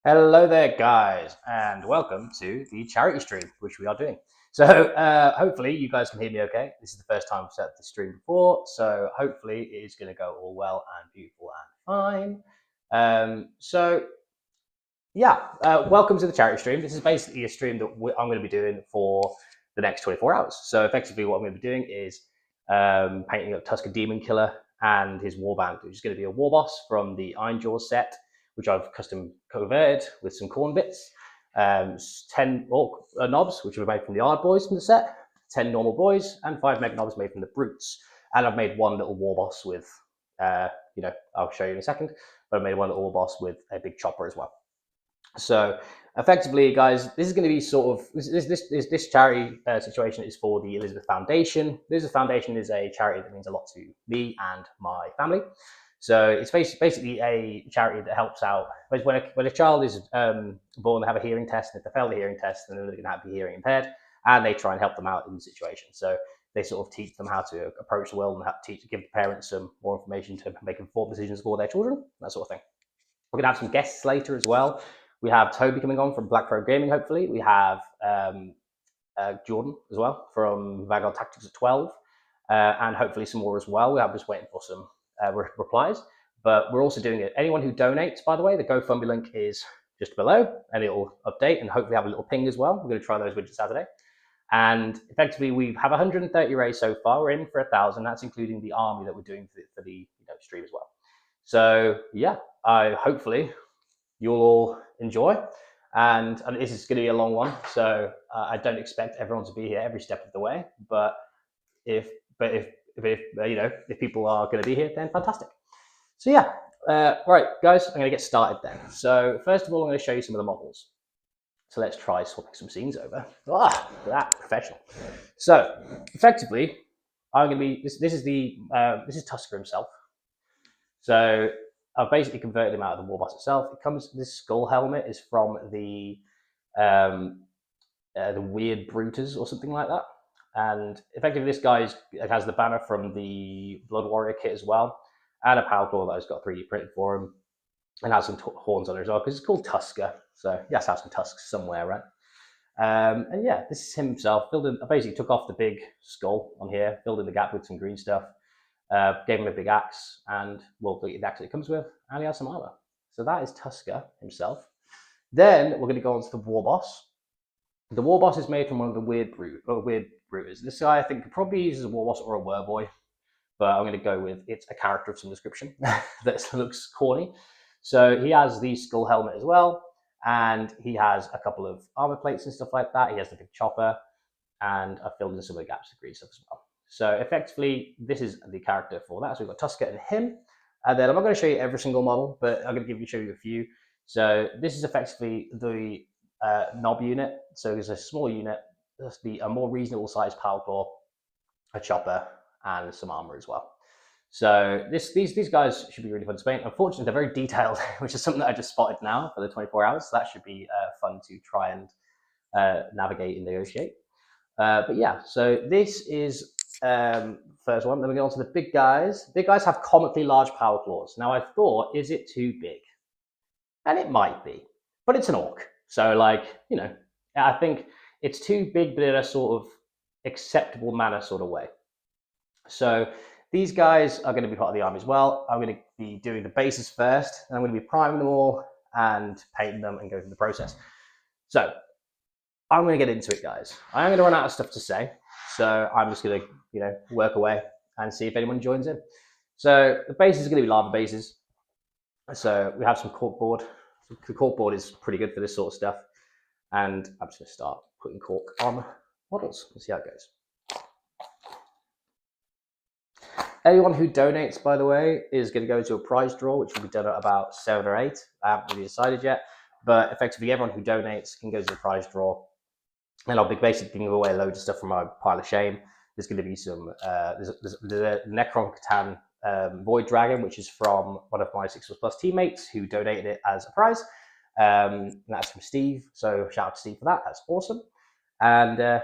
Hello there, guys, and welcome to the charity stream, which we are doing. So, hopefully, you guys can hear me okay. This is the first time I've set up the stream before, so hopefully, it is going to go all well and beautiful and fine. Welcome to the charity stream. This is basically a stream that I'm going to be doing for the next 24 hours. So, effectively, what I'm going to be doing is painting up Tuska Daemon Killer and his warband, which is going to be a war boss from the Ironjaws set, which I've custom converted with some corn bits, 10 orc knobs, which were made from the Ard boys from the set, 10 normal boys, and 5 mega knobs made from the brutes. And I've made one little war boss with, I'll show you in a second, but I've made one little war boss with a big chopper as well. So effectively, guys, this is going to be sort of this charity situation is for the Elizabeth Foundation. The Elizabeth Foundation is a charity that means a lot to me and my family. So it's basically a charity that helps out when a child is born, they have a hearing test, and if they fail the hearing test, then they're going to be hearing impaired, and they try and help them out in the situation. So they sort of teach them how to approach the world and give the parents some more information to make informed decisions for their children, that sort of thing. We're going to have some guests later as well. We have Toby coming on from Black Pro Gaming, hopefully. We have Jordan as well from Vanguard Tactics at 12, and hopefully some more as well. I'm just waiting for some replies, but we're also doing it. Anyone who donates, by the way, the GoFundMe link is just below, and it'll update and hopefully have a little ping as well. We're going to try those widgets Saturday. And effectively, we have 130 raised so far. We're aiming for 1,000. That's including the army that we're doing for the stream as well. So yeah, hopefully you'll all enjoy. And this is going to be a long one, so I don't expect everyone to be here every step of the way. But if people are going to be here, then fantastic. So yeah, right, guys, I'm going to get started then. So first of all, I'm going to show you some of the models. So let's try swapping some scenes over. Ah, that professional. So effectively, I'm going to be. This is Tuska himself. So I've basically converted him out of the war boss itself. This skull helmet is from the Weird Bruters or something like that. And effectively, this guy has the banner from the Blood Warrior kit as well, and a power claw that has got 3D printed for him, and has some horns on it as well, because it's called Tuska. So he has to have some tusks somewhere, right? And yeah, this is himself. I basically took off the big skull on here, filled in the gap with some green stuff, gave him a big axe, and the axe that it comes with, and he has some armor. So that is Tuska himself. Then we're going to go on to the war boss. The war boss is made from one of the Weird Bruters. This guy I think probably uses a war boss or a wereboy, but I'm going to go with it's a character of some description that looks corny. So he has the skull helmet as well, and he has a couple of armor plates and stuff like that. He has the big chopper, and I've filled in some of the gaps with green stuff as well. So effectively, this is the character for that. So we've got Tuska and him. And then I'm not going to show you every single model, but I'm going to show you a few. So this is effectively the knob unit. So there's a small unit, a more reasonable sized power claw, a chopper, and some armor as well. So these guys should be really fun to paint. Unfortunately, they're very detailed, which is something that I just spotted now for the 24 hours. So that should be fun to try and navigate and negotiate. But yeah, so this is first one. Then we go on to the big guys. Big guys have comically large power claws. Now I thought, is it too big? And it might be, but it's an orc. So I think it's too big, but in a sort of acceptable manner sort of way. So these guys are going to be part of the army as well. I'm going to be doing the bases first, and I'm going to be priming them all and painting them and go through the process. So I'm going to get into it, guys. I am going to run out of stuff to say, so I'm just going to work away and see if anyone joins in. So the bases are going to be lava bases. So we have some corkboard. The corkboard is pretty good for this sort of stuff, and I'm just going to start putting cork on models. Let's see how it goes. Anyone who donates, by the way, is going to go to a prize draw, which will be done at about 7 or 8. I haven't really decided yet, but effectively everyone who donates can go to the prize draw, and I'll be basically giving away loads of stuff from my pile of shame. There's going to be some, there's a Necron Catan Void Dragon, which is from one of my 6+ teammates who donated it as a prize. That's from Steve, so shout out to Steve for that. That's awesome. And and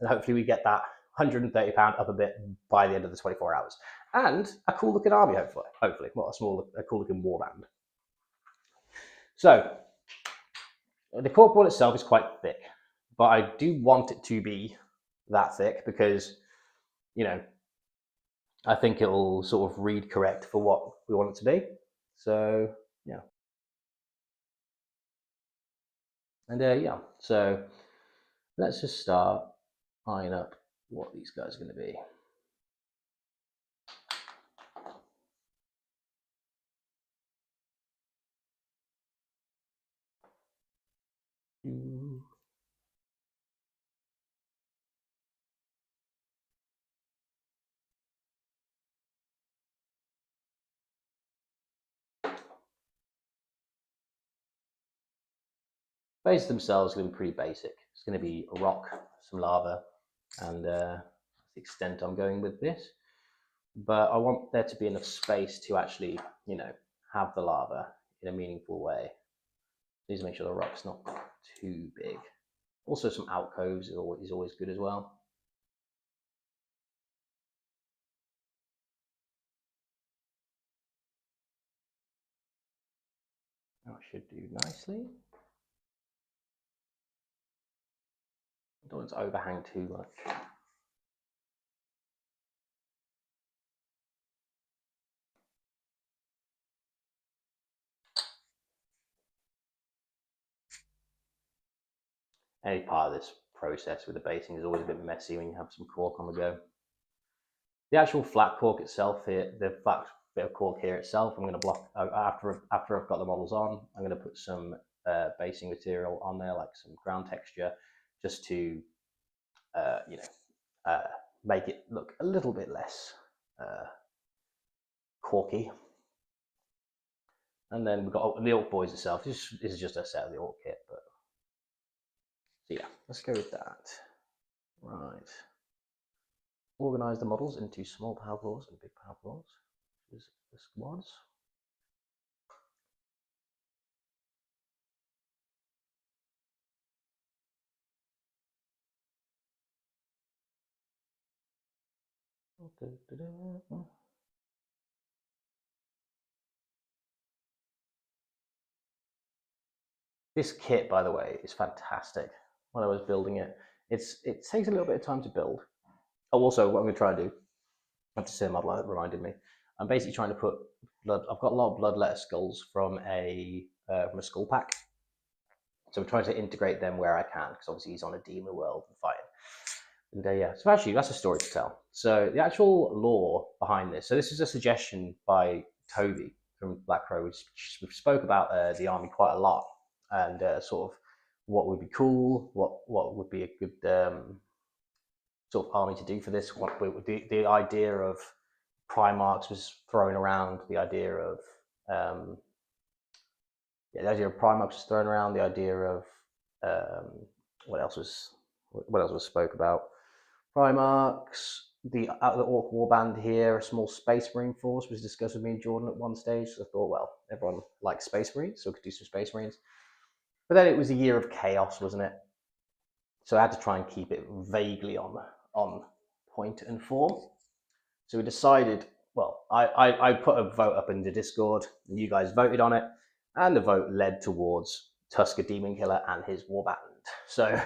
hopefully we get that £130 up a bit by the end of the 24 hours. And a cool looking army, hopefully. Well, a cool looking warband. So The corkboard itself is quite thick, but I do want it to be that thick because, you know, I think it'll sort of read correct for what we want it to be. So yeah. And yeah, so let's just start eyeing up what these guys are going to be. Base themselves are going to be pretty basic. It's going to be a rock, some lava, and that's the extent I'm going with this. But I want there to be enough space to actually, you know, have the lava in a meaningful way. Need to make sure the rock's not too big. Also, some alcoves is always good as well. That should do nicely. Don't want it to overhang too much. Any part of this process with the basing is always a bit messy when you have some cork on the go. The actual flat cork itself here, the flat bit of cork here itself, I'm going to block after I've got the models on. I'm going to put some basing material on there, like some ground texture, just to you know, make it look a little bit less corky. And then we've got the Orc Boys itself. This is just a set of the Orc kit, but so yeah, let's go with that. Right. Organize the models into small power floors and big power floors. This is the squads. This kit, by the way, is fantastic. When I was building it, it takes a little bit of time to build. Oh, also, what I'm going to try and do, I have to say, model that reminded me. I'm basically trying to put blood. I've got a lot of bloodletter skulls from a skull pack, so I'm trying to integrate them where I can, because obviously he's on a demon world and fighting. And yeah, so actually, that's a story to tell. So the actual lore behind this. So this is a suggestion by Toby from Black Crow, which we spoke about the army quite a lot, and sort of what would be cool, what would be a good sort of army to do for this. What the idea of Primarchs was thrown around. The idea of the idea of Primarchs was thrown around. The idea of what else was spoke about? Primarchs, the Orc warband here, a small Space Marine force was discussed with me and Jordan at one stage. So I thought, well, everyone likes Space Marines, so we could do some Space Marines. But then it was a year of chaos, wasn't it? So I had to try and keep it vaguely on point and form. So we decided, well, I put a vote up in the Discord, and you guys voted on it, and the vote led towards Tuska Daemon Killer and his warband. So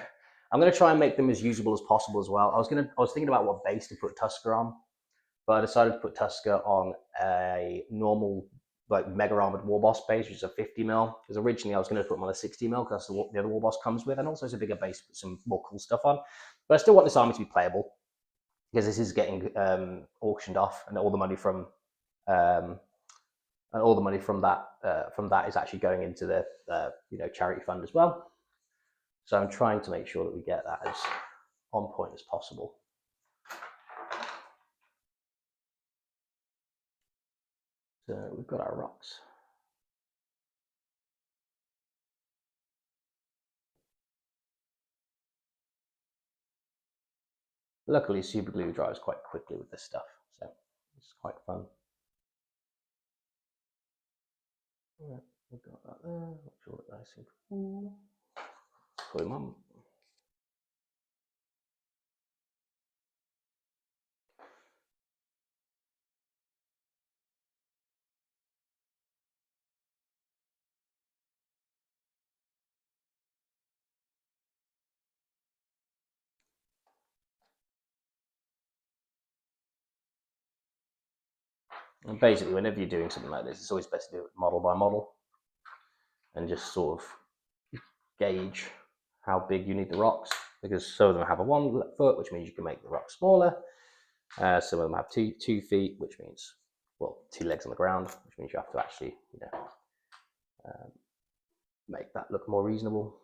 I'm going to try and make them as usable as possible as well. I was thinking about what base to put Tuska on, but I decided to put Tuska on a normal, like, mega armored war boss base, which is a 50 mil. Because originally I was going to put them on a 60 mil, because that's the other war boss comes with, and also it's a bigger base to put some more cool stuff on. But I still want this army to be playable, because this is getting auctioned off, and all the money from that is actually going into the charity fund as well. So I'm trying to make sure that we get that as on point as possible. So we've got our rocks. Luckily, super glue dries quite quickly with this stuff, so it's quite fun. Yeah, we've got that there. Make sure it's nice and cool. Put him on. And basically, whenever you're doing something like this, it's always best to do it model by model and just sort of gauge how big you need the rocks, because some of them have a 1 foot, which means you can make the rock smaller. Some of them have 2 feet, which means, well, 2 legs on the ground, which means you have to actually, make that look more reasonable.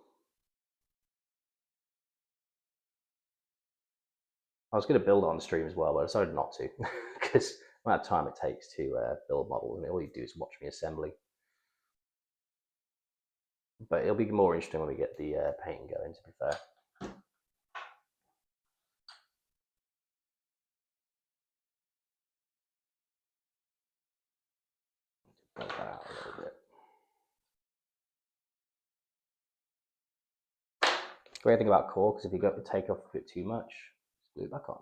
I was going to build it on stream as well, but I decided not to because the amount of time it takes to build models, and all you do is watch me assembly. But it'll be more interesting when we get the painting going, to be fair. Build that out a little bit. Great thing about core, because if you go to take off a bit too much, just glue it back on.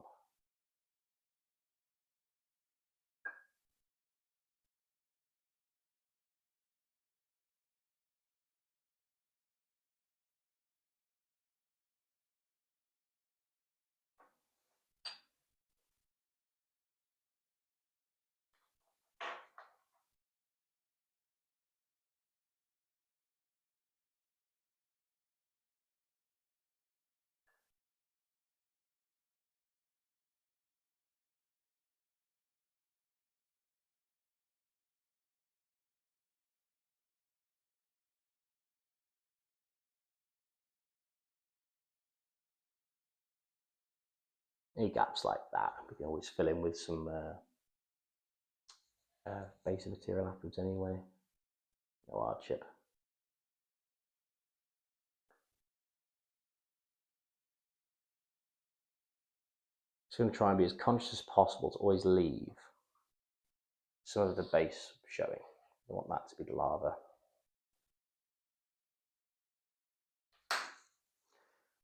Any gaps like that, we can always fill in with some basic material afterwards anyway. No hardship. Just going to try and be as conscious as possible to always leave some of the base showing. I want that to be the lava.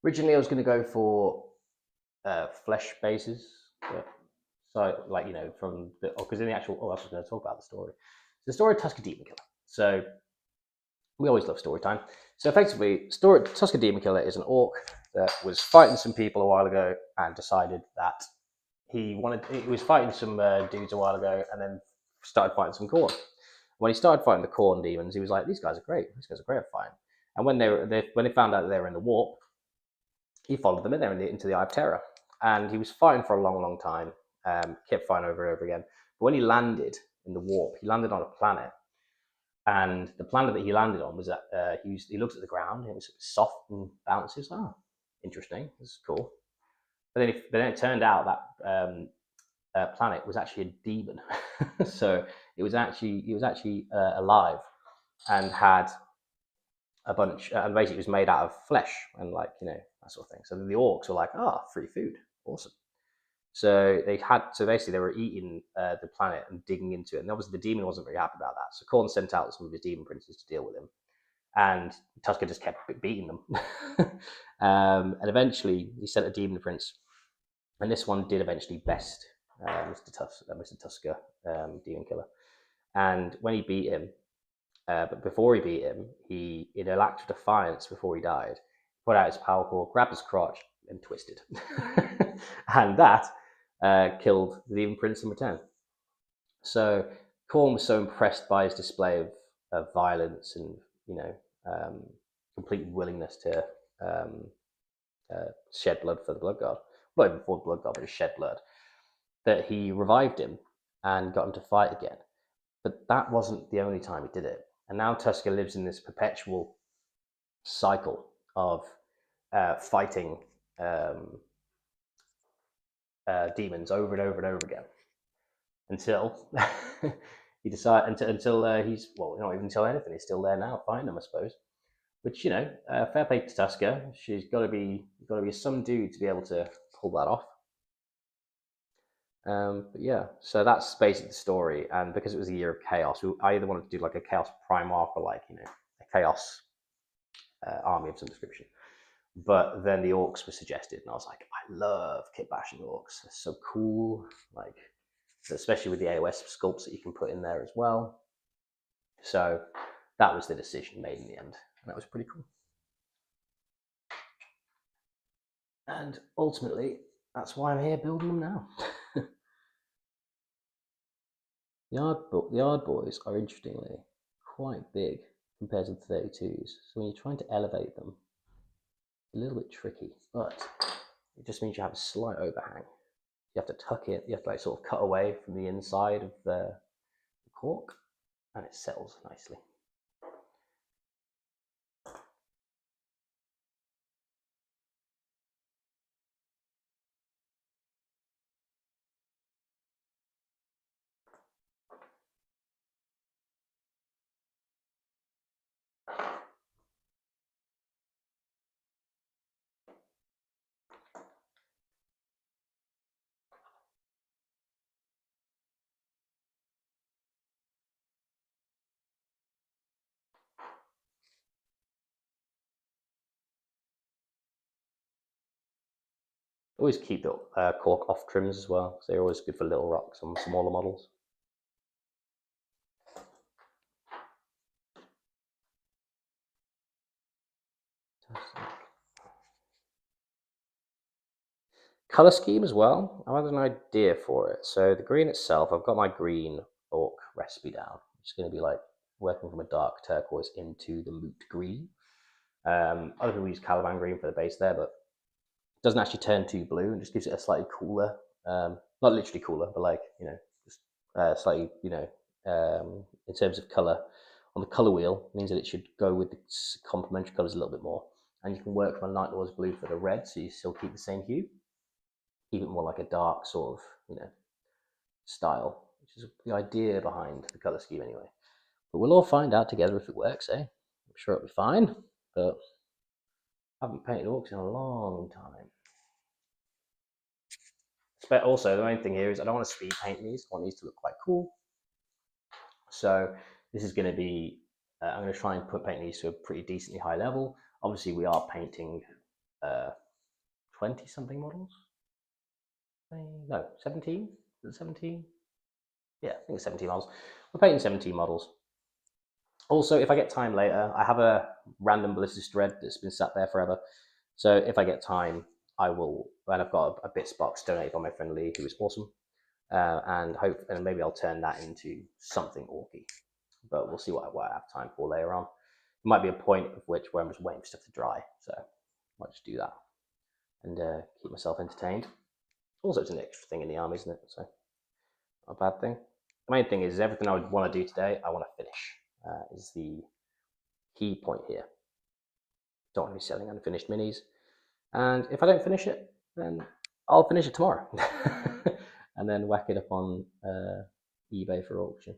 Originally, I was going to go for flesh bases, so like from the because in the actual I was going to talk about the story. So the story of Tuska Daemon Killas. So we always love story time. So effectively, Tuska Daemon Killas is an orc that was fighting some people a while ago and decided that he was fighting some dudes a while ago and then started fighting some Khorne. When he started fighting the Khorne demons, he was like, "These guys are great. These guys are great at fighting." And when they found out that they were in the warp, he followed them in there into the Eye of Terror, and he was fighting for a long, long time. Kept fighting over and over again. But when he landed in the warp, he landed on a planet, and the planet that he landed on was that he looked at the ground and it was soft and bouncy. He was like, "Oh, interesting. This is cool." But then it turned out that planet was actually a demon. So he was actually alive and had a bunch, and basically it was made out of flesh and that sort of thing. So the orcs were like, free food, awesome. So basically they were eating the planet and digging into it, and obviously the demon wasn't very happy about that. So Khorne sent out some of his demon princes to deal with him, and Tuska just kept beating them. And eventually he sent a demon prince, and this one did eventually best Mr. Tuska Demon Killer. And when he beat him, but before he beat him, he, in an act of defiance before he died, put out his power core, grabbed his crotch, and twisted. And that killed the Demon Prince in return. So Khorne was so impressed by his display of violence and complete willingness to shed blood for the Blood God, not even for the Blood God, but to shed blood, that he revived him and got him to fight again. But that wasn't the only time he did it. And now Tuska lives in this perpetual cycle of fighting demons over and over and over again until he decides until he's not even until anything. He's still there now fighting them, I suppose. Which fair play to Tuska. She's got to be some dude to be able to pull that off. But yeah, so that's basically the story. And because it was a year of chaos, I either wanted to do like a chaos Primarch or a chaos army of some description. But then the orcs were suggested, and I was like, I love kit bashing orcs. They're so cool, especially with the AOS sculpts that you can put in there as well. So that was the decision made in the end, and that was pretty cool. And ultimately, that's why I'm here building them now. The yard boys are interestingly quite big compared to the 32s. So when you're trying to elevate them, it's a little bit tricky, but it just means you have a slight overhang. You have to tuck it, you have to like sort of cut away from the inside of the cork, and it settles nicely. Always keep the cork off trims as well, because they're always good for little rocks on smaller models. Color scheme as well, I had an idea for it. So the green itself, I've got my green orc recipe down. It's going to be like working from a dark turquoise into the moot green. Other people use Caliban green for the base there, but it doesn't actually turn too blue and just gives it a slightly cooler, not literally cooler, but like, just slightly, in terms of color. On the color wheel, means that it should go with the complementary colors a little bit more. And you can work from a Night Lord's blue for the red, so you still keep the same hue. Keep it more like a dark sort of, style, which is the idea behind the color scheme anyway. But we'll all find out together if it works, eh? I'm sure it'll be fine, but I haven't painted orcs in a long time. But also, the main thing here is I don't want to speed paint these. I want these to look quite cool. So this is going to be, I'm going to try and paint these to a pretty decently high level. Obviously, we are painting 20-something models. No, 17? Is it 17? Yeah, I think it's 17 models. We're painting 17 models. Also, if I get time later, I have a random ballistic thread that's been sat there forever. So if I get time, I will, and I've got a bits box donated by my friend Lee, who is awesome. And maybe I'll turn that into something orky. But we'll see what I have time for later on. It might be a point of which where I'm just waiting for stuff to dry. So I might just do that and keep myself entertained. Also, it's an extra thing in the army, isn't it? So not a bad thing. The main thing is everything I would want to do today, I want to finish. Is the key point here. Don't want to be selling unfinished minis. And if I don't finish it, then I'll finish it tomorrow. And then whack it up on eBay for auction.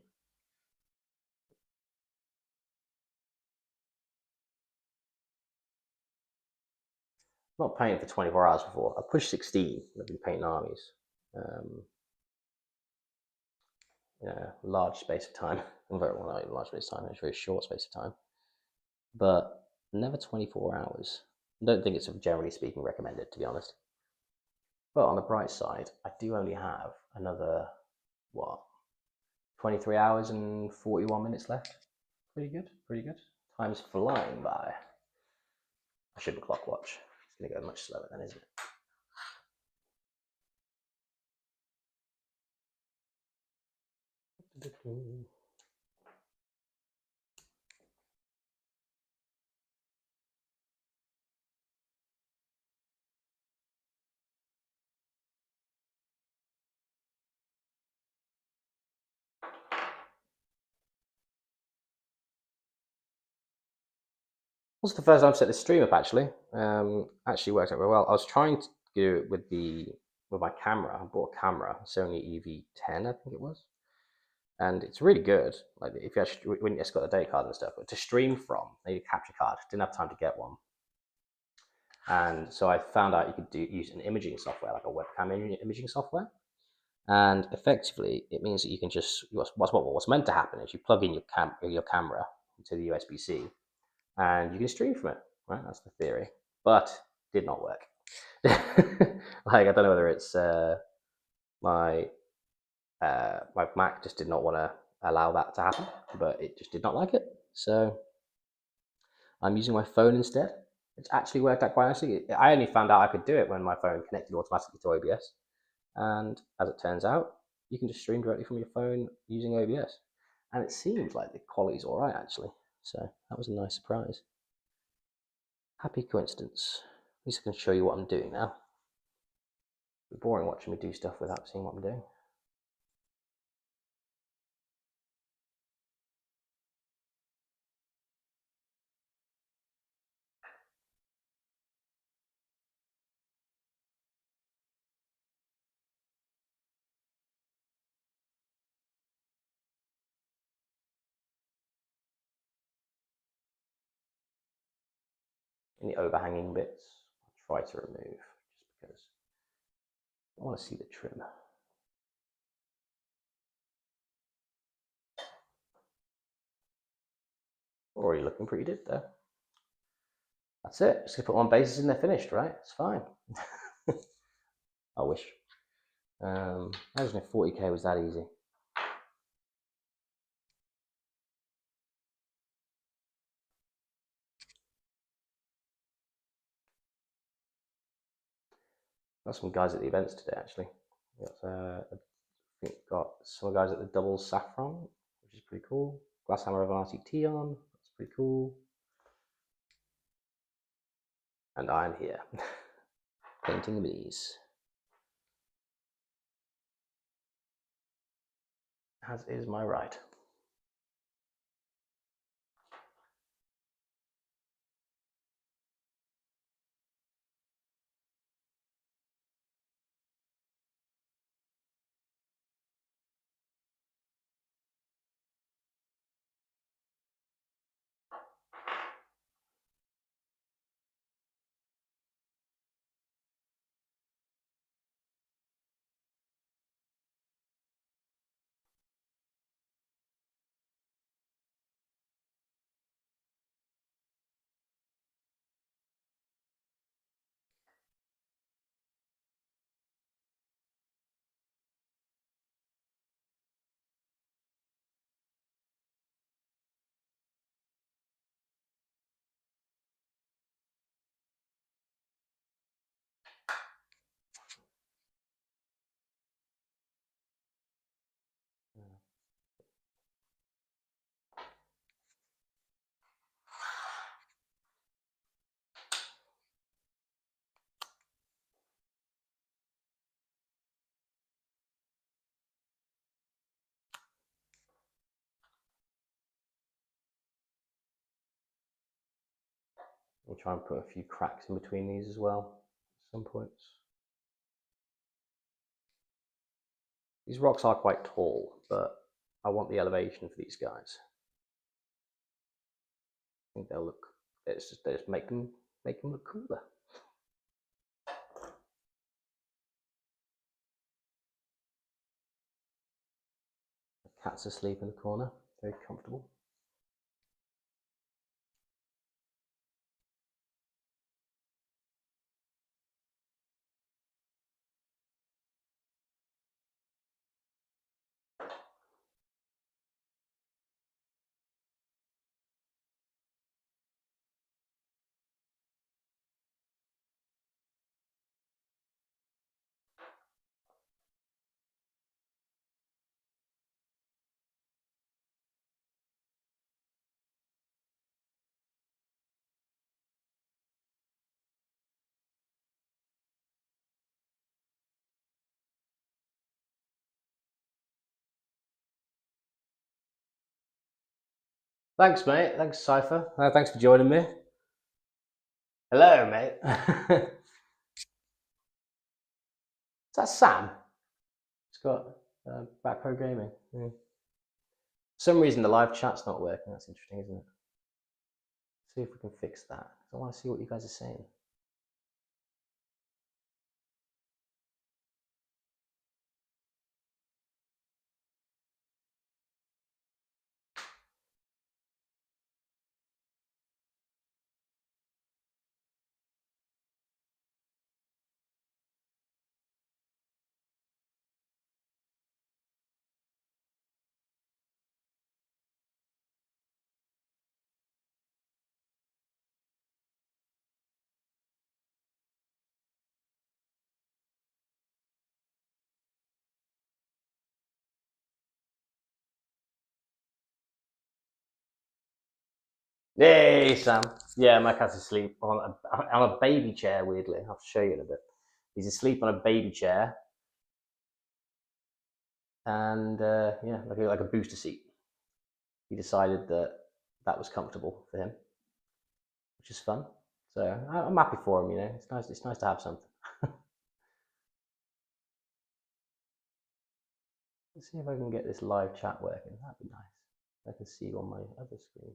I'm not painting for 24 hours before. I pushed 16. I've been painting armies. Large space of time. Not even large space of time. It's a very short space of time. But never 24 hours. I don't think it's, generally speaking, recommended, to be honest. But on the bright side, I do only have another, 23 hours and 41 minutes left. Pretty good, pretty good. Time's flying by. I should have a clock watch. It's going to go much slower then, isn't it? This is the first time I've set this stream up, actually. Actually worked out very well. I was trying to do it with my camera. I bought a camera, Sony EV10, I think it was. And it's really good. Like if you actually, when it's got a data card and stuff, but to stream from, I need a capture card. Didn't have time to get one. And so I found out you could use an imaging software, like a webcam imaging software. And effectively, it means that you can just, what's meant to happen is you plug in your camera into the USB-C and you can stream from it, right? That's the theory. But did not work. Like, I don't know whether it's my Mac just did not want to allow that to happen, but it just did not like it. So I'm using my phone instead. It's actually worked out quite nicely. I only found out I could do it when my phone connected automatically to OBS. And as it turns out, you can just stream directly from your phone using OBS. And it seems like the quality's all right, actually. So that was a nice surprise. Happy coincidence. At least I can show you what I'm doing now. It's boring watching me do stuff without seeing what I'm doing. Any overhanging bits, I'll try to remove just because I want to see the trim. Already looking pretty good there. That's it. Just gonna put one bases and they're finished, right? It's fine. I wish. Imagine if 40k was that easy. Got some guys at the events today, actually. I think got some guys at the double saffron, which is pretty cool. Glasshammer of an RTT on, that's pretty cool. And I'm here, painting bees. As is my right. We'll try and put a few cracks in between these as well at some points. These rocks are quite tall, but I want the elevation for these guys. I think they'll look, they just make them look cooler. The cat's asleep in the corner, very comfortable. Thanks, mate. Thanks, Cypher. Thanks for joining me. Hello, mate. Is that Sam? It's got Backpro Gaming. Yeah. For some reason, the live chat's not working. That's interesting, isn't it? Let's see if we can fix that. I want to see what you guys are saying. Hey, Sam. Yeah, my cat's asleep on a baby chair, weirdly. I'll show you in a bit. He's asleep on a baby chair and, yeah, like a booster seat. He decided that that was comfortable for him, which is fun. So I'm happy for him, you know. It's nice to have something. Let's see if I can get this live chat working. That'd be nice. I can see you on my other screen.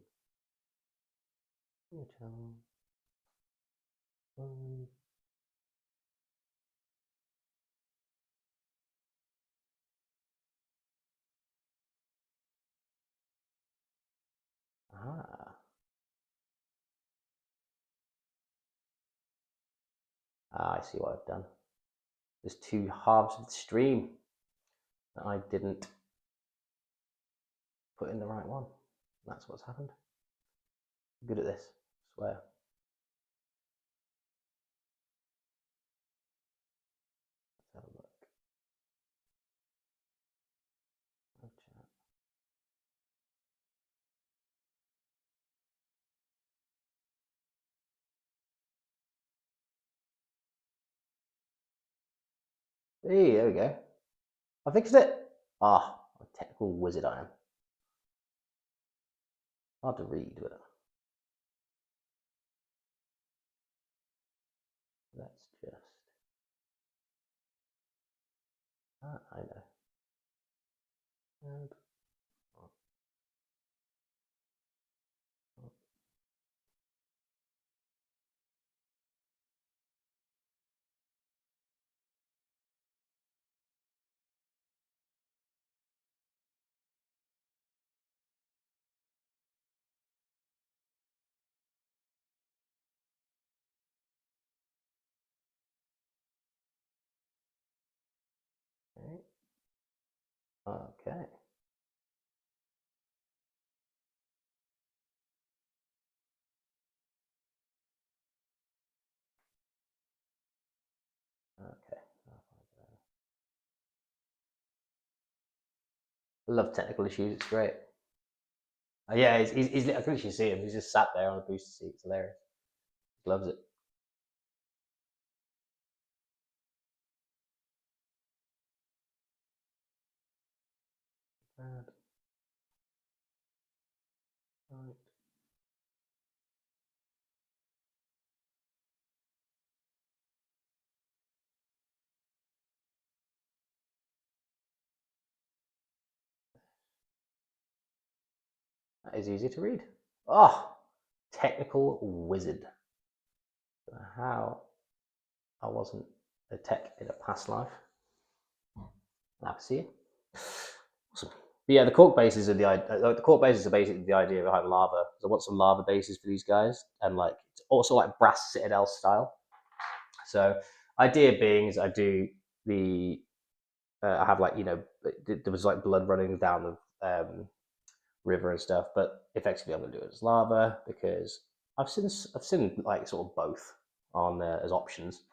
Ah. I see what I've done. There's two halves of the stream that I didn't put in the right one. That's what's happened. I'm good at this, I swear. Let's have a look. Hey, there we go. I fixed it. Ah, what a technical wizard I am. Hard to read, but let's just. I know. And okay. Okay. I love technical issues. It's great. Yeah, he's I can actually see him. He's just sat there on a booster seat. It's hilarious. He loves it. Right. That is easy to read. Oh, technical wizard. How I wasn't a tech in a past life. I see you. Awesome. But yeah, the cork bases are the cork bases are basically the idea behind lava. So I want some lava bases for these guys, and like it's also like brass citadel style. So idea being is I do the I have like there was like blood running down the river and stuff, but effectively I'm gonna do it as lava because I've seen like sort of both on as options.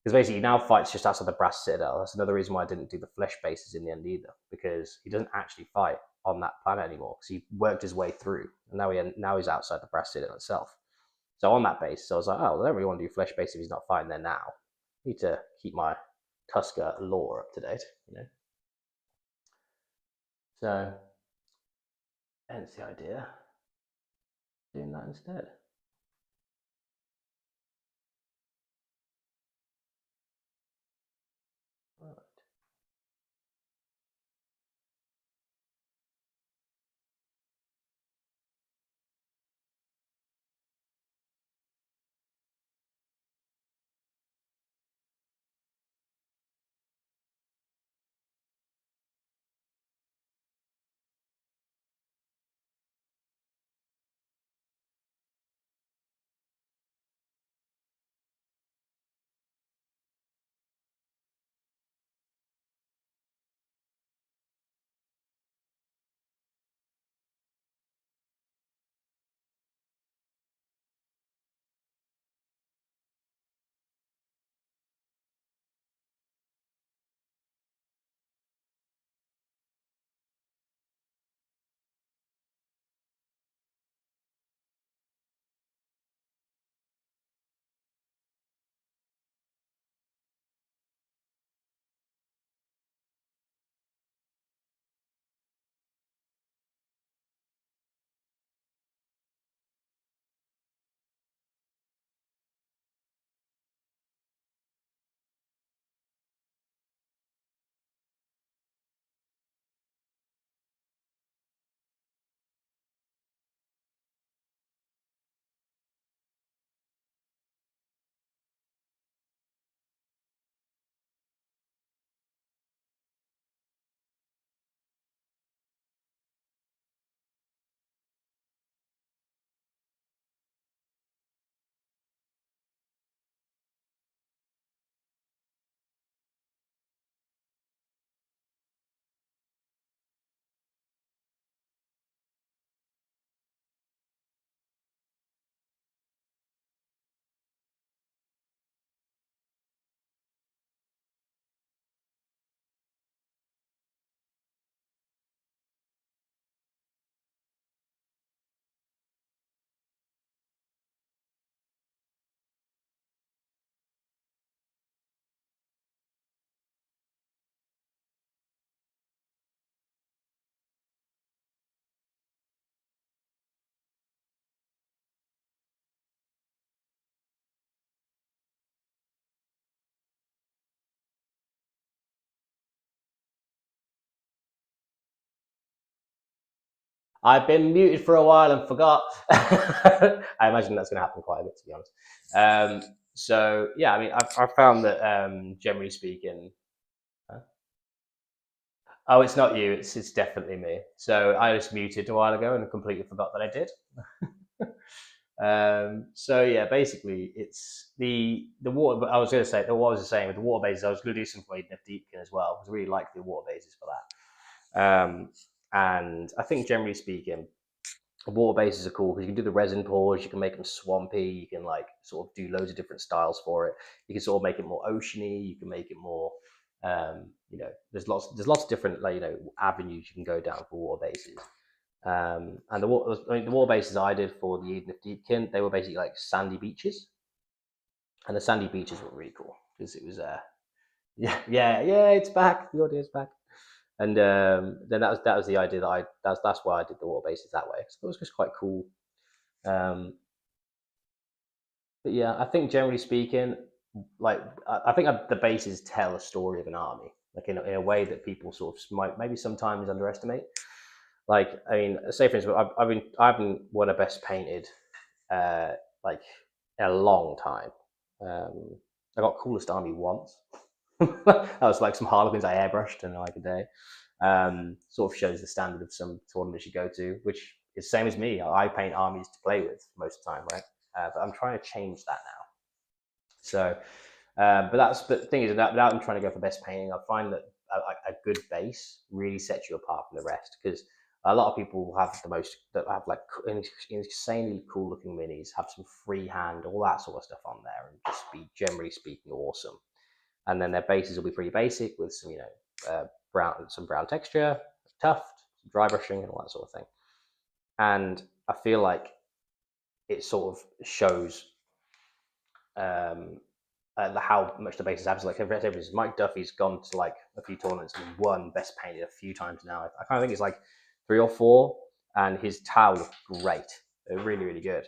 Because basically, he now fights just outside the Brass Citadel. That's another reason why I didn't do the flesh bases in the end either, because he doesn't actually fight on that planet anymore. Because he worked his way through, and now he's outside the Brass Citadel itself. So on that base, so I was like, oh, I don't really want to do flesh base if he's not fighting there now. I need to keep my Tuska lore up to date, you know. So, hence the idea, doing that instead. Right. I've been muted for a while and forgot. I imagine that's going to happen quite a bit, to be honest. So yeah, I mean, I've found that generally speaking. Oh, it's not you. It's definitely me. So I just muted a while ago and completely forgot that I did. So yeah, basically, it's the water. But I was going to say, what I was saying with the water bases, I was going to do some for Deepkin as well because I really like the water bases for that. And I think generally speaking, water bases are cool because you can do the resin pours, you can make them swampy, you can like sort of do loads of different styles for it. You can sort of make it more oceany, you can make it more there's lots of different like avenues you can go down for water bases. And the water bases I did for the Eden of Deepkin, they were basically like sandy beaches, and the sandy beaches were really cool because it was yeah, it's back, the audio is back. And then that was the idea that's why I did the water bases that way. So it was just quite cool. But yeah, I think generally speaking, like I think the bases tell a story of an army, like in a way that people sort of might maybe sometimes underestimate. Like I mean, say for instance, I haven't won a best painted like in a long time. I got coolest army once. That was like some Harlequins I airbrushed in like a day. Sort of shows the standard of some tournaments you go to, which is the same as me. I paint armies to play with most of the time, right? But I'm trying to change that now. So, but the thing is, without I'm trying to go for best painting, I find that a good base really sets you apart from the rest because a lot of people have have like insanely cool looking minis, have some freehand, all that sort of stuff on there, and just be generally speaking awesome. And then their bases will be pretty basic with some brown texture, tuft, dry brushing, and all that sort of thing. And I feel like it sort of shows how much the bases have. Like Mike Duffy's gone to like a few tournaments and won best painted a few times now. I kind of think it's like 3 or 4, and his towel looked great. They're really, really good.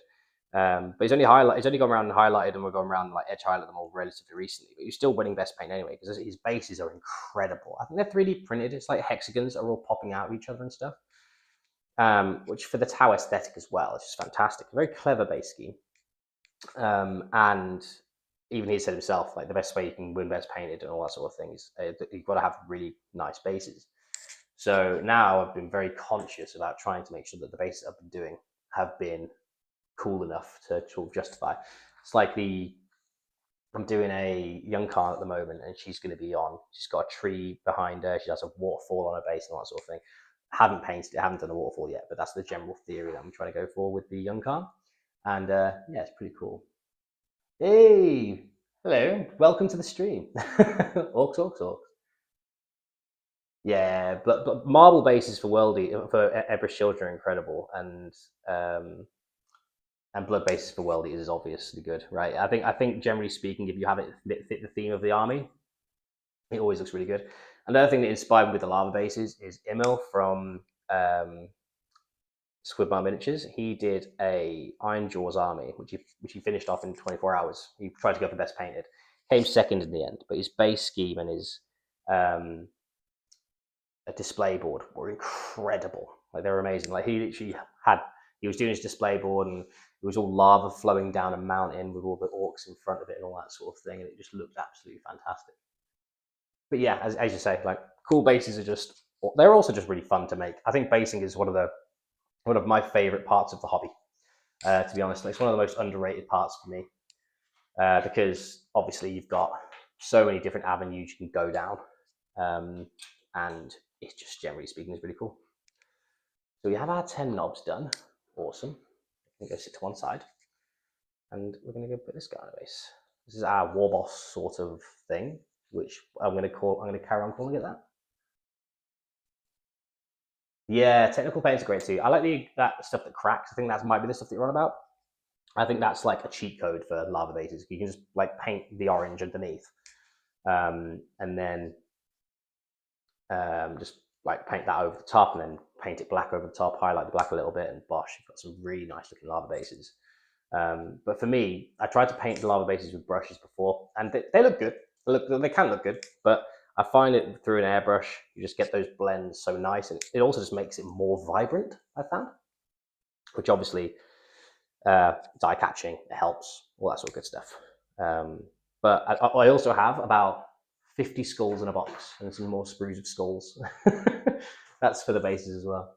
But he's only gone around and highlighted, and we've gone around and like edge highlighted them all relatively recently. But he's still winning best paint anyway because his bases are incredible. I think they're 3D printed. It's like hexagons that are all popping out of each other and stuff. Which for the Tau aesthetic as well, it's just fantastic. A very clever base scheme. And even he said himself, like the best way you can win best painted and all that sort of things, you've got to have really nice bases. So now I've been very conscious about trying to make sure that the bases I've been doing have been cool enough to sort of justify. It's like I'm doing a young car at the moment, and she's going to be on. She's got a tree behind her. She has a waterfall on her base and all that sort of thing. I haven't painted it. I haven't done a waterfall yet, but that's the general theory that I'm trying to go for with the young car. And yeah, it's pretty cool. Hey, hello, welcome to the stream. Orcs. Yeah, but marble bases for Worldy for Ebrish Children are incredible, and blood bases for Worldy is obviously good, right? I think generally speaking, if you have it fit the theme of the army, it always looks really good. Another thing that inspired me with the lava bases is Emil from Squidmar Miniatures. He did a Iron Jaws army, which he finished off in 24 hours. He tried to go for best painted, came second in the end, but his base scheme and his a display board were incredible. Like they were amazing. Like he was doing his display board, and it was all lava flowing down a mountain with all the orcs in front of it and all that sort of thing, and it just looked absolutely fantastic. But yeah, as you say, like cool bases they're also just really fun to make. I think basing is one of my favorite parts of the hobby. To be honest, it's one of the most underrated parts for me because obviously you've got so many different avenues you can go down, and it's just generally speaking is really cool. So we have our 10 knobs done. Awesome. I'm going to go sit to one side, and we're going to go put this guy on the base. This is our war boss sort of thing, which I'm going to carry on calling it that. Yeah, technical paint's great too. I like that stuff that cracks. I think that might be the stuff that you're on about. I think that's like a cheat code for lava bases. You can just like paint the orange underneath, and then just like paint that over the top, and then paint it black over the top, highlight the black a little bit, and bosh, you've got some really nice looking lava bases. But for me, I tried to paint the lava bases with brushes before, and they look good. They can look good, but I find it through an airbrush, you just get those blends so nice, and it also just makes it more vibrant, I found, which obviously die catching, it helps, all that sort of good stuff. But I also have about 50 skulls in a box and some more sprues of skulls. That's for the bases as well.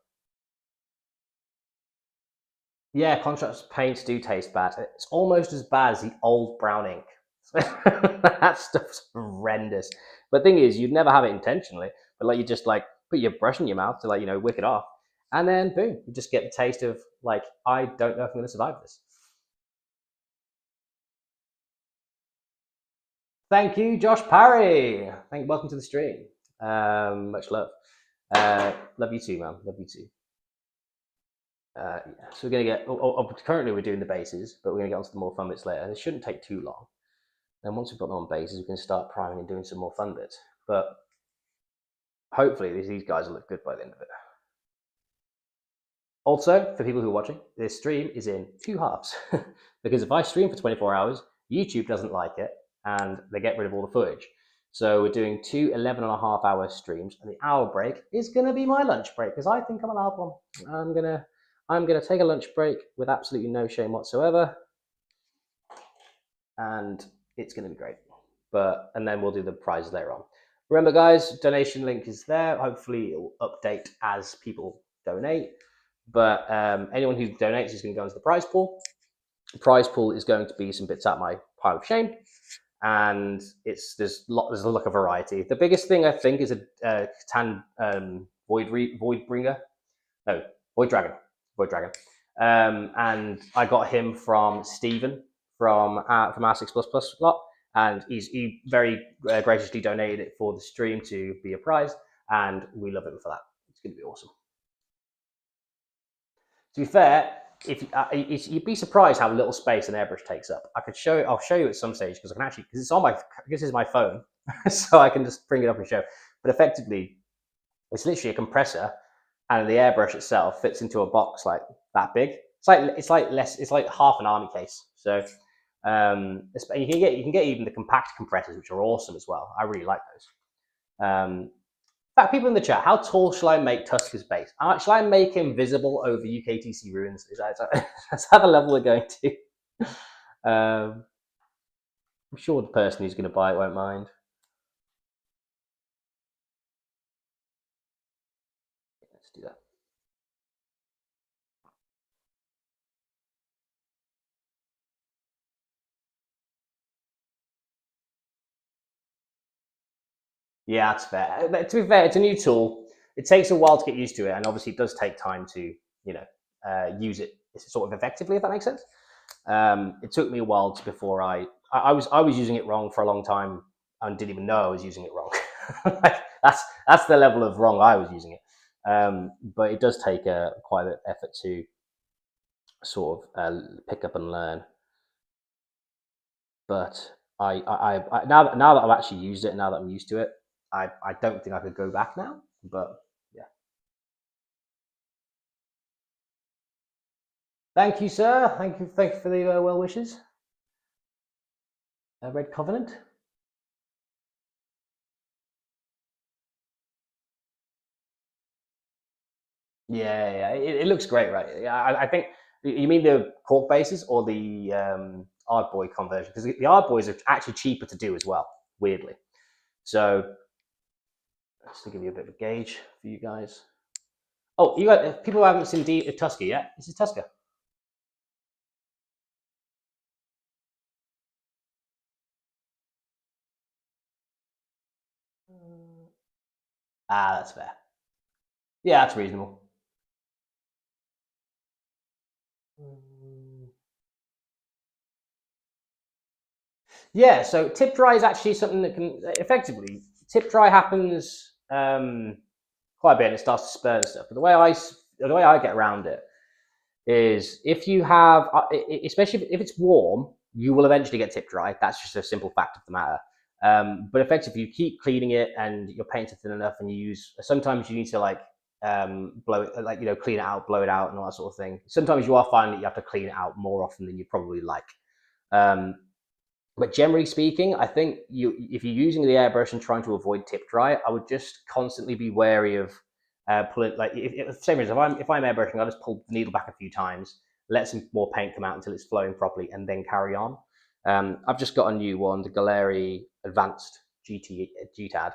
Yeah, contrast paints do taste bad. It's almost as bad as the old brown ink. That stuff's horrendous. But the thing is, you'd never have it intentionally, but like you just like put your brush in your mouth to like, wick it off. And then boom, you just get the taste of like, I don't know if I'm going to survive this. Thank you, Josh Parry. Welcome to the stream. Much love. Love you too, man. Love you too. Yeah. So we're going to get, currently we're doing the bases, but we're going to get onto the more fun bits later. It shouldn't take too long. Then once we've got them on bases, we can start priming and doing some more fun bits. But hopefully these guys will look good by the end of it. Also, for people who are watching, this stream is in 2 halves. Because if I stream for 24 hours, YouTube doesn't like it, and they get rid of all the footage. So we're doing 2 11.5-hour streams, and the hour break is going to be my lunch break, because I think I'm allowed one. I'm gonna take a lunch break with absolutely no shame whatsoever, and it's going to be great. And then we'll do the prizes later on. Remember, guys, donation link is there. Hopefully, it will update as people donate. But anyone who donates is going to go into the prize pool. The prize pool is going to be some bits out my pile of shame, and there's a lot of variety. The biggest thing I think is a Catan Void Dragon, and I got him from Stephen from our 6 lot, and he very graciously donated it for the stream to be a prize, and we love him for that. It's going to be awesome. To be fair, you'd be surprised how little space an airbrush takes up. I'll show you at some stage, because I can actually, because this is my phone, so I can just bring it up and show. But effectively, it's literally a compressor, and the airbrush itself fits into a box like that big. It's like half an army case. So you can get even the compact compressors, which are awesome as well. I really like those. In fact, people in the chat, how tall shall I make Tuska's base? Shall I make him visible over UKTC ruins? Is that the level we're going to? I'm sure the person who's going to buy it won't mind. Let's do that. Yeah, that's fair. But to be fair, it's a new tool. It takes a while to get used to it, and obviously it does take time to use it sort of effectively, if that makes sense. It took me a while before I was using it wrong for a long time and didn't even know I was using it wrong. That's the level of wrong I was using it. But it does take quite a bit of effort to sort of pick up and learn. But now that I've actually used it, now that I'm used to it, I don't think I could go back now. But yeah. Thank you, sir. Thank you for the well wishes. Red Covenant. Yeah. It looks great, right? Yeah, I think you mean the cork bases or the Ard Boy conversion, because the Ard Boys are actually cheaper to do as well, weirdly. So just to give you a bit of a gauge for you guys. Oh, you got people who haven't seen Tuska yet. This is Tuska. That's fair. Yeah, that's reasonable. Yeah, so tip dry is actually something that can effectively, tip dry happens quite a bit and it starts to spur and stuff. But the way I get around it is if you have, especially if it's warm, you will eventually get tip dry. That's just a simple fact of the matter. But effectively, you keep cleaning it and your paint's thin enough, and sometimes you need to blow it, clean it out, blow it out, and all that sort of thing. Sometimes you are finding that you have to clean it out more often than you probably like. But generally speaking, I think if you're using the airbrush and trying to avoid tip dry, I would just constantly be wary of pulling. Like same as if I'm airbrushing, I'll just pull the needle back a few times, let some more paint come out until it's flowing properly, and then carry on. I've just got a new one, the Galeri Advanced GTAD,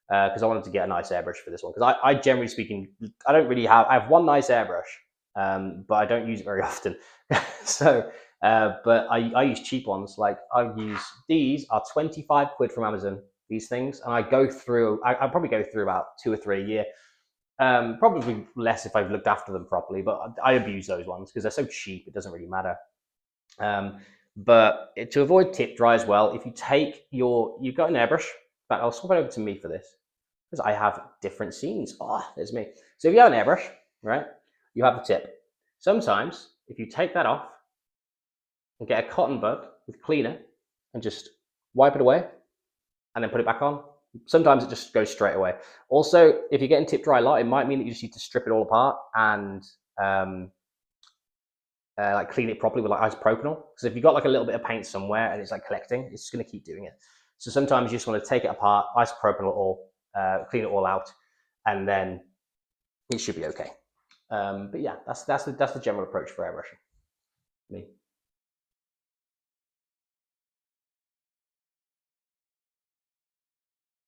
because I wanted to get a nice airbrush for this one. Because I generally speaking, I don't really have. I have one nice airbrush, but I don't use it very often. So, but I use cheap ones. Like I use these are 25 quid from Amazon. These things, and I go through. I probably go through about 2 or 3 a year. Probably less if I've looked after them properly, but I abuse those ones because they're so cheap. It doesn't really matter. But to avoid tip dry as well, if you take you've got an airbrush. But I'll swap it over to me for this because I have different scenes. Oh, there's me. So if you have an airbrush, right, you have the tip. Sometimes if you take that off and get a cotton bud with cleaner and just wipe it away and then put it back on, sometimes it just goes straight away. Also, if you're getting tip dry a lot, it might mean that you just need to strip it all apart and like clean it properly with like isopropanol. Because if you've got like a little bit of paint somewhere and it's like collecting, it's just going to keep doing it. So sometimes you just want to take it apart, isopropanol all, clean it all out, and then it should be okay. But yeah, that's the general approach for airbrushing. Me.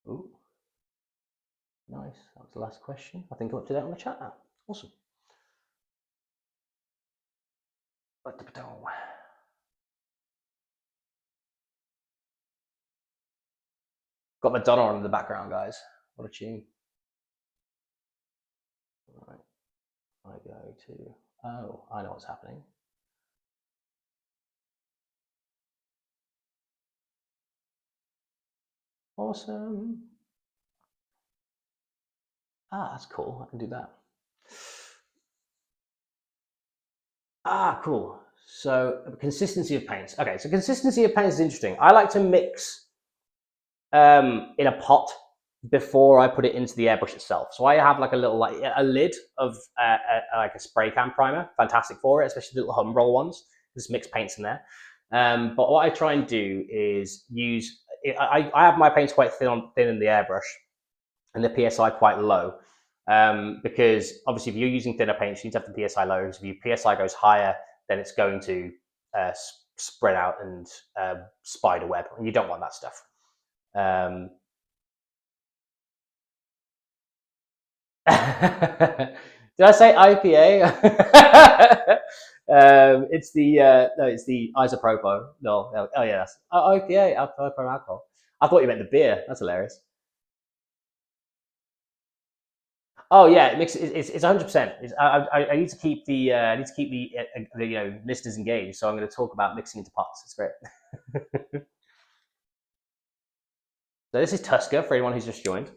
Ooh, nice. That was the last question. I think I'm up to date on the chat now. Awesome. Got Madonna on in the background, guys. What a tune. All right. I go to. Oh, I know what's happening. Awesome. Ah, that's cool. I can do that. Ah, cool. So consistency of paints. Okay, so consistency of paints is interesting. I like to mix in a pot before I put it into the airbrush itself. So I have like a little like a lid of like a spray can primer, fantastic for it, especially the little hum roll ones. Just mix paints in there. But what I try and do is use. I have my paints quite thin in the airbrush, and the PSI quite low. Because obviously, if you're using thinner paints, you need to have the PSI low. Because if your PSI goes higher, then it's going to spread out and spider web, and you don't want that stuff. Did I say IPA? It's the no, it's the isopropyl. No, oh yeah, that's IPA, alcohol. I thought you meant the beer. That's hilarious. Oh yeah, it's 100%. I need to keep the listeners engaged. So I'm going to talk about mixing into pots. It's great. So this is Tuska for anyone who's just joined.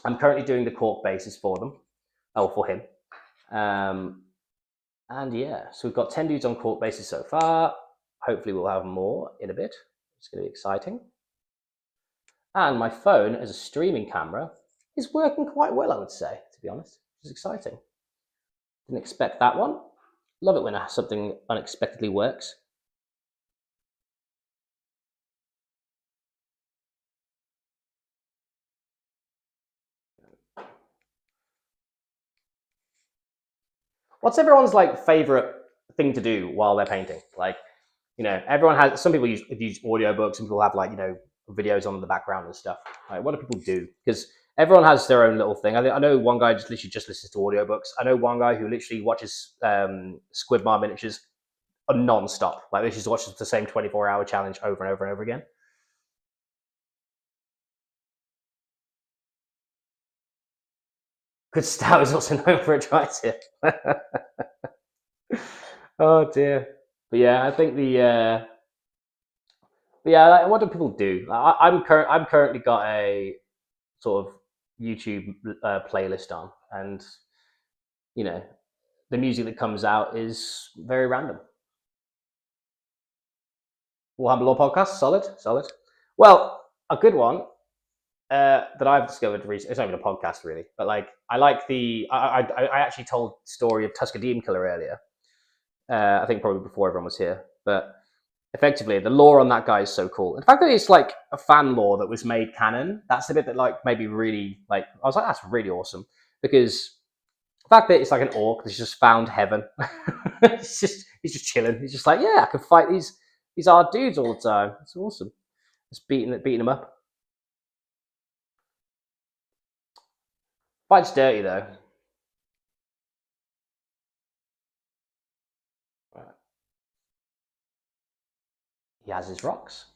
I'm currently doing the cork bases for them. Oh, for him. And yeah, so we've got 10 dudes on cork bases so far. Hopefully we'll have more in a bit. It's going to be exciting. And my phone as a streaming camera is working quite well, I would say, to be honest. Which is exciting. Didn't expect that one. Love it when something unexpectedly works. What's everyone's like favorite thing to do while they're painting? Like, everyone has. Some people use audiobooks. Some people have like videos on in the background and stuff. Like, what do people do? Because everyone has their own little thing. I know one guy just listens to audiobooks. I know one guy who literally watches Squidmar miniatures non-stop. Like, he just watches the same 24-hour challenge over and over and over again. Good Stout is also known for a dry tip. Oh dear. But yeah, I think like, what do people do? I'm currently got a sort of YouTube playlist on, and the music that comes out is very random. Warhammer Law podcast, solid. Well, a good one that I've discovered recently. It's not even a podcast really, but like I like I actually told the story of Tuska Daemon Killas earlier. I think probably before everyone was here, but effectively, the lore on that guy is so cool. The fact that it's like a fan lore that was made canon, that's the bit that like maybe really like I was like, that's really awesome. Because the fact that it's like an orc that's just found heaven. He's just chilling. He's just like, yeah, I can fight these hard dudes all the time. It's awesome. Just beating them up. Fight's dirty though. Right. He has his rocks.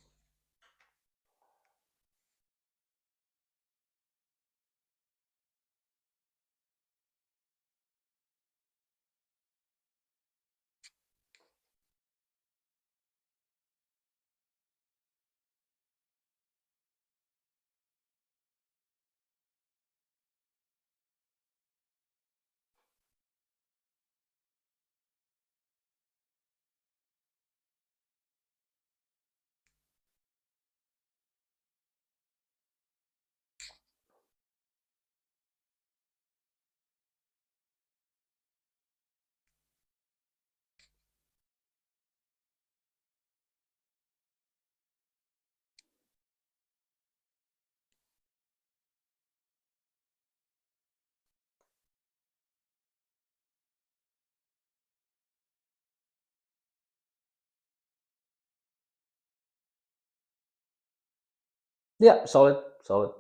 Yeah, solid, solid.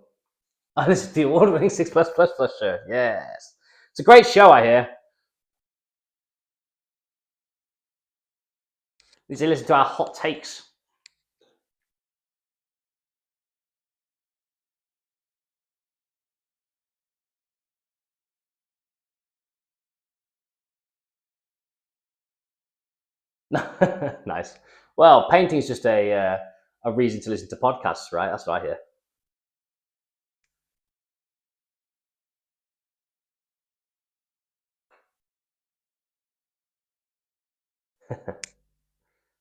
Oh, this is the award-winning 6+++ show. Yes, it's a great show. I hear. Did you listen to our hot takes? Nice. Well, painting's just a reason to listen to podcasts, right? That's what I hear.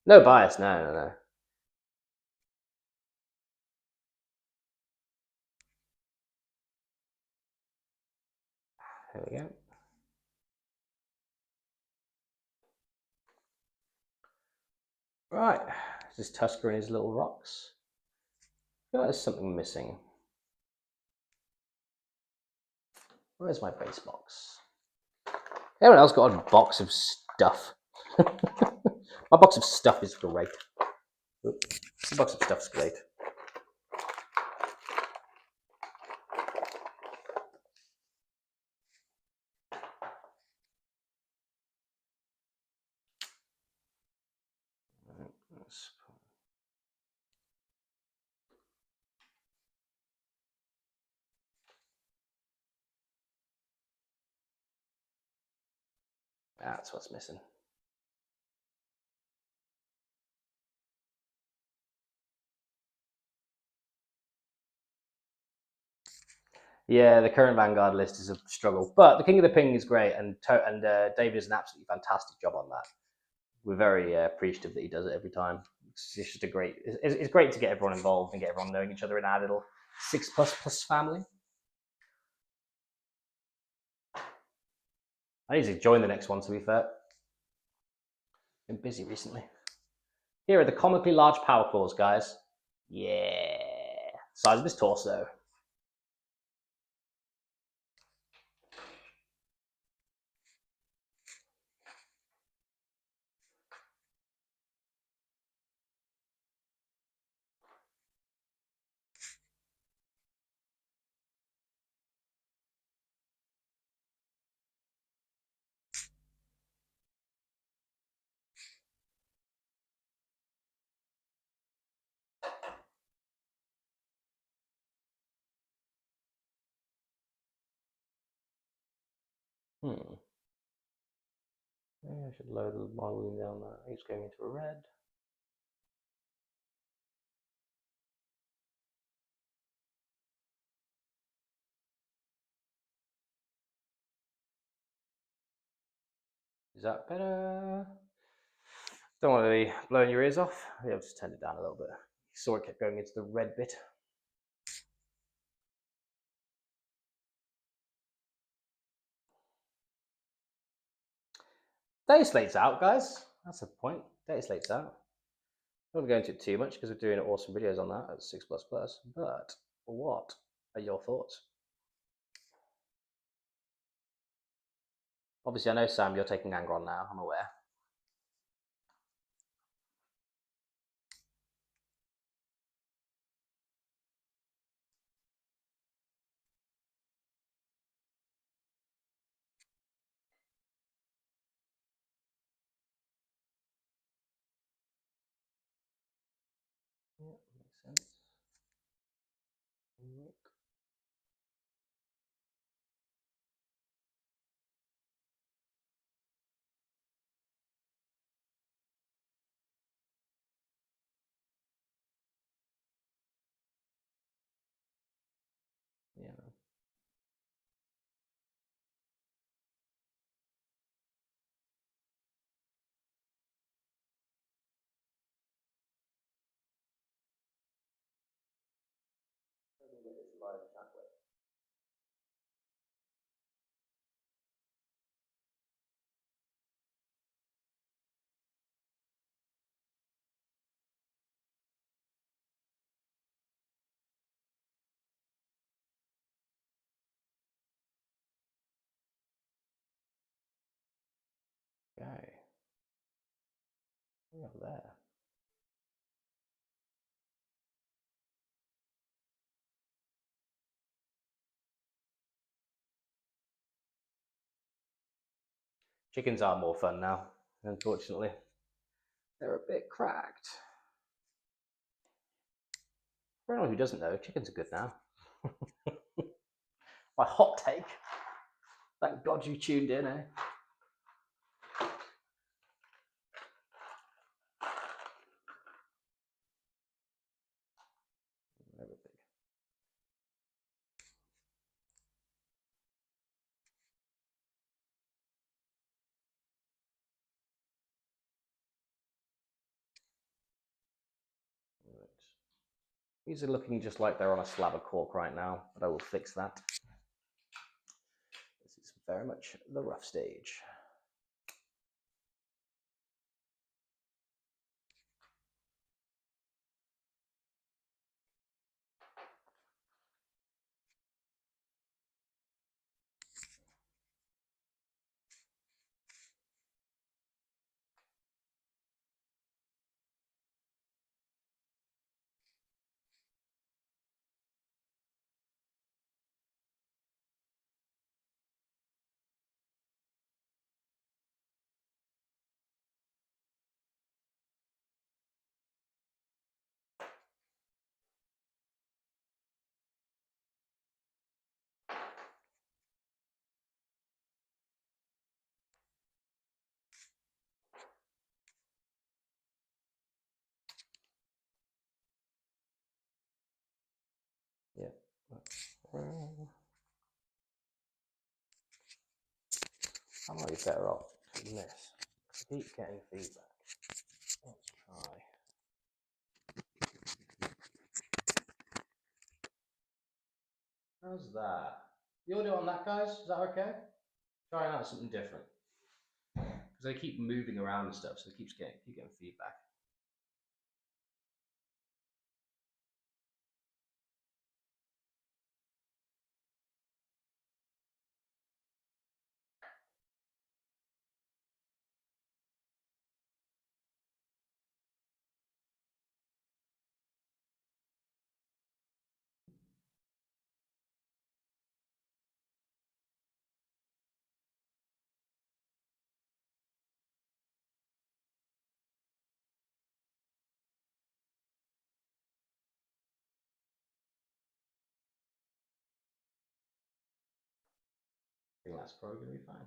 No bias. No, no, no. There we go. Right. This is Tuska and his little rocks. I feel like there's something missing. Where's my base box? Everyone else got a box of stuff. My box of stuff is great. Oops. The box of stuff's great. That's what's missing. Yeah, the current Vanguard list is a struggle, but the King of the Ping is great, and David does an absolutely fantastic job on that. We're very appreciative that he does it every time. It's just a great. It's great to get everyone involved and get everyone knowing each other in our little 6++ family. I need to join the next one. To be fair, been busy recently. Here are the comically large power claws, guys. Yeah, size of his torso. Hmm. Maybe I should load the modeling down there. It's going into a red. Is that better? Don't want to be blowing your ears off. I think I've just turned it down a little bit. You saw it kept going into the red bit. Data slate's out, guys. That's the point. Data slate's out. won't go into it too much because we're doing awesome videos on that at 6++. But what are your thoughts? Obviously, I know, Sam, you're taking anger on now. I'm aware. Yeah, makes sense. Yeah. Okay. We are there. Chickens are more fun now, unfortunately. They're a bit cracked. For anyone who doesn't know, chickens are good now. My hot take. Thank God you tuned in, eh? Right. These are looking just like they're on a slab of cork right now, but I will fix that. This is very much the rough stage. Yeah. I might be better off doing this. I keep getting feedback. Let's try. How's that? The audio on that, guys? Is that okay? Trying out something different. Because they keep moving around and stuff, so it keep getting feedback. I think that's probably going to be fine.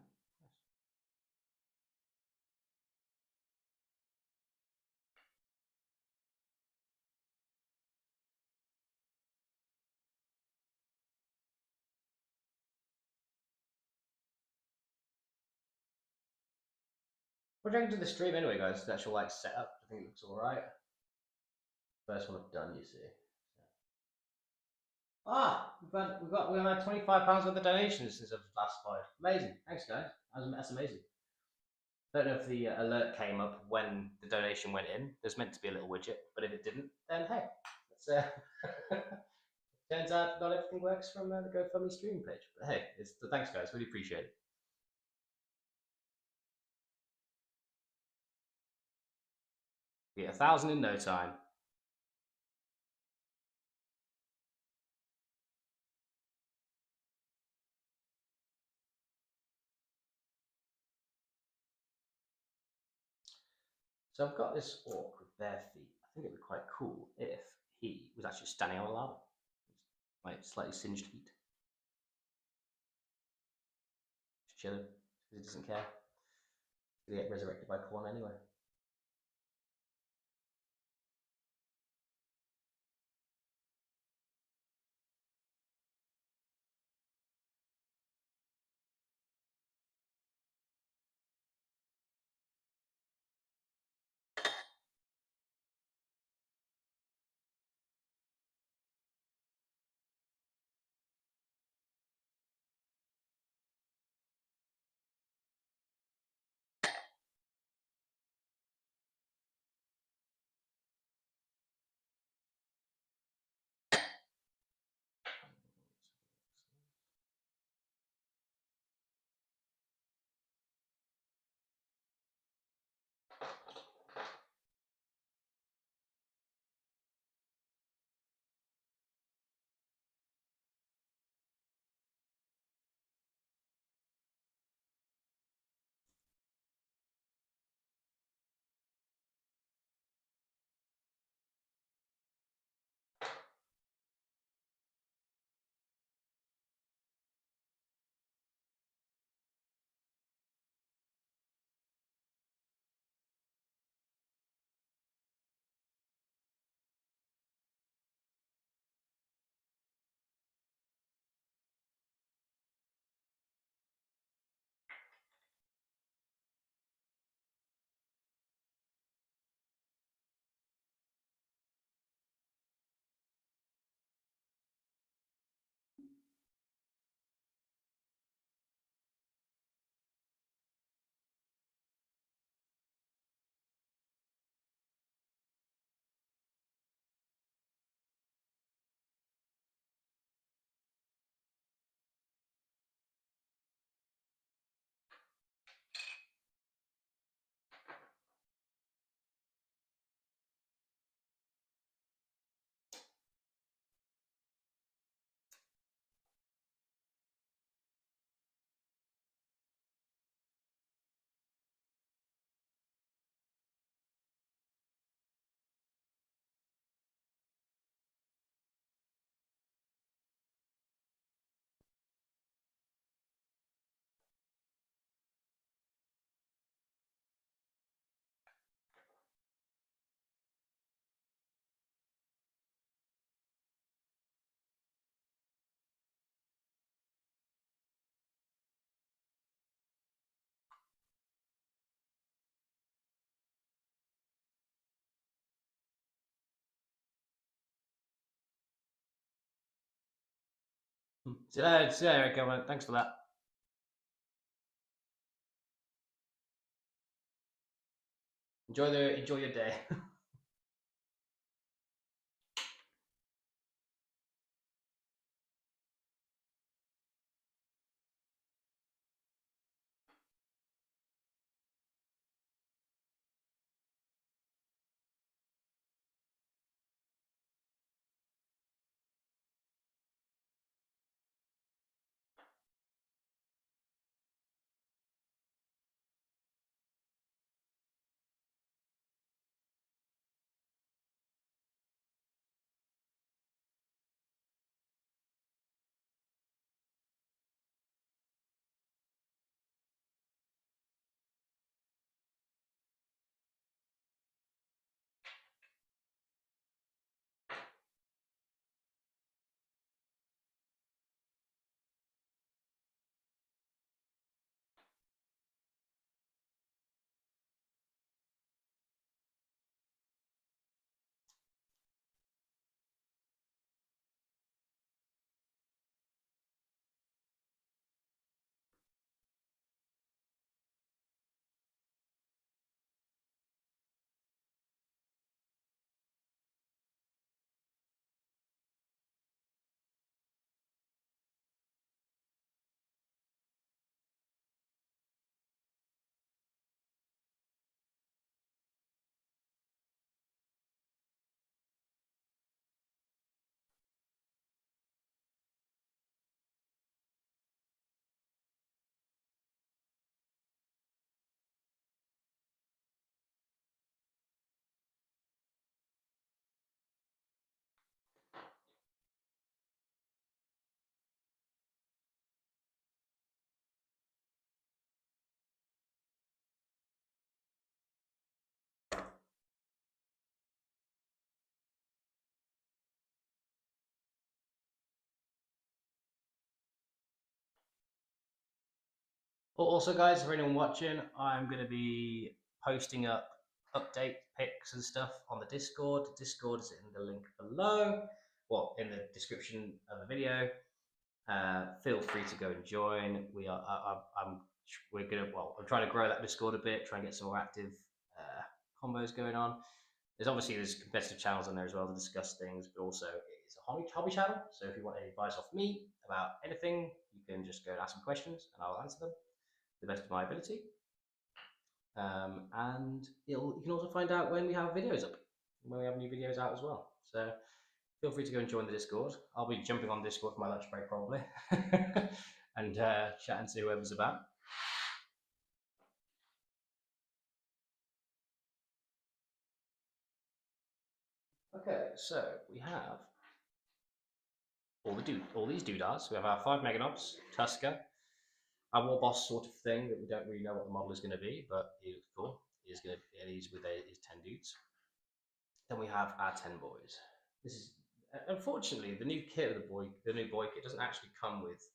What do you think to the stream anyway, guys? The actual like setup. I think it looks alright. First one I've done, you see. Ah, we've had £25 worth of donations since I've last fired. Amazing. Thanks, guys. That's amazing. I don't know if the alert came up when the donation went in. There's meant to be a little widget, but if it didn't, then hey, it's, turns out not everything works from the GoFundMe streaming page. But hey, thanks guys, really appreciate it. We get 1,000 in no time. So I've got this orc with bare feet. I think it'd be quite cool if he was actually standing on lava, like slightly singed feet, just chilling because he doesn't care. He's gonna get resurrected by corn anyway. So, there we go. Thanks for that. Enjoy your day. Also, guys, for anyone watching, I'm going to be posting up update pics and stuff on the Discord. The Discord is in the link below, well, in the description of the video. Feel free to go and join. I'm trying to grow that Discord a bit, try and get some more active combos going on. There's competitive channels on there as well to discuss things, but also it's a hobby channel. So if you want any advice off me about anything, you can just go and ask some questions and I'll answer them to the best of my ability. And you can also find out when we have videos up, when we have new videos out as well. So feel free to go and join the Discord. I'll be jumping on Discord for my lunch break probably and chatting to whoever's about. Okay, so we have all these doodads. We have our 5 Meganobs, Tuska, our war boss sort of thing that we don't really know what the model is going to be, but he looks cool. He's with his 10 dudes. Then we have our 10 boys. This is unfortunately the new kit of the new boy kit doesn't actually come with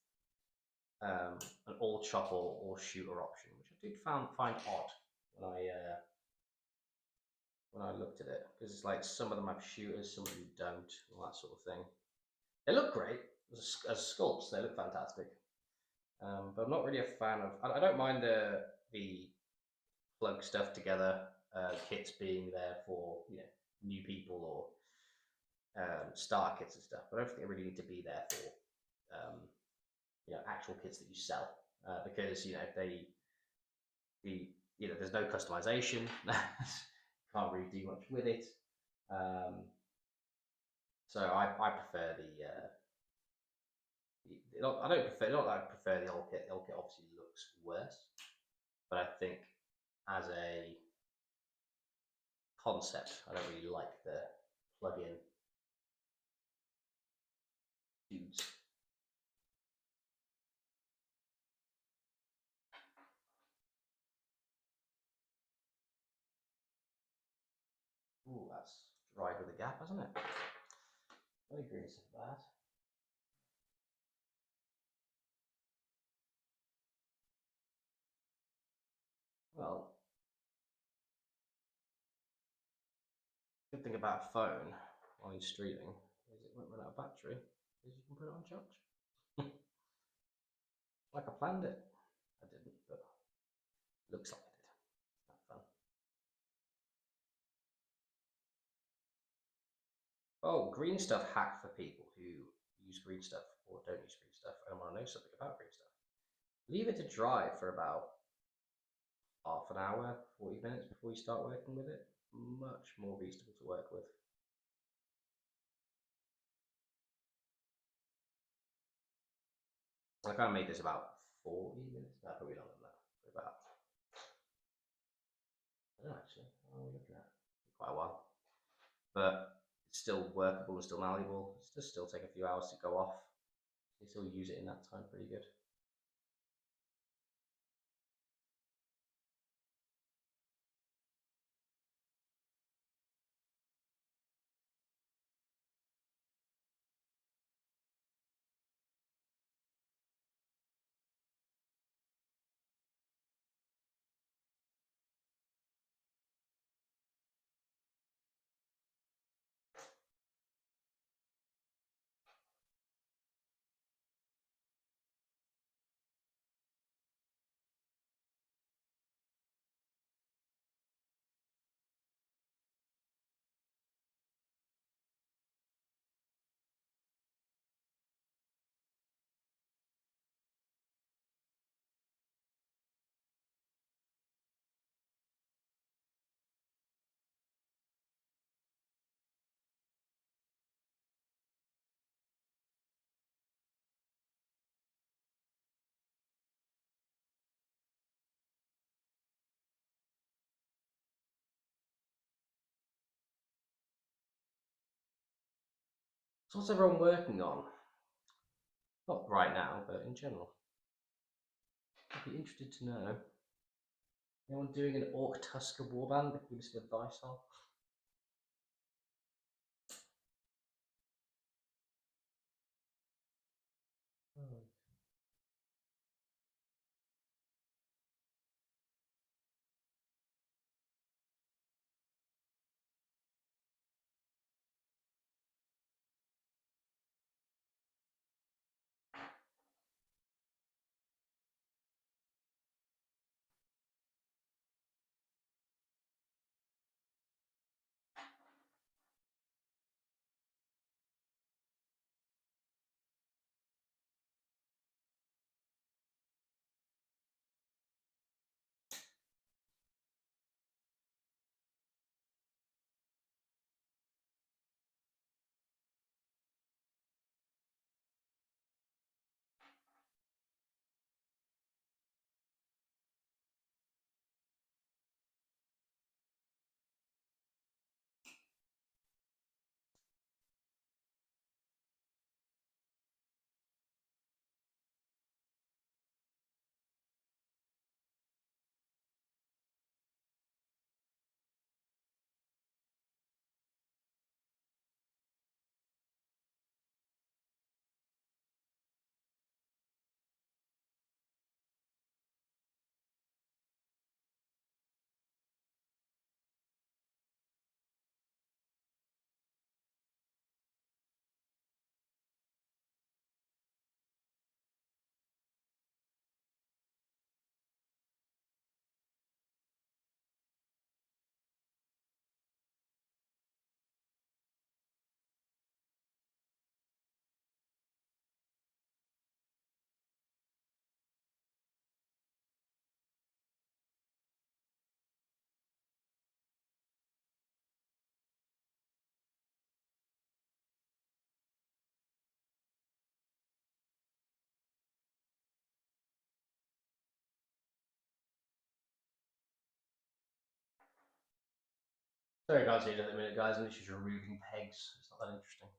an all chop or all shooter option, which I did find odd when I looked at it, because it's like some of them have shooters, some of them don't, all that sort of thing. They look great as sculpts; they look fantastic. But I'm not really a fan of. I don't mind the plug stuff together kits being there for new people or starter kits and stuff. But I don't think they really need to be there for actual kits that you sell because there's no customization. Can't really do much with it. So I prefer I don't prefer, not that I prefer the old kit. The old kit obviously looks worse, but I think as a concept, I don't really like the plug-in dudes. Ooh, that's dried with a gap, hasn't it? Very green stuff that. Well, good thing about a phone while you're streaming is it won't run out of battery because you can put it on charge. Like I planned it. I didn't, but looks like I did. It's not fun. Oh, green stuff hack for people who use green stuff or don't use green stuff and want to know something about green stuff. Leave it to dry for about half an hour, 40 minutes before you start working with it. Much more reasonable to work with. I kind of made this about 40 minutes. No, probably longer than that. About, I don't know actually. What are we looking at? Quite a while. But it's still workable and still malleable. It does still take a few hours to go off. You still use it in that time pretty good. So what's everyone working on? Not right now, but in general. I'd be interested to know. Anyone doing an Orc Tuska warband? Give me some advice on. Sorry, I can't see it at the minute, guys. I'm just removing pegs. It's not that interesting.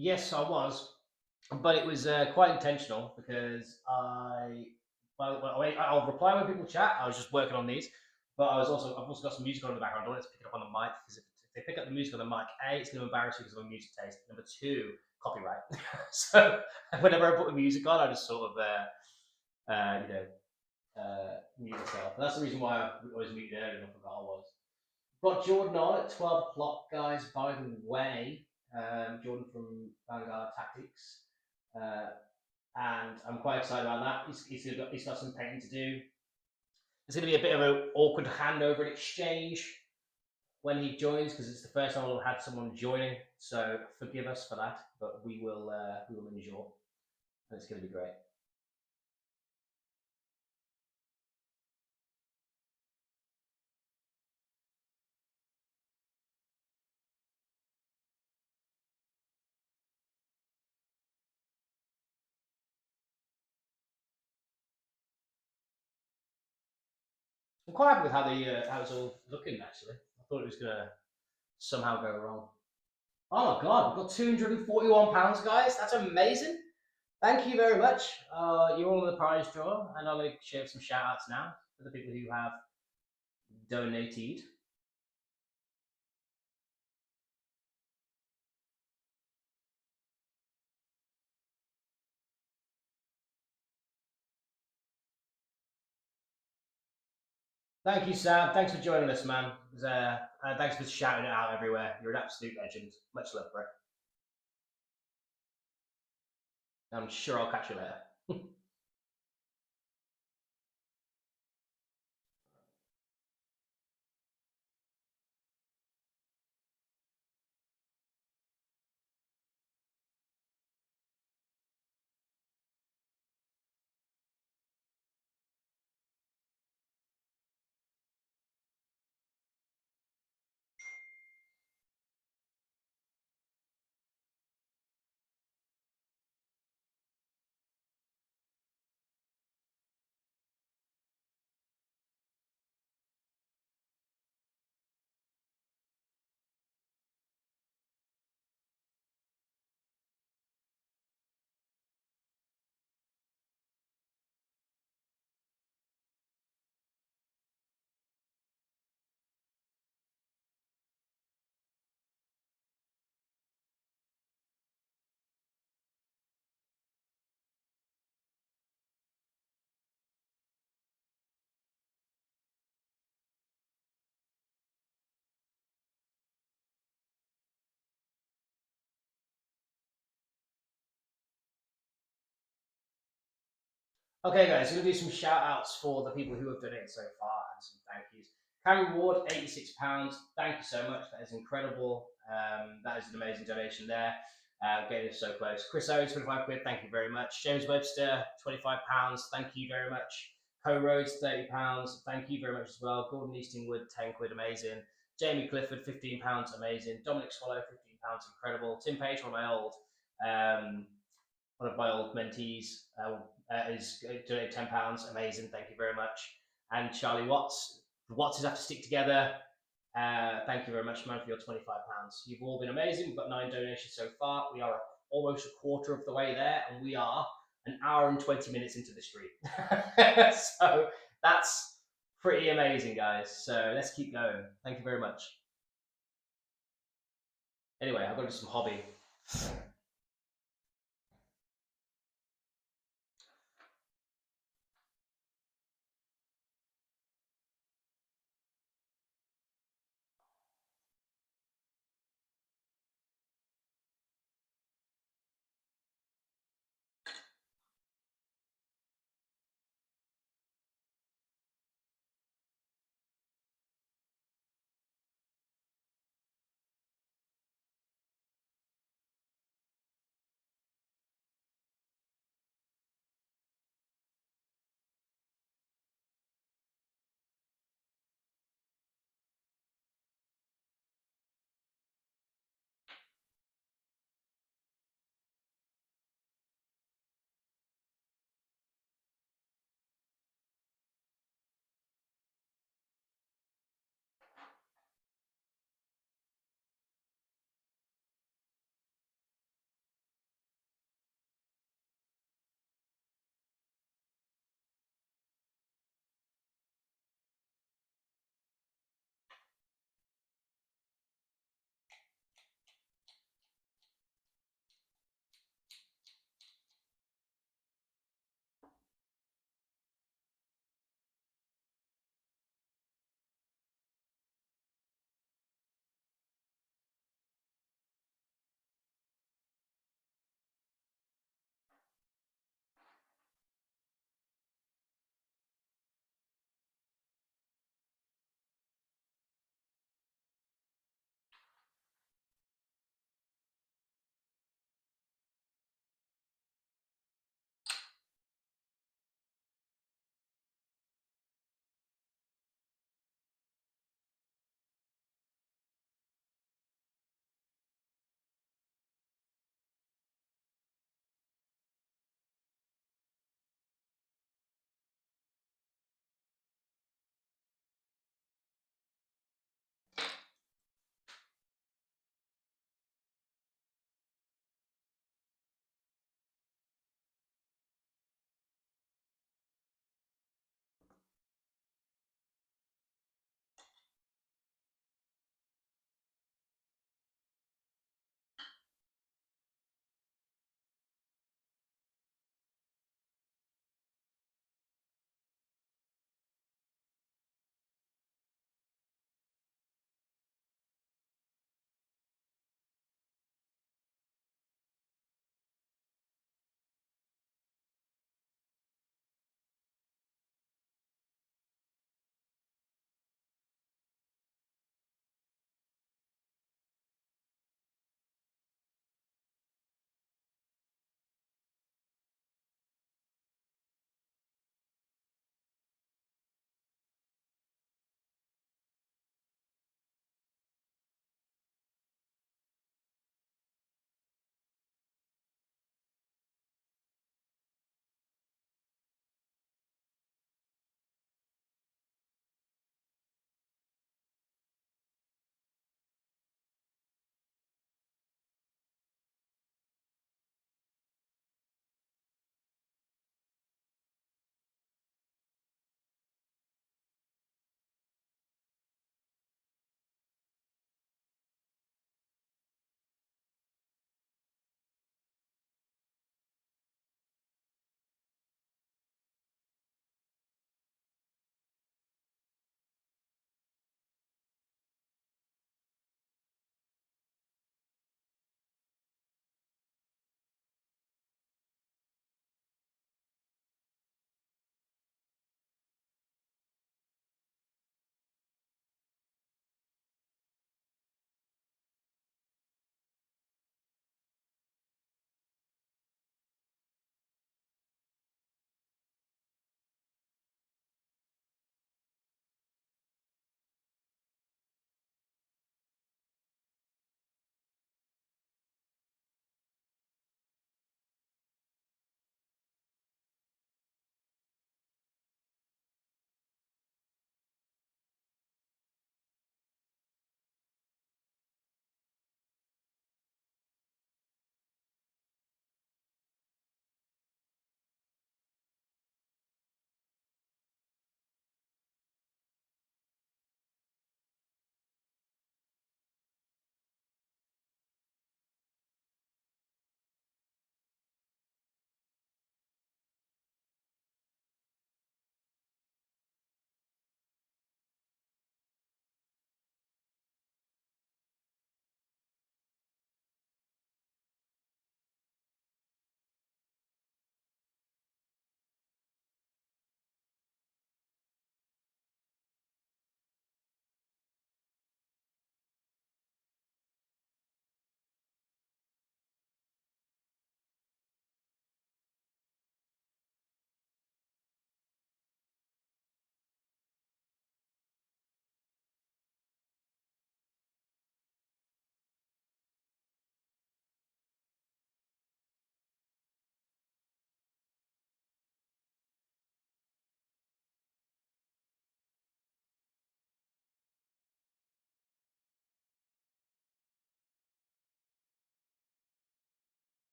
Yes, I was, but it was quite intentional because I'll reply when people chat. I was just working on these, but I've also got some music on in the background. I don't want it to pick it up on the mic because if they pick up the music on the mic, A, it's going to embarrass you because of my music taste. Number two, copyright. So whenever I put the music on, I just sort of mute myself. And that's the reason why I was muted earlier and I forgot I was. Got Jordan on at 12 o'clock, guys, by the way. Jordan from Vanguard Tactics. And I'm quite excited about that. He's got some painting to do. There's going to be a bit of an awkward handover and exchange when he joins because it's the first time we've had someone joining. So forgive us for that, but we will endure, and it's going to be great. I'm quite happy with how it's all looking. Actually, I thought it was going to somehow go wrong. Oh my god, we've got £241, guys. That's amazing. Thank you very much. You're all in the prize draw, and I'm going to share some shout outs now for the people who have donated. Thank you, Sam. Thanks for joining us, man. Thanks for shouting it out everywhere. You're an absolute legend. Much love, bro. I'm sure I'll catch you later. Okay, guys, we're going to do some shout outs for the people who have donated so far and some thank yous. Cameron Ward, £86. Thank you so much. That is incredible. That is an amazing donation there. Getting us so close. Chris Owens, 25 quid. Thank you very much. James Webster, £25. Thank you very much. Co Rhodes, £30. Thank you very much as well. Gordon Eastingwood, 10 quid. Amazing. Jamie Clifford, £15. Amazing. Dominic Swallow, £15. Incredible. Tim Page, one of my old mentees, is donated £10. Amazing. Thank you very much. And Charlie Watts. The Wattses have to stick together. Thank you very much, man, for your £25. You've all been amazing. We've got 9 donations so far. We are almost a quarter of the way there, and we are an hour and 20 minutes into the stream. So that's pretty amazing, guys. So let's keep going. Thank you very much. Anyway, I've got to do some hobby.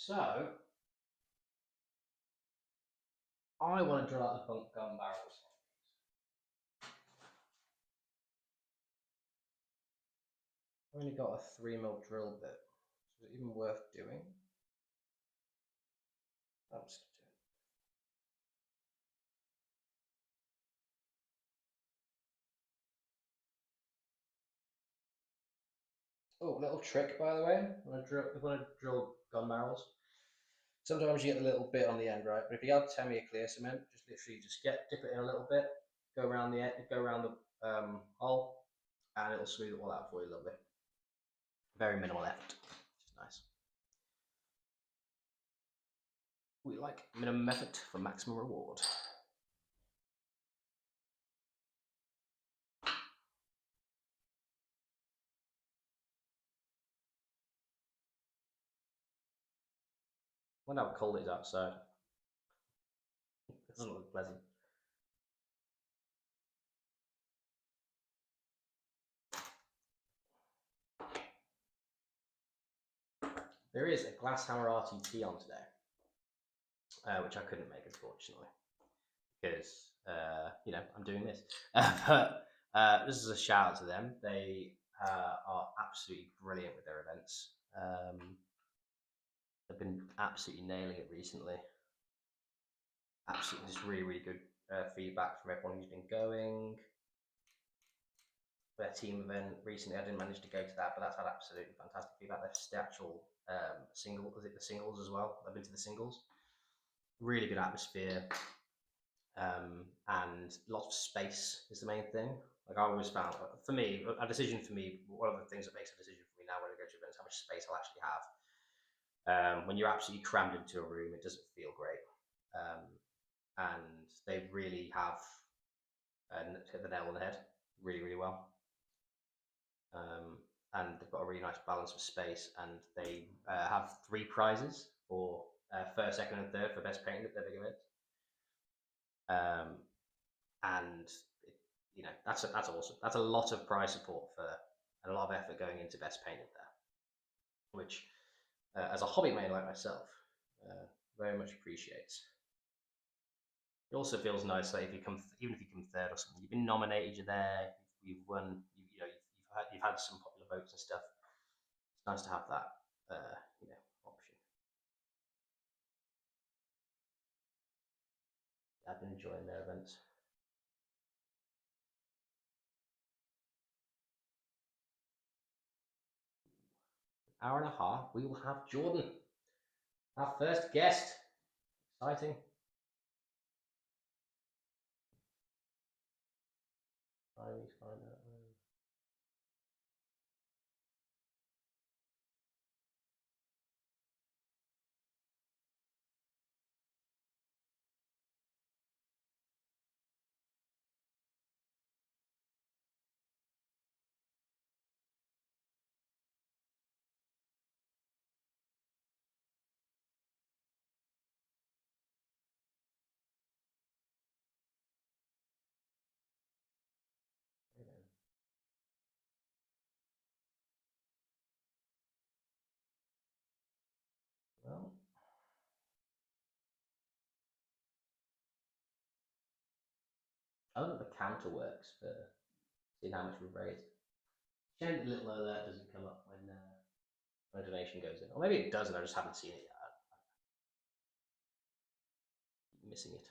So I want to drill out the bunk gun barrels. I've only got a 3mm drill bit. So is it even worth doing? I'm just gonna do it. Oh, little trick by the way. When I drill gun barrels, sometimes you get a little bit on the end, right? But if you have 10mm clear cement, just literally just dip it in a little bit, go around the hole, and it'll smooth it all out for you a little bit. Very minimal effort, which is nice. We like minimum effort for maximum reward. I wonder how cold it is outside. It doesn't look pleasant. There is a glass hammer RTT on today, which I couldn't make unfortunately, because I'm doing this. But this is a shout out to them. They are absolutely brilliant with their events. They've been absolutely nailing it recently. Absolutely, just really, really good feedback from everyone who's been going. Their team event recently, I didn't manage to go to that, but that's had absolutely fantastic feedback. The actual single, was it the singles as well? I've been to the singles. Really good atmosphere, and lots of space is the main thing. Like I always found, for me, one of the things that makes a decision for me now when I go to events, how much space I'll actually have. When you're absolutely crammed into a room, it doesn't feel great. And they really have hit the nail on the head really, really well. And they've got a really nice balance of space, and they have 3 prizes for first, second, and third for best painting at their big event. And that's awesome. That's a lot of prize support and a lot of effort going into best painting there, which as a hobby maker like myself very much appreciates. It also feels nice that even if you come third or something, you've been nominated, you're there, you've won, you've had some popular votes and stuff. It's nice to have that option. I've been enjoying their events. Hour and a half, we will have Jordan, our first guest. Exciting. Finally find out. Well, I don't know if the counter works for seeing how much we've raised. Shame the little alert doesn't come up when a donation goes in. Or maybe it doesn't, I just haven't seen it yet. I'm missing it.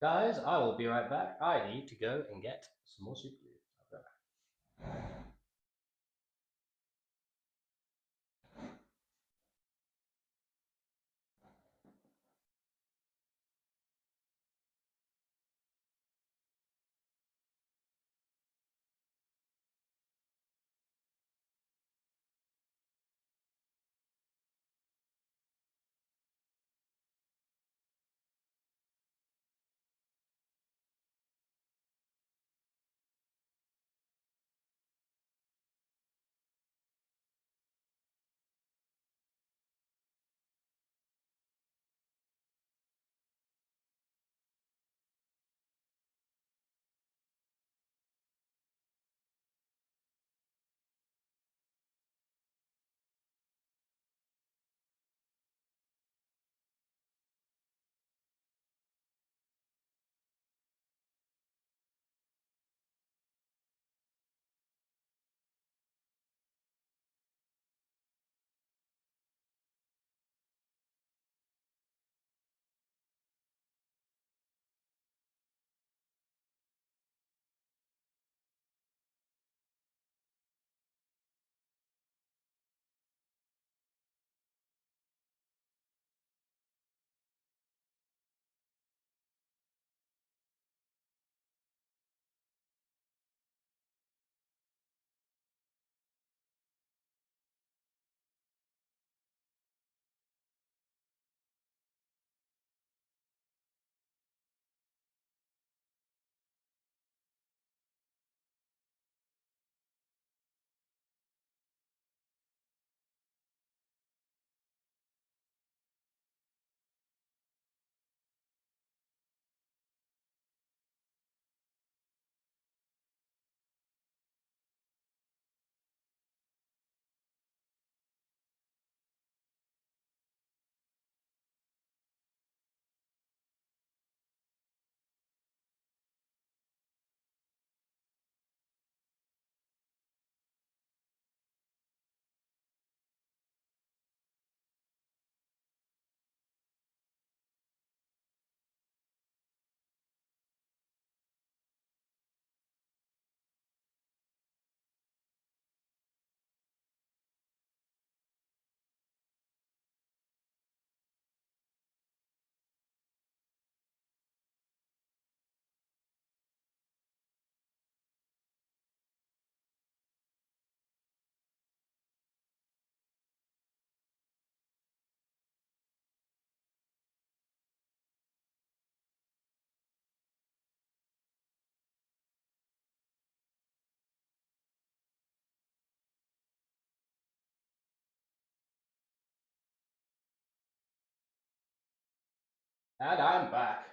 Guys, I will be right back. I need to go and get some more super glue. I'll be right back. And I'm back.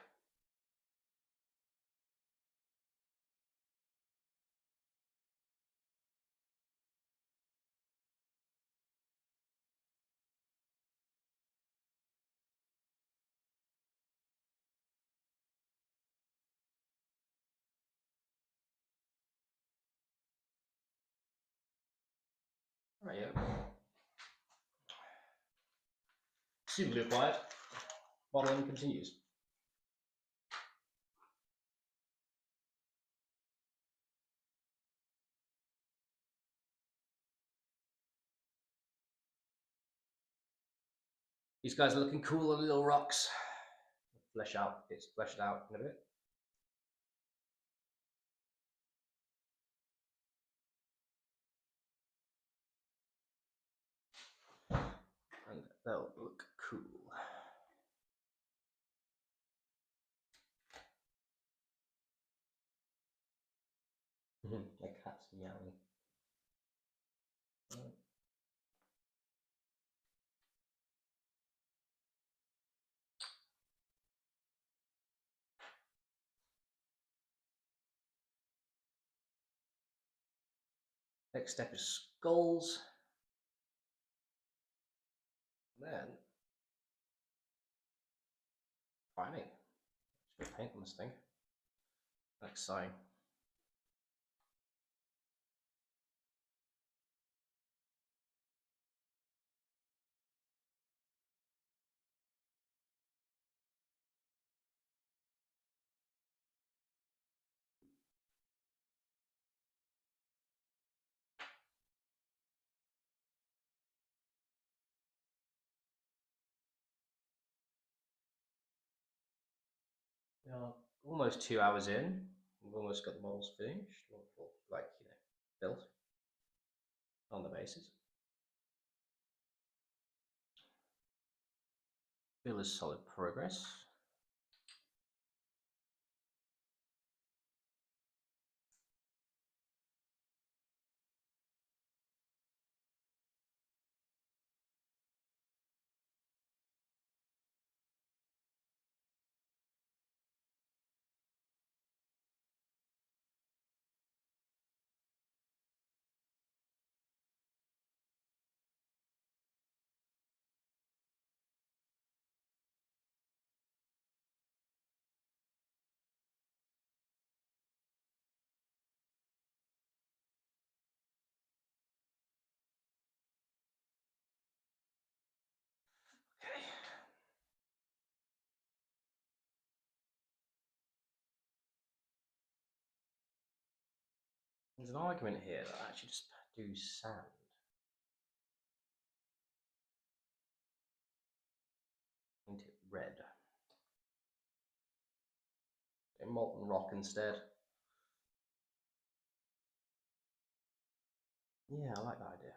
Right, yeah. Super glue applied. Modeling continues. These guys are looking cool on little rocks. It's fleshed out in a bit. And they'll look cool. My cat's meowing. Next step is skulls. Then fining. Just paint on this thing. Next sign. We are almost 2 hours in. We've almost got the models finished, or like, you know, built on the bases. Feel is solid progress. Okay. There's an argument here that I actually just do sand. Paint it red. Molten rock instead. Yeah, I like that idea.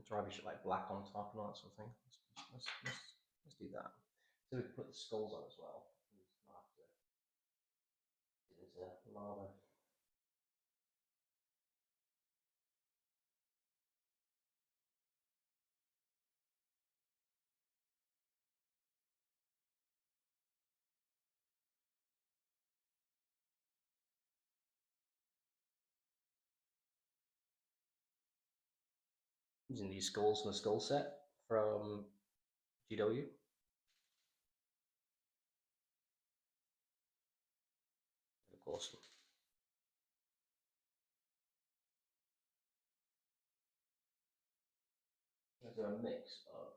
Drive shit like black on top and all that sort of thing. Let's do that. So we can put the skulls on as well. It's a lava. Using these skulls from the skull set from GW. Awesome. There's a mix of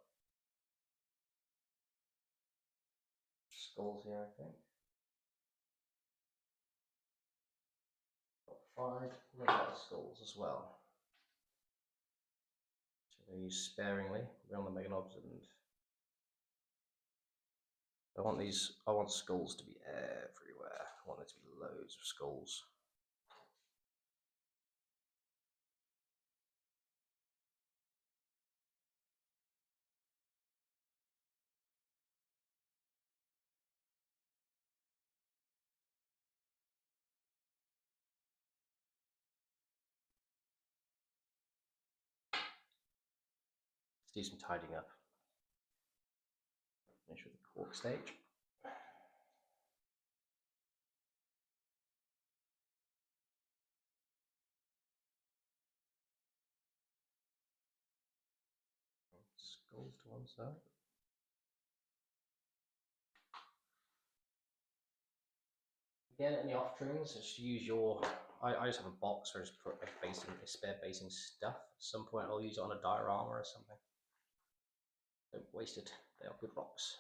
skulls here, I think. Got 5 regular skulls as well. So they use sparingly. We're on the Mega Knobs, and I want skulls to be everywhere. I want there to be loads of skulls. Let's do some tidying up. Finish with the cork stage. Skulls to one side. Again, any off trims, just use your. I just have a box where I just put like spare basing stuff. At some point, I'll use it on a diorama or something. Don't waste it. They are good rocks.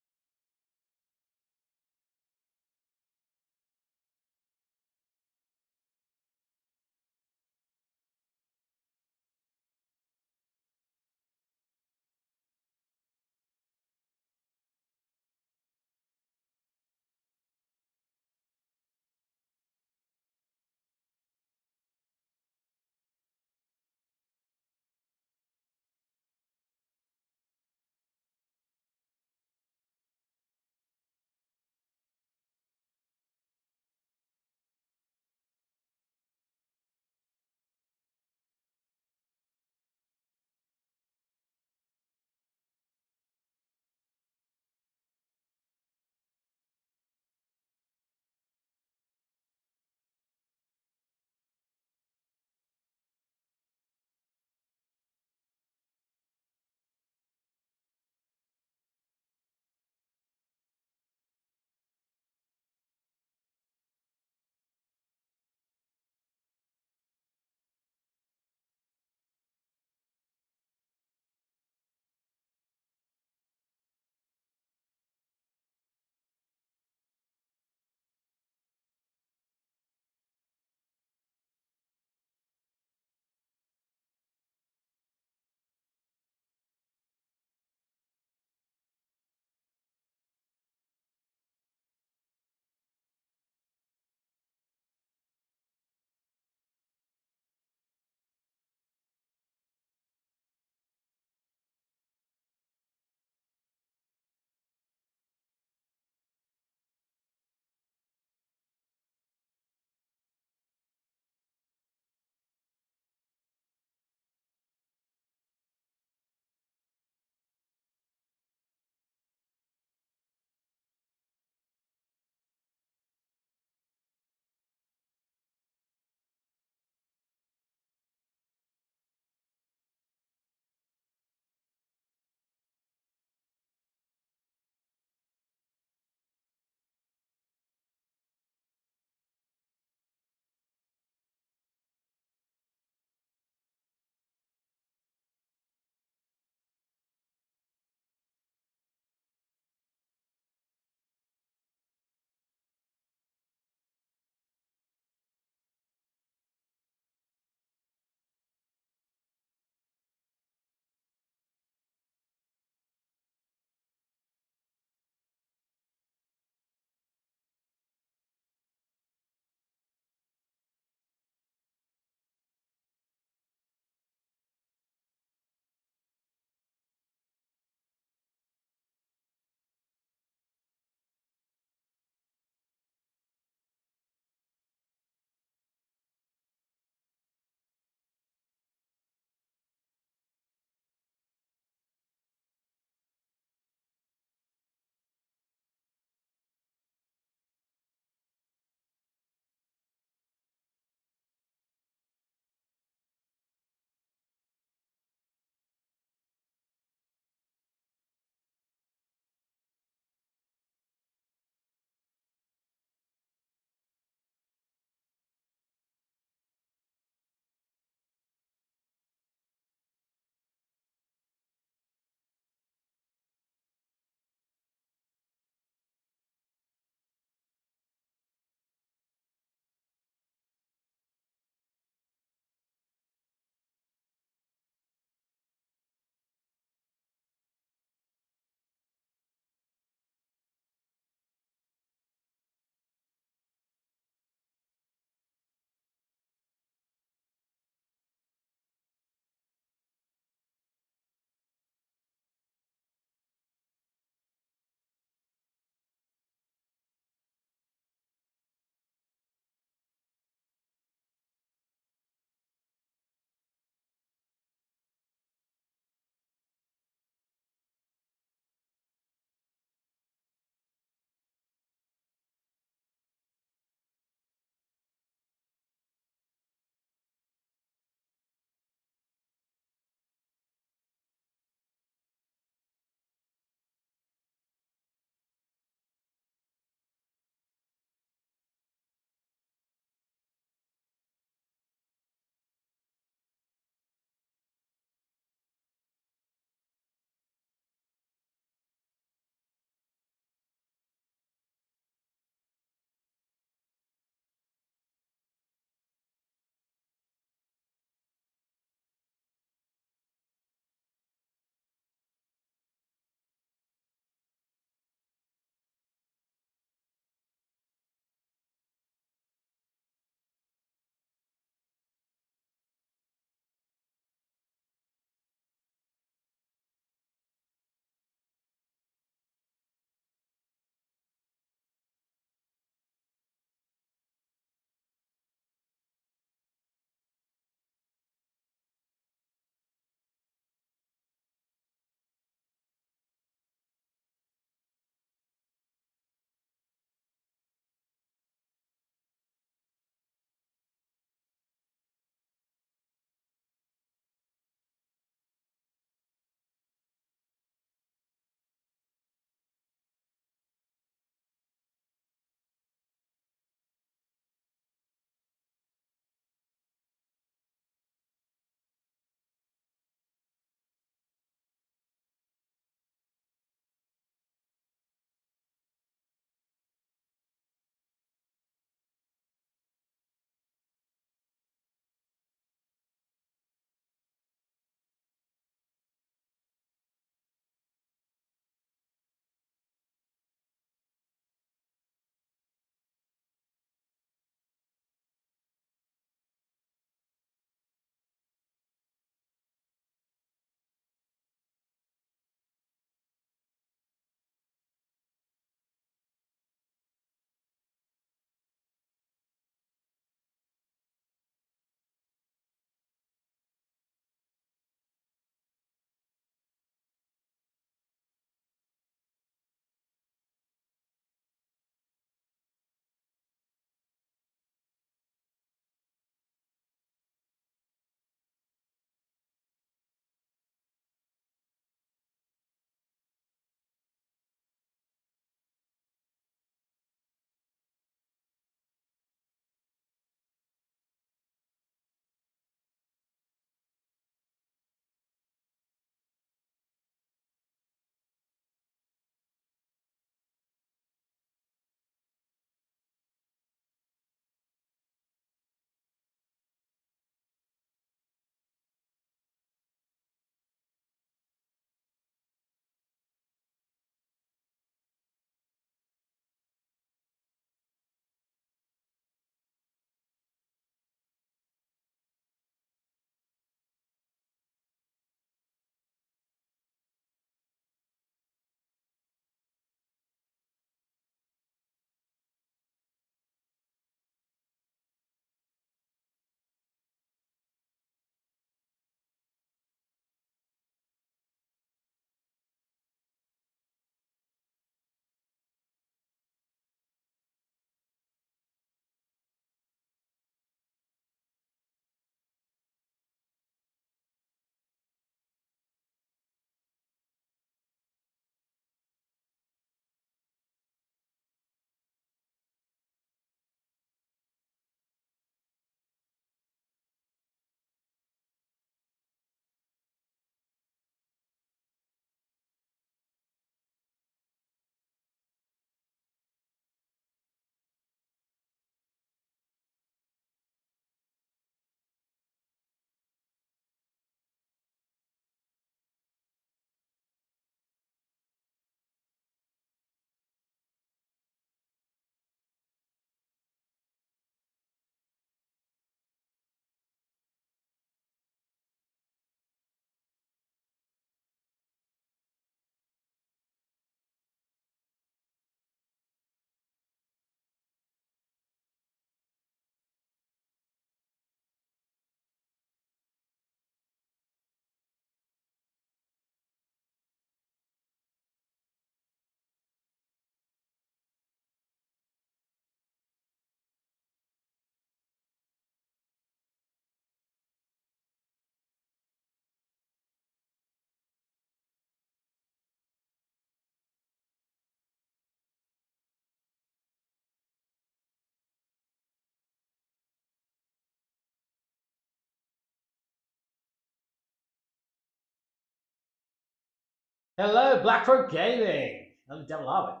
Hello, Blackrock Gaming. How the devil are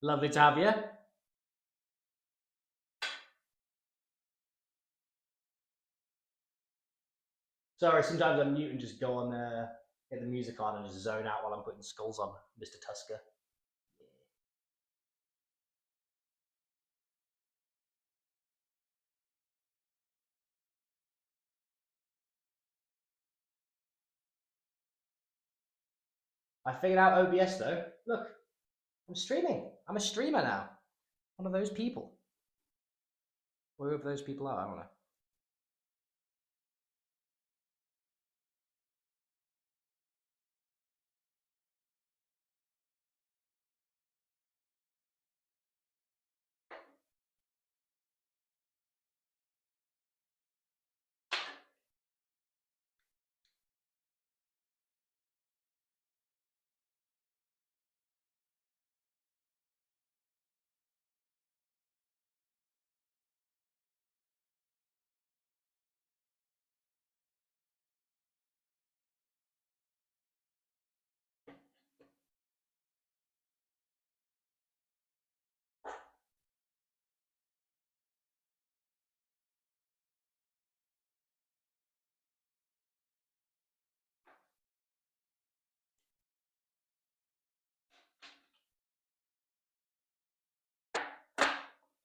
we? Lovely to have you. Sorry, sometimes I mute and just go on, get the music on and just zone out while I'm putting skulls on, Mr. Tuska. I figured out OBS though. Look, I'm streaming. I'm a streamer now. One of those people. Whoever those people are, I don't know.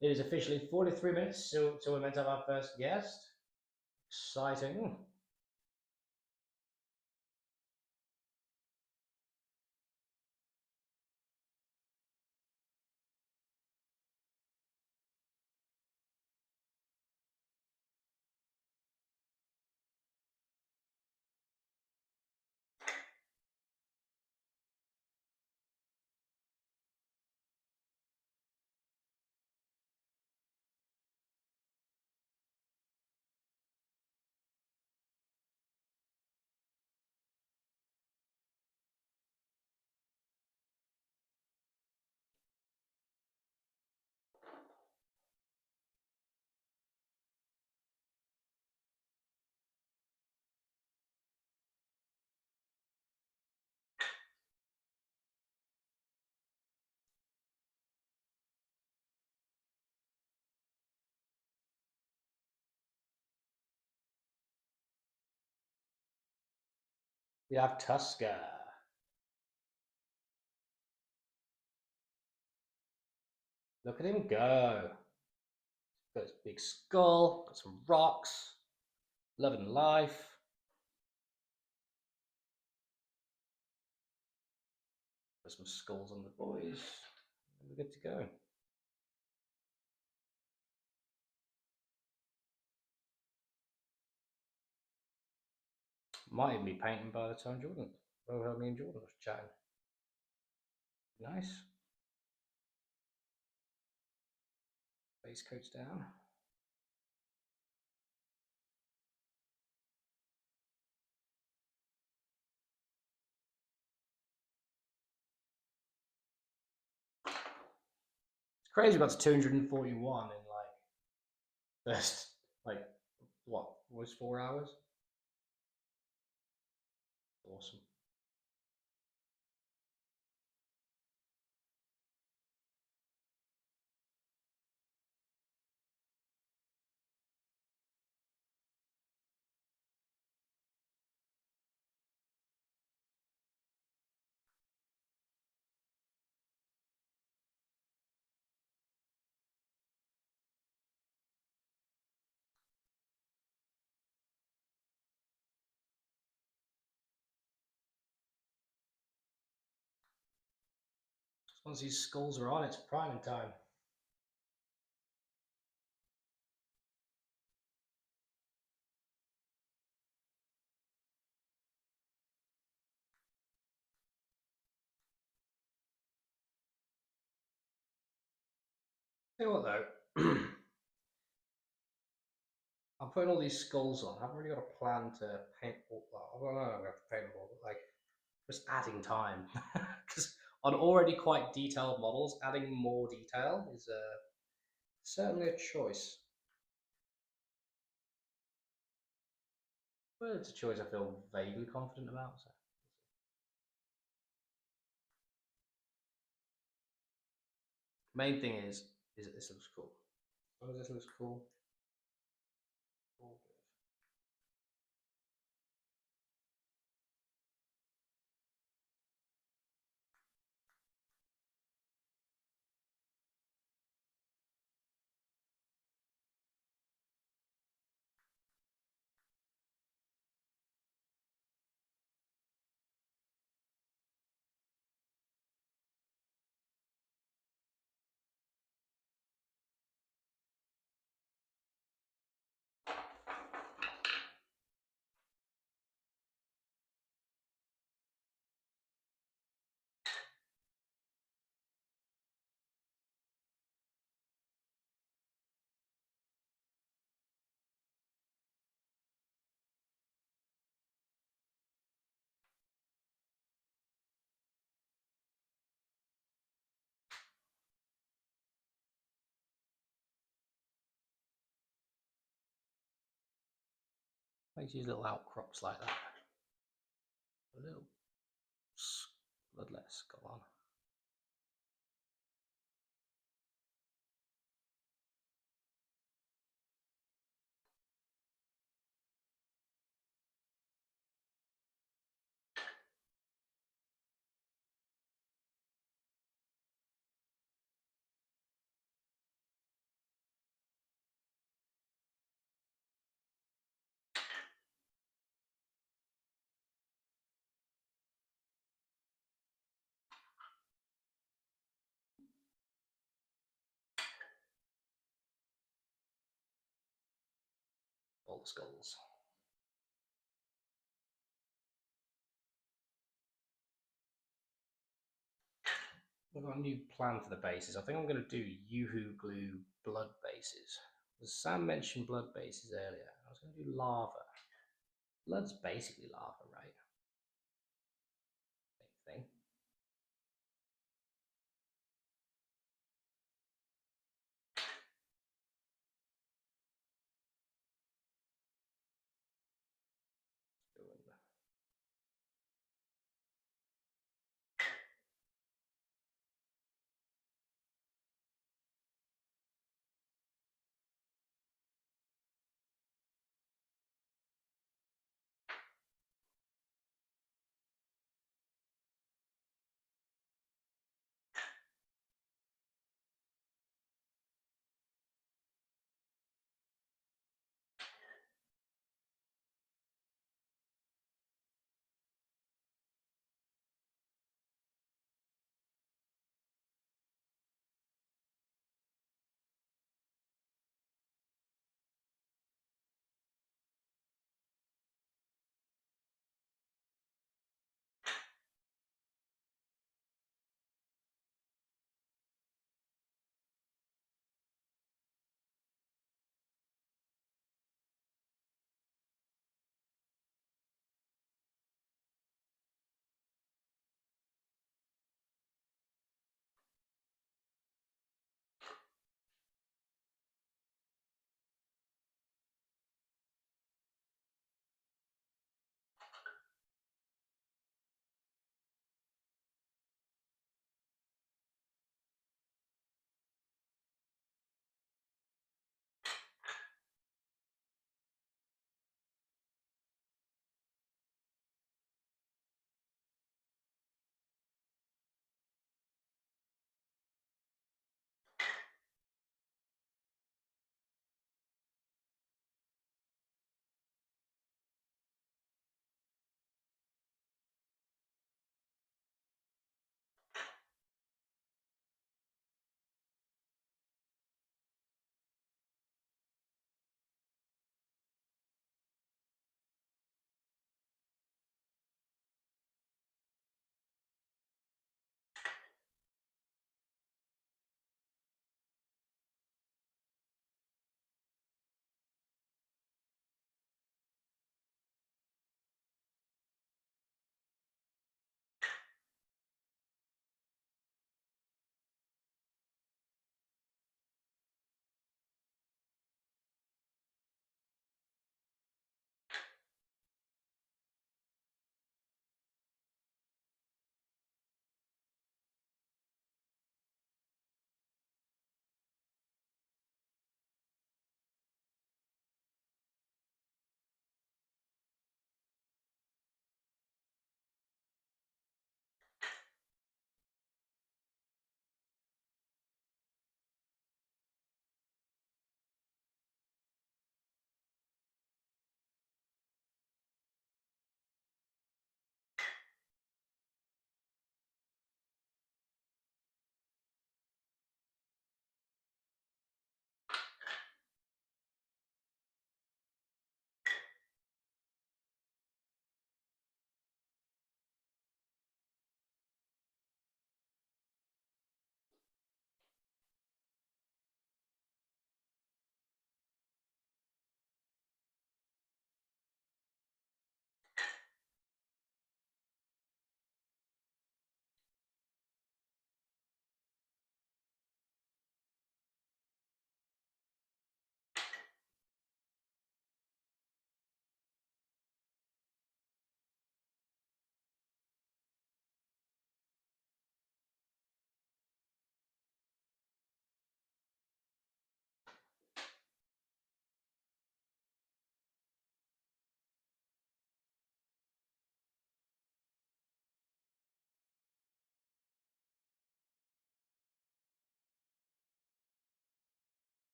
It is officially 43 minutes till we're meant to have our first guest. Exciting. We have Tuska. Look at him go. Got his big skull, got some rocks, loving life. Put some skulls on the boys. We're good to go. Might even be painting by the time Jordan. Over me and Jordan was chatting. Nice. Base coats down. It's crazy. We got to 241 in like first, like what was 4 hours? Awesome. Once these skulls are on, it's priming time. Tell you what though, I'm putting all these skulls on. I haven't really got a plan to paint all that. Well, no, I'm going to have to paint them all, but like just adding time. Because on already quite detailed models, adding more detail is certainly a choice. Well, it's a choice I feel vaguely confident about. So. Main thing is that this looks cool. As long as this looks cool, all good. Makes these little outcrops like that. A little bloodlet skull on. All the skulls. I've got a new plan for the bases. I think I'm going to do Yoo-hoo glue blood bases. Sam mentioned blood bases earlier. I was going to do lava. Blood's basically lava, right? Same thing.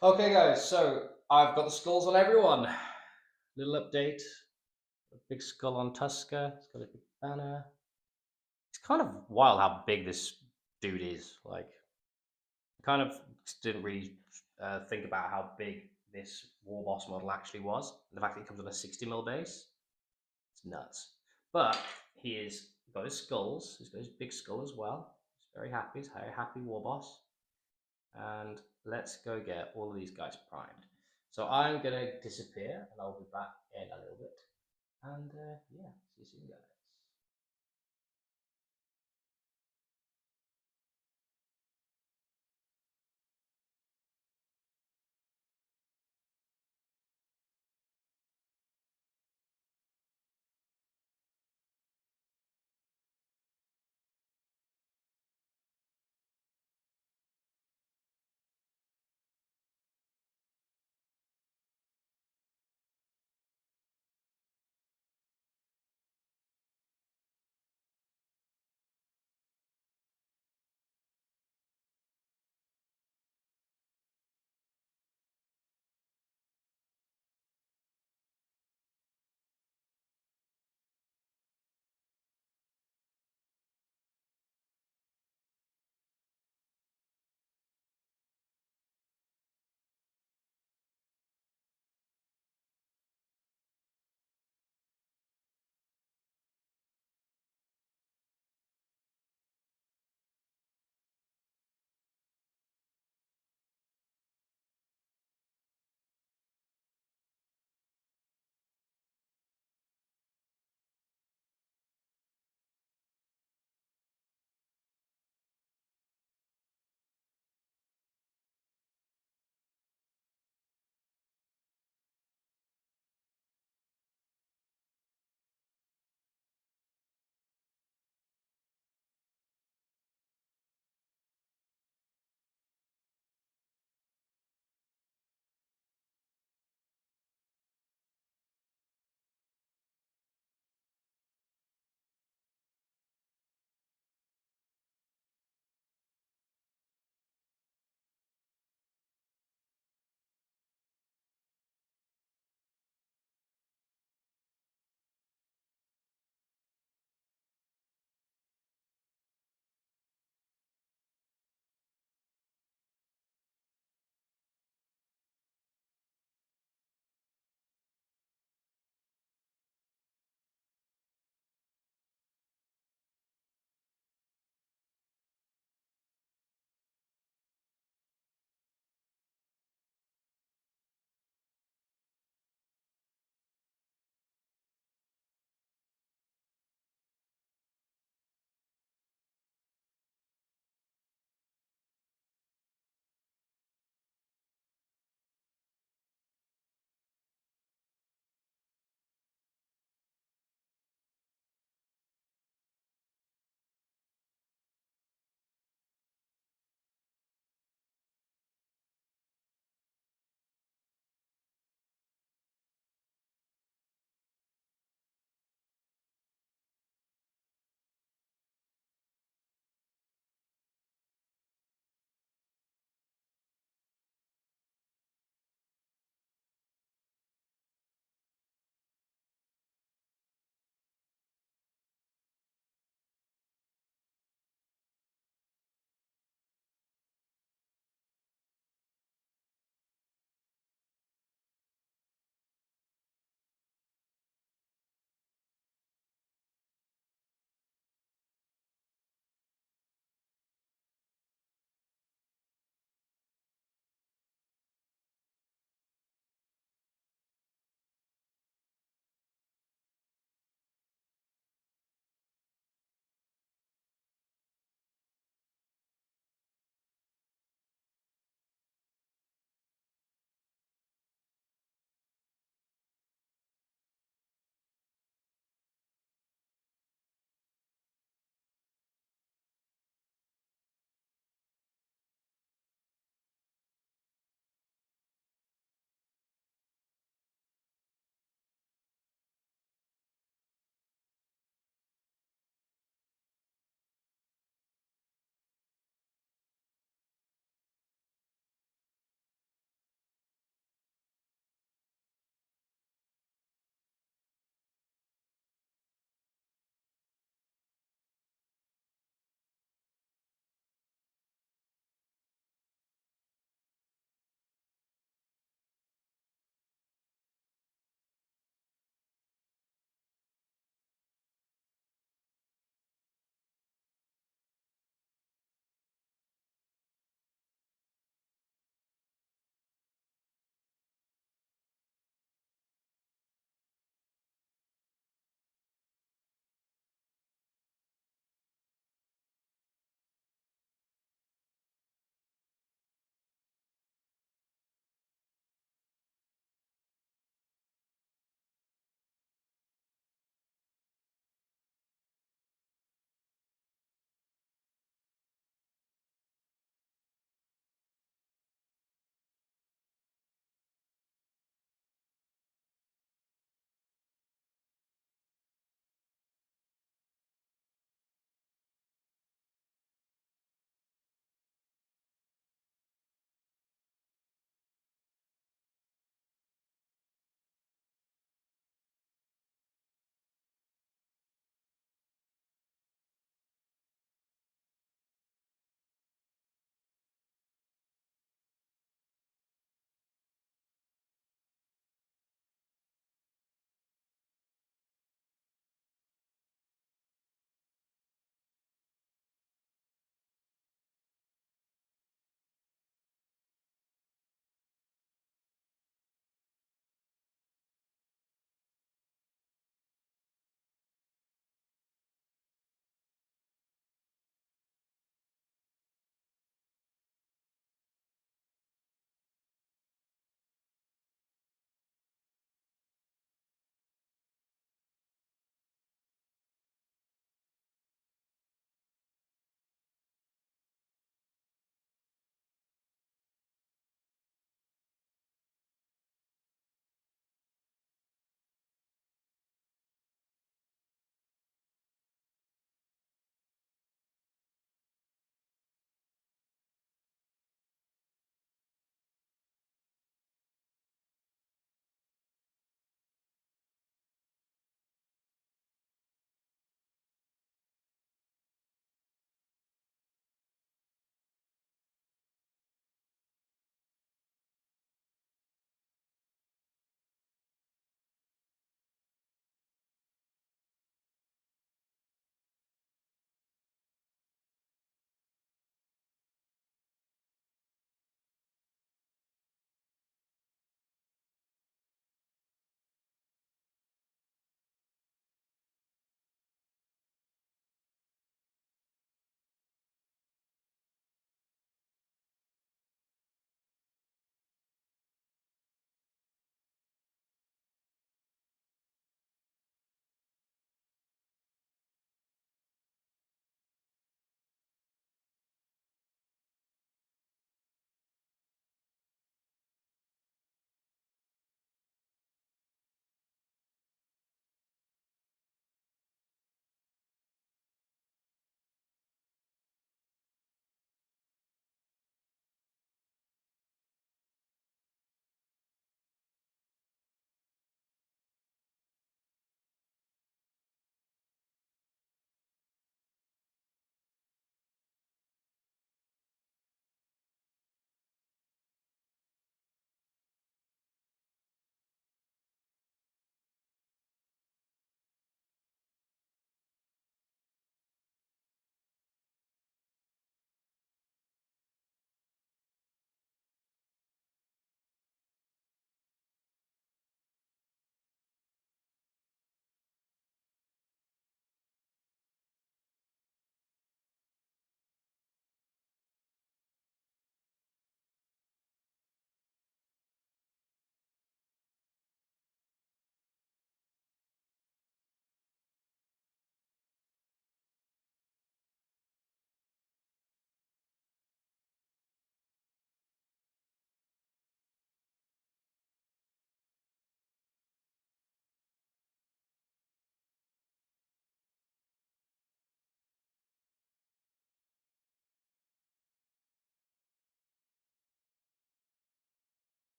Okay, guys, so I've got the skulls on everyone. Little update. A big skull on Tuska. It's got a big banner. It's kind of wild how big this dude is. Like, I kind of didn't really think about how big this war boss model actually was. The fact that it comes on a 60mm base, it's nuts. But he is got his skulls. He's got his big skull as well. He's very happy. He's a very happy war boss. And let's go get all of these guys primed. So I'm gonna disappear, and I'll be back in a little bit. And yeah, see you soon, guys.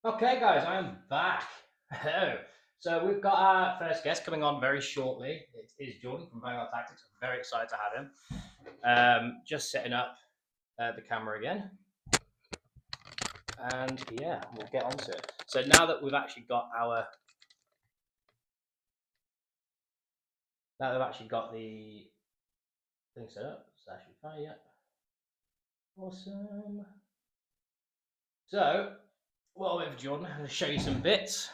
Okay, guys, I am back. So we've got our first guest coming on very shortly. It is Jordan from Vanguard Tactics. I'm very excited to have him. Just setting up the camera again, and yeah, we'll get onto it. So now that we've actually got the thing set up, it's actually fine. Yeah, awesome. So, what I'll wait for Jordan, I'm going to show you some bits.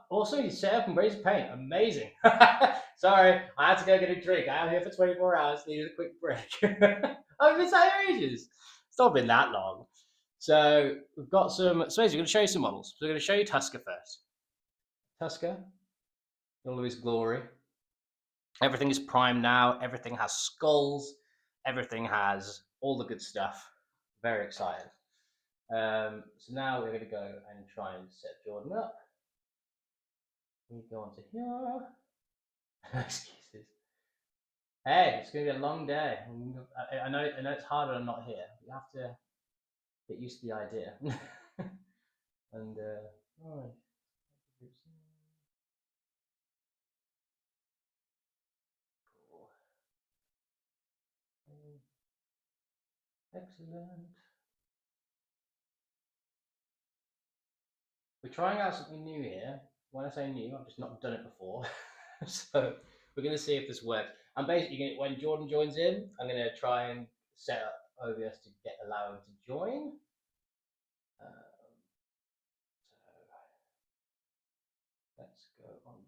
Also, he's set up and ready to paint. Amazing. Sorry, I had to go get a drink. I am here for 24 hours. Needed a quick break. I've been sat here ages. It's not been that long. So we've got some. So we're going to show you some models. So we're going to show you Tuska first. Tuska, in all of his glory. Everything is prime now. Everything has skulls. Everything has all the good stuff. Very excited. So now we're going to go and try and set Jordan up. We go on to here. Excuses. Hey, it's going to be a long day. I know it's hard when I'm not here. You have to get used to the idea. And right. Cool. Excellent. We're trying out something new here. When I say new, I've just not done it before. So we're going to see if this works. I'm basically when Jordan joins in, I'm going to try and set up OBS to allow him to join. So let's go on to.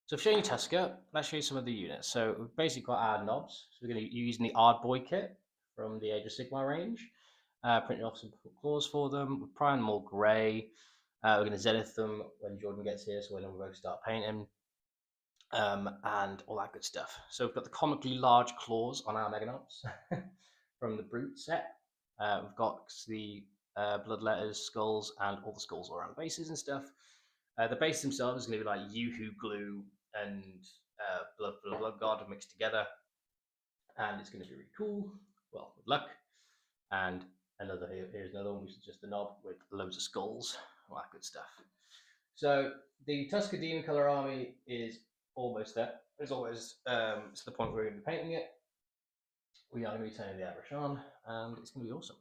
So I've shown you Tuska. Let's show you some of the units. So we've basically got our knobs. So we're going to be using the Ardboy kit from the Age of Sigmar range. Printing off some claws for them. We're priming them all grey. We're going to zenith them when Jordan gets here, so when we both start painting. And all that good stuff. So we've got the comically large claws on our Meganauts from the Brute set. We've got the blood letters, skulls, and all the skulls all around the bases and stuff. The bases themselves is going to be like Yoo-Hoo glue and blood god mixed together, and it's going to be really cool. Well, with luck. And here's another one, which is just a knob with loads of skulls, all that good stuff. So the Tuska Daemon Killas army is almost there. As always, it's the point where we're going to be painting it. We are going to be turning the airbrush on, and it's going to be awesome.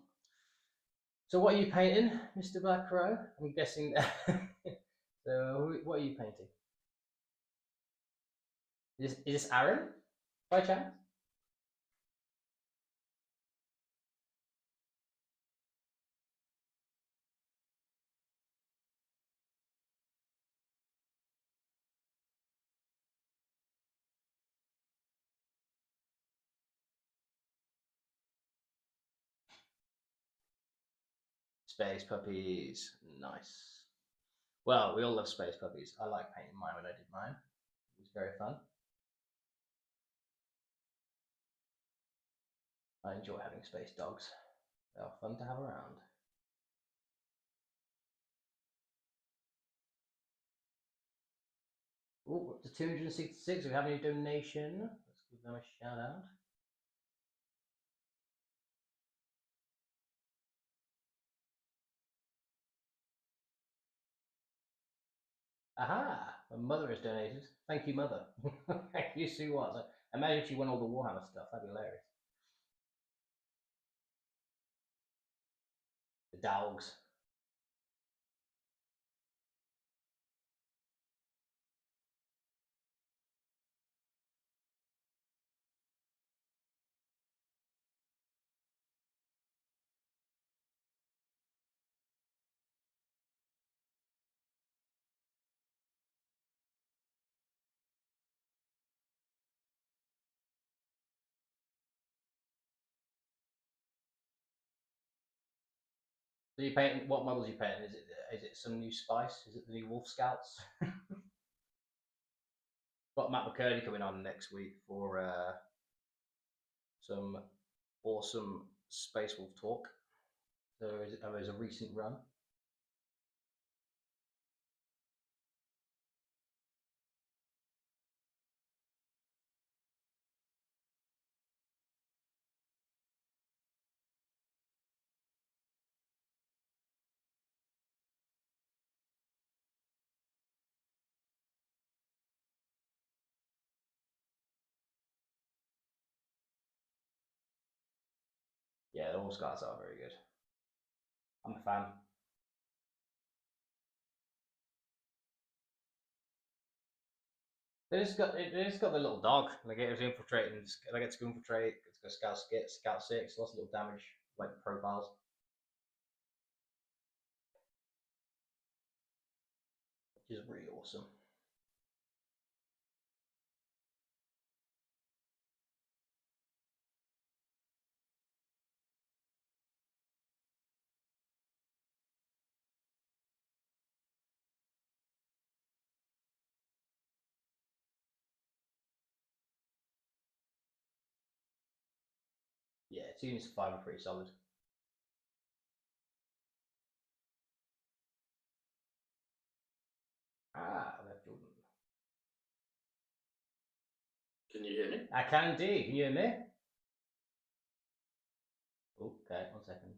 So what are you painting, Mr. Black Crow? I'm guessing. So what are you painting? Is this Aaron, by chance? Space puppies, nice. Well, we all love space puppies. I like painting mine when I did mine. It was very fun. I enjoy having space dogs. They are fun to have around. Oh, up to 266. If we have any donation, let's give them a shout out. Aha! My mother has donated. Thank you, mother. Thank you, Sue Watts. Imagine if she won all the Warhammer stuff. That'd be hilarious. The dogs. So you painting? What models are you painting? Is it some new spice? Is it the new Wolf Scouts? Got Matt McCurdy coming on next week for some awesome Space Wolf talk. So there's a recent run. Yeah, the Wolf Scouts are very good. I'm a fan. They just got the little dog. Like it was infiltrating. They get to infiltrate. It's got scout 6, lots of little damage like profiles. Which is really awesome. Yeah, Tunis 5 are pretty solid. Ah, left Jordan. Can you hear me? I can indeed. Can you hear me? Okay, 1 second.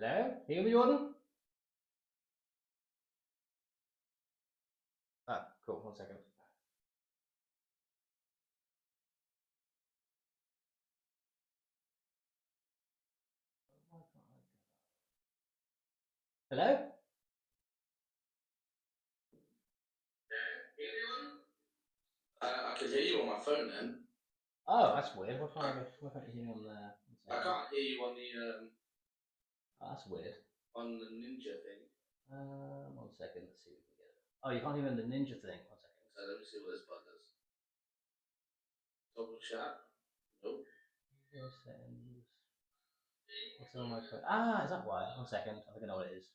Hello? Can you hear me, Jordan? Ah, cool. 1 second. Hello? I can hear you on my phone then. Oh, that's weird. Why can't you hear me on there? I can't hear you on the Oh, that's weird. on the ninja thing. 1 second. Let's see if we can get it. Oh, you can't hear me on the ninja thing. 1 second. So let me see what this bug does. Double chat. Nope. Settings. What's on my phone? Ah, is that why? 1 second. I think I know what it is.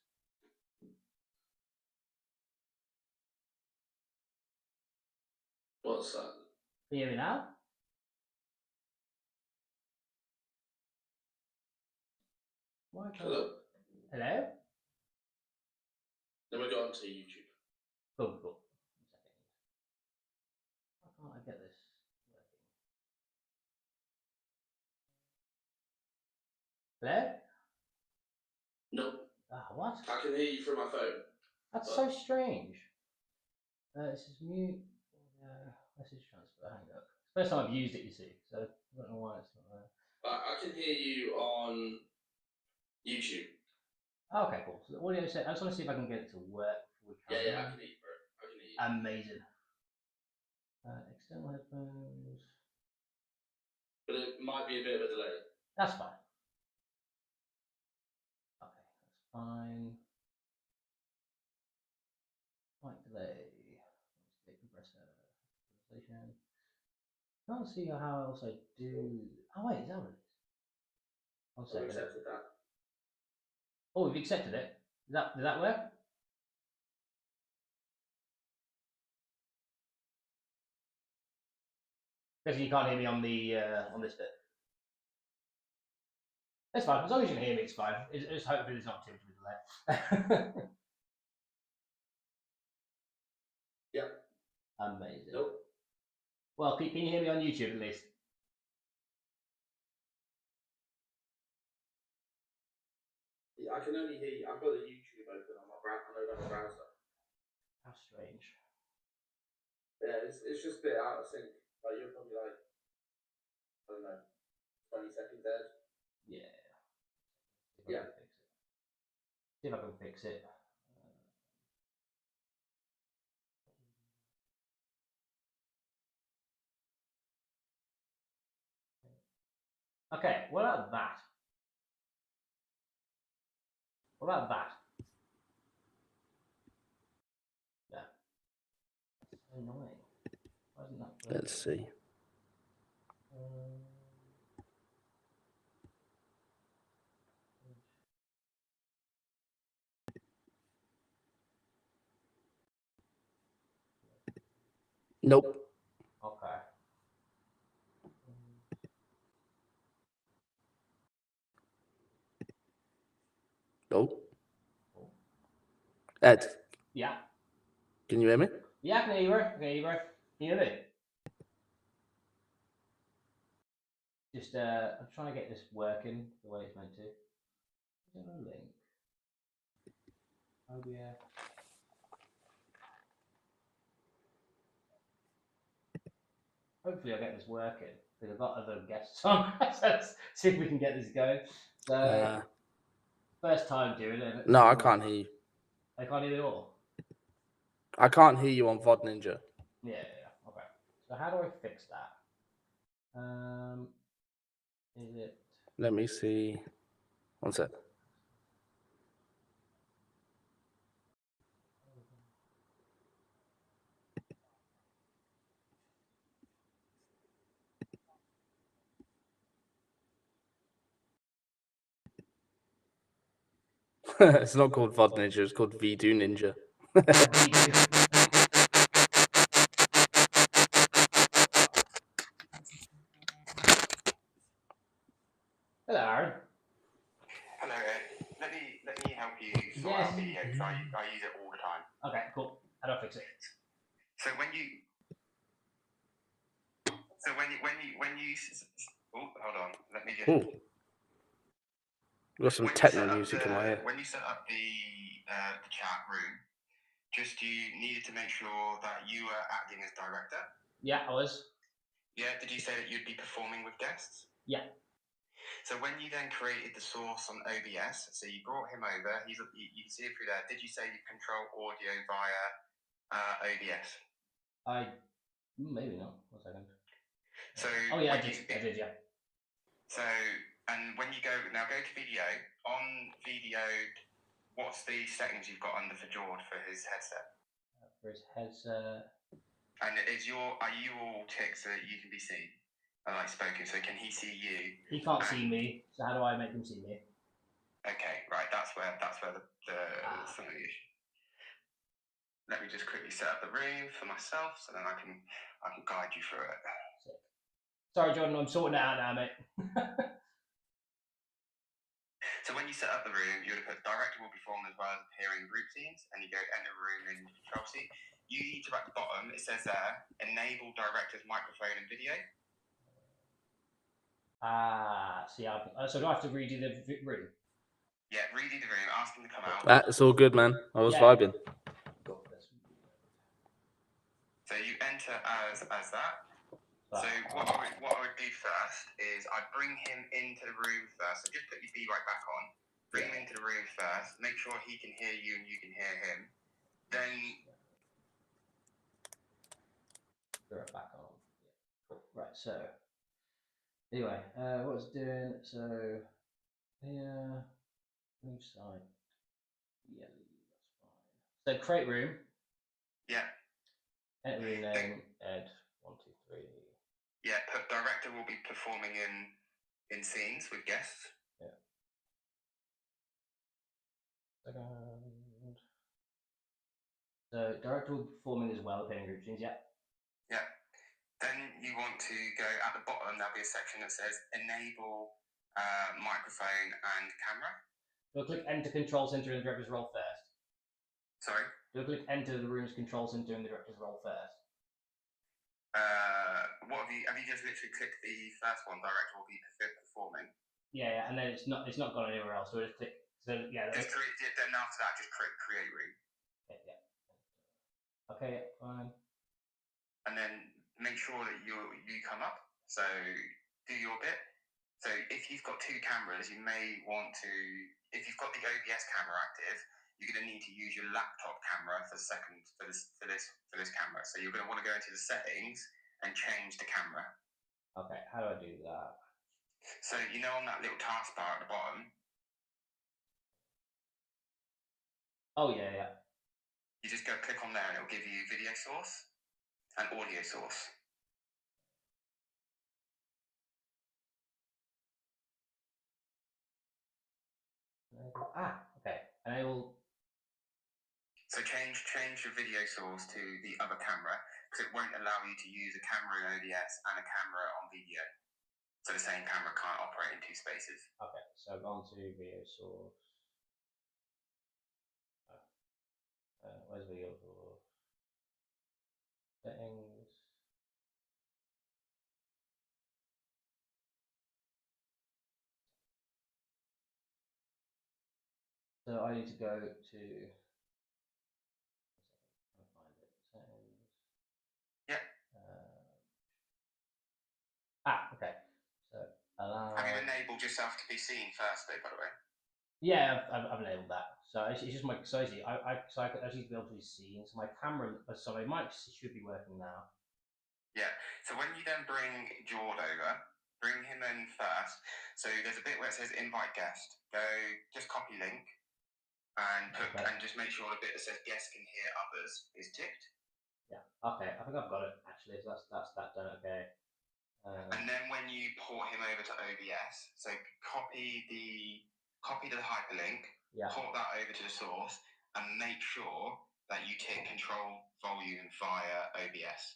What's that? Can you hear me now? Why can't Hello? Hello? Then we go on to YouTube. Cool, cool. 1 second. Why can't I get this working? Hello? Nope. What? I can hear you through my phone. That's so strange. This is mute. Message transfer. Hang up. First time I've used it, you see, so I don't know why it's not there. I can hear you on YouTube. Okay, cool. So the audio set. I just want to see if I can get it to work before we carry Yeah, on. I can hear you, bro. I can hear you. Amazing. External headphones. But it might be a bit of a delay. That's fine. Okay, that's fine. Mic delay. Compressor. Stabilization. Can't see how else I do. Oh wait, is that what it is? One I've second. accepted that. Oh, we've accepted it. Did that work? Because you can't hear me on the on this bit. It's fine. As long as you can hear me, it's fine. It's hopefully there's not too much of a delay. Yep. Amazing. Nope. Well, can you hear me on YouTube at least? Yeah, I can only hear you. I've got the YouTube open on my browser. How strange. Yeah, it's just a bit out of sync. Like you're probably like, I don't know, 20 seconds ahead. Yeah. Yeah. See if I can fix it. Okay, what about that? What about that? Yeah. That's so annoying. Why isn't that working? Let's see. Nope. Okay. Nope. Cool. Ed, Yeah. can you hear me? Yeah, I can hear you, bro. I can hear you, bro. Can you hear me? Just I'm trying to get this working the way it's meant to. Is there a link? Oh yeah. Hopefully I'll get this working because I've got other guests on. So let's see if we can get this going. So first time doing it. No, I can't hear you. I can't hear it all. I can't hear you on VOD Ninja. Yeah. Okay. So how do I fix that? Is it? Let me see. One sec. It's not called VOD Ninja, it's called VDO Ninja. Hello, Aaron. Hello, let me help you sort out video because I use it all the time. Okay, cool. How do I fix it? So when you oh, hold on, let me just. Ooh. Got some techno music in my ear. When you set up the chat room, you needed to make sure that you were acting as director. Yeah, I was. Yeah, did you say that you'd be performing with guests? Yeah. So when you then created the source on OBS, so you brought him over, you can see it through there. Did you say you control audio via OBS? Maybe not. 1 second. So oh yeah, I did, yeah. So, and when you go to video. On video, what's the settings you've got under for George for his headset? For his headset. And are you all ticked so that you can be seen? Like spoken, so can he see you? He can't see me, so how do I make him see me? Okay, right, that's where the some of the issue. Let me just quickly set up the room for myself so then I can guide you through it. Sick. Sorry, Jordan, I'm sorting it out now, mate. So when you set up the room, you would have put director will be formed as well as appearing group scenes, and you go enter room in control seat. You need to at the bottom, it says there, enable director's microphone and video. See, so do I have to redo the room? Yeah, redo the room, ask him to come out. It's all good, man. I was Yeah. vibing. Cool. So you enter as that. Right. So what I would do first is I'd bring him into the room first. So just put your B right back on. Bring him into the room first. Make sure he can hear you and you can hear him. Then Throw it back on. Yeah. Cool. Right. So anyway, what it's doing? So here, move side. Yeah, that's fine. So create room. yeah, Enter room name. Ed 1 2 3. yeah. Director will be performing in scenes with guests. Yeah. Second. So director will be performing as well, painting group scenes. Yeah. Yeah. Then you want to go at the bottom. There'll be a section that says enable microphone and camera. Do I click enter control center in the director's role first? Sorry. Do I click enter the room's control center in the director's role first? What have you just literally clicked the first one? Director will be performing. Yeah, and then it's not gone anywhere else. So I just click. So yeah. Just create. Then after that, just create room. Yeah. Okay, fine. And then make sure that you come up. So do your bit. So if you've got two cameras, you may want to. If you've got the OBS camera active, you're going to need to use your laptop camera for this camera. So you're going to want to go into the settings and change the camera. Okay, how do I do that? So you know on that little taskbar at the bottom. Oh yeah. You just go click on there and it'll give you video source and audio source. Okay. Enable. So change your video source to the other camera because it won't allow you to use a camera in OBS and a camera on video. So the same camera can't operate in two spaces. Okay, so I've gone to video source. Where's video source? Settings. So I need to go to. Find it. Settings. Yeah. Okay. So allow. Have you enabled yourself to be seen first, though? By the way. Yeah, I've enabled that. So it's just my so I actually be able to be seen. So my camera, so my mic should be working now. Yeah. So when you then bring Jord over, bring him in first. So there's a bit where it says invite guest. Go, just copy link, and just make sure the bit that says guest can hear others is ticked. Yeah. Okay. I think I've got it actually. So that's that done. Okay. And then when you port him over to OBS, so copy the hyperlink, port that over to the source, and make sure that you tick control volume via OBS.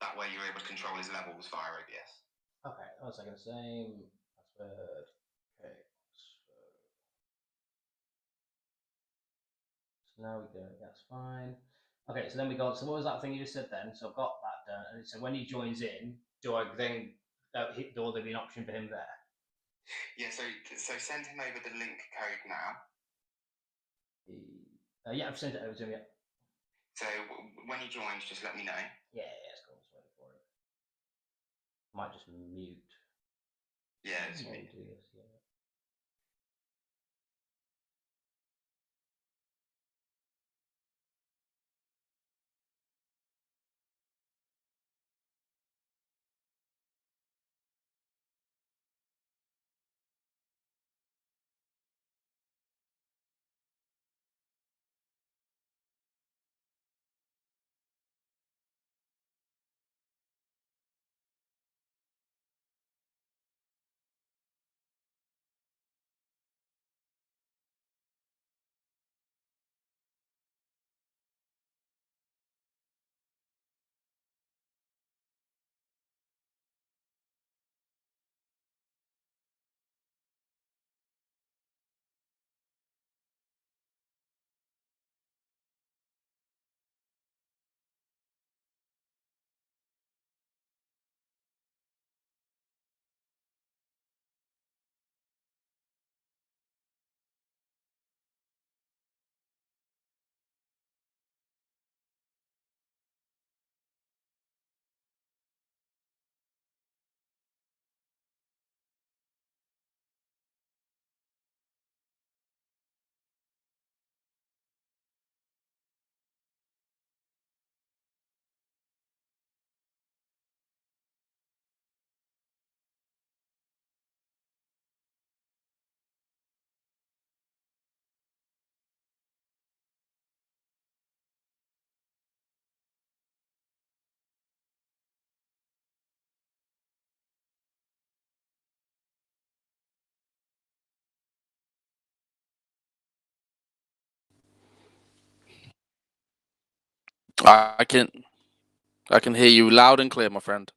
That way you're able to control his levels via OBS. Okay, 1 second. Same password. Okay. So now we go. That's fine. Okay, so then we got. So what was that thing you just said then? So I've got that done. And so when he joins in, do I then will there be an option for him there? Yeah. So send him over the link code now. Yeah, I've sent it over to him. Yeah. So when he joins, just let me know. Yeah, it's cool. Just waiting for it. Might just mute. Yeah, it's me. Do this, yeah. I can hear you loud and clear, my friend.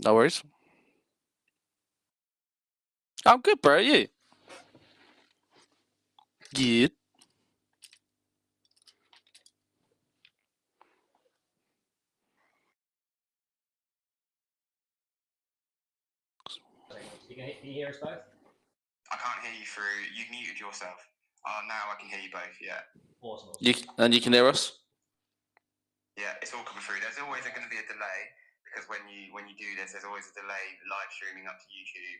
No worries. I'm good, bro. You? Good. Can you hear us both? I can't hear you through. You've muted yourself. Now I can hear you both. Yeah. Awesome. And you can hear us? Yeah, it's all coming through. There's always going to be a delay because when you do this, there's always a delay live streaming up to YouTube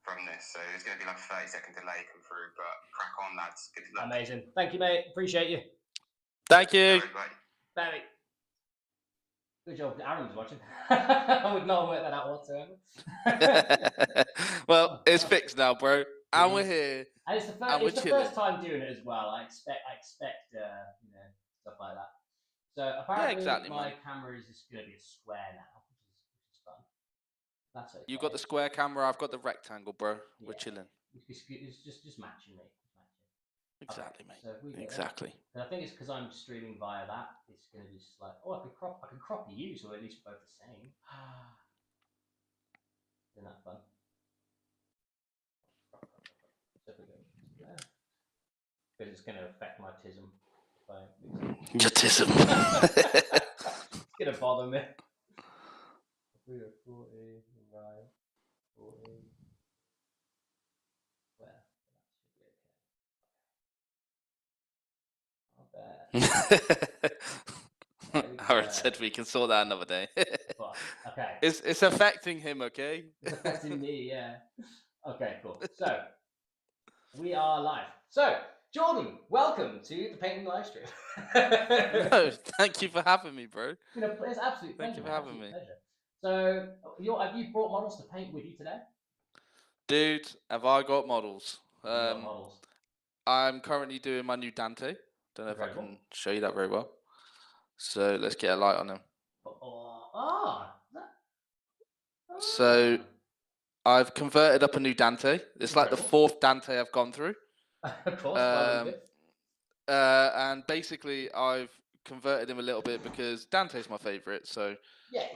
from this. So there's going to be like a 30-second delay come through. But crack on, lads. Good luck. Amazing. Thank you, mate. Appreciate you. Thank you. Everybody. Barry. Good job. Aaron's watching. I would not work that out whatsoever. Well, it's fixed now, bro. And we're here. And it's the And we're first, chilling. time doing it as well. I expect stuff like that. So apparently exactly, my man. camera is just going to be a square now, which is fun. That's okay. You've got the square camera. I've got the rectangle, bro. We're chilling. It's just matching me. Exactly, okay, mate. So Exactly. And I think it's because I'm streaming via that. It's going to be just like, I can crop you, so at least we're both the same. Isn't that fun? So if we go there, because it's going to affect my tism. Your tism. It's going to bother me. 3 or 40, right, 40. Well, that should be okay. Aaron said we can sort that another day. Okay. It's affecting him, okay? It's affecting me, yeah. Okay, cool. So, we are live. So, Jordan, welcome to the painting live stream. No, thank you for having me, bro. It's absolute pleasure. Thank you for having me. Pleasure. So, have you brought models to paint with you today? Dude, have I got models? You got models. I'm currently doing my new Dante. Don't know if I can show you that very well. So let's get a light on him. So I've converted up a new Dante. It's like the 4th Dante I've gone through. Of course. And basically I've converted him a little bit because Dante's my favourite, so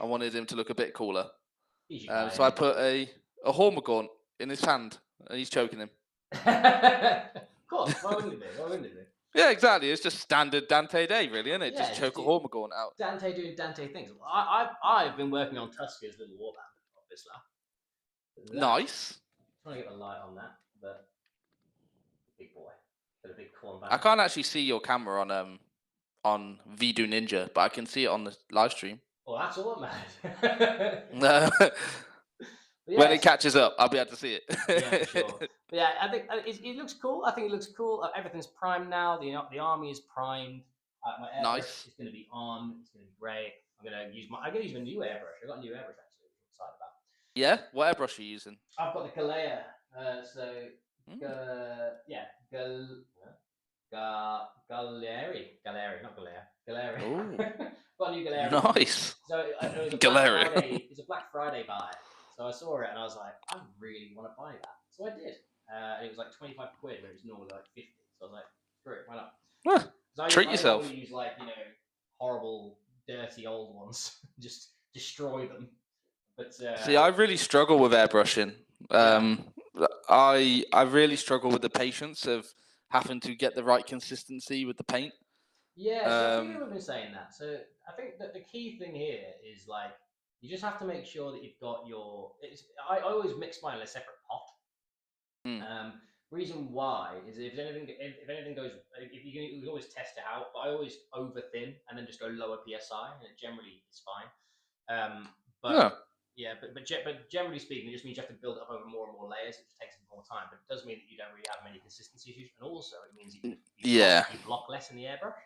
I wanted him to look a bit cooler. So I put a Hormagaunt in his hand and he's choking him. Of course, why wouldn't it be? Yeah, exactly. It's just standard Dante day, really, isn't it? Just choke a Hormagaunt out. Dante doing Dante things. I've been working on Tuska's little warband, obviously. Nice. I'm trying to get the light on that, but big boy, got a big corn band. I can't actually see your camera on Vidu Ninja, but I can see it on the live stream. Well, that's all that matters. No. When it catches up, I'll be able to see it. Yeah, for sure. But yeah, I think it looks cool. I think it looks cool. Everything's primed now. The army is primed. My airbrush is going to be on. It's going to be great. I'm going to use my new airbrush. I got a new airbrush actually. I'm excited about. Yeah, what airbrush are you using? I've got the Galea. Galeri, not Galea. Galeri. Got a new Galeri. Nice. So it was a Black Friday buy. So I saw it and I was like, I really want to buy that. So I did. It was like 25 quid, but it was normally like 50. So I was like, screw it, why not? Treat yourself. I don't use like, horrible, dirty old ones. Just destroy them. But see, I really struggle with airbrushing. I really struggle with the patience of having to get the right consistency with the paint. Yeah, so a few people have been saying that. So I think that the key thing here is like you just have to make sure that you've got your. I always mix mine in a separate pot. Reason why is if anything goes, if you can always test it out. But I always over thin and then just go lower psi, and it generally is fine. But generally speaking, it just means you have to build it up over more and more layers. It just takes more time, but it does mean that you don't really have many consistency issues, and also it means you block less in the airbrush.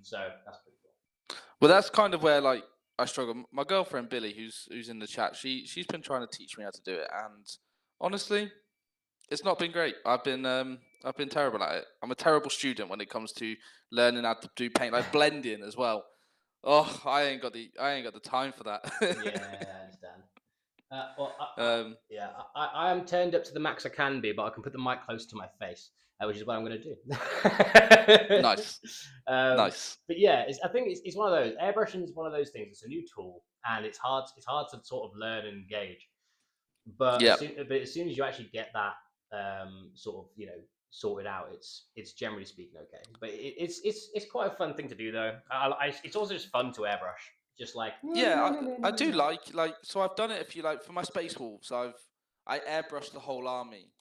So that's pretty cool. Well, that's kind of where like I struggle. My girlfriend Billy, who's in the chat, she's been trying to teach me how to do it, and Honestly, it's not been great. I've been terrible at it. I'm a terrible student when it comes to learning how to do paint, like blending as well. Oh, I ain't got the time for that. Yeah, I understand. I am turned up to the max I can be, but I can put the mic close to my face, which is what I'm going to do. Nice. Nice. But yeah, I think it's one of those. Airbrushing is one of those things. It's a new tool, and it's hard to sort of learn and engage. But Yeah. as soon as you actually get that sort of sorted out, it's generally speaking okay. But it's quite a fun thing to do though. It's also just fun to airbrush. Just like I do like so I've done it if you like for my Space Wolves. I airbrushed the whole army,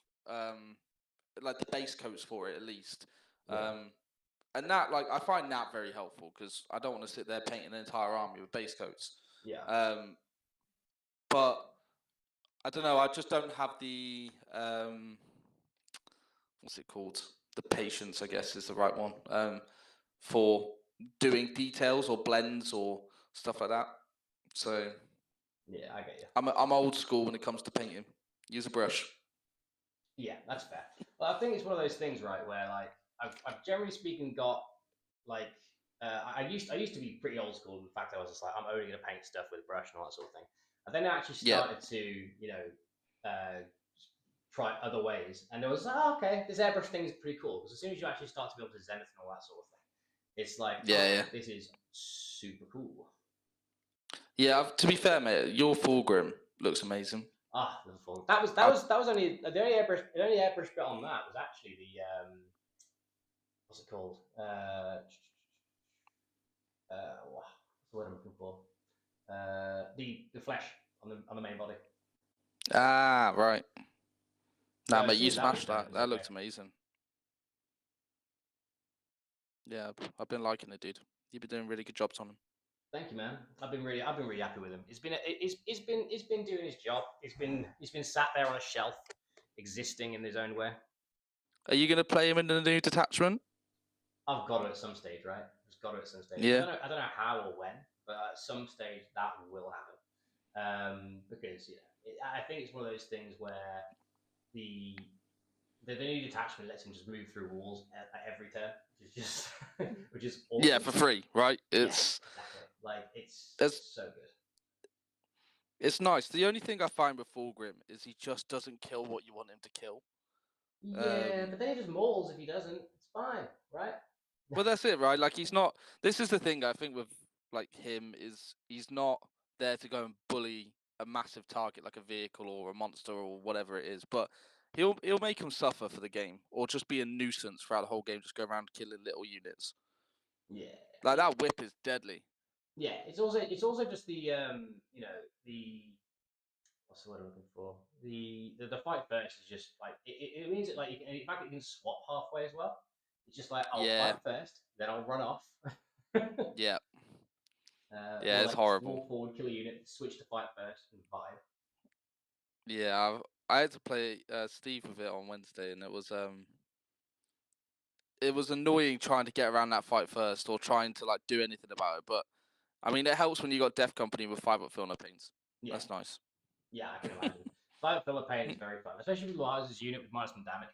like the base coats for it at least. And that, like, I find that very helpful because I don't want to sit there painting an entire army with base coats. Yeah. But I don't know. I just don't have the what's it called? The patience, I guess, is the right one for doing details or blends or stuff like that. So yeah, I get you. I'm old school when it comes to painting. Use a brush. Yeah, that's fair. Well, I think it's one of those things, right, where like I've generally speaking got like I used to be pretty old school. In fact, I was just like I'm only going to paint stuff with a brush and all that sort of thing. And then I actually started to try other ways, and it was like, oh, okay, this airbrush thing is pretty cool because as soon as you actually start to be able to zenith and all that sort of thing, it's like this is super cool. Yeah, to be fair, mate, your Fulgrim looks amazing. Ah, the full. That was only the only airbrush bit on that was actually the what's it called? What's the word I'm looking for? The flesh on the main body. Ah, right. Nah, mate, you that smashed that. That looked amazing. Yeah, I've been liking it, dude. You've been doing really good jobs on them. Thank you, man. I've been really happy with him. It's been doing his job. He's been sat there on a shelf, existing in his own way. Are you gonna play him in the new detachment? I've got it at some stage, right? Just got it at some stage. Yeah. I don't know how or when, but at some stage that will happen. Because I think it's one of those things where the new detachment lets him just move through walls at every turn, which is awesome. Yeah, for free, right? It's exactly. Like it's so good. It's nice. The only thing I find with Fulgrim is he just doesn't kill what you want him to kill. Yeah, but then he just mauls if he doesn't. It's fine, right? Well, that's it, right? Like he's not. This is the thing I think with like him is he's not there to go and bully a massive target like a vehicle or a monster or whatever it is, but he'll make him suffer for the game or just be a nuisance throughout the whole game, just go around killing little units. Yeah, like that whip is deadly. Yeah, it's also just the the what's the word I'm looking for? The fight first is just like it means that like you can, in fact, you can swap halfway as well. It's just like I'll fight first, then I'll run off. Yeah. It's like horrible. Walk forward, kill a unit, switch to fight first, and vibe. Yeah, I had to play Steve with it on Wednesday, and it was annoying trying to get around that fight first or trying to like do anything about it. But I mean, it helps when you got Death Company with 5-up filler paints. Yeah. That's nice. Yeah, I can imagine. 5-up filler paint is very fun, especially with Lars' unit with -1 damage.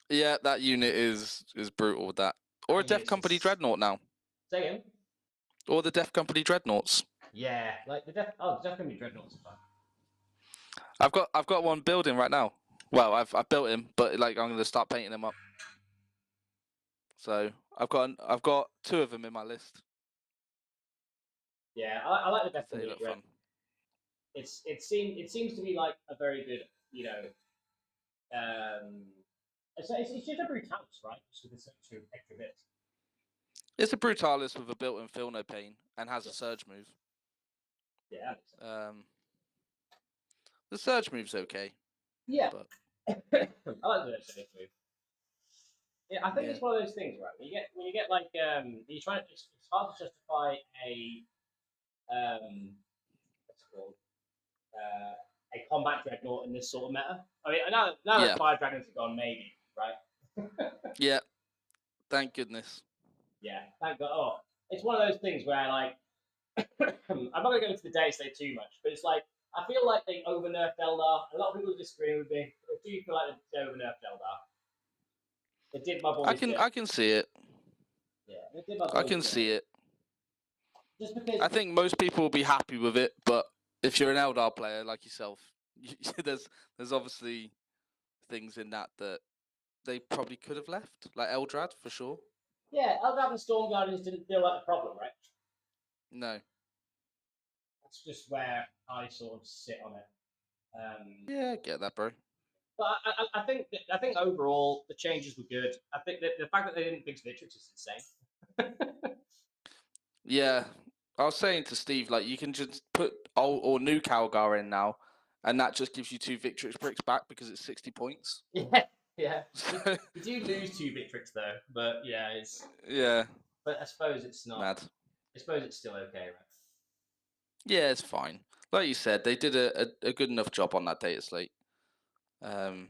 Yeah, that unit is brutal with that. Or a Death Company Dreadnought now. Say again? Or the Death Company Dreadnoughts. Yeah, like the Death Company Dreadnoughts are fun. I've got one building right now. Well, I've built him, but like I'm gonna start painting him up. So I've got 2 of them in my list. Yeah, I like the Death Company. They look fun. It seems to be like a very good, it's just a Brutalis, right? Just with some extra bits. It's a Brutalis with a built-in fill no pain and has a surge move. Yeah. The surge move's okay. Yeah. But I like the surge move. Yeah, I think it's one of those things, right? When you get like you try it's hard to justify a what's it called? A combat dreadnought in this sort of meta. I mean, now that fire dragons are gone, maybe, right? Yeah. Thank goodness. Yeah, thank God. Oh, it's one of those things where like I'm not gonna go into the day state too much, but it's like I feel like they over nerfed Eldar. A lot of people disagree with me. Do you feel like they over nerfed Eldar? It did my boys. I can see it. Yeah, it did my boys. I can see it. Just because I think most people will be happy with it, but if you're an Eldar player like yourself, there's obviously things in that they probably could have left, like Eldrad for sure. Yeah, Eldrad and Storm Guardians didn't feel like a problem, right? No. That's just where I sort of sit on it. Yeah, I get that, bro. But I think overall the changes were good. I think that the fact that they didn't fix Victrix is insane. Yeah, I was saying to Steve, like, you can just put old or new Calgar in now, and that just gives you 2 Victrix bricks back because it's 60 points. Yeah. You do lose 2 Victrix though, but yeah, it's yeah. But I suppose it's not. Mad. I suppose it's still okay, right? Yeah, it's fine. Like you said, they did a good enough job on that data slate. And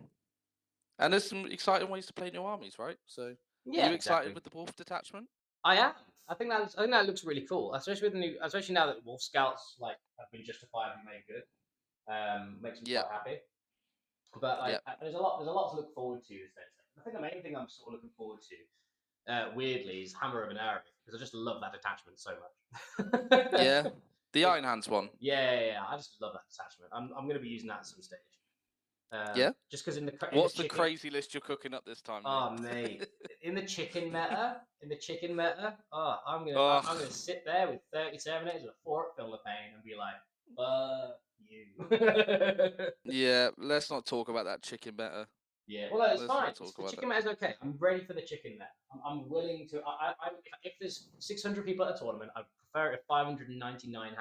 there's some exciting ways to play new armies, right? So, yeah, are you excited with the Wolf detachment? I am. I think that looks really cool, especially with the new, especially now that Wolf Scouts like have been justifiably made good. Makes me quite happy. But like, there's a lot to look forward to. I think the main thing I'm sort of looking forward to, weirdly, is Hammer of an Arrow because I just love that detachment so much. Yeah, the Iron Hands one. Yeah. I just love that detachment. I'm going to be using that at some stage. Yeah. Just because what's the crazy list you're cooking up this time? Oh mate, in the chicken meta, I'm gonna sit there with 30 Terminators with 4 at Film of Pain and be like, fuck you. Yeah, let's not talk about that chicken meta. Yeah, well, no, it's fine. The chicken meta is okay. I'm ready for the chicken meta. I'm willing to. If there's 600 people at a tournament, I prefer it if 599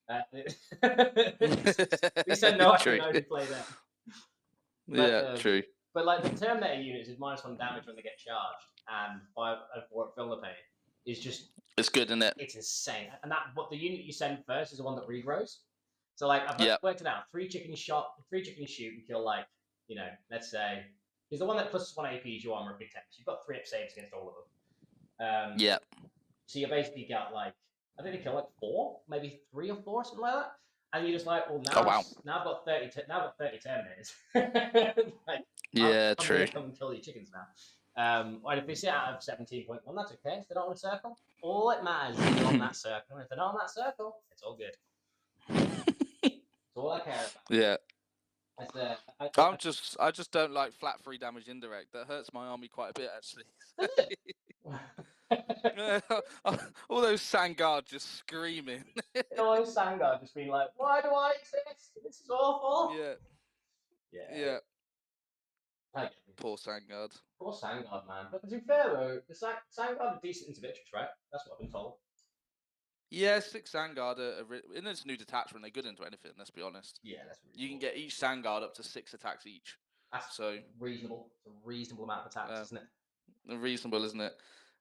had it. At least I know I can only play them. But, true. But like the Terminator units is -1 damage when they get charged, and 4 at Film of Pain is just. It's good, isn't it? It's insane, and what the unit you send first is the one that regrows. So like I've worked it out: 3 chicken shoot and kill like, you know, let's say he's the one that +1 APs your armor of big tanks. You've got 3 up saves against all of them. So you basically got like, I think they kill like 4, maybe 3 or 4, something like that. And you're just like, well, now I've got 30 Terminators. Like, I'm true. gonna come and kill your chickens now. And if they sit out of 17.1, that's okay. If they're not on a circle, all it matters is they're on that circle. If they're not on that circle, it's all good. That's all I care about. Yeah. I just don't like flat 3 damage indirect. That hurts my army quite a bit, actually. All those Sangard just screaming. All those Sangard just being like, why do I exist? This is awful. Yeah. Poor Sangard. Poor Sangard, man. But to be fair though, the Sangard are decent into Victrix, right? That's what I've been told. Yeah, 6 Sangard in this new detachment, they're good into anything, let's be honest. Yeah, that's really You can get each Sangard up to 6 attacks each. That's reasonable. It's a reasonable amount of attacks, isn't it? Reasonable, isn't it?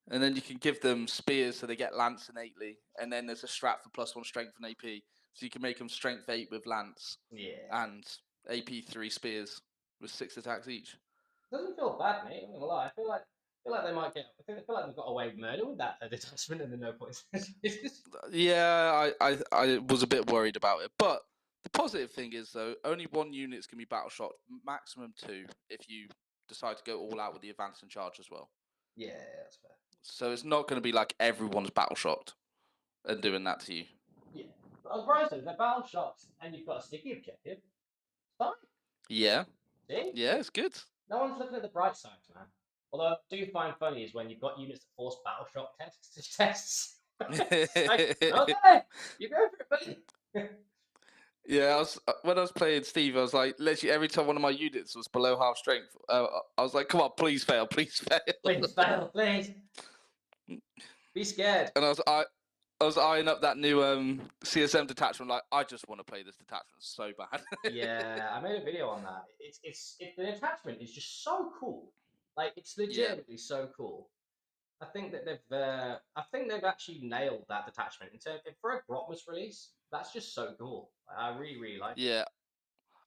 And then you can give them spears so they get lance innately, and then there's a strat for +1 strength and AP, so you can make them strength 8 with lance. Yeah. And AP 3 spears with 6 attacks each. Doesn't feel bad, mate. I'm not gonna lie. I feel like they might get. I feel like they've got away with murder with that detachment and the no points. Yeah, I was a bit worried about it, but the positive thing is though, only 1 unit's can be battle shot, maximum 2 if you decide to go all out with the advance and charge as well. Yeah, that's fair. So it's not going to be like everyone's battle shot and doing that to you. Yeah, but though, they're battle shots and you've got a sticky objective. It's fine. Yeah. See? Yeah, it's good. No one's looking at the bright side, man. Although I do find funny is when you've got units that force battle shock tests. Like, okay, you go for it, buddy. Yeah, when I was playing Steve, I was like, literally every time one of my units was below half strength, I was like, come on, please fail, please fail. Please fail, please. Be scared. And I was eyeing up that new CSM detachment. Like, I just want to play this detachment so bad. Yeah, I made a video on that. The detachment is just so cool. Like, it's legitimately so cool. I think that they've actually nailed that detachment. For a Grotmus release, that's just so cool. I really, really like it. Yeah.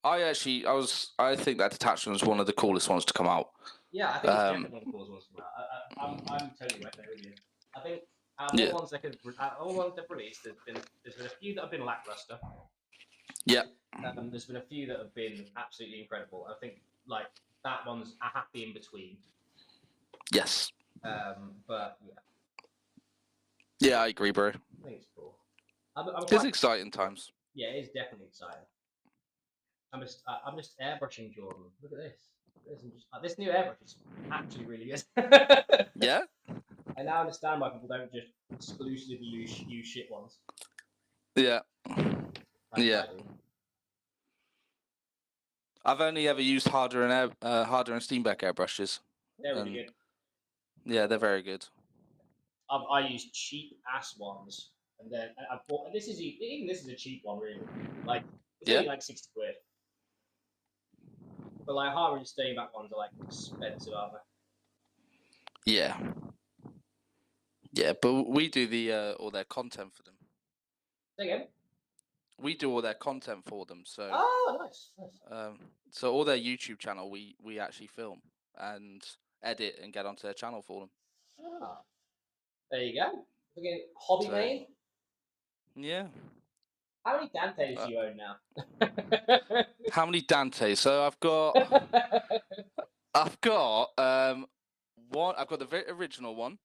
I think that detachment was one of the coolest ones to come out. Yeah, I think it's definitely one of the coolest ones to come out. I'm totally right there with you. I think all the ones they've released, there's been a few that have been lackluster. Yeah. There's been a few that have been absolutely incredible. I think like that one's a happy in between. Yes. But yeah. Yeah, I agree, bro. I think it's cool. I'm It's exciting times. Yeah, it is definitely exciting. I'm just airbrushing Jordan. Look at this. This new airbrush is actually really good. Yeah. I now understand why people don't just exclusively use shit ones. Yeah. Like Yeah. I do. I've only ever used Harder and Steenbeck airbrushes. They're really good. Yeah, they're very good. I use cheap ass ones, and then I bought. This is a cheap one, really. Like it's only like £60. But like Harder and Steenbeck ones are like expensive, aren't they? Yeah. Yeah, but we do the all their content for them. Say again. We do all their content for them, so nice. so all their YouTube channel we actually film and edit and get onto their channel for them. There you go. Again, hobby main. Yeah. How many Dantes do you own now? How many Dantes? So I've got one. I've got the very original one.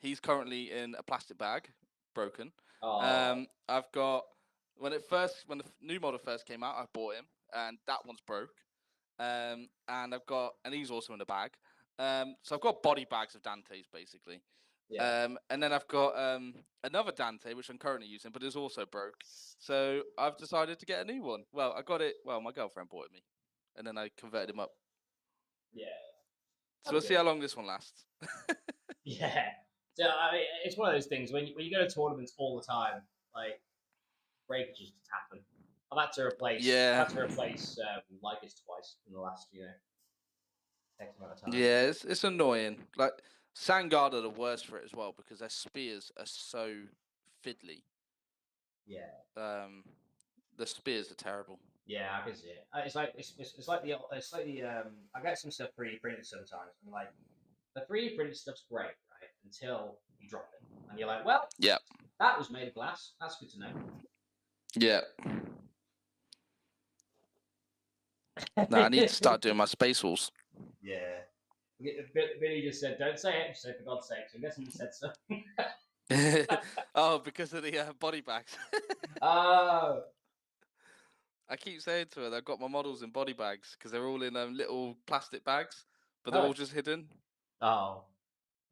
He's currently in a plastic bag, broken. I've got when the new model first came out, I bought him, and that one's broke. And he's also in a bag. So I've got body bags of Dantes basically. Yeah. And then I've got another Dante which I'm currently using, but it's also broke. So I've decided to get a new one. Well, I got it. Well, my girlfriend bought it me, and then I converted him up. Yeah. So we'll see how long this one lasts. Yeah. So I mean, it's one of those things when you go to tournaments all the time, like breakages just happen. I've had to replace Lycus twice in the last X amount of time. Yeah, it's annoying. Like Sangard are the worst for it as well because their spears are so fiddly. Yeah. The spears are terrible. Yeah, I can see it. It's like the I get some stuff 3D printed sometimes, and like the 3D printed stuff's great, right? Until you drop it, and you're like, well, yeah, that was made of glass. That's good to know. Yeah. No, I need to start doing my space walls. Yeah. Billy just said, "Don't say it." Just say, "For God's sake." So I guess he said so. Oh, because of the body bags. Oh. I keep saying to her, I've got my models in body bags because they're all in little plastic bags, but they're all just hidden. Oh,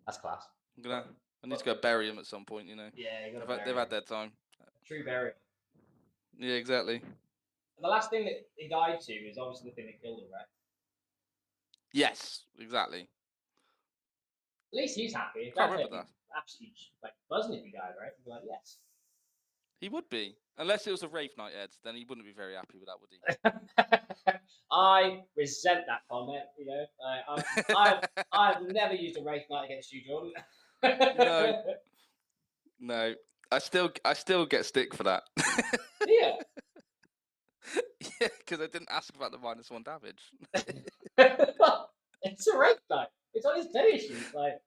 that's class. I need to go bury them at some point, you know. Yeah, you gotta they've had their time. True burial. Yeah, exactly. The last thing that he died to is obviously the thing that killed him, right? Yes, exactly. At least he's happy. Can't remember that. Absolutely like buzzing if he died, right? He'd be like, yes. He would be, unless it was a Wraith Knight Ed. Then he wouldn't be very happy with that, would he? I resent that comment. You know, I've never used a Wraith Knight against you, Jordan. No. I still get stick for that. Yeah. Yeah, because I didn't ask about the -1 damage. It's a Wraith Knight. It's on his player sheet. Like,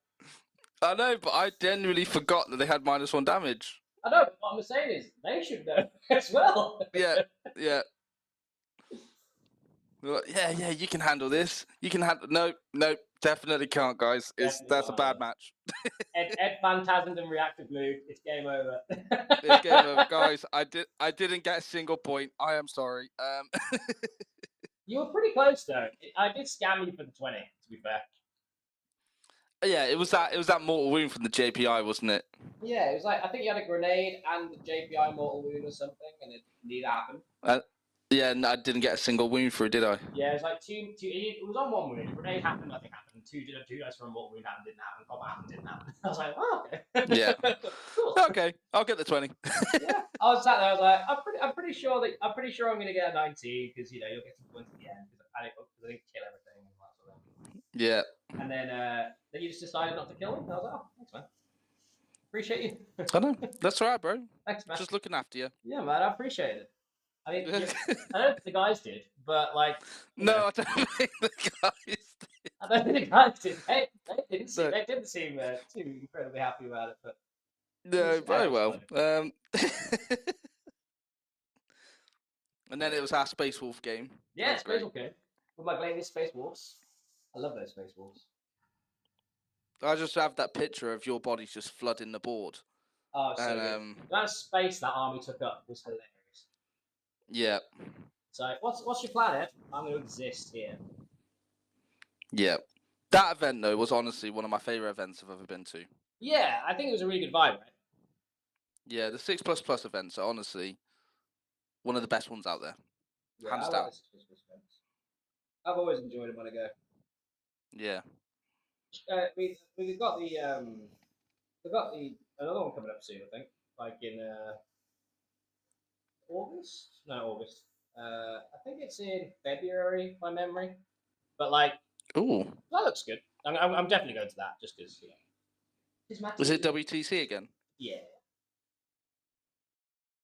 I know, but I genuinely forgot that they had -1 damage. I know, but what I'm saying is they should know as well. Yeah. Yeah, you can handle this. You can handle. No, definitely can't, guys. That's a bad match. Ed phantasmed and reactive move. It's game over. It's game over, guys. I didn't get a single point. I am sorry. You were pretty close though. I did scam you for the 20. To be fair. Yeah, it was that mortal wound from the JPI, wasn't it? Yeah, it was like I think you had a grenade and the JPI mortal wound or something, and it did happen. Yeah, and I didn't get a single wound through, did I? Yeah, it was like two. It was on one wound. A grenade happened, nothing happened. Two dice from a mortal wound happened, didn't happen. Combat happened, didn't happen. I was like, oh, okay. Yeah. Cool. Okay, I'll get the 20. Yeah, I was sat there. I was like, I'm pretty sure I'm going to get a 19 because you'll get some points at the end because I didn't kill everything and that sort of thing. Yeah. And then you just decided not to kill him. I was like, oh, thanks, man. Appreciate you. I know. That's all right, bro. Thanks, man. Just looking after you. Yeah, man. I appreciate it. I mean, I don't think the guys did, but like. No, I don't think the guys did. I don't think the guys did. They didn't seem too incredibly happy about it, but. No, very well. And then it was our Space Wolf game. Yeah, Space Wolf game. With my Gladius Space Wolves. I love those Space Wolves. I just have that picture of your body just flooding the board. Oh, so good. That space that army took up was hilarious. Yeah. So, what's your planet? I'm going to exist here. Yeah. That event, though, was honestly one of my favourite events I've ever been to. Yeah, I think it was a really good vibe, right? Yeah, the 6++ events are honestly one of the best ones out there. Yeah, Hands I down. like the 6++ events. I've always enjoyed them when I go. Yeah. We've got the another one coming up soon, I think. Like in August? No, August. I think it's in February, by memory. But like, Ooh. that looks good. I'm definitely going to that just because, you know. Was it WTC again? Yeah.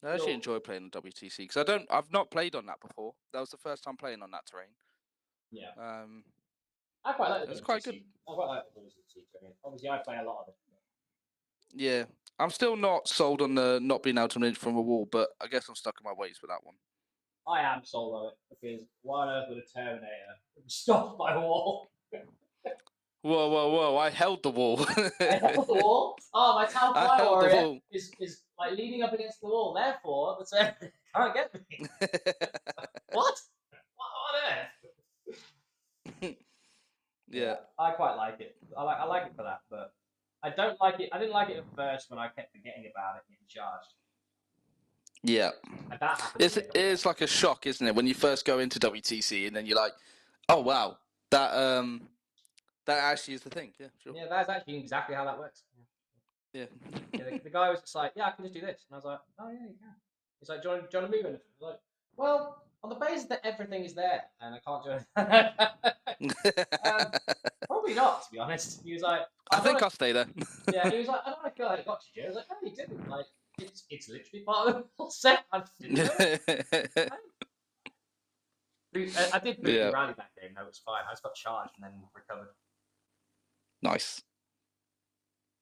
I actually enjoy playing on WTC because I've not played on that before. That was the first time playing on that terrain. Yeah. I quite like the It's quite good. I quite like the WTC terrain. Obviously, I play a lot of it. Yeah. I'm still not sold on the not being able to ninja from a wall, but I guess I'm stuck in my ways with that one. I am sold on it because why on earth would a Terminator stop my wall? Whoa! I held the wall. I held the wall. Oh, my Tau I Fly held the Warrior wall. is like leaning up against the wall. Therefore, the Terminator can't get me. What? What on earth? Yeah. I quite like it. I like it for that, but I don't like it. I didn't like it at first when I kept forgetting about it getting charged. Yeah. And that happens. It is like a shock, isn't it, when you first go into WTC and then you're like, oh wow, that actually is the thing. Yeah, sure. Yeah, that's actually exactly how that works. Yeah. The guy was just like, yeah, I can just do this, and I was like, oh yeah, you can. He's like, do you want to move anything? I was like, well, on the basis that everything is there and I can't do anything. Probably not, to be honest. He was like, I think I'll stay there. Yeah, he was like, I don't want to feel like oxygen. I was like, no, you didn't. Like, it's literally part of the whole set. I did briefly rally that game. No, it was fine. I just got charged and then recovered. Nice.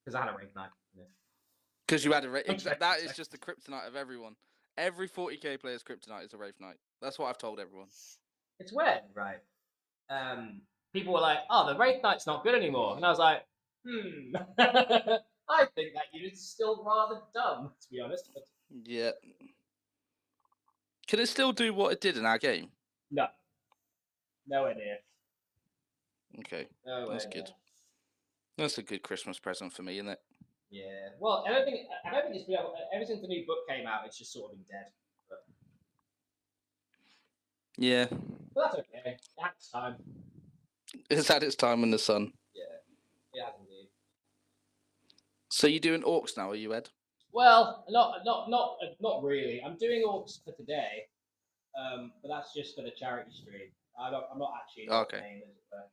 Because I had a Wraith Knight. Because you had a Wraith. That is just the kryptonite of everyone. Every 40k player's kryptonite is a Wraith Knight. That's what I've told everyone. It's weird, right? People were like, oh, the Wraith Knight's not good anymore. And I was like, I think that unit's still rather dumb, to be honest. But... Yeah. Can it still do what it did in our game? No. Nowhere near. Okay. Nowhere That's near. good. That's a good Christmas present for me, isn't it? Yeah. Well, I don't think it's been able, ever since the new book came out, it's just sort of been dead. But... Yeah. But that's okay. That's time. It's had its time in the sun. Yeah, indeed. So you're doing orcs now, are you, Ed? Well, not really. I'm doing orcs for today, but that's just for the charity stream. I'm not actually playing as it were.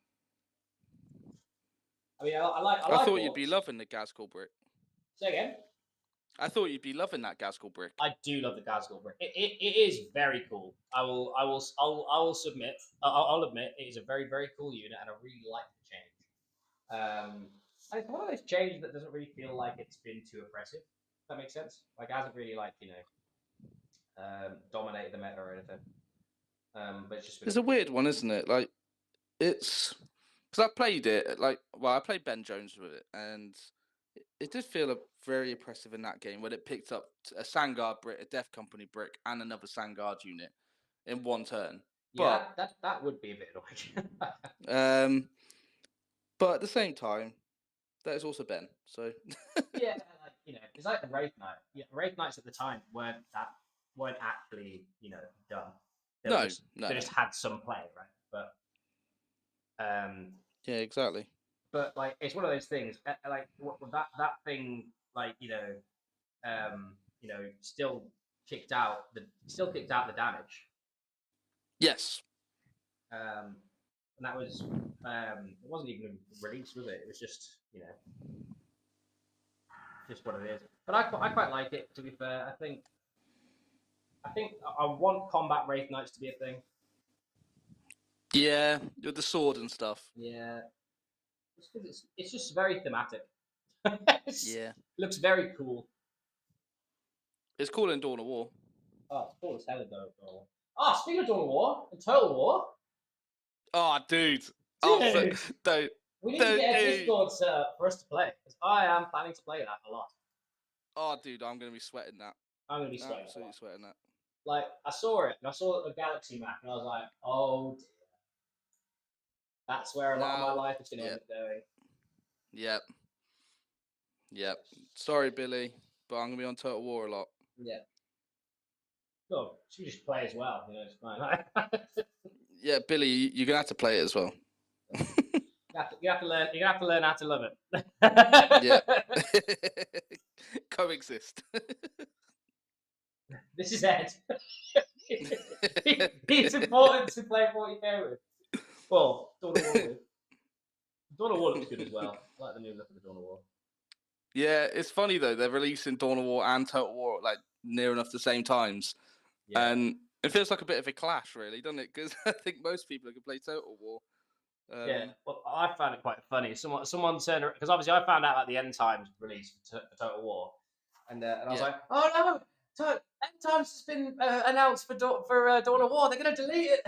I mean, I like. I thought you'd be loving the Gazgul brick. Say again. I thought you'd be loving that Gazgul brick. I do love the Gazgul brick. It is very cool. I'll submit. I'll admit it is a very, very cool unit, and I really like the change. And it's one of those changes that doesn't really feel like it's been too oppressive. If that makes sense. Like, it hasn't really dominated the meta or anything. But it's just been... It's a weird one, isn't it? Like, it's because I played it. I played Ben Jones with it, and it did feel very oppressive in that game when it picked up a Sangard brick, a Death Company brick, and another Sangard unit in one turn. Yeah, that would be a bit annoying. But at the same time, that is also Ben. So yeah, it's like the Wraith Knight. Yeah, Wraith Knights at the time weren't actually done. They just had some play, right? But yeah, exactly. But like, it's one of those things. Like that thing, still kicked out the damage. Yes. And that was it wasn't even released, was it? It was just just what it is. But I quite like it, to be fair. I think I want combat Wraith Knights to be a thing. Yeah, with the sword and stuff. Yeah. It's just very thematic. Yeah. Looks very cool. It's cool in Dawn of War. Oh, it's cool as hell in Dawn of War. Oh, speaking of Dawn of War and Total War. Oh, dude. Dude. Don't. We need to get a Discord set up for us to play, because I am planning to play that a lot. Oh, dude, I'm going to be sweating that. I'm going to be sweating Absolutely sweating that. Like, I saw it, and I saw the Galaxy map, and I was like, oh dear. That's where a lot of my life is going to end up going. Yep. Sorry, Billy, but I'm going to be on Total War a lot. Yeah. Well, you just play as well, you know, it's fine. Yeah, Billy, you're going to have to play it as well. You have to learn how to love it. Yeah. Coexist. This is Ed. It's important to play 40k with. Well, Dawn of War with. Dawn of War looks good as well. I like the new look of the Dawn of War. Yeah, it's funny though. They're releasing Dawn of War and Total War like near enough the same times, and it feels like a bit of a clash, really, doesn't it? Because I think most people can play Total War. Yeah, well, I found it quite funny. Someone turned around, because obviously I found out about the End Times release for Total War, and I was like, oh no, End Times has been announced for Dawn of War. They're going to delete it.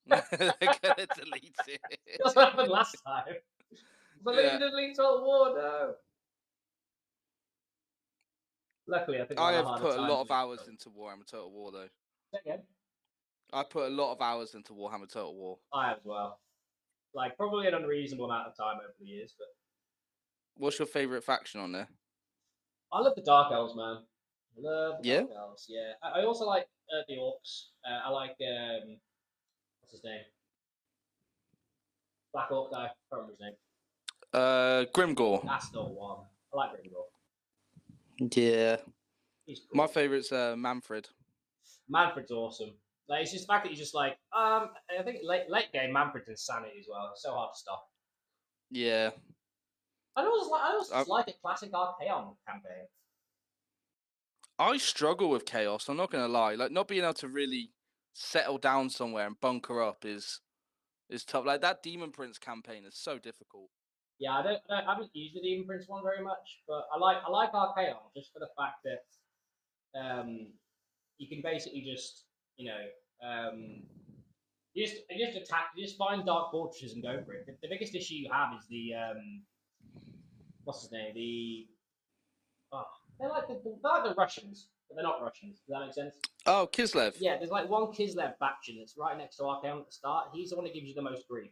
They're going to delete it. That's what happened last time. But they didn't delete Total War, no. Luckily, I think I have put a lot of hours into Warhammer Total War, though. Say again? I put a lot of hours into Warhammer Total War. I have as well. Like, probably an unreasonable amount of time over the years, but... What's your favourite faction on there? I love the Dark Elves, man. I love the Dark Elves, yeah. I also like the Orcs. I like, what's his name? Black Orc guy. I can't remember his name. Grimgore. That's the one. I like Grimgore. Yeah. He's cool. My favourite's Manfred. Manfred's awesome. Like, it's just the fact that you're just like, I think late game Manfred's insanity as well. It's so hard to stop. Yeah. I also like a classic Archaon campaign. I struggle with Chaos, I'm not going to lie. Like, not being able to really settle down somewhere and bunker up is tough. Like, that Demon Prince campaign is so difficult. Yeah, I haven't used the Demon Prince one very much, but I like Archaon just for the fact that you can basically just, you just attack, you just find dark fortresses and go for it. The biggest issue you have is the what's his name? They're like the Russians, but they're not Russians. Does that make sense? Oh, Kislev. Yeah, there's like one Kislev faction that's right next to Archaon at the start. He's the one that gives you the most grief.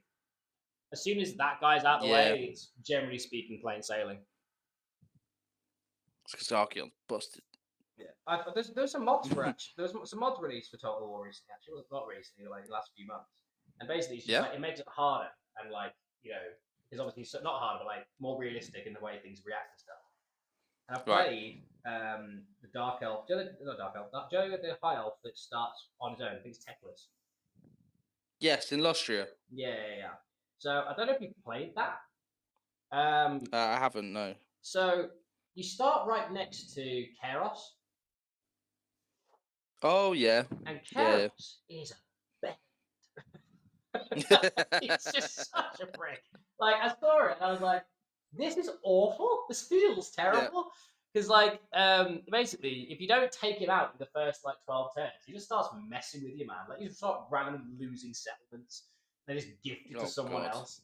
As soon as that guy's out of the way, it's generally speaking plain sailing. It's because Archaon's busted. Yeah, there's some mods for there's some mods released for Total War recently. Actually, well, not recently, like the last few months. And basically, it's just like, it makes it harder and like because obviously it's not harder, but like more realistic in the way things react and stuff. And I've played the Dark Elf, not Dark Elf, the High Elf that starts on his own. I think it's Teclis. Yes, in Lustria. Yeah. So I don't know if you've played that. I haven't, no. So you start right next to Kairos. Oh, yeah. And Kairos is a bed. It's just such a prick. Like, I saw it and I was like, this is awful. This feels terrible. Because, basically, if you don't take him out in the first, 12 turns, he just starts messing with you, man. Like, you start randomly losing settlements. They just gift it to someone else.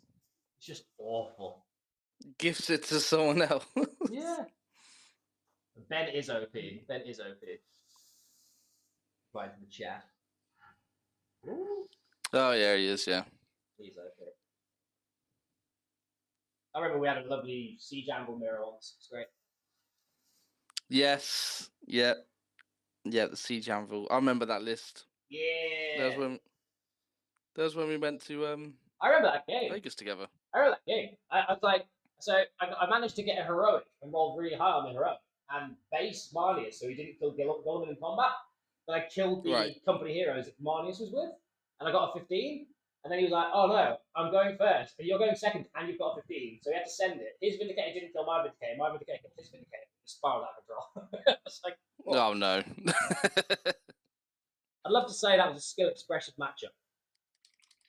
It's just awful. Gifts it to someone else. Yeah. Ben is OP. Right in the chat. Oh, yeah, he is, yeah. He's OP. I remember we had a lovely Siege Anvil mirror once. It's great. Yes. Yeah. Yeah, the Siege Anvil. I remember that list. Yeah. That was when we went to I remember that game. Vegas together. I remember that game. I was like, so I managed to get a heroic and rolled really high on the heroic and base Marnius, so he didn't kill Gulliman in combat. But I killed the company heroes that Marnius was with, and I got a 15. And then he was like, oh no, I'm going first, but you're going second, and you've got a 15. So he had to send it. His Vindicator didn't kill my Vindicator. My Vindicator killed his Vindicator. It spiraled out of control. It's like, oh no. I'd love to say that was a skill expressive matchup.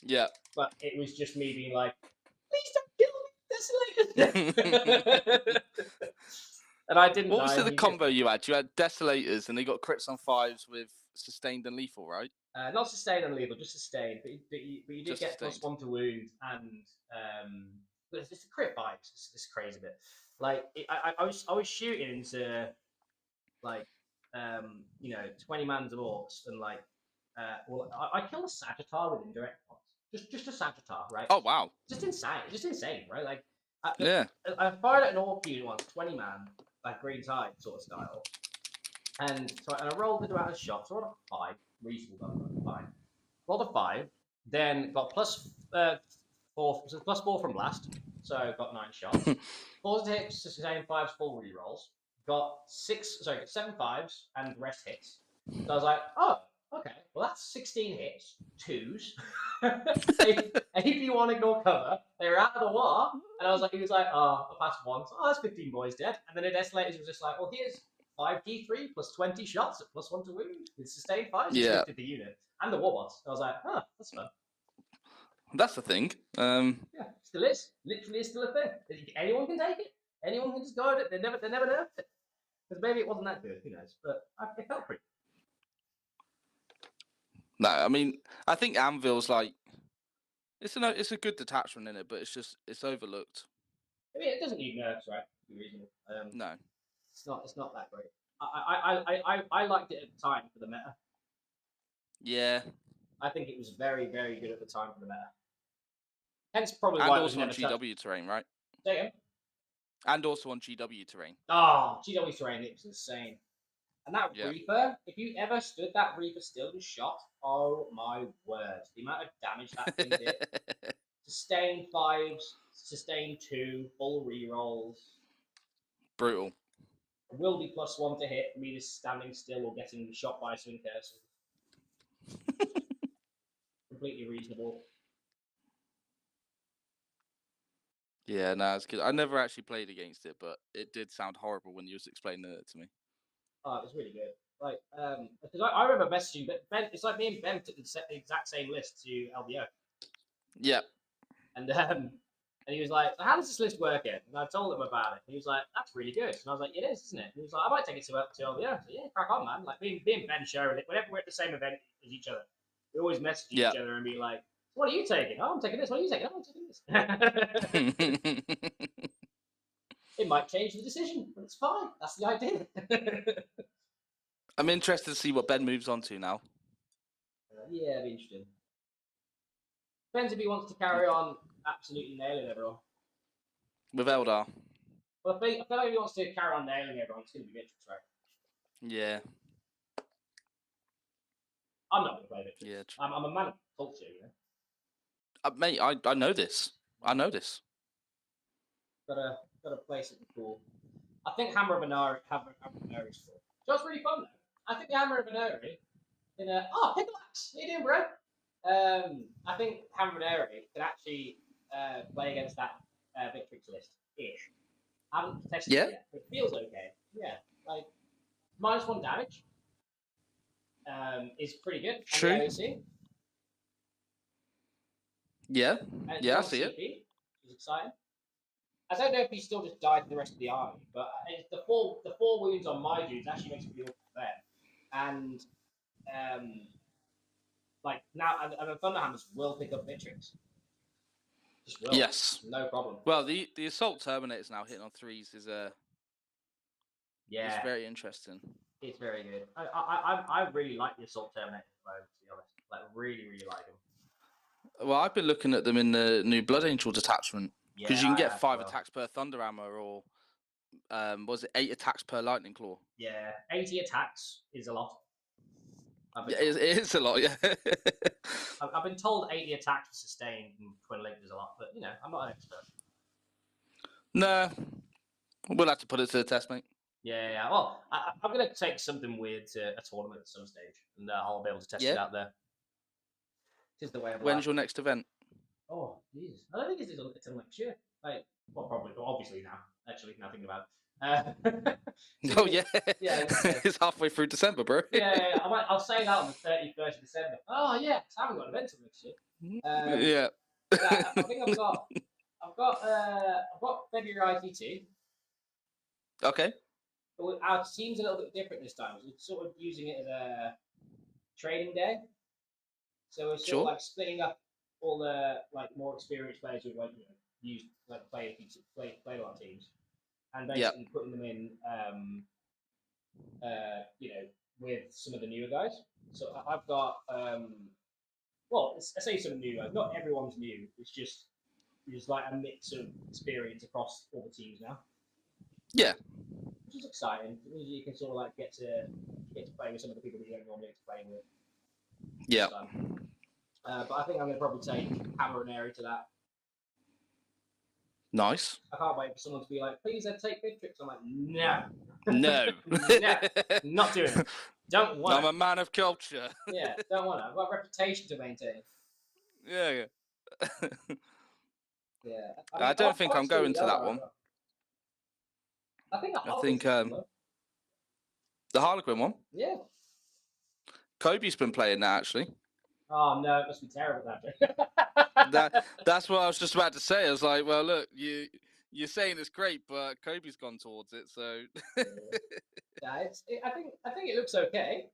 Yeah. But it was just me being like, please don't kill me, Desolators. And I didn't. What was the combo you had? You had Desolators, and they got crits on 5s with sustained and lethal, right? Not sustain and lethal, just sustain. But you did Just get sustained. +1 to wound, and it's just a crit vibes. It's crazy bit. Like I was shooting into like 20 mans of orcs, and like I killed a Sagittar with indirect pots. Just a Sagittar, right? Oh wow. Just insane, right? Like Yeah. I fired at an orc unit once, 20 man, like Green Tide sort of style. And I rolled the amount of shots. I rolled a 5, reasonable, fine. Rolled a 5, then got +4, so +4 from blast, so got 9 shots. 4 hits, sustain 5s, full rerolls. Got 7 5s, and the rest hits. So I was like, oh, okay, well that's 16 hits, 2s. if you want to go cover, they're out of the war. And he was like, oh, I passed once. Oh, that's 15 boys dead. And then the Desolators was just like, well, here's 5d3 plus 20 shots at +1 to wound with sustained 5s. Yeah. Lifted the unit and the warbots. I was like, huh, that's fun. That's the thing. Yeah, still is. Literally, is still a thing. Anyone can take it. Anyone can just go at it. They never nerfed it. Because maybe it wasn't that good. Who knows? But it felt pretty. No, I mean, I think Anvil's like it's a good detachment in it, but it's overlooked. I mean, it doesn't need nerfs, right? To be reasonable. No. It's not that great. I liked it at the time for the meta. Yeah. I think it was very, very good at the time for the meta. Hence, probably And why it was also on never GW terrain, right? Say again? And also on GW terrain. Oh, GW terrain, it was insane. And that Yeah. Reaper, if you ever stood that Reaper still and shot, oh my word, the amount of damage that thing did. Sustain 5s, sustain 2, full rerolls. Brutal. Will be +1 to hit, me just standing still or getting shot by a swing curse. Completely reasonable. Yeah, no, it's good. I never actually played against it, but it did sound horrible when you was explaining it to me. Oh, it was really good. Like, because I remember messaging Ben. It's like me and Ben took the exact same list to LBO. Yeah. And he was like, so "How does this list work?" And I told him about it. And he was like, "That's really good." And I was like, "It is, isn't it?" And he was like, "I might take it to LBO." So yeah, crack on, man. Like me and Ben sharing it. Whenever we're at the same event as each other, we always message each other and be like, "What are you taking? Oh, I'm taking this. What are you taking? Oh, I'm taking this." It might change the decision, but it's fine. That's the idea. I'm interested to see what Ben moves on to now. Yeah, it'd be interesting. Depends if he wants to carry on absolutely nailing everyone. With Eldar. Well, I feel like if he wants to carry on nailing everyone, it's going to be Mitrix, right? Yeah. I'm not going to play Mitrix. Yeah. I'm a man of culture, you know. Mate, I know this. I know this. Gotta play something cool. I think Hammer of Inari is cool. So it's really fun though. I think the Hammer of Inari in a Pickaxe, how you doing, bro? I think Hammer of Inari can actually play against that Victrix list ish. I haven't tested it yet, but it feels okay. Yeah, like -1 damage is pretty good. True. Yeah, I see it. it. Which is exciting. I don't know if he still just died to the rest of the army, but the four wounds on my dudes actually makes me feel for them. And like now, and the Thunderhammers will pick up Victrix. Just will. Yes. No problem. Well, the assault terminators now hitting on 3s is yeah, it's very interesting. It's very good. I really like the assault terminator at the moment, to be honest. Like really like them. Well, I've been looking at them in the new Blood Angel detachment because you can get 5 well. attacks per Thunder Hammer, or was it 8 attacks per Lightning Claw? Yeah, 80 attacks is a lot. Yeah, it is a lot. Yeah. I've been told 80 attacks sustained and twin linked is a lot, but you know, I'm not an expert. No, we'll have to put it to the test, mate. Yeah. Well, I'm gonna take something weird to a tournament at some stage, and I'll be able to test it out there. Is the way of When's your next event? Oh, Jesus. I don't think it's until next year. Like, well, probably, but obviously now. Actually, now thinking about it. Oh, yeah. Yeah. It's halfway through December, bro. Yeah. I'll say that on the 31st of December. Oh, yeah. I haven't got an event until next year. Yeah. I think I've got February ITT. Okay. But our team's a little bit different this time. We're sort of using it as a training day. So we're sort of like splitting up all the like more experienced players who like used like played a lot of teams, and basically putting them in with some of the newer guys. So I've got well, I say some new guys. Not everyone's new. It's just like a mix of experience across all the teams now. Yeah, which is exciting. It means you can sort of like get to play with some of the people that you don't normally get to play with. Yeah. But I think I'm going to probably take Hammer and Airy to that. Nice. I can't wait for someone to be like, please take Midtrix. I'm like, no. No. No. Not doing it. Don't want I'm a man of culture. Yeah, don't want it. I've got a reputation to maintain. Yeah. Yeah. I don't think I'm going to that one. I think the Harlequin one? Yeah. Kobe's been playing that, actually. Oh, no, it must be terrible, that. That's what I was just about to say. I was like, well, look, you're saying it's great, but Kobe's gone towards it, so... Yeah, I think it looks okay.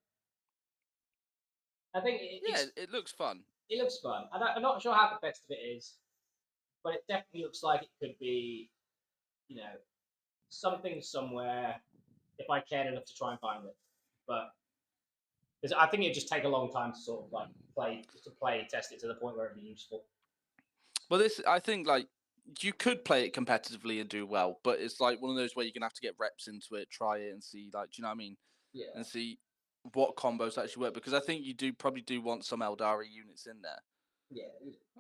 I think it looks fun. It looks fun. I'm not sure how competitive it is, but it definitely looks like it could be, something somewhere if I cared enough to try and find it. But I think it'd just take a long time to sort of like test it to the point where it'd be useful. Well, I think like you could play it competitively and do well, but it's like one of those where you're gonna have to get reps into it, try it, and see like, do you know what I mean? Yeah. And see what combos actually work, because I think you probably do want some Eldari units in there. Yeah,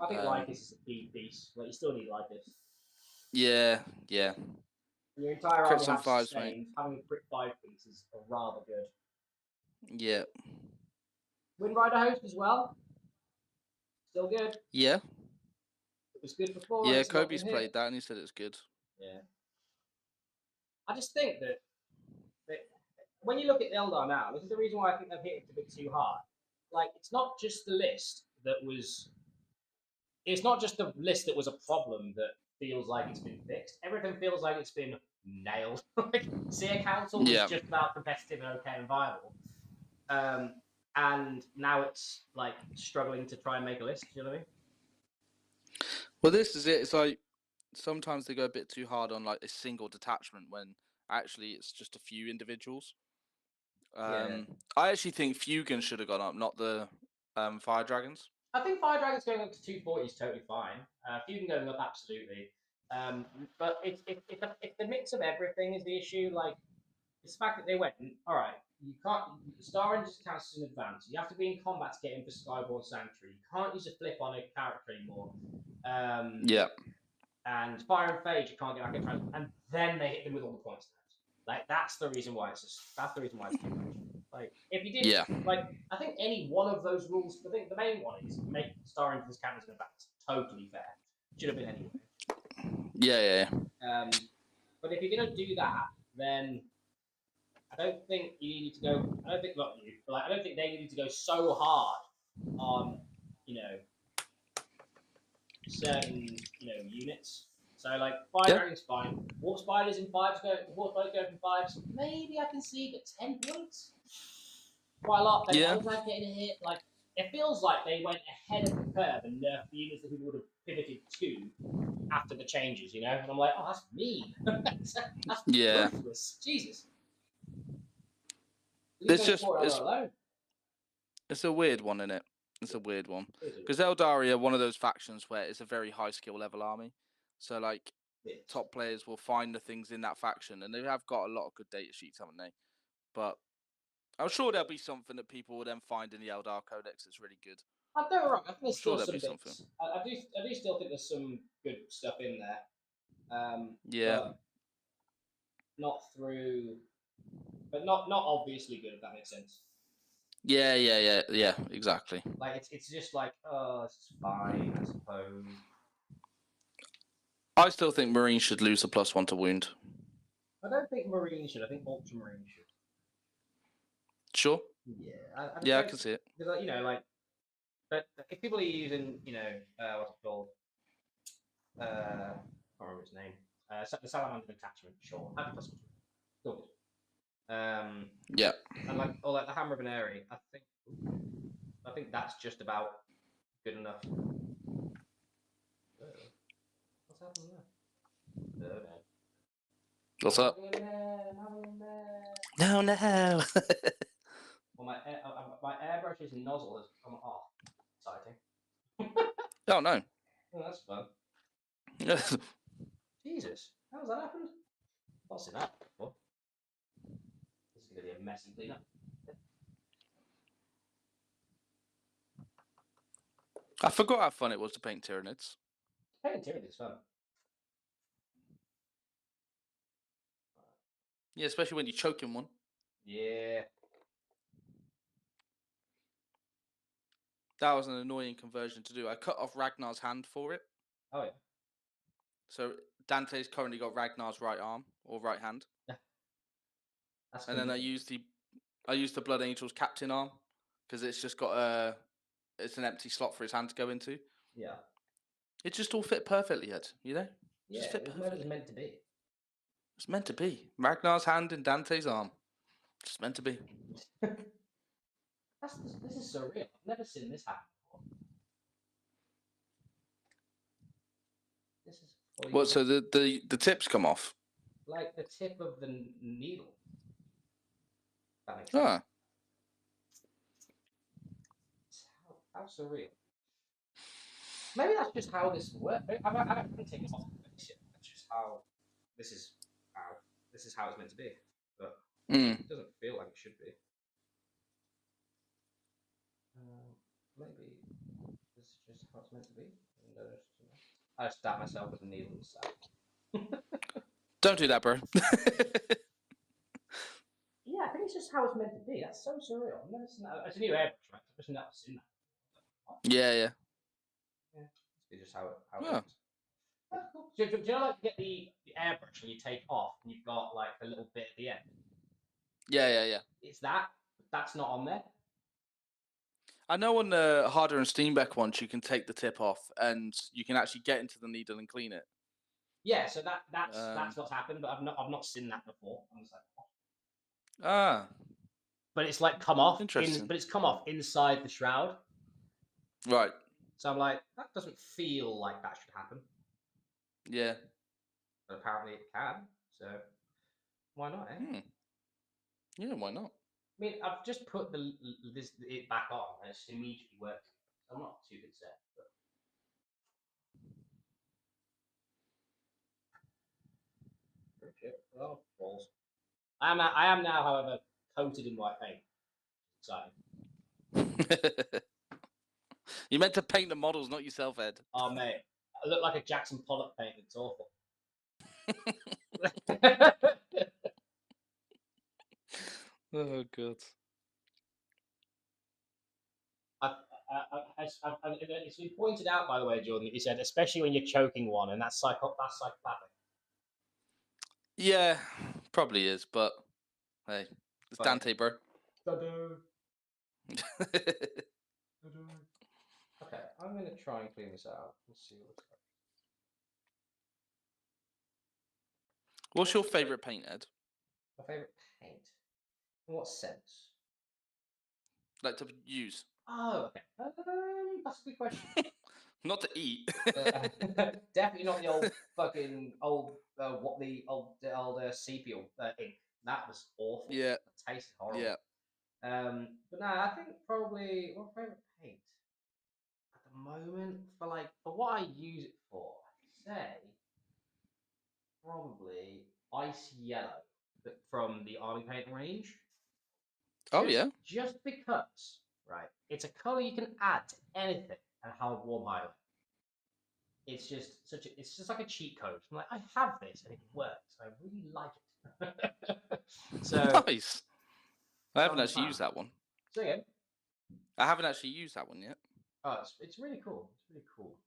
I think Lycus is a key piece. Like you still need Lycus. Yeah. Your entire army Crits on has fives, sustained. Having a crit 5 pieces are rather good. Yeah. Wind Rider Host as well. Still good. Yeah. It was good before. Yeah, Kobe's played that and he said it's good. Yeah. I just think that when you look at Eldar now, this is the reason why I think they've hit it a bit too hard. Like, it's not just the list that was. It's not just the list that was a problem that feels like it's been fixed. Everything feels like it's been nailed. Like, Seer Council was just about competitive and okay and viable. And now it's like struggling to try and make a list. You know what I mean? Well, this is it. It's like sometimes they go a bit too hard on like a single detachment when actually it's just a few individuals. I actually think Fugan should have gone up, not the Fire Dragons. I think Fire Dragons going up to 240 is totally fine. Fugan going up, absolutely. But it's the mix of everything is the issue. Like, it's the fact that they went, all right, you can't. Star Rangers counts as an advance. You have to be in combat to get in for Skyborn Sanctuary. You can't use a flip on a character anymore. And Fire and Phage, you can't get back in trans. And then they hit them with all the points. Like, that's the reason why it's too much. Like, if you did, like, I think any one of those rules, I think the main one is make Star Rangers count as an advance. Totally fair. Should have been anyway. Yeah. But if you're going to do that, then I don't think you need to go. I don't think they needed to go so hard on, certain, units. So like Fire Dragon's fine. Warp Spiders in 5s Warp Spiders go from 5s. Maybe I can see, but 10 points. Quite a lot. They always getting a hit. Like, it feels like they went ahead of the curve and nerfed the units that people would have pivoted to after the changes, And I'm like, oh, that's mean. that's ruthless. Jesus. It's a weird one, isn't it? It's a weird one. Because Eldari are one of those factions where it's a very high skill level army. So, like, top players will find the things in that faction, and they have got a lot of good data sheets, haven't they? But I'm sure there'll be something that people will then find in the Eldar Codex that's really good. I'm not wrong. I think there's still some bits. I do still think there's some good stuff in there. But not through, but not obviously good, if that makes sense. Yeah, exactly. Like, it's just like, oh, it's fine, I suppose. I still think Marine should lose a +1 to wound. I don't think Marine should. I think Ultramarine should. Sure. Yeah. I can see it. Because, but if people are using, what's it called? I can't remember his name. The Salamander Detachment. Sure. Happy +1. Still good. And like the Hammer of an Airy, I think that's just about good enough. What's happening there? Oh, no. What's up? No, no. Well, my airbrush's nozzle has come off. Exciting. Oh, no. Oh, that's fun. Jesus, how's that happened? I've not seen that before. This is going to be a messy cleanup. I forgot how fun it was to paint Tyranids. Painting Tyranid is fun. Yeah, especially when you're choking one. Yeah. That was an annoying conversion to do. I cut off Ragnar's hand for it. Oh, yeah. So Dante's currently got Ragnar's right arm or right hand. That's And then I used the Blood Angel's captain arm because it's just got it's an empty slot for his hand to go into. Yeah. It just all fit perfectly, Ed. You know? Yeah, Just fit it was perfectly. meant to be. It's meant to be. Ragnar's hand in Dante's arm. It's meant to be. This is surreal. I've never seen this happen before. This is fully What? So the tips come off? like the tip of the needle. That makes sense. Ah. How surreal. Maybe that's just how this works. I haven't taken it off this yet. That's just how this is how it's meant to be. But it doesn't feel like it should be. Maybe this is just how it's meant to be. I stab myself with a needle inside. Don't do that, bro. Yeah, I think it's just how it's meant to be. That's so surreal. I've never seen that. It's a new airbrush, right? I've just never seen that. Yeah. It's just how it Yeah. works. That's cool. Do you know, like, you get the airbrush and you take off and you've got like a little bit at the end? Yeah. It's that, but that's not on there. I know on the Harder and Steenbeck ones, you can take the tip off and you can actually get into the needle and clean it. Yeah, so that's what's happened, but I've not seen that before. I'm just like, oh. Ah. But it's like come off. Interesting. But it's come off inside the shroud. Right. So I'm like, that doesn't feel like that should happen. Yeah. But apparently it can. So why not? Eh? Yeah, why not? I mean, I've just put it back on, and it's immediately working. So I'm not too concerned. But... Oh, balls. I am now, however, coated in white paint. Exciting. You meant to paint the models, not yourself, Ed. Oh, mate. I look like a Jackson Pollock paint. It's awful. Oh, God. It's been pointed out, by the way, Jordan, that you said, especially when you're choking one, and that's psychopathic. Yeah, probably is, but hey, it's Dante, bro. Okay, I'm going to try and clean this out. Let's see what it's like. What's your favourite paint, Ed? My favourite paint? In what sense? Like to use? Oh, okay. That's a good question. Not to eat. Definitely not the old fucking old sepia ink. That was awful. Yeah. It tasted horrible. Yeah. But no, I think probably my favourite paint at the moment for what I use it for, I'd say probably ice yellow, but from the army painting range. Just because, right? It's a color you can add to anything and have a warm highlight. It's just it's just like a cheat code. I'm like, I have this and it works. I really like it. So nice. I haven't actually used that one. So again, I haven't actually used that one yet. Oh, it's really cool. It's really cool.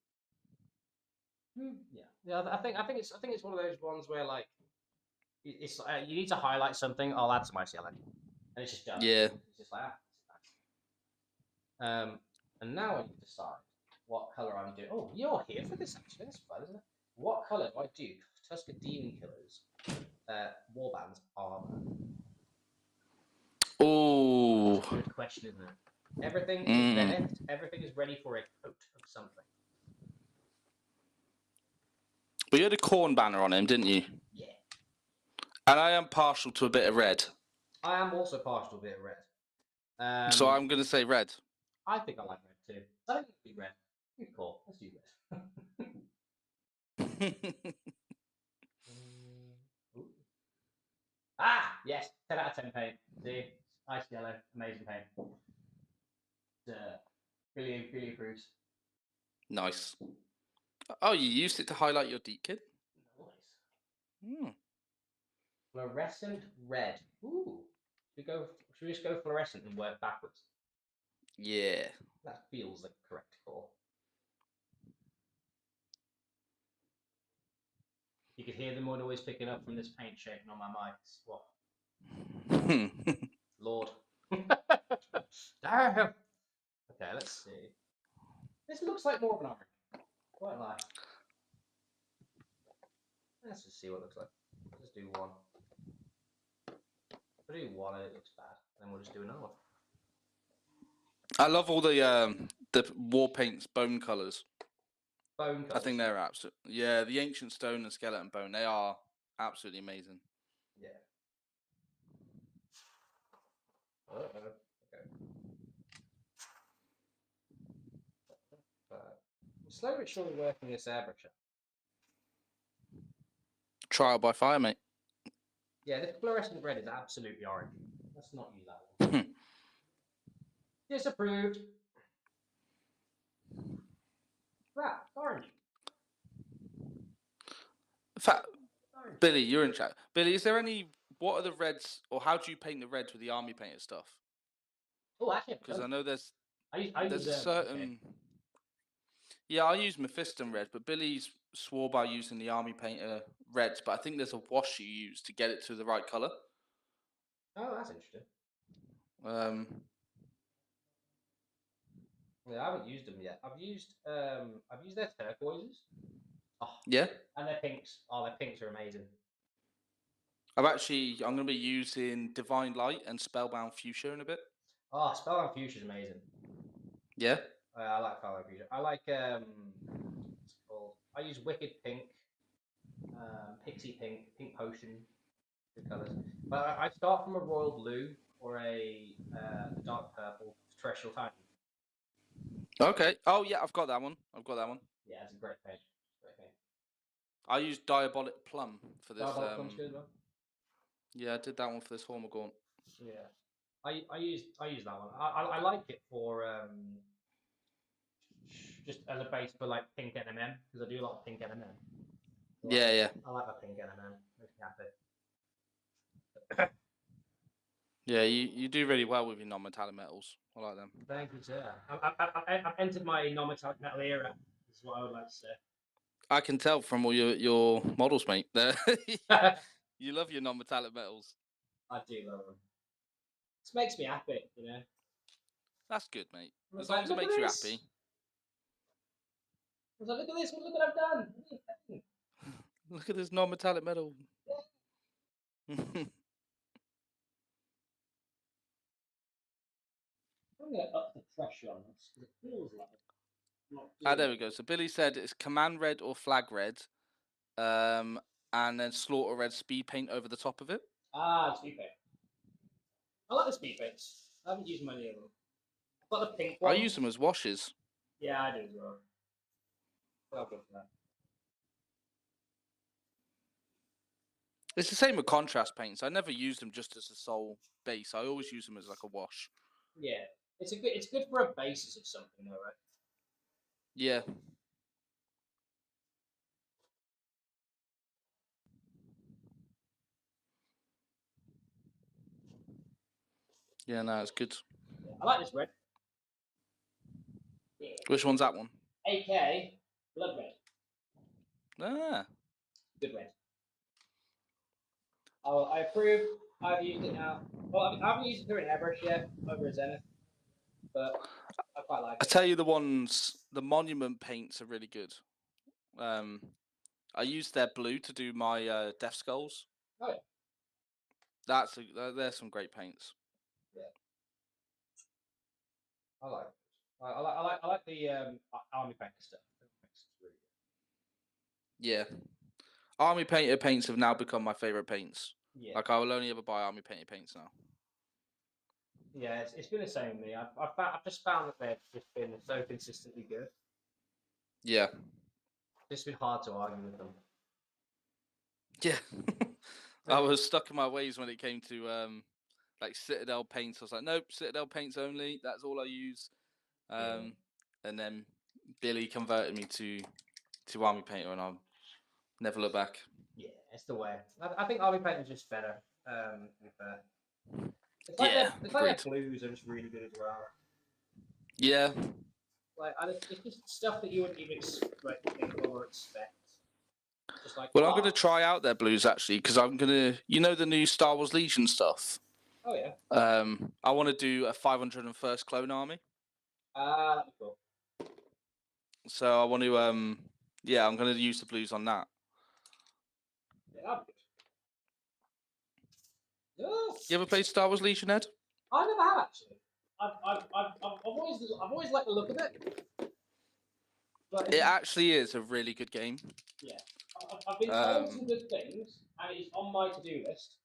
Yeah. I think it's one of those ones where like it's you need to highlight something. I'll add some ice yellow, and it's just done. Yeah. It's just like that. And now I need to decide what color I'm doing. Oh, you're here for this actually. That's fun, isn't it? What color do I do? Tuska Daemon Killas, warband armor. Oh. Good question, isn't it? Everything is finished. Everything is ready for a coat of something. Well, you had a corn banner on him, didn't you? Yeah. And I am partial to a bit of red. I am also partial to a bit of red. So I'm going to say red. I think I like red too. I think it'd be red. Cool. Let's do red. Yes, 10 out of 10 paint. See, ice yellow, amazing paint. Billy approves. Nice. Oh, you used it to highlight your deep kit? Nice. Fluorescent red. Ooh. Should we just go fluorescent and work backwards? Yeah. That feels like the correct call. You could hear the more noise picking up from this paint shaking on my mic. What? Lord. Damn. Okay, let's see. This looks like more of an orange. Quite like. Let's just see what it looks like. Let's do one. If I do one and it looks bad, then we'll just do another one. I love all the war paints bone colours. Bone colours. I think they're absolute. Yeah, the ancient stone and skeleton bone. They are absolutely amazing. Yeah. Okay. I'm slowly but surely working this airbrush up. Trial by fire, mate. Yeah, this fluorescent red is absolutely orange. Let's not use that one. Disapproved. That orange. Orange. Billy, you're in chat. Billy, is there any? What are the reds, or how do you paint the reds with the army painted stuff? Oh, actually, because I know there's I there's use a certain. okay. Yeah, I use Mephiston red, but Billy's swore by using the army painter reds. But I think there's a wash you use to get it to the right color. Oh, that's interesting. Yeah, I haven't used them yet. I've used their turquoises. Oh, yeah. And their pinks. Oh, their pinks are amazing. I'm going to be using Divine Light and Spellbound Fuchsia in a bit. Oh, Spellbound Fuchsia is amazing. Yeah. I like Spellbound Fuchsia. I like what's it called? I use Wicked Pink, Pixie Pink, Pink Potion, good colours. But I start from a royal blue or a dark purple terrestrial titan. Okay. Oh yeah, I've got that one. Yeah, it's a great paint. I used Diabolic Plum for this. Diabolic Plum's good as well. Yeah, I did that one for this Hormagaunt. Yeah, I use that one. I like it for just as a base for like pink NMM because I do a lot of pink NMM. Yeah. I like that pink NMM. Makes me happy. Yeah, you do really well with your non-metallic metals. I like them. Thank you, sir. I've entered my non-metallic metal era. Is what I would like to say. I can tell from all your models, mate. You love your non-metallic metals. I do love them. This makes me happy, you know. That's good, mate. As long as it makes you happy. I was like, look at this! Look what I've done! Look at this non-metallic metal. I'm going to up the pressure on this because it feels like. There we go. So Billy said it's command red or flag red, and then slaughter red speed paint over the top of it. Speed paint. I like the speed paints. I haven't used many of them. I've got the pink one. I use them as washes. Yeah, I do as well. Well, good for that. It's the same with contrast paints. I never use them just as a sole base. I always use them as like a wash. Yeah, it's good for a basis of something, though, right? Yeah. Yeah, no, it's good. Yeah, I like this red. Yeah. Which one's that one? AK Blood Red. Ah. Good red. Oh, I approve. I've used it now. Well, I haven't used it through an airbrush yet over a Zenith, but I quite like it. I tell you, the monument paints are really good. I used their blue to do my Death Skulls. Oh yeah. There's some great paints. Yeah. I like it. I like the army painter stuff. It's really good. Yeah. Army painter paints have now become my favorite paints. Yeah. Like, I will only ever buy army painted paints now. Yeah, it's been the same with me. I've just found that they've just been so consistently good. Yeah. It's been hard to argue with them. Yeah. I was stuck in my ways when it came to like Citadel paints. I was like, nope, Citadel paints only. That's all I use. And then Billy converted me to army painter, and I'll never look back. Yeah, it's the way. I think army painter is just better. To be fair. It's like their blues are just really good as well. Yeah. Like, it's just stuff that you wouldn't even think of or expect. Just like, Well, I'm going to try out their blues actually, because I'm going to, the new Star Wars Legion stuff. Oh yeah. I want to do a 501st clone army. That'd be cool. So I want to, I'm going to use the blues on that. Yeah, that'd be good. You ever played Star Wars Legion, Ed? I never have actually. I've always liked the look of it. But It actually is a really good game. Yeah, I've been told some good things, and it's on my to-do list.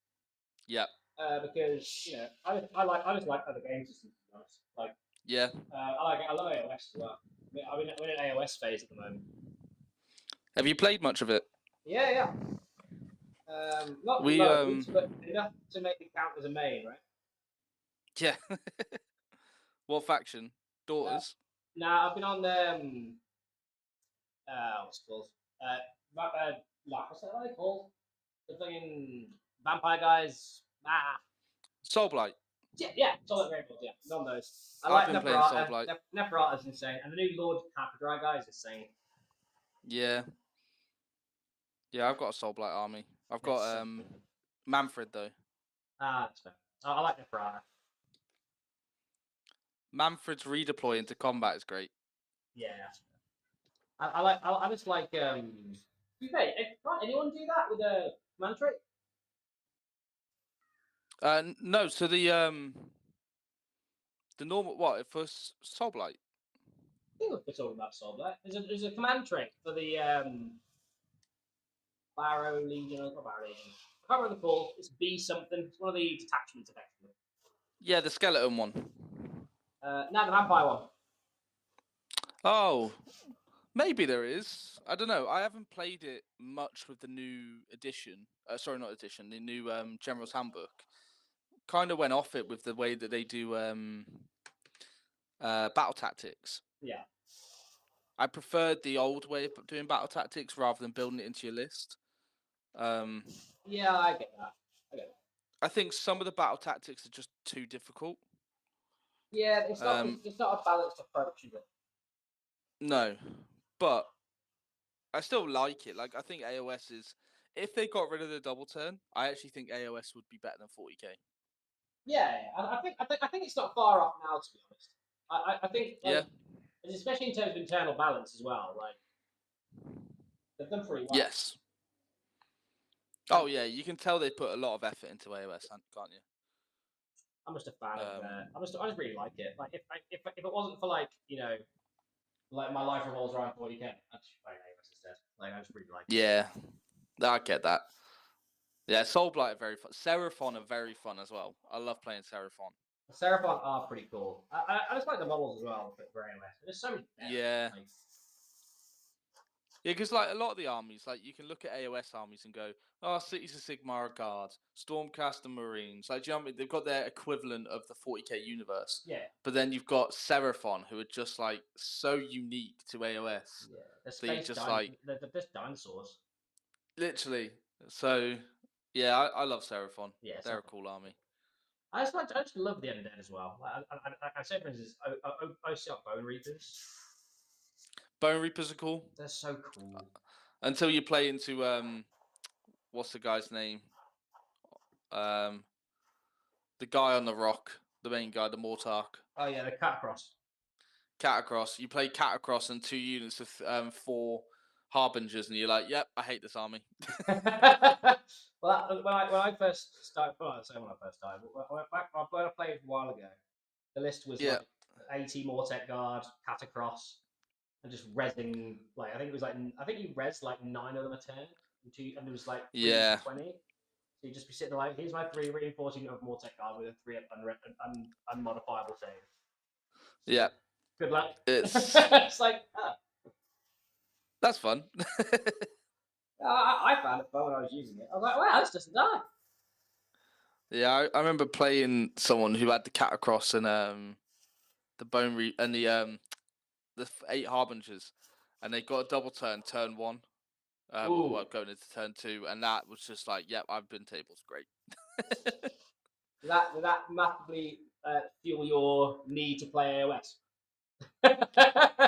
Yeah. Because I just like other game systems. To be honest, like yeah, I love AOS as well. I'm in an AOS phase at the moment. Have you played much of it? Yeah. Not loads, but enough to make it count as a main, right? Yeah. What faction? Daughters? Nah, I've been on what's it called? What's that what they called? The fucking vampire guys. Soulblight. Yeah, Solid Rainbows, yeah. None of those. I've been playing Soulblight. Neferata's insane, and the new Lord Capdry guy is insane. Yeah. Yeah, I've got a Soulblight army. I've got Manfred though. That's fair. I like Neferata. Manfred's redeploy into combat is great. Yeah, that's fair. I just like can't anyone do that with a mana trait? No, so the normal for Soulblight. I think we're talking about Soulblight. There's a command trait for the Barrow Legion, not Barrow Legion. I can't remember the call. It's B something. It's one of the detachments, effectively. Yeah, the skeleton one. No, the vampire one. Oh, maybe there is. I don't know. I haven't played it much with the new edition. Sorry, not edition. The new General's Handbook. Kind of went off it with the way that they do battle tactics. Yeah. I preferred the old way of doing battle tactics rather than building it into your list. Yeah, I get that. I think some of the battle tactics are just too difficult. Yeah, it's not a balanced approach, is it? No, but I still like it. Like, I think AOS is, if they got rid of the double turn, I actually think AOS would be better than 40k. Yeah, I think it's not far off now, to be honest. I think especially in terms of internal balance as well. Like they've done pretty well. Yes. Oh yeah, you can tell they put a lot of effort into AOS, can't you? I'm just a fan of that. I just really like it. Like if it wasn't for like my life revolves around 40k, I'd just play AOS instead. Like I just really like it. Yeah, I get that. Yeah, Soulblight are very fun. Seraphon are very fun as well. I love playing Seraphon. Seraphon are pretty cool. I just like the models as well for AOS. There's so much better. Yeah. Yeah, because like a lot of the armies, like you can look at AOS armies and go, "Oh, Cities of Sigmar Guards, Stormcast and Marines." Like, do you know what I mean? They've got their equivalent of the 40k universe. Yeah. But then you've got Seraphon, who are just like so unique to AOS. Yeah. They're just dinosaurs. Literally. So, yeah, I love Seraphon. Yeah, they're a cool army. I just love the undead as well. I say, for instance, OCR Bone Reapers. Bone Reapers are cool. They're so cool. Until you play into what's the guy's name? The guy on the rock, the main guy, the Mortark. Oh yeah, the Catacross. Catacross. You play Catacross and 2 units of 4 Harbingers, and you're like, "Yep, I hate this army." Well, when I first started, when I played a while ago, the list was like AT Mortek Guard, Catacross, and just rezzing. Like I think you rezzed like 9 of them a turn, and it was like 3 Yeah. to 20. So you just be sitting there like, here's my 3 reinforcing of Mortek Guard with a 3 unmodifiable save. So, Yeah. good luck. It's It's like, that's fun. I found it fun when I was using it. I was like, wow, this doesn't die. Yeah, I remember playing someone who had the Catacross and the Bone and the 8 Harbingers, and they got a double turn 1. Going into turn 2, and that was just like, yep, I've been tables, great. that massively fuel your need to play AOS.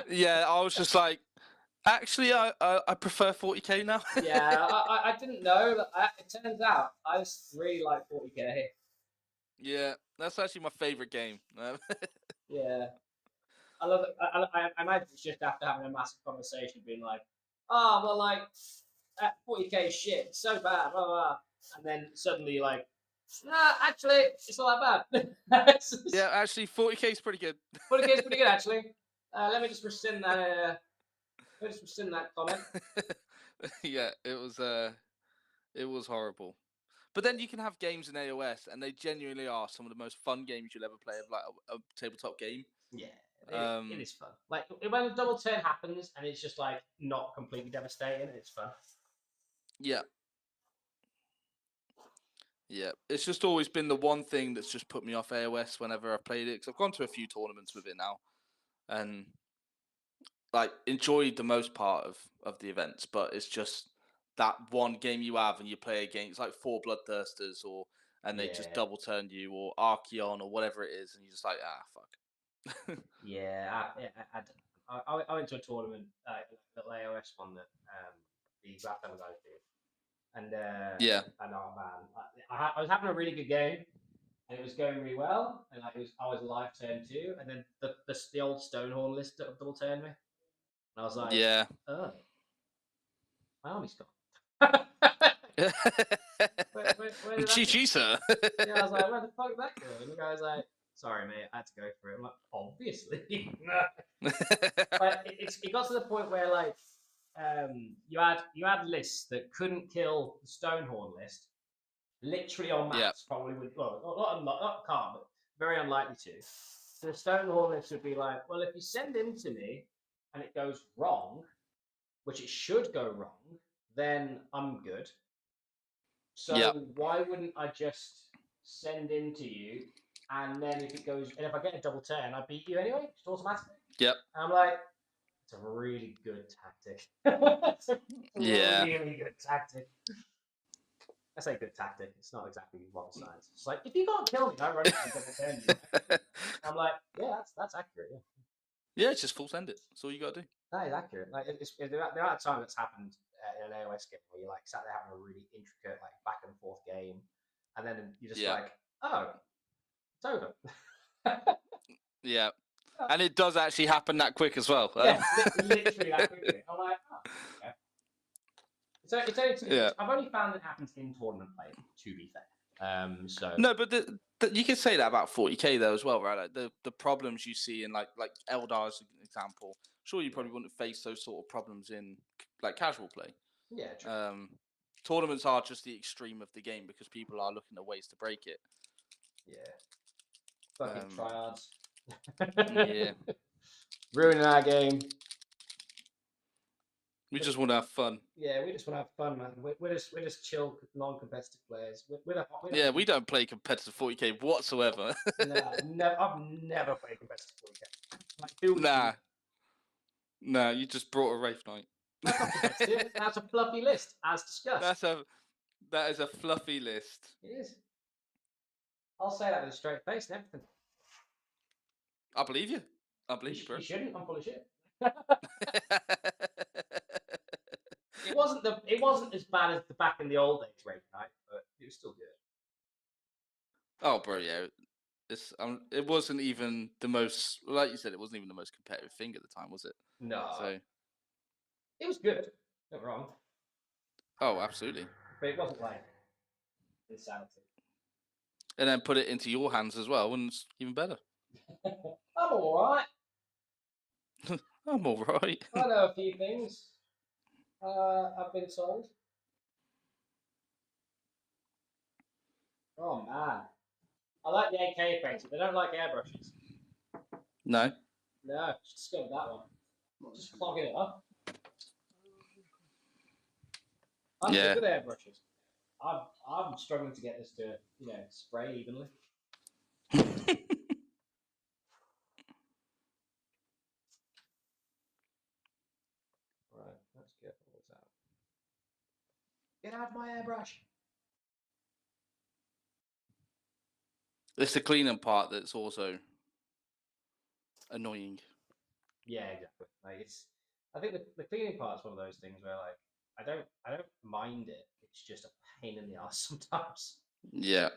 Yeah, I was just like, actually, I prefer 40k now. Yeah, I didn't know that. It turns out I really like 40k. Yeah, that's actually my favorite game. Yeah, I love it. I imagine it's just after having a massive conversation, being like, "Oh, well, like 40k shit, it's so bad, blah, blah, blah." And then suddenly, like, nah, actually, it's not that bad. Yeah, actually, 40k is pretty good. 40k is pretty good, actually. Let me just rescind that. Let me just rescind that comment. Yeah, it was horrible. But then you can have games in AOS, and they genuinely are some of the most fun games you'll ever play of like a tabletop game. Yeah, it is fun. Like when a double turn happens and it's just like not completely devastating, it's fun. Yeah. Yeah, it's just always been the one thing that's just put me off AOS whenever I've played it, because I've gone to a few tournaments with it now, and like enjoyed the most part of the events, but it's just that one game you have and you play against like 4 Bloodthirsters and they just double turn you, or Archeon or whatever it is, and you're just like, fuck. Yeah, I went to a tournament, the AOS one that the Grafton guys did, and and oh man, I was having a really good game, and it was going really well, and I was live turn 2, and then the old Stonehorn list double turned me, and I was like, oh, my army's gone. Where did that GG, sir. Yeah, I was like, where the fuck did that go? And the guy was like, sorry, mate, I had to go for it. I'm like, obviously. But it got to the point where like you had lists that couldn't kill the Stonehorn list, literally on maps, probably would not can't, but very unlikely to. So the Stonehorn list would be like, well, if you send him to me and it goes wrong, which it should go wrong, then I'm good. So why wouldn't I just send in to you, and then if it goes, and if I get a double turn, I beat you anyway, just automatically. Yep. And I'm like, it's a really good tactic. It's a really good tactic. I say good tactic. It's not exactly rocket science. It's like, if you can't kill me, I run into double turn you. I'm like, yeah, that's accurate. Yeah, it's just full send it. That's all you got to do. That is accurate. Like the amount of time that's happened in an AOS game where you're like sat there having a really intricate like back and forth game, and then you're just like, oh, it's over. Yeah, and it does actually happen that quick as well. Yeah, literally that quickly. I'm like, oh, okay. So I've only found it happens in tournament play. To be fair, so no, but you can say that about 40k though as well, right? Like the problems you see in like Eldar as an example. Sure, you probably wouldn't face those sort of problems in like casual play. Yeah, true. Tournaments are just the extreme of the game because people are looking at ways to break it. Yeah. Fucking tryhards. Yeah. Ruining our game. We just want to have fun. Yeah, we just want to have fun, man. We're just chill, non-competitive players. We don't play competitive 40k whatsoever. No, I've never played competitive 40k. Nah, you just brought a Wraith Knight. That's not competitive. That's a fluffy list, as discussed. That is a fluffy list. It is. I'll say that with a straight face and everything. I believe you. Bro. You shouldn't. I'm full of shit. It wasn't as bad as the back in the old days, Wraith Knight, but it was still good. Oh, bro, yeah. It wasn't even the most, like you said, it wasn't even the most competitive thing at the time, was it? No. So it was good. Not wrong. Oh, absolutely. But it wasn't like insanity. And then put it into your hands as well, and it's even better. I'm all right. I'm all right. I know a few things. I've been told. Oh man, I like the AK painting. They don't like airbrushes. No. No, just go with that one. Just clogging it up. I'm Yeah. good at airbrushes. I'm struggling to get this to spray evenly. Right, let's get all this out. Get out of my airbrush. It's the cleaning part that's also annoying. Yeah, exactly. Like I think the cleaning part's one of those things where like I don't mind it. It's just a pain in the ass sometimes. Yeah.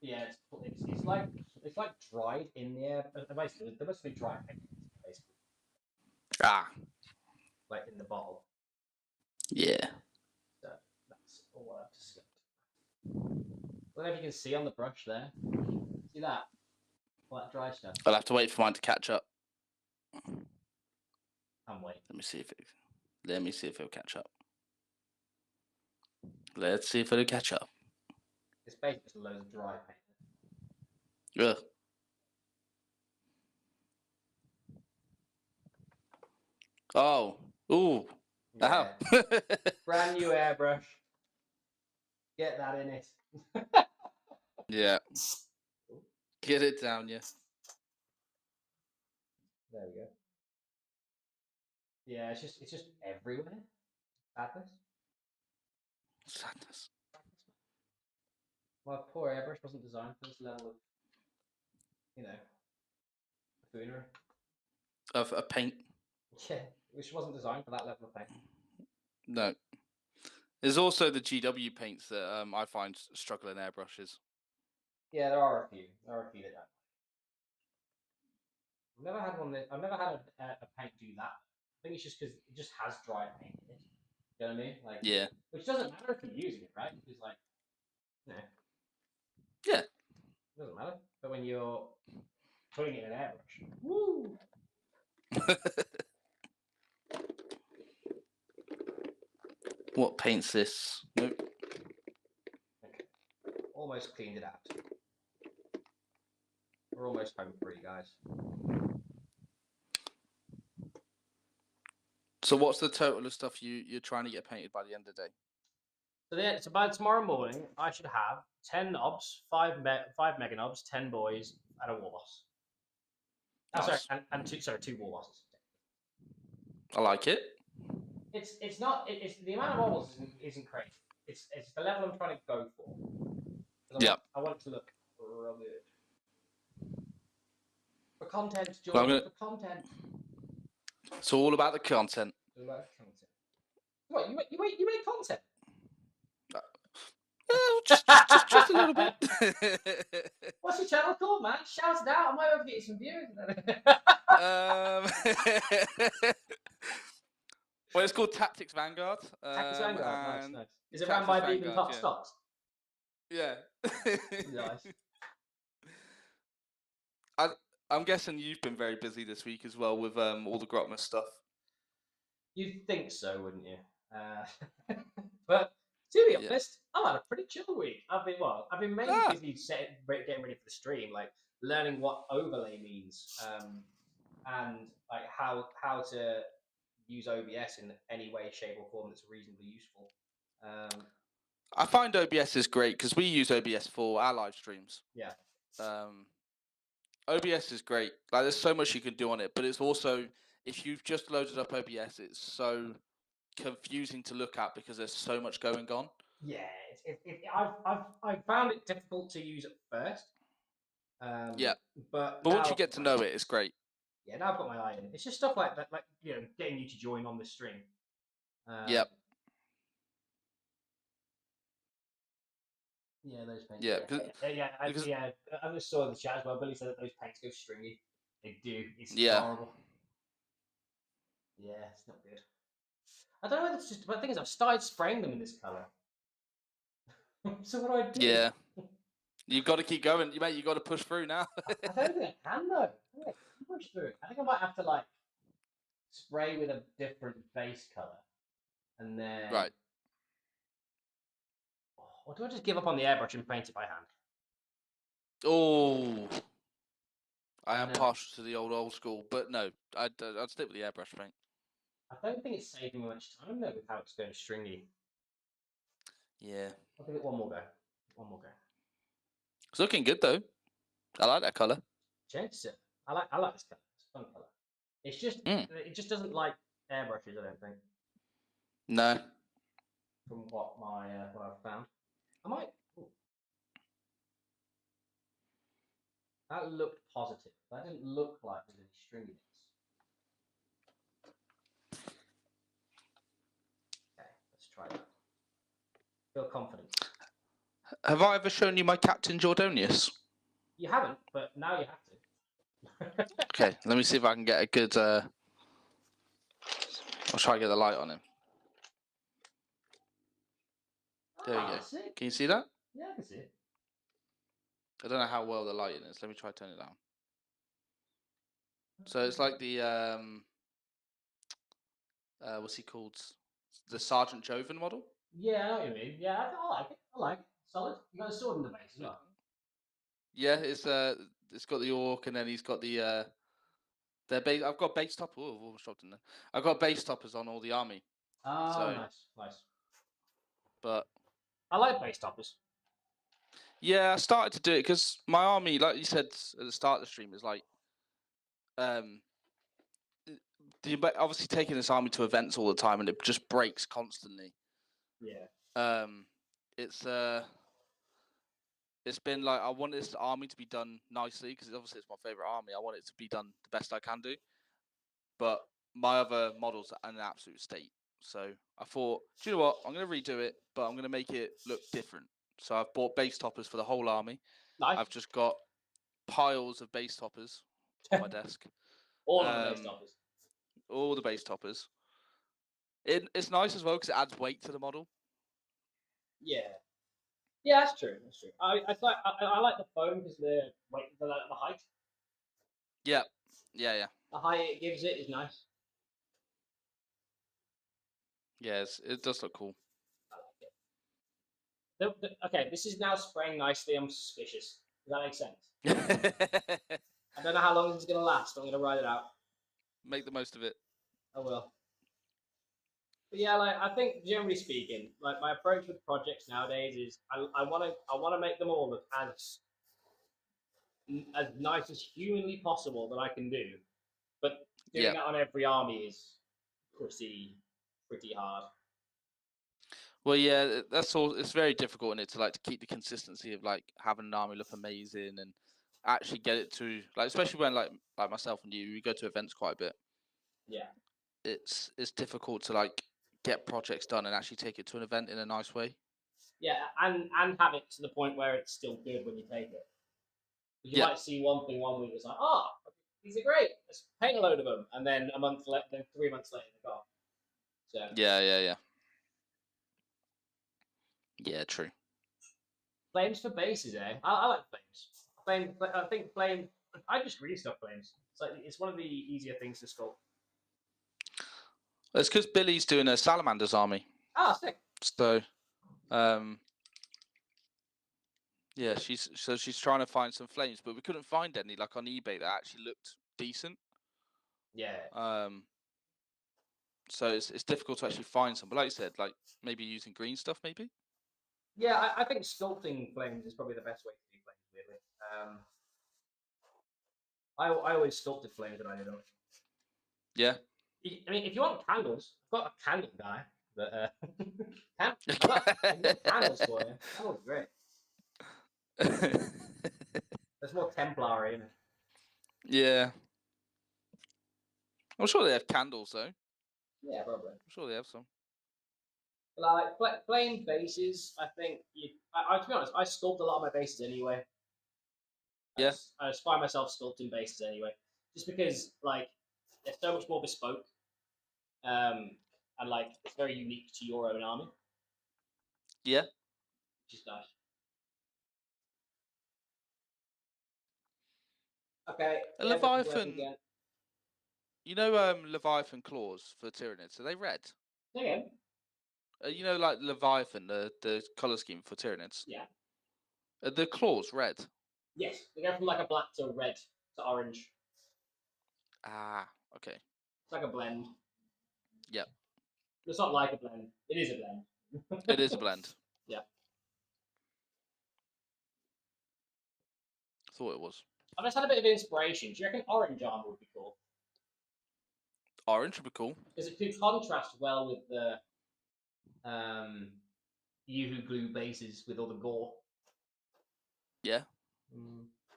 Yeah, it's like dried in the air. Basically, there must be dried paint, basically, Ah. like in the bottle. Yeah. So that's all I have to sculpt. I don't know if you can see on the brush there. See that? All that dry stuff. I'll have to wait for mine to catch up. I'm waiting. Let me see if it'll catch up. Let's see if it'll catch up. It's basically just loads of dry paint. Ugh. Oh. Ooh. Yeah. Ow. Brand new airbrush. Get that in it. Yeah. Get it down, yeah. There we go. Yeah, it's just everywhere. Sadness. Sadness. My poor airbrush wasn't designed for this level of, buffoonery. Of a paint. Yeah, which wasn't designed for that level of paint. No. There's also the GW paints that I find struggle in airbrushes. Yeah, there are a few. There are a few that don't. I've never had one that I've never had a paint do that. I think it's just because it just has dry paint in it. You know what I mean? Like, Yeah. which doesn't matter if you're using it, right? Because like, Yeah. It doesn't matter. But when you're putting it in an airbrush, woo! What paint's this? Nope. Okay. Almost cleaned it out. We're almost home free, guys. So what's the total of stuff you're trying to get painted by the end of the day? So by tomorrow morning, I should have 10 knobs, 5 mega knobs, 10 boys, and a war boss. Nice. Sorry, and two war bosses. I like it. It's not it's the amount of war bosses isn't crazy. It's the level I'm trying to go for. Yeah. I want it to look real good. For content, George. For content. It's all about the content. It's all about content. What you make content? Just a little bit. What's your channel called, man? Shout it out. I might be able to get you some views. Well, it's called Tactics Vanguard. Tactics Vanguard, nice. Is it Tactics run by Vanguard, Beacon Top Stocks? Yeah. Nice. I'm guessing you've been very busy this week as well with all the Grotmas stuff. You'd think so, wouldn't you? But to be honest, I've had a pretty chill week. I've been mainly busy getting ready for the stream, like learning what overlay means, and like how to use OBS in any way, shape, or form that's reasonably useful. I find OBS is great because we use OBS for our live streams. Yeah. OBS is great. Like, there's so much you can do on it, but it's also, if you've just loaded up OBS, it's so confusing to look at because there's so much going on. Yeah, I've found it difficult to use at first. Yeah, but once you get to know it, it's great. Yeah, now I've got my eye in it. It's just stuff like that, like getting you to join on the stream. Yep. Yeah, those paints. Yeah, I just saw in the chat as well. Billy said that those paints go stringy. They do. It's horrible. Yeah, it's not good. I don't know whether it's just. But the thing is, I've started spraying them in this color. So what do? Yeah. You've got to keep going, mate. You've got to push through now. I don't think I can though. I can push through. I think I might have to like spray with a different base color, and then Right. Or do I just give up on the airbrush and paint it by hand? Oh, I am No. partial to the old school, but no, I'd stick with the airbrush paint. I don't think it's saving me much time though with how it's going stringy. Yeah. I'll give it one more go. One more go. It's looking good though. I like that color. Change it. I like this color. It's a fun color. It's just it just doesn't like airbrushes. I don't think. No. From what I've found, I might. Ooh. That looked positive. That didn't look like there's any stringiness. Okay, let's try that. Feel confident. Have I ever shown you my Captain Jordonius? You haven't, but now you have to. Okay, let me see if I can get a good. I'll try to get the light on him. There we go. Sick. Can you see that? Yeah, I can see it. I don't know how well the lighting is. Let me try to turn it down. So it's like the what's he called? The Sergeant Joven model. Yeah, I know what you mean. Yeah, I like it. I like it. Solid. You got a sword in the base as well. Yeah, it's got the orc, and then he's got the base. I've got base top. Oh, dropped in there. I've got base toppers on all the army. Oh, So, nice. But I like base toppers. yeah, I started to do it because my army, like you said at the start of the stream, is like obviously taking this army to events all the time, and it just breaks constantly. Yeah. It's been like I want this army to be done nicely because obviously it's my favorite army. I want it to be done the best I can do, but my other models are in an absolute state. So I thought, do you know what? I'm going to redo it, but I'm going to make it look different. So I've bought base toppers for the whole army. Nice. I've just got piles of base toppers on my desk. All of the base toppers. All the base toppers. It's nice as well because it adds weight to the model. Yeah. Yeah, that's true. That's true. I like the foam because the height. Yeah. The height it gives it is nice. Yes, it does look cool. I like it. Okay, this is now spraying nicely. I'm suspicious. Does that make sense? I don't know how long this is going to last. I'm going to ride it out. Make the most of it. I will. But yeah, like I think generally speaking, like my approach with projects nowadays is I want to make them all look as nice as humanly possible that I can do. But doing that on every army is pretty hard. Well, yeah, that's all. It's very difficult in it to keep the consistency of having an army look amazing and actually get it to especially when like myself and you, we go to events quite a bit. Yeah. It's difficult to get projects done and actually take it to an event in a nice way. Yeah, and have it to the point where it's still good when you take it. You might see one thing one week, it's like, these are great. Let's paint a load of them, and then 3 months later they're gone. So Yeah. Yeah, true. Flames for bases, eh? I like flames. I think flame. I just restuff flames. It's one of the easier things to sculpt. It's because Billy's doing a Salamander's army. Sick. So, yeah, she's trying to find some flames, but we couldn't find any on eBay that actually looked decent. Yeah. So it's difficult to actually find some. But like you said, maybe using green stuff, maybe. Yeah, I think sculpting flames is probably the best way to do flames. Weirdly, I always sculpted flames when I did them. Yeah. I mean, if you want candles, I've got a candle guy. But I've got candles for you. Candles are great. There's more Templary in it. Yeah. I'm sure they have candles though. Yeah, probably. I'm sure they have some. Flame bases, I think. To be honest, I sculpt a lot of my bases anyway. Yeah. I just find myself sculpting bases anyway, just because they're so much more bespoke. and like it's very unique to your own army. Yeah. Which is nice. Okay. A Leviathan. You know, Leviathan claws for Tyranids, are they red? Again. You know, like Leviathan, the color scheme for Tyranids. Yeah. Are the claws red? Yes, they go from like a black to red to orange. Ah, okay. It's like a blend. Yep. It's not like a blend. It is a blend. It is a blend. Yeah. Thought it was. I've just had a bit of inspiration. Do you reckon orange armor would be cool? Orange would be cool. Because it could contrast well with the Yoo-hoo glue bases with all the gore. Yeah.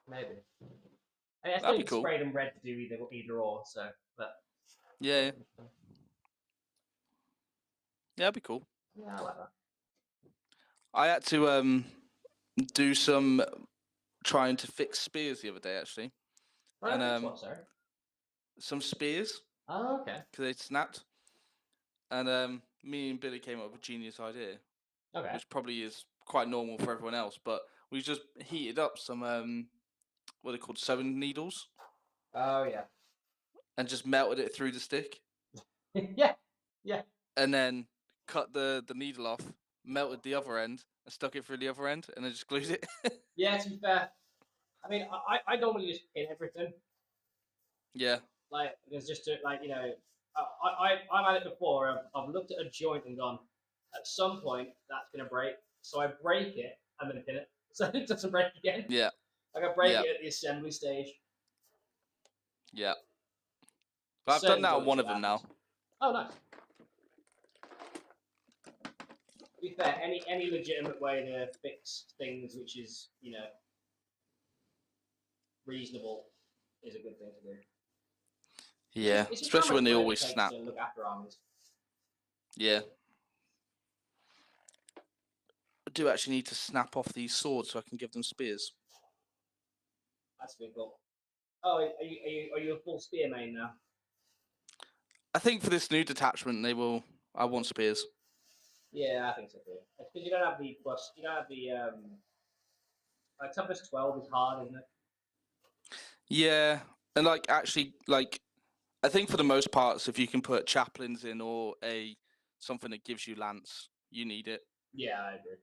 Maybe. I mean, I That'd be think cool. sprayed them red to do either or. So, but yeah. Yeah, that'd be cool. Yeah, I like that. I had to do some trying to fix spears the other day, actually. Right, and what, sorry? Some spears. Oh, okay. Because they snapped. And me and Billy came up with a genius idea. Okay. Which probably is quite normal for everyone else, but we just heated up some what are they called, sewing needles. Oh yeah. And just melted it through the stick. Yeah. Yeah. And then cut the needle off, melted the other end, and stuck it through the other end, and then just glued it. Yeah, to be fair, I mean, I normally just pin everything. Yeah. Like, there's just like, you know, I've had it before. I've looked at a joint and gone, at some point that's gonna break, so I break it and then pin it, so it doesn't break again. Yeah. Like I break it at the assembly stage. Yeah. But I've done that on one of them now. Oh, nice. To be fair, any legitimate way to fix things which is, you know, reasonable is a good thing to do. Yeah, especially when they always snap. To look after armies. Yeah. I do actually need to snap off these swords so I can give them spears. That's pretty cool. Oh, are you a full spear main now? I think for this new detachment, I want spears. Yeah, I think so too. Because you don't have the plus. You don't have the like toughness 12 is hard, isn't it? Yeah, and like actually, like I think for the most parts, if you can put chaplains in or something that gives you lance, you need it. Yeah, I agree.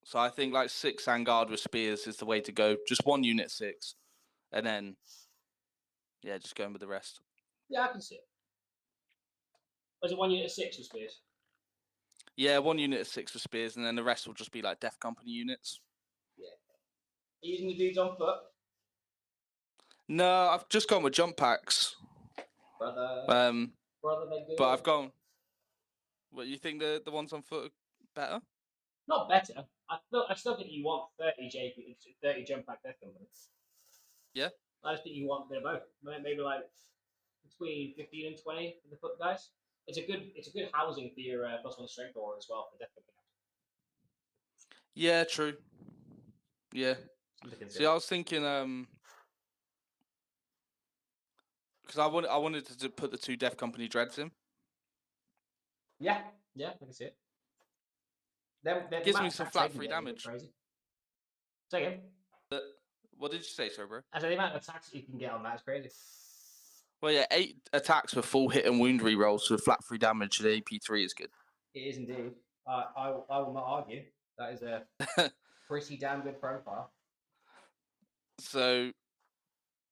So I think like 6 Vanguard with spears is the way to go. Just one unit 6, and then just going with the rest. Yeah, I can see it. Was it 1 unit of 6 with spears? Yeah, 1 unit of 6 with spears, and then the rest will just be like Death Company units. Yeah. Are you using the dudes on foot? No, I've just gone with jump packs. Brother, they good. But I've gone. What, you think the ones on foot are better? Not better. I still think you want 30 jump pack Death Company. Yeah. I just think you want a bit of both. Maybe like between 15 and 20 for the foot guys. It's a good housing for your +1 strength aura as well for Death Company. Yeah, true. Yeah. See, I was thinking because I wanted to put the 2 Death Company dreads in. Yeah, I can see it. Gives me some flat free damage. Crazy. Say again. What did you say, sir, bro? I said the amount of attacks you can get on that is crazy. Well, yeah, 8 attacks with full hit and wound rerolls with flat free damage at AP3 is good. It is indeed. I will not argue. That is a pretty damn good profile. So,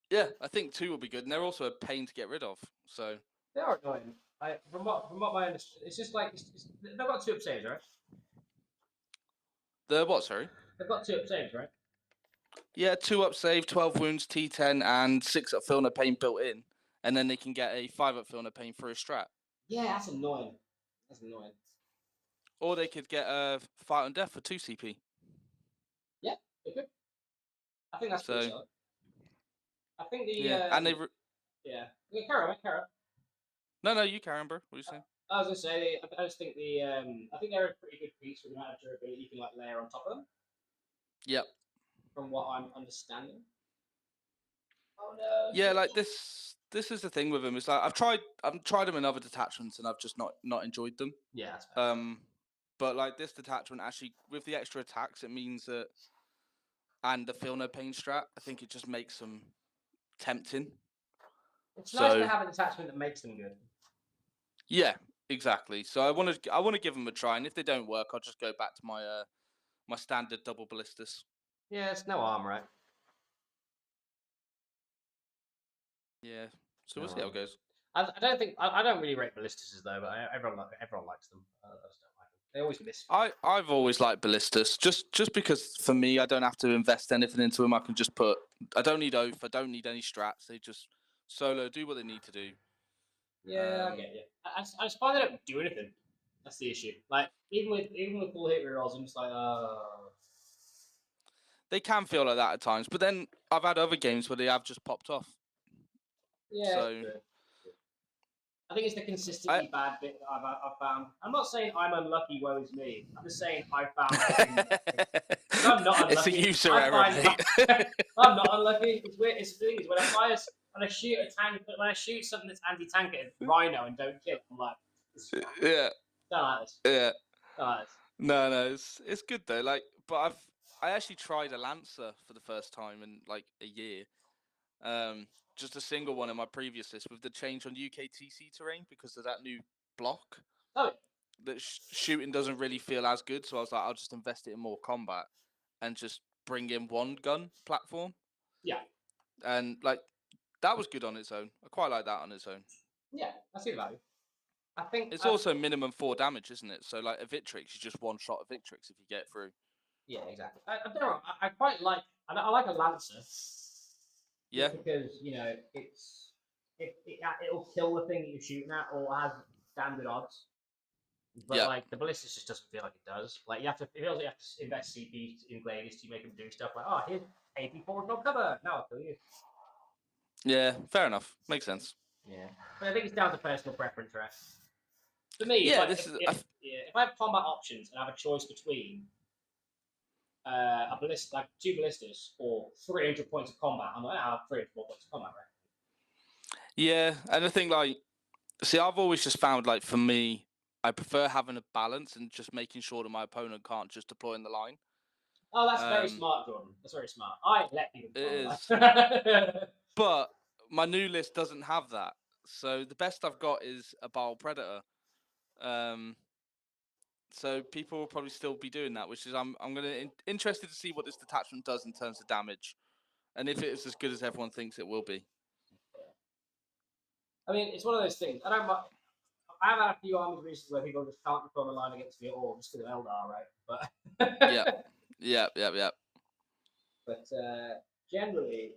yeah, I think 2 will be good, and they're also a pain to get rid of. So they are annoying. From what my understanding, it's just like they've got 2 up saves, right? The what? Sorry. They've got 2 up saves, right? Yeah, 2 up save, 12 wounds, T10, and 6 up Filner Pain built in. And then they can get a 5 up Filner Pain for a strat. Yeah, that's annoying. Or they could get a Fight on Death for 2 CP. Yeah, they could. I think that's pretty solid. I think the and they yeah. Carry on. No, you carry on, bro. What are you saying? I was gonna say, I just think I think they're a pretty good piece with the amount of durability you can like layer on top of them. Yep. From what I'm understanding. Oh no. Yeah, like this this is the thing with them. It's like I've tried them in other detachments and I've just not enjoyed them. Yeah, that's fair. But like this detachment, actually, with the extra attacks, it means that, and the feel no pain strat, I think it just makes them tempting. It's nice to have an attachment that makes them good. Yeah, exactly. So I want to give them a try, and if they don't work, I'll just go back to my my standard double ballistas. Yeah, it's no harm, right? Yeah. So we'll see how it goes. I don't think I don't really rate ballistas though, but everyone likes them. I just don't like them. They always miss. I've always liked ballistas, just because for me, I don't have to invest anything into them. I can just put. I don't need oath. I don't need any strats. They just solo do what they need to do. Yeah, I get you. I just find they don't do anything. That's the issue. Like even with full hit rerolls, I'm just like, They can feel like that at times, but then I've had other games where they have just popped off. Yeah. So I think it's the consistently bad bit that I've found. I'm not saying I'm unlucky, woe is me. I'm just saying I found I'm not unlucky. It's a user error, mate. I'm not unlucky. It's weird. It's the thing is when I shoot a tank, when I shoot something that's anti-tank at Rhino and don't kill, I'm like, yeah, don't like this. yeah. Don't like this. No, it's good though. Like, but I actually tried a Lancer for the first time in like a year. Just a single one in my previous list with the change on UKTC terrain because of that new block. Oh. That shooting doesn't really feel as good, so I was like, I'll just invest it in more combat and just bring in one gun platform. Yeah. And like that was good on its own. I quite like that on its own. Yeah, I see the value. I think it's also minimum 4 damage, isn't it? So like a Victrix, you just one shot of Victrix if you get through. Yeah, exactly. I don't know. I quite like. I like a Lancer. Yeah. Because it'll kill the thing that you're shooting at, or has standard odds. But like the ballistas just doesn't feel like it does. Like you have to invest CP in gladius to make them do stuff like, oh, here's AP forward no cover. Now I'll kill you. Yeah, fair enough. Makes sense. Yeah, but I think it's down to personal preference, right? For me, yeah, if I have combat options and I have a choice between a ballista, like 2 ballistas or 300 points of combat, I'm like, I'll have 300 points of combat, right? Yeah, and I think like, see, I've always just found like for me, I prefer having a balance and just making sure that my opponent can't just deploy in the line. Oh, that's very smart, Jordan. That's very smart. I let people. It is. But my new list doesn't have that. So the best I've got is a Bile Predator. So people will probably still be doing that, which is I'm interested to see what this detachment does in terms of damage, and if it's as good as everyone thinks it will be. I mean, it's one of those things. I've had a few armies recently where people just can't deploy the line against me at all, just because of Eldar, right? But yeah. But generally,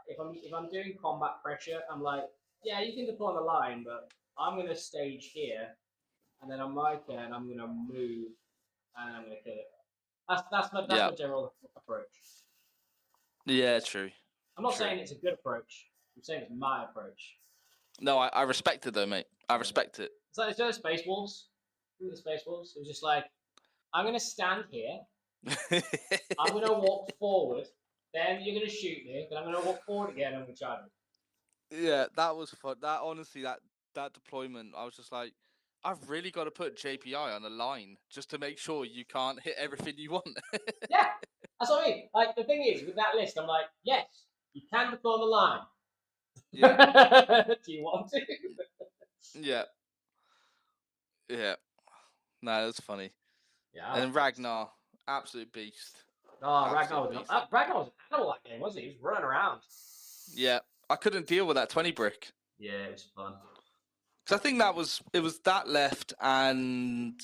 if I'm doing combat pressure, I'm like, yeah, you can deploy the line, but I'm gonna stage here, and then on my turn, I'm gonna move, and I'm gonna kill it. That's my general approach. Yeah, true. I'm not saying it's a good approach. I'm saying it's my approach. No, I respect it though, mate. I respect it. It's like the Space Wolves. The Space Wolves. It was just like, I'm gonna stand here. I'm gonna walk forward. Then you're gonna shoot me. Then I'm gonna walk forward again. And I'm gonna charge you. Yeah, that was fun. That honestly, that deployment, I was just like, I've really got to put JPI on a line just to make sure you can't hit everything you want. Yeah, that's what I mean. Like the thing is, with that list, I'm like, yes, you can deploy the line. Yeah. Do you want to? Yeah. No, that's funny. Yeah. And Ragnar, absolute beast. Oh, Ragnar was an animal that game, wasn't he? He was running around. Yeah, I couldn't deal with that 20 brick. Yeah, it was fun. Because I think it was that left and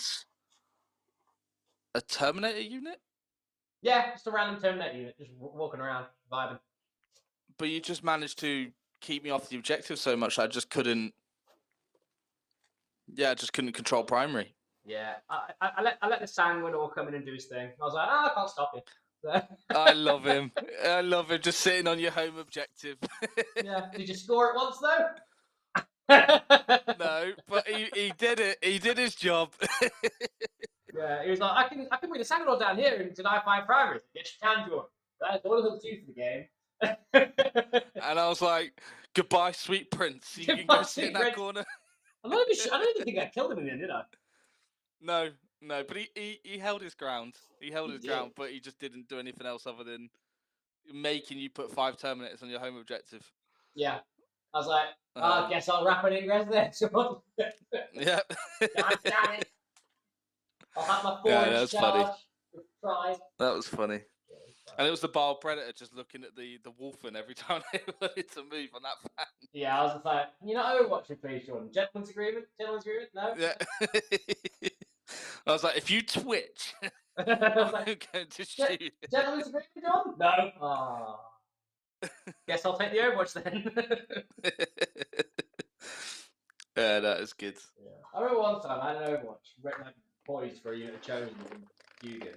a Terminator unit. Yeah, just a random Terminator unit, just walking around, vibing. But you just managed to keep me off the objective so much I just couldn't. Yeah, I just couldn't control primary. Yeah, I let the Sanguine all come in and do his thing. I was like, I can't stop you. I love him. I love him just sitting on your home objective. Yeah, did you score it once though? No, but he did it. He did his job. Yeah, he was like, I can bring the Sanguine down here and deny 5 primaries. Yes, you can, Jordan. That's all he'll do for the game. And I was like, Goodbye, sweet prince. You can Goodbye, go sit in sweet that prince. corner. I'm not even sure. I don't even think I killed him in the end, did I? No, but he held his ground. He held He his did. ground, but he just didn't do anything else other than making you put 5 terminators on your home objective. Yeah. I was like, I guess I'll wrap an ingress there, Sean. Yeah. God damn it. I'll have my 4-inch that's charge. funny. With pride. That was funny. Yeah, And it was the bile predator just looking at the wolfen every time they wanted to move on that fan. Yeah, I was just like, you're not overwatching, please, Sean. Gentleman's agreement? Gentleman's agreement? No? Yeah. I was like, if you twitch, I was I'm like, going to shoot. Gentleman's agreement, John? No. Aww. Guess I'll take the Overwatch then. Yeah, that is good. Yeah. I remember one time I had an Overwatch, like poised for a unit of chosen in Fugan.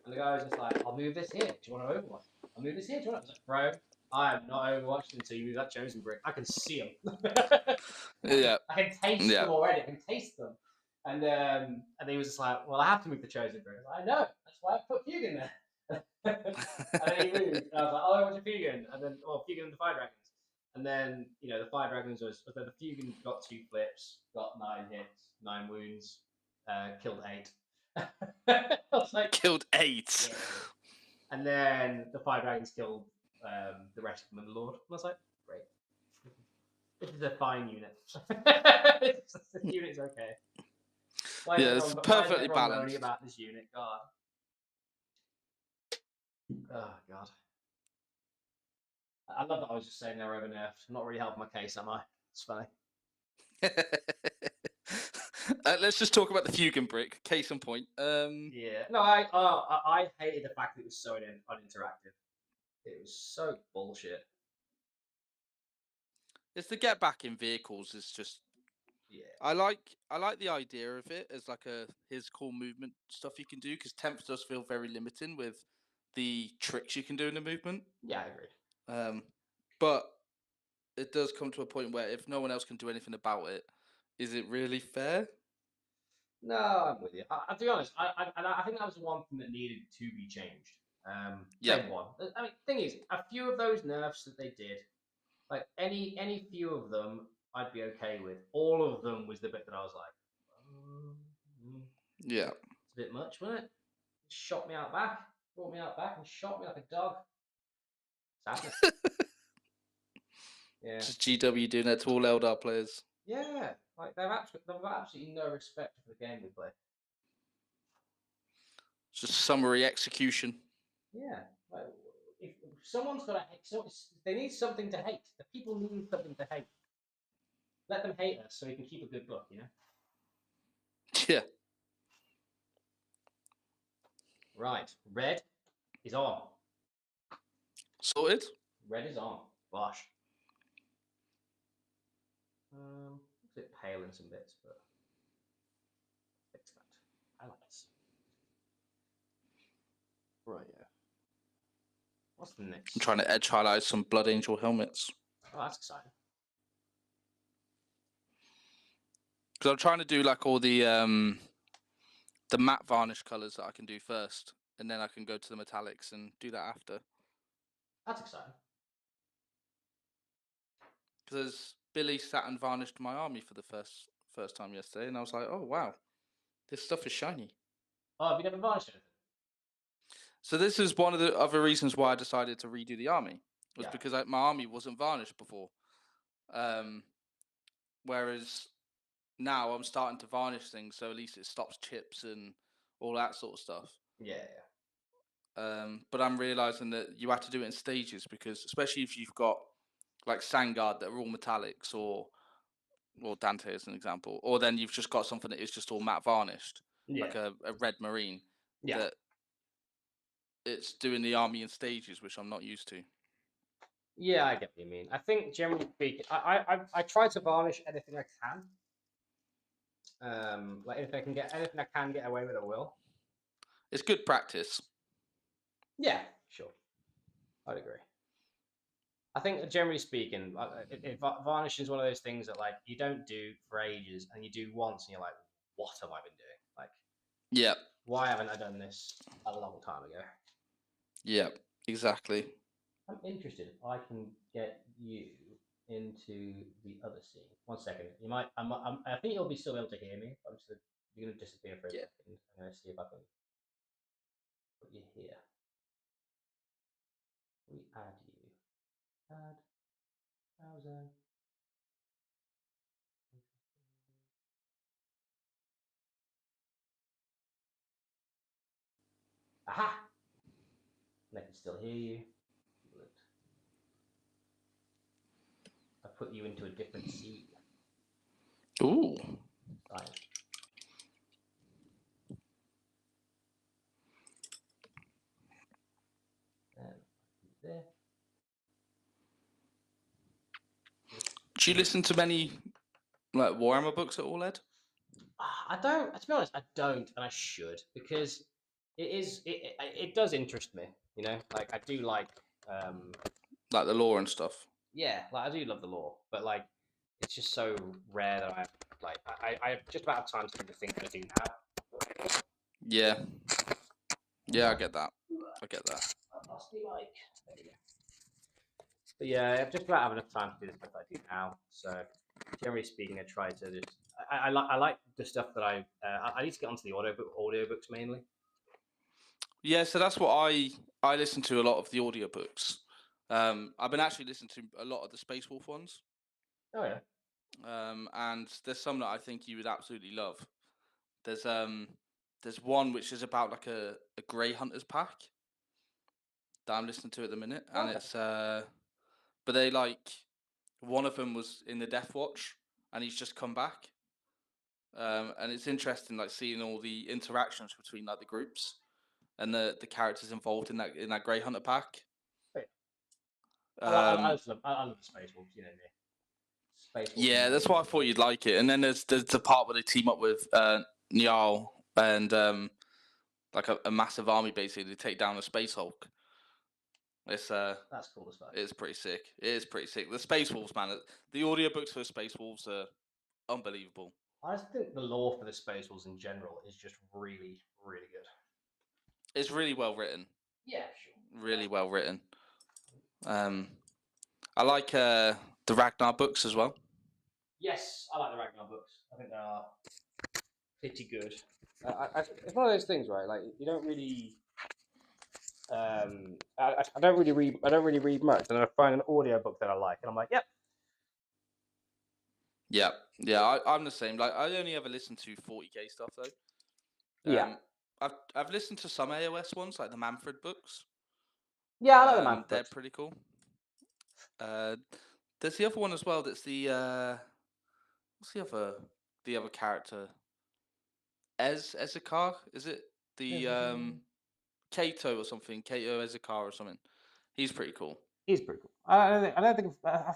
And the guy was just like, I'll move this here. Do you want to Overwatch? I'll move this here. Do you want to? I was like, bro, I am not Overwatched until you move that chosen brick. I can see them. Yeah. I can taste them already. I can taste them. And then he was just like, well, I have to move the chosen brick. I was like, I know. That's why I put Fugan there. And then he moved. And I was like, oh, what's a Fugan? And then, Fugan and the Fire Dragons. And then, the Fire Dragons was the Fugan got 2 flips, got 9 hits, 9 wounds, killed 8. I was like, killed 8. Yeah. And then the Fire Dragons killed the rest of them and the Lord. And I was like, great. This is a fine unit. This unit's okay. It's perfectly balanced. About this unit, God. Oh, God. I love that I was just saying they're over nerfed. I'm not really helping my case, am I? It's funny. Let's just talk about the Fugan brick. Case in point. Yeah. No, I hated the fact that it was so uninteractive. It was so bullshit. It's the get back in vehicles. It's just. Yeah. I like the idea of it as like his cool movement stuff you can do, because Temp does feel very limiting with the tricks you can do in the movement. Yeah, I agree. But it does come to a point where if no one else can do anything about it, is it really fair? No, I'm with you. To be honest, I think that was one thing that needed to be changed. Same one. I mean, thing is, a few of those nerfs that they did, like any few of them, I'd be okay with. All of them was the bit that I was like, yeah, it's a bit much, wasn't it? Shot me out back, brought me out back, and shot me like a dog. Sadness. Yeah. Just GW doing that to all Eldar players. Yeah, like they've absolutely no respect for the game we play. Just summary execution. Yeah, like if someone's got they need something to hate. The people need something to hate. Let them hate us so we can keep a good book, Yeah. Right, red is on. Sorted. Red is on. Bosh. It's a bit pale in some bits, but fix that. Highlights. Right, yeah. What's the next? I'm trying to edge highlight some Blood Angel helmets. Oh, that's exciting. Because I'm trying to do like all the matte varnish colors that I can do first, and then I can go to the metallics and do that after. That's exciting. Because Billy sat and varnished my army for the first time yesterday, and I was like, oh wow, this stuff is shiny. Oh, have you never varnished anything? So this is one of the other reasons why I decided to redo the army, was Yeah. because my army wasn't varnished before. Whereas now I'm starting to varnish things, so at least it stops chips and all that sort of stuff. Yeah. But I'm realizing that you have to do it in stages, because especially if you've got like Sangard that are all metallics, or Dante as an example, or then you've just got something that is just all matte varnished, like a red marine. Yeah. That it's doing the army in stages, which I'm not used to. Yeah, I get what you mean. I think generally speaking, I try to varnish anything I can. Like if I can get anything I can get away with, I will. It's good practice. Yeah, sure. I'd agree. I think generally speaking, varnishing is one of those things that like you don't do for ages, and you do once, and you're like, "What have I been doing? Like, yeah, why haven't I done this a long time ago?" Yeah, exactly. I'm interested if I can get you into the other scene. 1 second. You might. I think you'll be still able to hear me. You're gonna disappear for a second. I'm gonna see if I can put you here. We add you. Add browser. Aha! And I can still hear you. I put you into a different scene. Ooh. Fine. And there. Do you listen to many like Warhammer books at all, Ed? I don't. To be honest, I don't, and I should, because it does interest me. You know, like I do like like the lore and stuff. Yeah, like I do love the lore, but like it's just so rare that I just about have time to do the things I do now. Yeah. Yeah, I get that. I've lost my mic. There we go. But yeah, I've just about have enough time to do the stuff I do now. So generally speaking, I try to just I like the stuff that I need to get onto the audiobooks mainly. Yeah, so that's what I listen to a lot of the audiobooks. I've been actually listening to a lot of the Space Wolf ones. Oh yeah. And there's some that I think you would absolutely love. There's one which is about like a grey hunters pack that I'm listening to at the minute, and it's but they like one of them was in the Death Watch, and he's just come back. And it's interesting, like seeing all the interactions between like the groups and the characters involved in that Grey Hunter pack. I love the Space Wolves, you know me. Space Wolves. Yeah, that's why I thought you'd like it. And then there's the part where they team up with Njal and like a massive army basically to take down the Space Hulk. It's that's cool as fuck. It's pretty sick. It is pretty sick. The Space Wolves, man. The audiobooks for Space Wolves are unbelievable. I just think the lore for the Space Wolves in general is just really, really good. It's really well written. Yeah, sure. Really well written. I like the Ragnar books as well. Yes, I like the Ragnar books. I think they are pretty good. It's one of those things, right? Like you don't really. I don't really read. I don't really read much, and then I find an audio book that I like, and I'm like, yep. Yeah. I'm the same. Like I only ever listen to 40k stuff though. Yeah. I've listened to some AOS ones, like the Manfred books. Yeah, I like the Manfred They're books. pretty cool. There's the other one as well. That's the what's the other character? Ezekar? Is it the Kato or something? Kato Ezekar or something. He's pretty cool. He's pretty cool. I don't think. I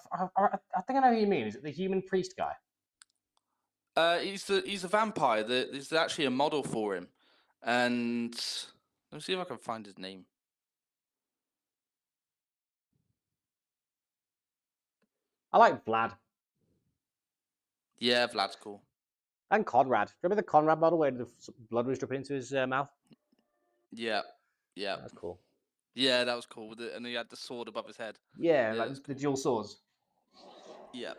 think I know who you mean. Is it the human priest guy? He's a vampire. There's actually a model for him, and let me see if I can find his name. I like Vlad. Yeah, Vlad's cool. And Conrad. Remember the Conrad model where the blood was dripping into his mouth? Yeah. That's cool. Yeah, that was cool. And he had the sword above his head. Yeah, like the dual swords. Yeah.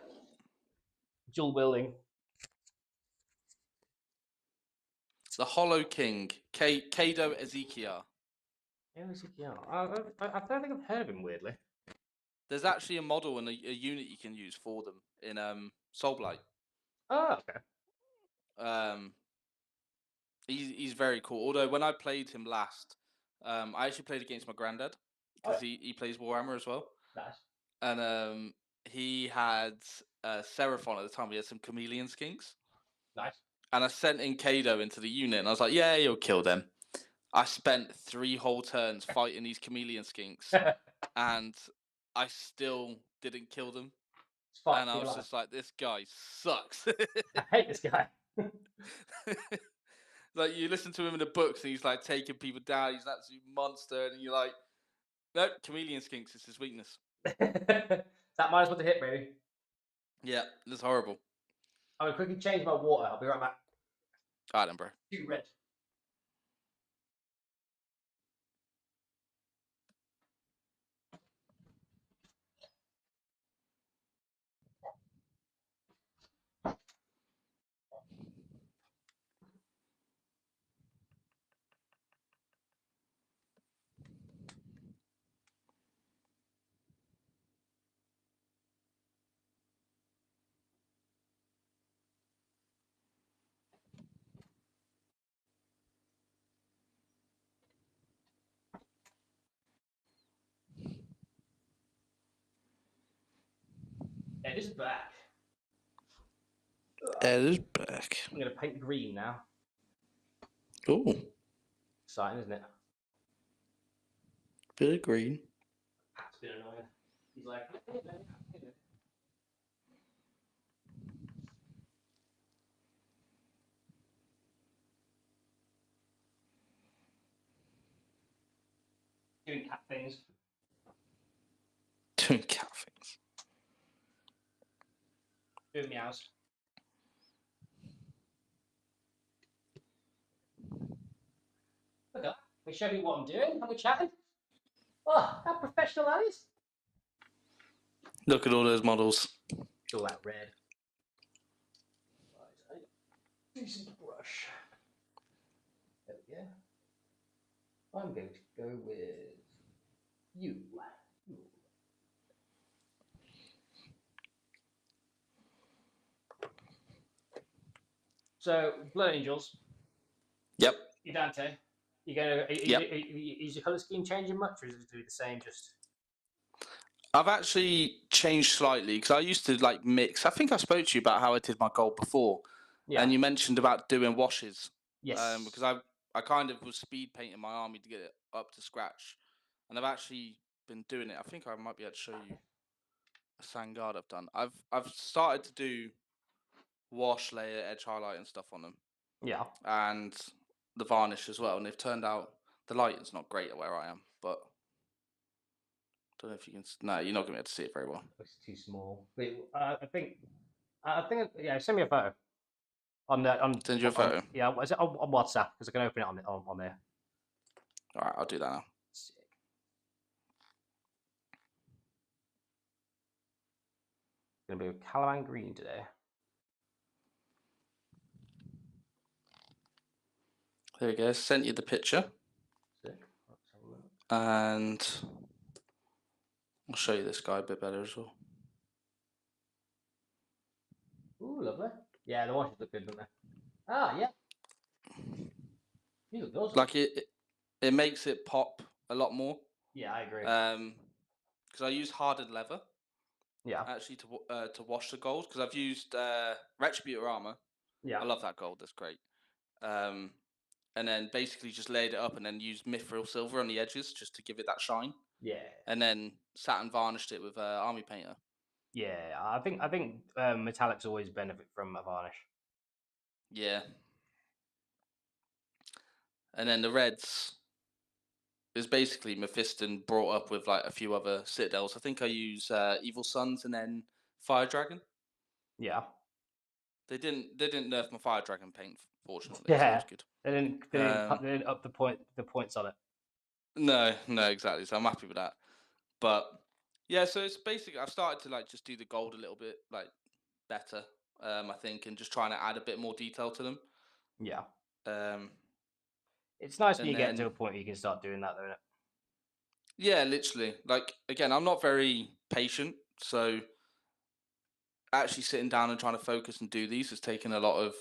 Dual wielding. The Hollow King, Kado Ezekiel. Ezekiel. I don't think I've heard of him, weirdly. There's actually a model and a unit you can use for them in Soulblight. Oh, okay. He's very cool. Although when I played him last, I actually played against my granddad because he plays Warhammer as well. Nice. And he had Seraphon at the time. He had some chameleon skinks. Nice. And I sent in Kado into the unit, and I was like, "Yeah, you'll kill them." I spent 3 whole turns fighting these chameleon skinks, and I still didn't kill them. And I was just like, "This guy sucks." I hate this guy. Like you listen to him in the books, and he's like taking people down. He's an absolute monster, and you're like, "Nope, chameleon skinks is his weakness." That minus one to hit, baby. Yeah, that's horrible. I'm gonna quickly change my water. I'll be right back. All right, then, bro. Too red. Ed is back. Ed is back. I'm going to paint green now. Ooh. Exciting, isn't it? Bit of green. That's been annoying. He's like, doing cat things. Doing cat things. Doing meows. Look at that. We show you what I'm doing. I'm chatting. Oh, how professional that is. Look at all those models. All that red. Right, decent brush. There we go. I'm going to go with you. So, Blood Angels. Yep. You Dante. You going to? Yep. Is your color scheme changing much, or is it the same? Just. I've actually changed slightly because I used to like mix. I think I spoke to you about how I did my gold before, and you mentioned about doing washes. Yes. Because I kind of was speed painting my army to get it up to scratch, and I've actually been doing it. I think I might be able to show you a Sangard I've done. I've started to do wash, layer, edge highlight, and stuff on them. Yeah. And the varnish as well, and they've turned out the lighting's not great at where I am, but don't know if you can. No, you're not going to be able to see it very well. It's too small. Wait, I think. Yeah. Send me a photo. Send you a photo. Yeah. Is it on WhatsApp? Because I can open it on there. All right, I'll do that now. Sick. Gonna be with Calaman Green today. There we go. Sent you the picture. Sick. Let's have a look. And I'll show you this guy a bit better as well. Ooh, lovely. Yeah, the washes look good, don't they? Ah, yeah. These look awesome. Like it makes it pop a lot more. Yeah, I agree. Because I use hardened leather. Yeah. Actually, to wash the gold, because I've used Retributor armor. Yeah. I love that gold. That's great. And then basically just laid it up and then used mithril silver on the edges just to give it that shine. Yeah. And then sat and varnished it with army painter. Yeah, I think metallics always benefit from a varnish. Yeah. And then the reds is basically Mephiston brought up with like a few other citadels. I think I use Evil Suns and then Fire Dragon. Yeah. They didn't nerf my Fire Dragon paint, fortunately. Yeah. So that's good. They didn't up the points on it. No, exactly. So I'm happy with that. But yeah, so it's basically I've started to like just do the gold a little bit like better, I think, and just trying to add a bit more detail to them. Yeah. Um, It's nice when you get to a point where you can start doing that, though, isn't it? Yeah, literally. Like again, I'm not very patient, so actually sitting down and trying to focus and do these has taken a lot of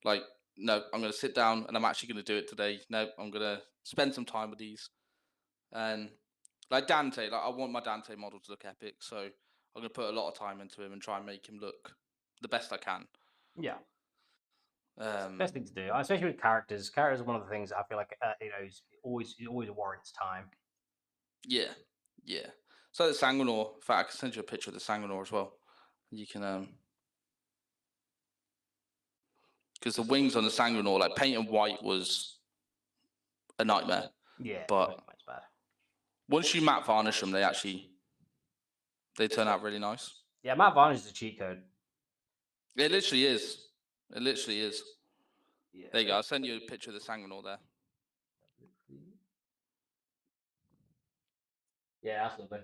like, no, I'm going to sit down and I'm actually going to do it today. No, I'm going to spend some time with these. And like Dante, like I want my Dante model to look epic, so I'm going to put a lot of time into him and try and make him look the best I can. Yeah. Best thing to do, especially with characters. Characters are one of the things that I feel like it always warrants time. Yeah. So the Sanguinor, in fact, I can send you a picture of the Sanguinor as well. You can because the wings on the Sanguinor, like painting white was a nightmare. Yeah, but it's bad. Once you matte varnish them, they turn out really nice. Yeah, matte varnish is a cheat code. It literally is. Yeah. There you go. I'll send you a picture of the Sanguinor there. Yeah, that's lovely.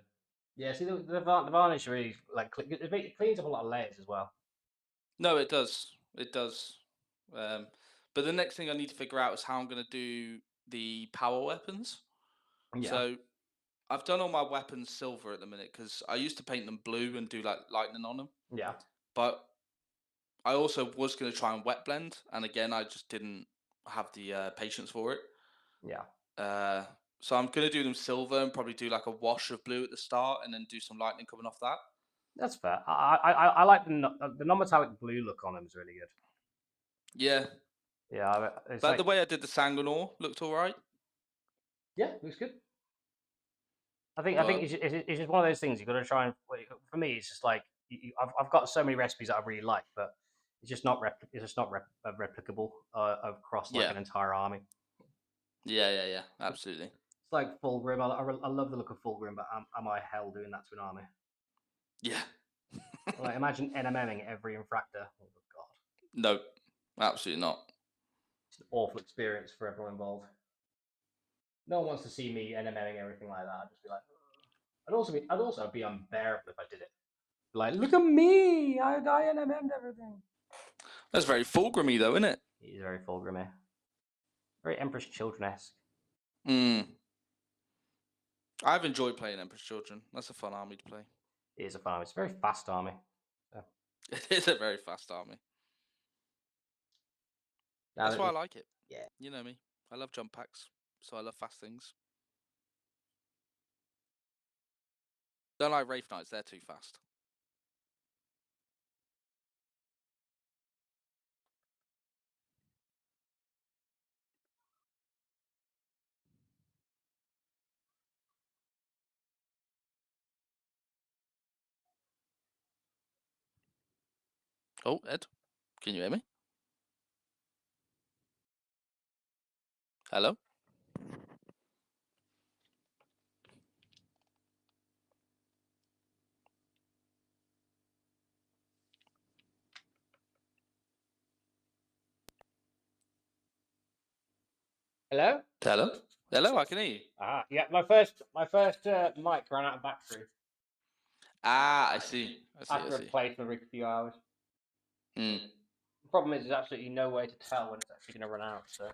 Yeah, see the varnish really like it cleans up a lot of layers as well. No, it does. But the next thing I need to figure out is how I'm going to do the power weapons. Yeah. So I've done all my weapons silver at the minute because I used to paint them blue and do like lightning on them. Yeah. But I also was going to try and wet blend, and again, I just didn't have the patience for it. Yeah. So I'm going to do them silver and probably do like a wash of blue at the start and then do some lightning coming off that. That's fair. I like the non-metallic blue look on them is really good. Yeah. Yeah, it's But like the way I did the Sanguinor looked all right. yeah, looks good. I think But it's just one of those things you got to try and. For me, it's just like I've got so many recipes that I really like, but it's just not replicable across like yeah, an entire army. yeah, absolutely. It's like Fulgrim. I love the look of Fulgrim, but am I hell doing that to an army? Yeah. Like imagine NMMing every infractor. Oh god, No, absolutely not. it's an awful experience for everyone involved. No one wants to see me NMMing everything like that. I'd just be like, ugh. I'd also be unbearable if I did it. Like, look at me! I NMM'd everything. That's very Fulgrimy though, isn't it? He's very Fulgrimy. Very Emperor's Children-esque. I've enjoyed playing Emperor's Children. That's a fun army to play. It is a fun army. It's a very fast army. So. It is a very fast army. That's why I like it. Yeah. You know me. I love jump packs, so I love fast things. Don't like Wraith Knights, they're too fast. Oh, Ed, can you hear me? Hello? Hello? Hello? Hello, I can hear you. Ah, yeah. My first mic ran out of battery. Ah, I see. After a playthrough for a few hours. Hmm. The problem is, there's absolutely no way to tell when it's actually going to run out. So.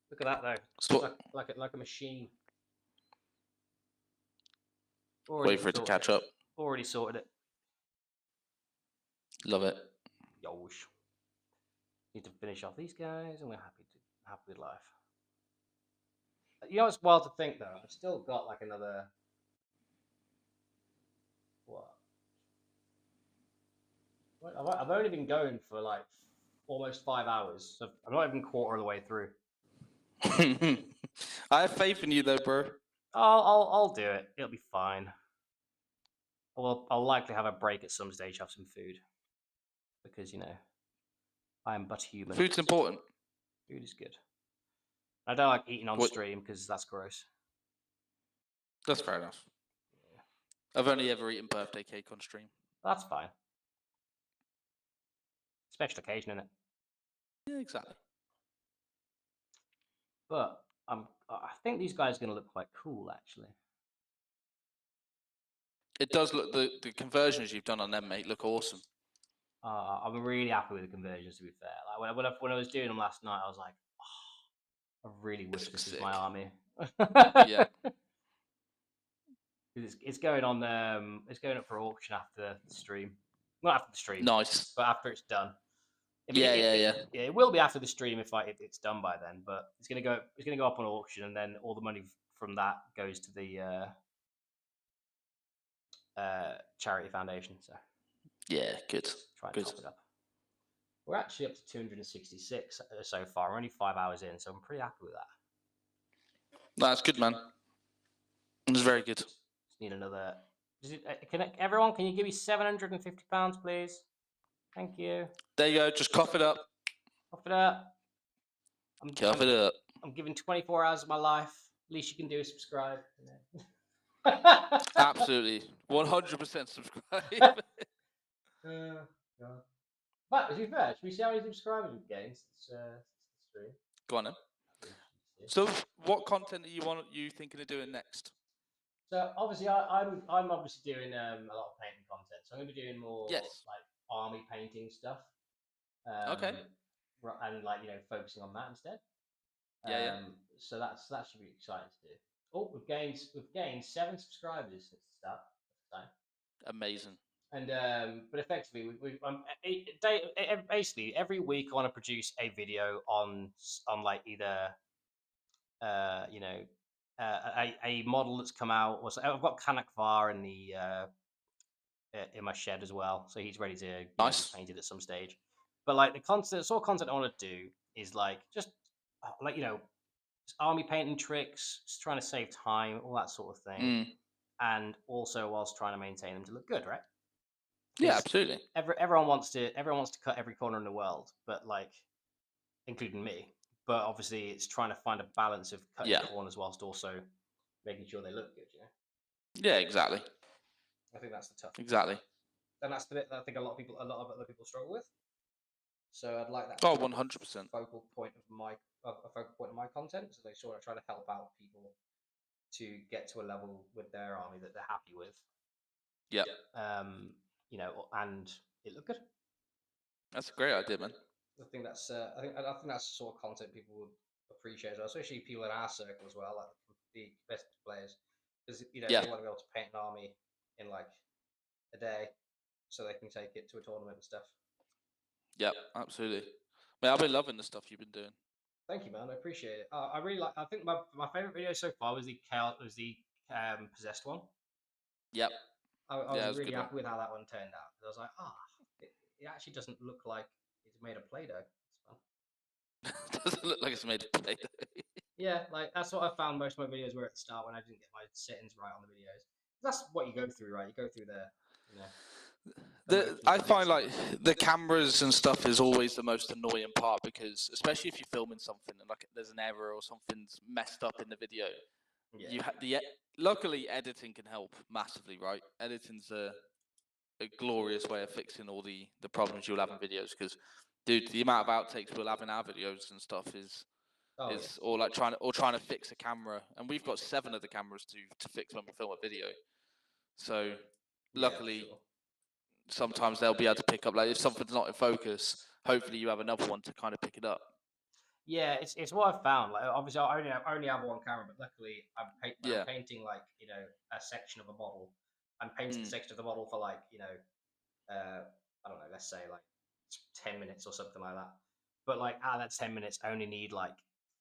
Look at that though. So, like a machine. wait for it to catch up. Already sorted it. Love it. Yosh. Need to finish off these guys, and we're happy with life. You know, it's wild to think though. I've still got like another what? I've only been going for like almost 5 hours. So I'm not even quarter of the way through. I have faith in you though, bro. I'll do it. It'll be fine. I'll likely have a break at some stage, have some food, because you know I am but human. Food's important. Food is good. I don't like eating on stream because that's gross. That's fair enough. Yeah. I've only ever eaten birthday cake on stream. That's fine. Special occasion, isn't it? Yeah, exactly. But I think these guys are going to look quite cool, actually. It does look, the conversions you've done on them, mate, look awesome. I'm really happy with the conversions, to be fair. Like when I was doing them last night, I was like, oh, I really wish this was my army. Yeah. It's going on. It's going up for auction after the stream. Not after the stream. Nice. But after it's done. Yeah. It will be after the stream if it's done by then. But it's gonna go up on auction, and then all the money from that goes to the charity foundation. So yeah, good. Try and top it up. We're actually up to 266 so far. We're only 5 hours in, so I'm pretty happy with that. That's good, man. It's very good. Just need another. Everyone, can you give me £750, please? Thank you. There you go. Just cough it up. Cough it up. Cough it up. I'm giving 24 hours of my life. Least you can do is subscribe. Absolutely. 100% subscribe. But to be fair, should we see how many subscribers we've gained since stream? Go on then. So, what content are you thinking of doing next? So obviously, I'm obviously doing a lot of painting content. So I'm going to be doing more like army painting stuff. Okay. And like focusing on that instead. Yeah. So that should be exciting to do. Oh, we've gained 7 subscribers since the start of the time. Amazing. And but effectively, basically every week I want to produce a video on like either a model that's come out. I've got Kanakvar in the in my shed as well, so he's ready to be painted at some stage. But like the sort of content I want to do is like just like just army painting tricks, just trying to save time, all that sort of thing, and also whilst trying to maintain them to look good, right? Yeah, absolutely. Everyone wants to cut every corner in the world, but like including me. But obviously, it's trying to find a balance of cutting corners whilst also making sure they look good. Yeah, exactly. I think that's the tough. Exactly. And that's the bit that I think a lot of other people struggle with. So I'd like that. 100%. Focal point of my content. So they sort of try to help out people to get to a level with their army that they're happy with. Yeah. And it looked good. That's a great idea, man. I think that's I think that's the sort of content people would appreciate, especially people in our circle as well, like the best players, because they want to be able to paint an army in like a day, so they can take it to a tournament and stuff. Yep, absolutely. Man, I've been loving the stuff you've been doing. Thank you, man. I appreciate it. I really like. I think my favorite video so far was the possessed one. Yep. I was really happy with how that one turned out. I was like, it actually doesn't look like it's made of Play-Doh. It's fun. Doesn't look like it's made of Play-Doh. Yeah, like that's what I found most of my videos were at the start when I didn't get my settings right on the videos. That's what you go through, right? You go through I find like the cameras and stuff is always the most annoying part, because especially if you're filming something and like there's an error or something's messed up in the video, luckily editing can help massively, right? Editing's a glorious way of fixing all the problems you'll have in videos, because dude, the amount of outtakes we'll have in our videos and stuff is or like trying to fix a camera, and we've got 7 of the cameras to fix when we film a video. So luckily sometimes they'll be able to pick up, like if something's not in focus, hopefully you have another one to kind of pick it up. Yeah, it's what I've found. Like obviously I only have one camera, but luckily I'm painting like a section of a model. I'm painting the section of the model for like I don't know, let's say like 10 minutes or something like that. But like that 10 minutes, I only need like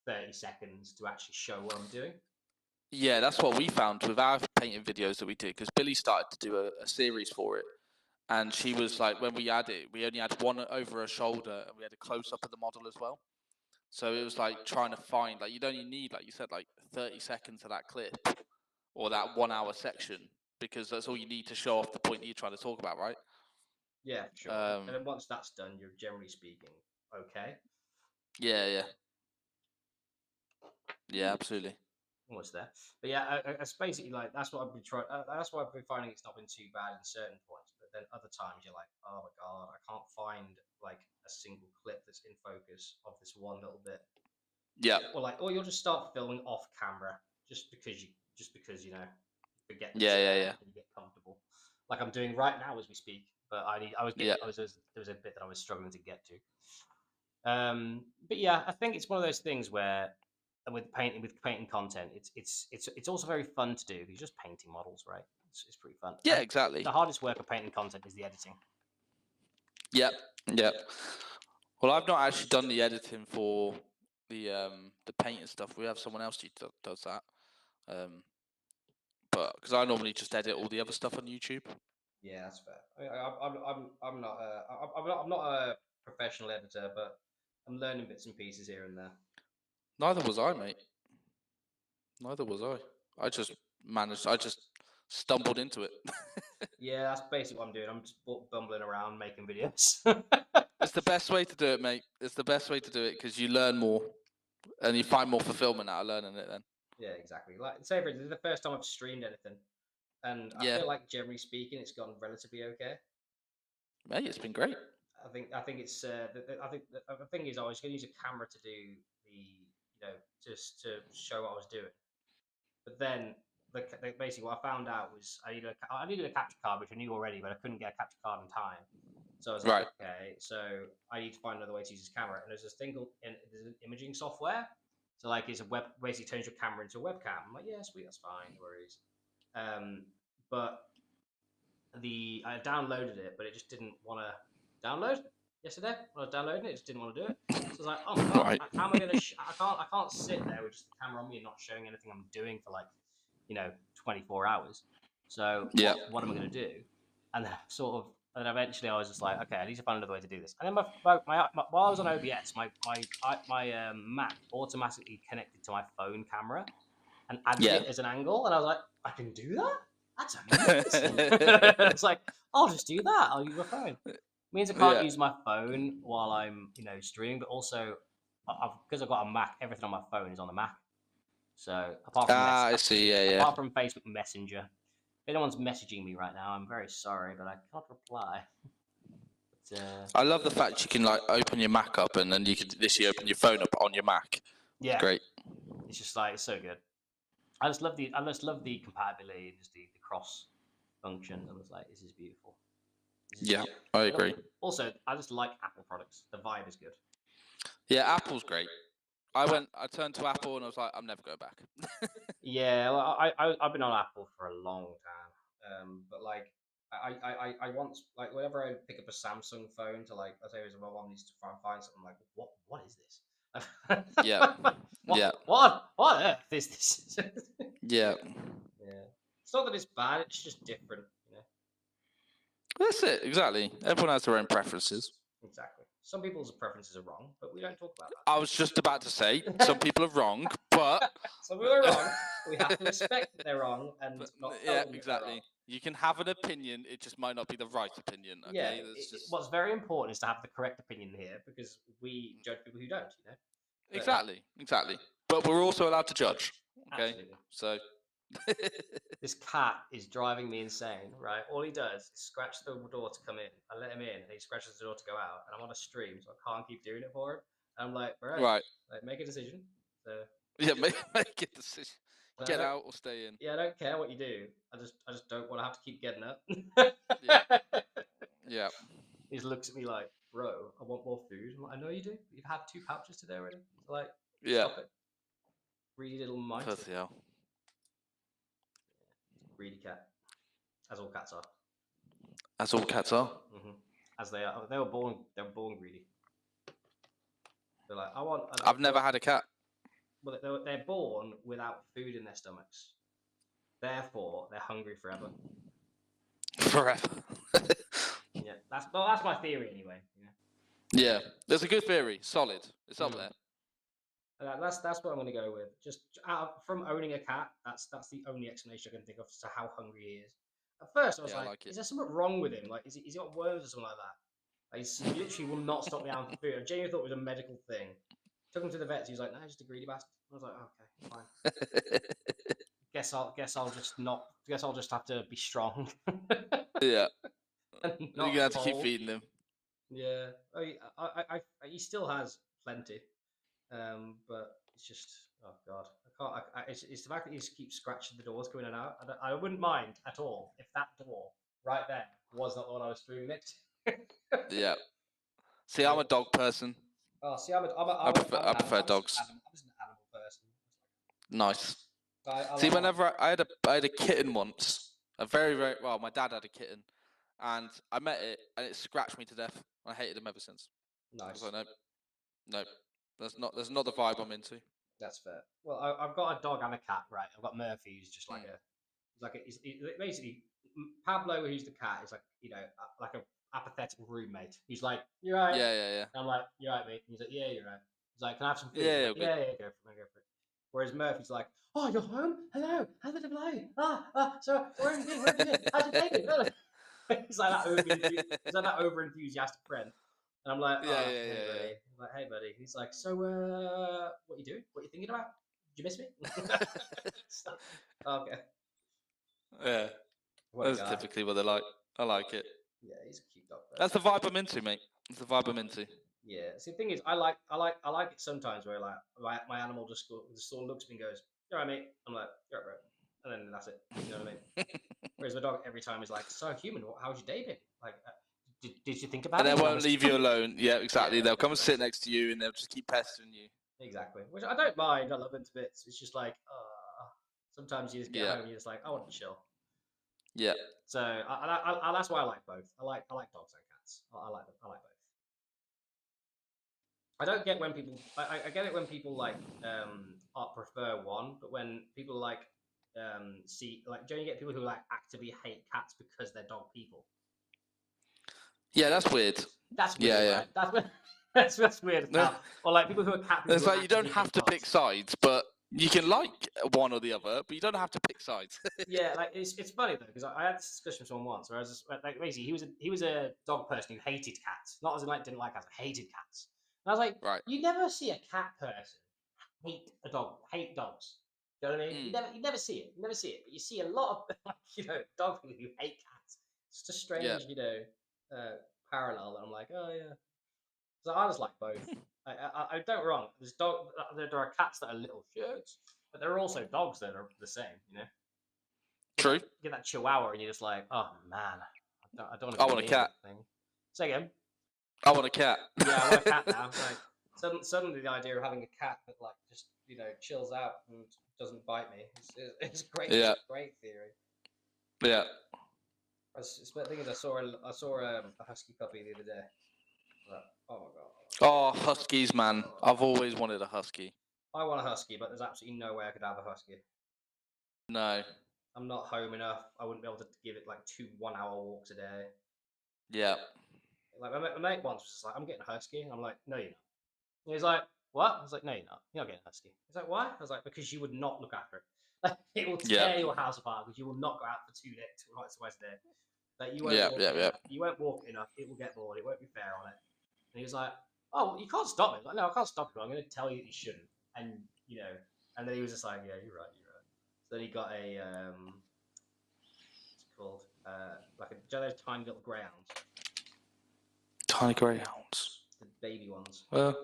30 seconds to actually show what I'm doing. Yeah, that's what we found with our painting videos that we did, because Billy started to do a series for it. And she was like, when we had it, we only had one over her shoulder, and we had a close-up of the model as well. So it was like trying to find, like, you'd only need, like you said, like 30 seconds of that clip or that 1 hour section, because that's all you need to show off the point that you're trying to talk about, right? Yeah, sure. And then once that's done, you're generally speaking okay. Yeah, absolutely. Almost there, but yeah, it's basically like that's what I've been trying. That's why I've been finding it's not been too bad in certain points, but then other times you're like, oh my god, I can't find like a single clip that's in focus of this one little bit. Yeah. Or you'll just start filming off camera just because you forget. Yeah. And you get comfortable, like I'm doing right now as we speak. But there was a bit that I was struggling to get to. But yeah, I think it's one of those things where with painting content, it's also very fun to do. You're just painting models, right? It's pretty fun. Yeah, exactly. The hardest work of painting content is the editing. Yep. Well, I've not actually done the editing for the painting stuff. We have someone else who does that. But because I normally just edit all the other stuff on YouTube. Yeah, that's fair. I'm not a professional editor, but I'm learning bits and pieces here and there. Neither was I, mate. Neither was I. I just stumbled into it. Yeah, that's basically what I'm doing. I'm just bumbling around making videos. It's the best way to do it, mate. It's the best way to do it, because you learn more and you find more fulfillment out of learning it then. Yeah, exactly. Like, say for instance, the first time I've streamed anything, and I feel like generally speaking, it's gone relatively okay. Mate, it's been great. I think it's. I think the thing is, I was going to use a camera to do just to show what I was doing, but then basically what I found out was I needed a capture card, which I knew already, but I couldn't get a capture card in time. So I was like, okay, so I need to find another way to use this camera. And there's this thing called there's an imaging software. So like it's basically turns your camera into a webcam. I'm like, yeah, sweet, that's fine, no worries. But I downloaded it, but it just didn't want to download. yesterday when I was downloading it. Just didn't want to do it. So I was like, oh my god, Right. how am I going to? I can't sit there with just the camera on me and not showing anything I'm doing for like, 24 hours. So Yeah. what am I going to do? And then and then eventually I was just like, okay, I need to find another way to do this. And then while I was on OBS, my Mac automatically connected to my phone camera and added Yeah. it as an angle, and I was like, I can do that. That's amazing. It's like, I'll just do that. I'll use my phone. It means I can't use my phone while I'm, streaming, but also because I've got a Mac, everything on my phone is on the Mac. So apart from I see. Yeah. apart from Facebook Messenger, if anyone's messaging me right now, I'm very sorry, but I can't reply. But, I love the fact you can like open your Mac up and then you can literally open your phone up on your Mac. yeah, It's great. It's just like it's so good. I just love the compatibility, just the cross function. I was like, this is beautiful. Yeah, I agree. Also, I just like Apple products. The vibe is good. Yeah, Apple's great. I turned to Apple and I was like, I'm never going back. Yeah, well, I've been on Apple for a long time. But like, I once, like, whenever I pick up a Samsung phone to, like, let's say my mom needs to find something, like, what is this? Yeah. What on earth is this? Yeah. Yeah. It's not that it's bad, it's just different, That's it, exactly. Everyone has their own preferences. Exactly. Some people's preferences are wrong, but we don't talk about that. I was just about to say, some people are wrong, but... Some people are wrong. We have to respect that they're wrong and not tell them that exactly. they're wrong. You can have an opinion, it just might not be the right opinion. Okay? Yeah, what's very important is to have the correct opinion here, because we judge people who don't, Exactly. But we're also allowed to judge. Okay? Absolutely. So... This cat is driving me insane, right? All he does is scratch the door to come in. I let him in, and he scratches the door to go out. And I'm on a stream, so I can't keep doing it for him. And I'm like, right, like, make a decision. So yeah, make a decision. Get out or stay in. Yeah, I don't care what you do. I just don't want to have to keep getting up. Yeah. He just looks at me like, bro, I want more food. I'm like, I know you do. You've had 2 pouches today already. So, like, stop it. Greedy little mite. Hell. Greedy cat, as all cats are. As all cats are. Mm-hmm. As they are. They were born greedy. They're like, I've never had a cat. Well, they're born without food in their stomachs. Therefore, they're hungry forever. Forever. Yeah, that's my theory anyway. Yeah, there's a good theory. Solid. It's up there. That's what I'm going to go with. Just from owning a cat, that's the only explanation I can think of as to how hungry he is. At first, I was like, is there something wrong with him? Like, is he got worms or something like that? Like, he literally will not stop me out for food. I genuinely thought it was a medical thing. Took him to the vet. He was like, "No, just a greedy bastard." I was like, "Okay, fine." Guess I'll just have to be strong. Yeah. You're gonna have to keep feeding him. Yeah. He still has plenty. But it's just, oh god, I can't. It's the fact that he just keeps scratching the doors going in and out. I wouldn't mind at all if that door right there was not the one I was streaming next to. Yeah. See, I'm a dog person. Oh, see, I prefer dogs. I'm just an animal person. Nice. See, whenever I had a kitten once, a very my dad had a kitten, and I met it, and it scratched me to death. I hated him ever since. Nice. So no, that's not the vibe I'm into. That's fair. Well, I've got a dog and a cat, right? I've got Murphy, who's just he's basically Pablo, who's the cat, is like like a apathetic roommate. He's like, "You're right." Yeah. And I'm like, "You're right, mate." And he's like, "Yeah, you're right." He's like, "Can I have some food?" Yeah, like, yeah, go for it. Whereas Murphy's like, "Oh, you're home? Hello, how's it going? So where have you been? How's your day been?" He's like that over enthusiastic friend. And I'm like, hey, buddy. I'm like, hey, buddy. He's like, so, what you doing? What you thinking about? Did you miss me? Okay. Yeah. That's typically what they like. I like it. Yeah, he's a cute dog. That's the vibe I'm into, mate. That's the vibe I'm into. Yeah. See, the thing is, I like it sometimes where like my animal just sort of looks at me and goes, "You're right, mate." I'm like, "You're right, bro," and then that's it. You know what I mean? Whereas the dog every time is like, "So human, how's your day been? Like, did you think about it?" And they won't leave you alone. Yeah, exactly. Yeah, they'll come and sit next to you, and they'll just keep pestering you. Exactly. Which I don't mind. I love them to bits. It's just like, sometimes you just get home and you're just like, I want to chill. Yeah. So that's why I like both. I like dogs and cats. I like both. I don't get when people. I get it when people like prefer one, but when people like see like, do you get people who like actively hate cats because they're dog people? Yeah, that's weird. That's weird, Yeah, right? That's weird. That's weird. Or like people who are cat people. It's like you don't have to pick sides, but you can like one or the other, but you don't have to pick sides. Yeah, like it's funny though, because I had this discussion with someone once where I was just, like, basically he was a dog person who hated cats, not as in like didn't like cats, hated cats. And I was like, Right. You never see a cat person hate a dog, hate dogs. You know what I mean? You never see it. You never see it, but you see a lot of like, dog people who hate cats. It's just a strange, parallel that I'm like, oh yeah. So I just like both. I don't wrong. There are cats that are little shits, but there are also dogs that are the same. True. Get that Chihuahua, and you're just like, oh man, I don't want I want a cat. Thing. Say again. I want a cat. Yeah, I want a cat now. Like suddenly the idea of having a cat that like just chills out and doesn't bite me. It's great. Yeah. It's a great theory. Yeah. The thing is, I saw a husky puppy the other day. Like, oh my god. Oh, huskies, man! I've always wanted a husky. I want a husky, but there's absolutely no way I could have a husky. No. I'm not home enough. I wouldn't be able to give it like 2 1-hour walks a day. Yeah. Like my mate once was just like, I'm getting a husky. And I'm like, no, you're not. And he's like, what? I was like, no, you're not. You're not getting a husky. He's like, why? I was like, because you would not look after it. Like, it will tear your house apart because you will not go out for 2 days, twice a day. Like, you won't walk enough. It will get bored. It won't be fair on it. And he was like, oh, well, you can't stop it. Like, no, I can't stop it. I'm going to tell you that you shouldn't. And, and then he was just like, yeah, you're right. So then he got a, what's it called? Like those tiny little greyhounds. Tiny greyhounds. The baby ones. Well,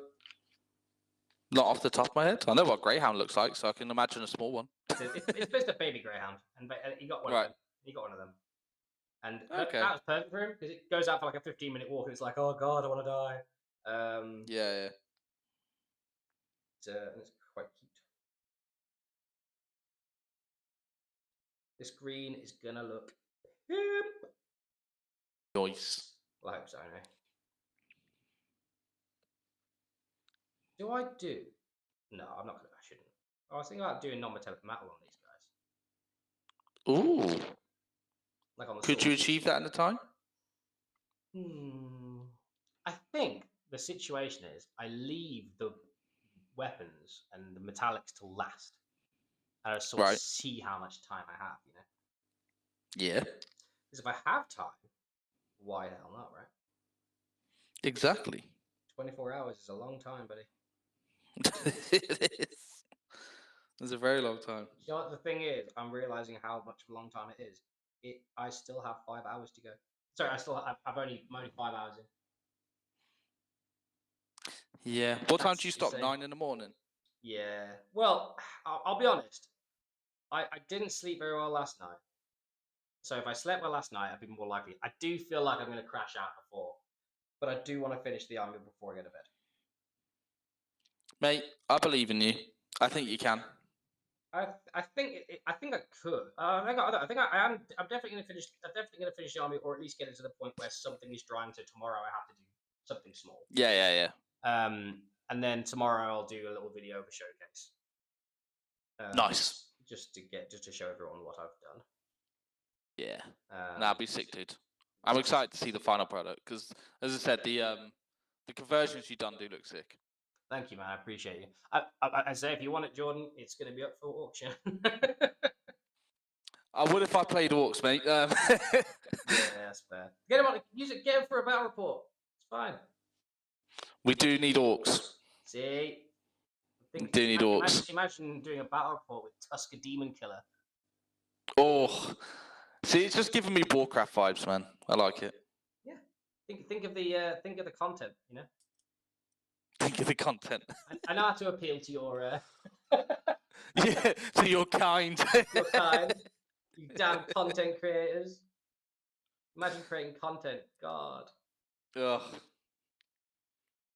not off the top of my head. I know what a greyhound looks like, so I can imagine a small one. It's just a baby greyhound, and he got one of them. He got one of them. And that was perfect for him because it goes out for like a 15-minute walk, and it's like, oh god, I want to die. Yeah. It's quite cute. This green is gonna look nice. Well, I hope so, anyway. Do I do? No, I'm not. I shouldn't. I was thinking about doing non-metallic metal on these guys. Ooh. Like on the Could you achieve that in the time? I think the situation is I leave the weapons and the metallics to last. And I sort of see how much time I have, Yeah. Because if I have time, why the hell not, right? Exactly. 24 hours is a long time, buddy. It is. It's a very long time. You know what the thing is? I'm realizing how much of a long time it is. I still have 5 hours to go. Sorry, I'm only 5 hours in. Yeah. What time do you stop? 9 in the morning? Yeah. Well, I'll be honest. I didn't sleep very well last night. So if I slept well last night, I'd be more likely. I do feel like I'm going to crash out before. But I do want to finish the army before I go to bed. Mate, I believe in you. I think you can. I think I could. I think I am. I'm definitely going to finish. I'm definitely going to finish the army, or at least get it to the point where something is drying. So tomorrow I have to do something small. Yeah. And then tomorrow I'll do a little video of a showcase. Nice. Just to show everyone what I've done. Yeah. That'd be sick, dude. I'm excited to see the final product because, as I said, the conversions you've done do look sick. Thank you, man. I appreciate you. I say, if you want it, Jordan, it's going to be up for auction. I would if I played orcs, mate. Yeah, that's fair. Get him on. Use it. Get him for a battle report. It's fine. We do need orcs. See, we do need orcs. Imagine doing a battle report with Tuska Daemon Killas. Oh, see, it's just giving me Warcraft vibes, man. I like it. Yeah. Think of the content. Think of the content. I know how to appeal to your. Yeah, to your kind. Your kind. You damn content creators. Imagine creating content. God. Ugh.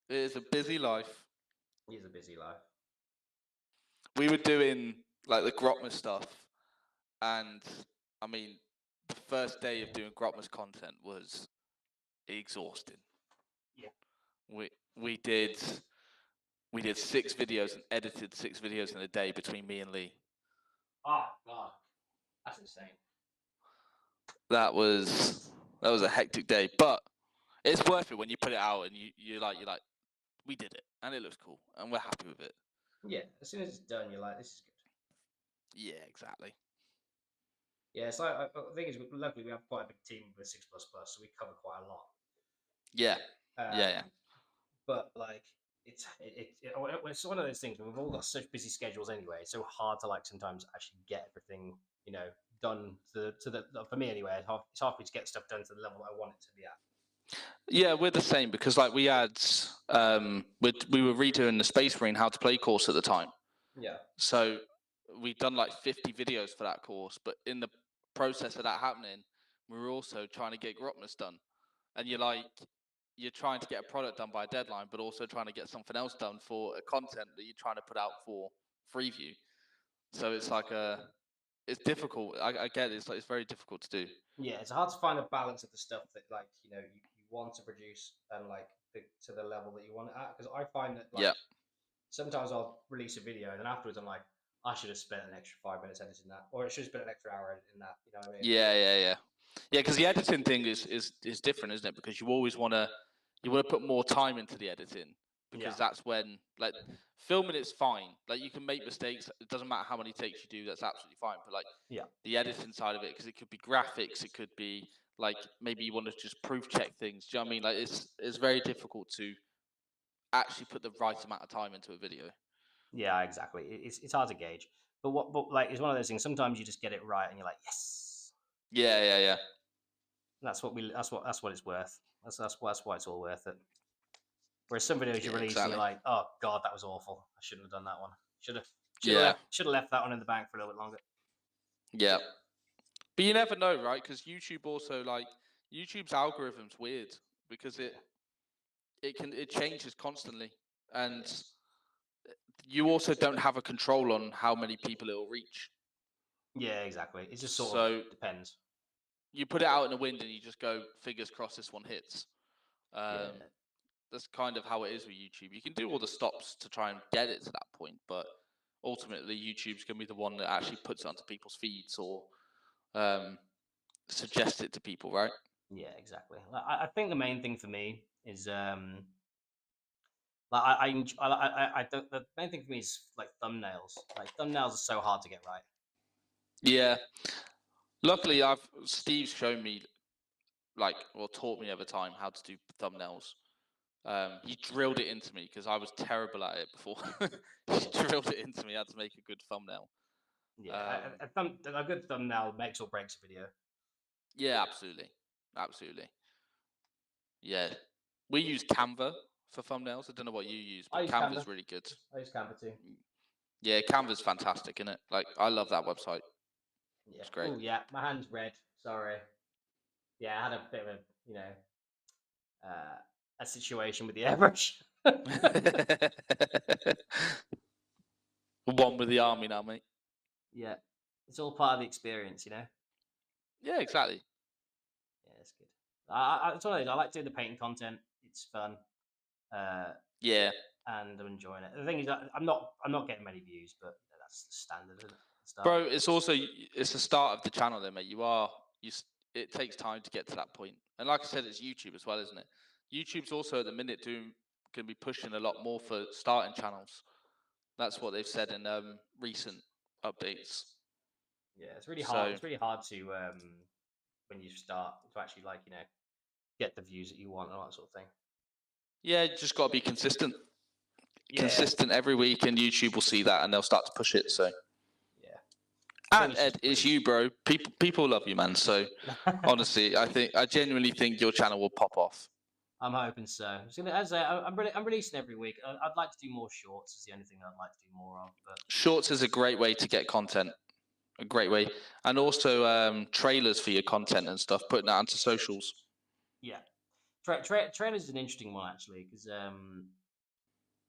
It is a busy life. It is a busy life. We were doing like the Grotmas stuff, and I mean, the first day of doing Grotmas content was exhausting. Yeah. We did we did 6 videos and edited 6 videos in a day between me and Lee. Oh God, that's insane. That was a hectic day, but it's worth it when you put it out and you're like, we did it, and it looks cool, and we're happy with it. Yeah, as soon as it's done, you're like, this is good. Yeah, exactly. Yeah, it's like the thing is, luckily we have quite a big team with 6++, so we cover quite a lot. Yeah, yeah. But like, it's one of those things where we've all got such busy schedules anyway. It's so hard to like sometimes actually get everything, you know, done to the for me anyway. It's hard for me to get stuff done to the level that I want it to be at. Yeah, we're the same because like we had we were redoing the Space Marine How to Play course at the time. Yeah. So we'd done like 50 videos for that course, but in the process of that happening, we were also trying to get Grotmas done. And you're trying to get a product done by a deadline, but also trying to get something else done for a content that you're trying to put out for free view. So it's like it's difficult. I get it. It's like it's very difficult to do. Yeah, it's hard to find a balance of the stuff that like you want to produce and like to the level that you want it at. Because I find that like sometimes I'll release a video and then afterwards I'm like, I should have spent an extra 5 minutes editing that, or I should have spent an extra hour editing that. You know what I mean? Yeah. Because the editing thing is different, isn't it? Because you always want to put more time into the editing because that's when like filming it's fine. Like you can make mistakes. It doesn't matter how many takes you do. That's absolutely fine. But like the editing side of it, because it could be graphics, it could be like maybe you want to just proof check things. Do you know what I mean? Like it's very difficult to actually put the right amount of time into a video. Yeah, exactly. It's hard to gauge. But like it's one of those things. Sometimes you just get it right and you're like, yes. Yeah. That's what it's worth. That's why it's all worth it. Whereas some videos you release and you're like, oh God, that was awful. I shouldn't have done that one. Should have left that one in the bank for a little bit longer. Yeah. But you never know, right? Because YouTube also like YouTube's algorithm's weird because it changes constantly, and you also don't have a control on how many people it will reach. Yeah, exactly. It just sort of depends. You put it out in the wind and you just go, fingers crossed this one hits. That's kind of how it is with YouTube. You can do all the stops to try and get it to that point, but ultimately YouTube's going to be the one that actually puts it onto people's feeds or suggests it to people, right? Yeah, exactly. I think the main thing for me is the main thing for me is like thumbnails. Like thumbnails are so hard to get right. Yeah. Luckily, Steve's shown me taught me over time how to do thumbnails. He drilled it into me because I was terrible at it before. He drilled it into me how to make a good thumbnail. Yeah, a good thumbnail makes or breaks a video. Yeah, absolutely. Yeah, we use Canva for thumbnails. I don't know what you use, but Canva's really good. I use Canva too. Yeah, Canva's fantastic, isn't it? Like, I love that website. Yeah. It's great. Oh yeah, my hand's red. Sorry. Yeah, I had a bit of a situation with the airbrush. One with the army now, mate. Yeah, it's all part of the experience, you know. Yeah, exactly. Yeah, it's good. It's one of those. I like doing the painting content. It's fun. Yeah. And I'm enjoying it. The thing is, I'm not getting many views, but that's the standard, isn't it? Bro, it's the start of the channel, then, mate. It takes time to get to that point, and like I said, it's YouTube as well, isn't it? YouTube's also at the minute going to be pushing a lot more for starting channels. That's what they've said in recent updates. Yeah, it's really hard. It's really hard to when you start to actually get the views that you want and all that sort of thing. Yeah, you just got to be consistent. Consistent every week, and YouTube will see that, and they'll start to push it. So. And Ed, it's you, bro. People love you, man. So honestly, I genuinely think your channel will pop off. I'm hoping so. I'm releasing every week. I'd like to do more shorts. Is the only thing I'd like to do more of. But shorts is a great way to get content. A great way, and also trailers for your content and stuff. Putting that onto socials. Yeah, trailers is an interesting one actually because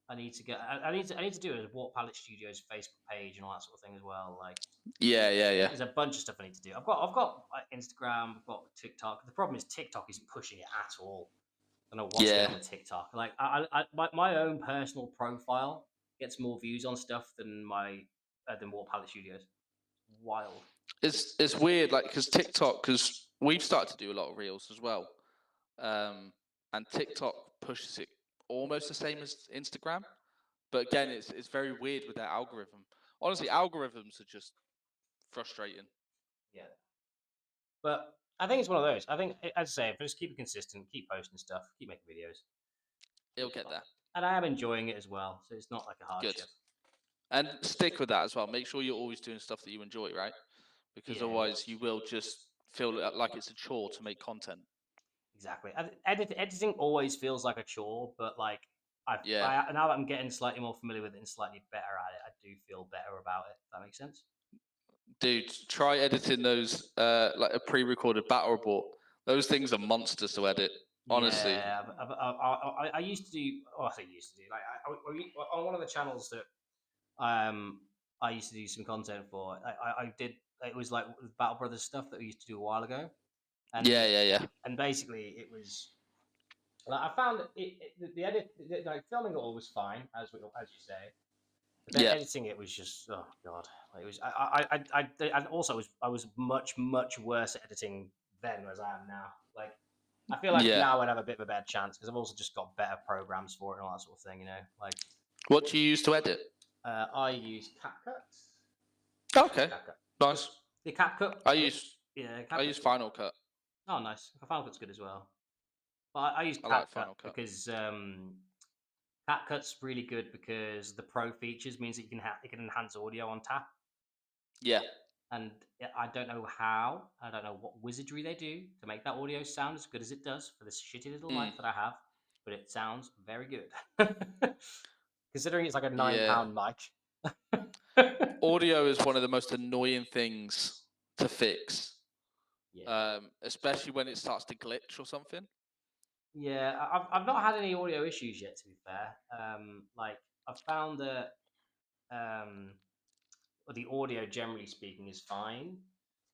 I need to do a Warp Palette Studios Facebook page and all that sort of thing as well. Like, yeah. There's a bunch of stuff I need to do. I've got like, Instagram, I've got TikTok. The problem is TikTok isn't pushing it at all. I don't know what's going on with TikTok. Like, my own personal profile gets more views on stuff than my than Warp Palette Studios. Wild. It's weird, like, because TikTok, because we've started to do a lot of reels as well, and TikTok pushes it almost the same as Instagram, but again, it's very weird with their algorithm. Honestly, algorithms are just frustrating. Yeah. But I think it's one of those. I think, as I say, if I just keep it consistent, keep posting stuff, keep making videos, It'll get there. And I am enjoying it as well, so it's not like a hardship. Good. And stick with that as well. Make sure you're always doing stuff that you enjoy, right? Because otherwise you will just feel like it's a chore to make content. Exactly. Editing always feels like a chore, but like now that I'm getting slightly more familiar with it and slightly better at it, I do feel better about it. If that makes sense. Dude, try editing those like a pre-recorded battle report. Those things are monsters to edit. Honestly. Yeah, I used to do. Oh, I say used to do. Like on one of the channels that I used to do some content for. I did. It was like Battle Brothers stuff that we used to do a while ago. And yeah. And basically, it was like I found the edit, like filming it all was fine, as you say. But then editing it was just, oh god, like it was. I also I was much worse at editing then as I am now. Like I feel like now I'd have a bit of a better chance because I've also just got better programs for it and all that sort of thing. You know, like. What do you use to edit? I use CapCut. Okay, nice. The CapCut. I use Final Cut. Oh, nice. Final Cut's good as well. But I use CapCut like Final Cut because CapCut's really good because the Pro features means that you can enhance audio on tap. Yeah. And I don't know how. I don't know what wizardry they do to make that audio sound as good as it does for this shitty little mic that I have. But it sounds very good. Considering it's like a £9 mic. Audio is one of the most annoying things to fix. Yeah. Especially when it starts to glitch or something. Yeah, I've not had any audio issues yet, to be fair. Like I've found that the audio, generally speaking, is fine.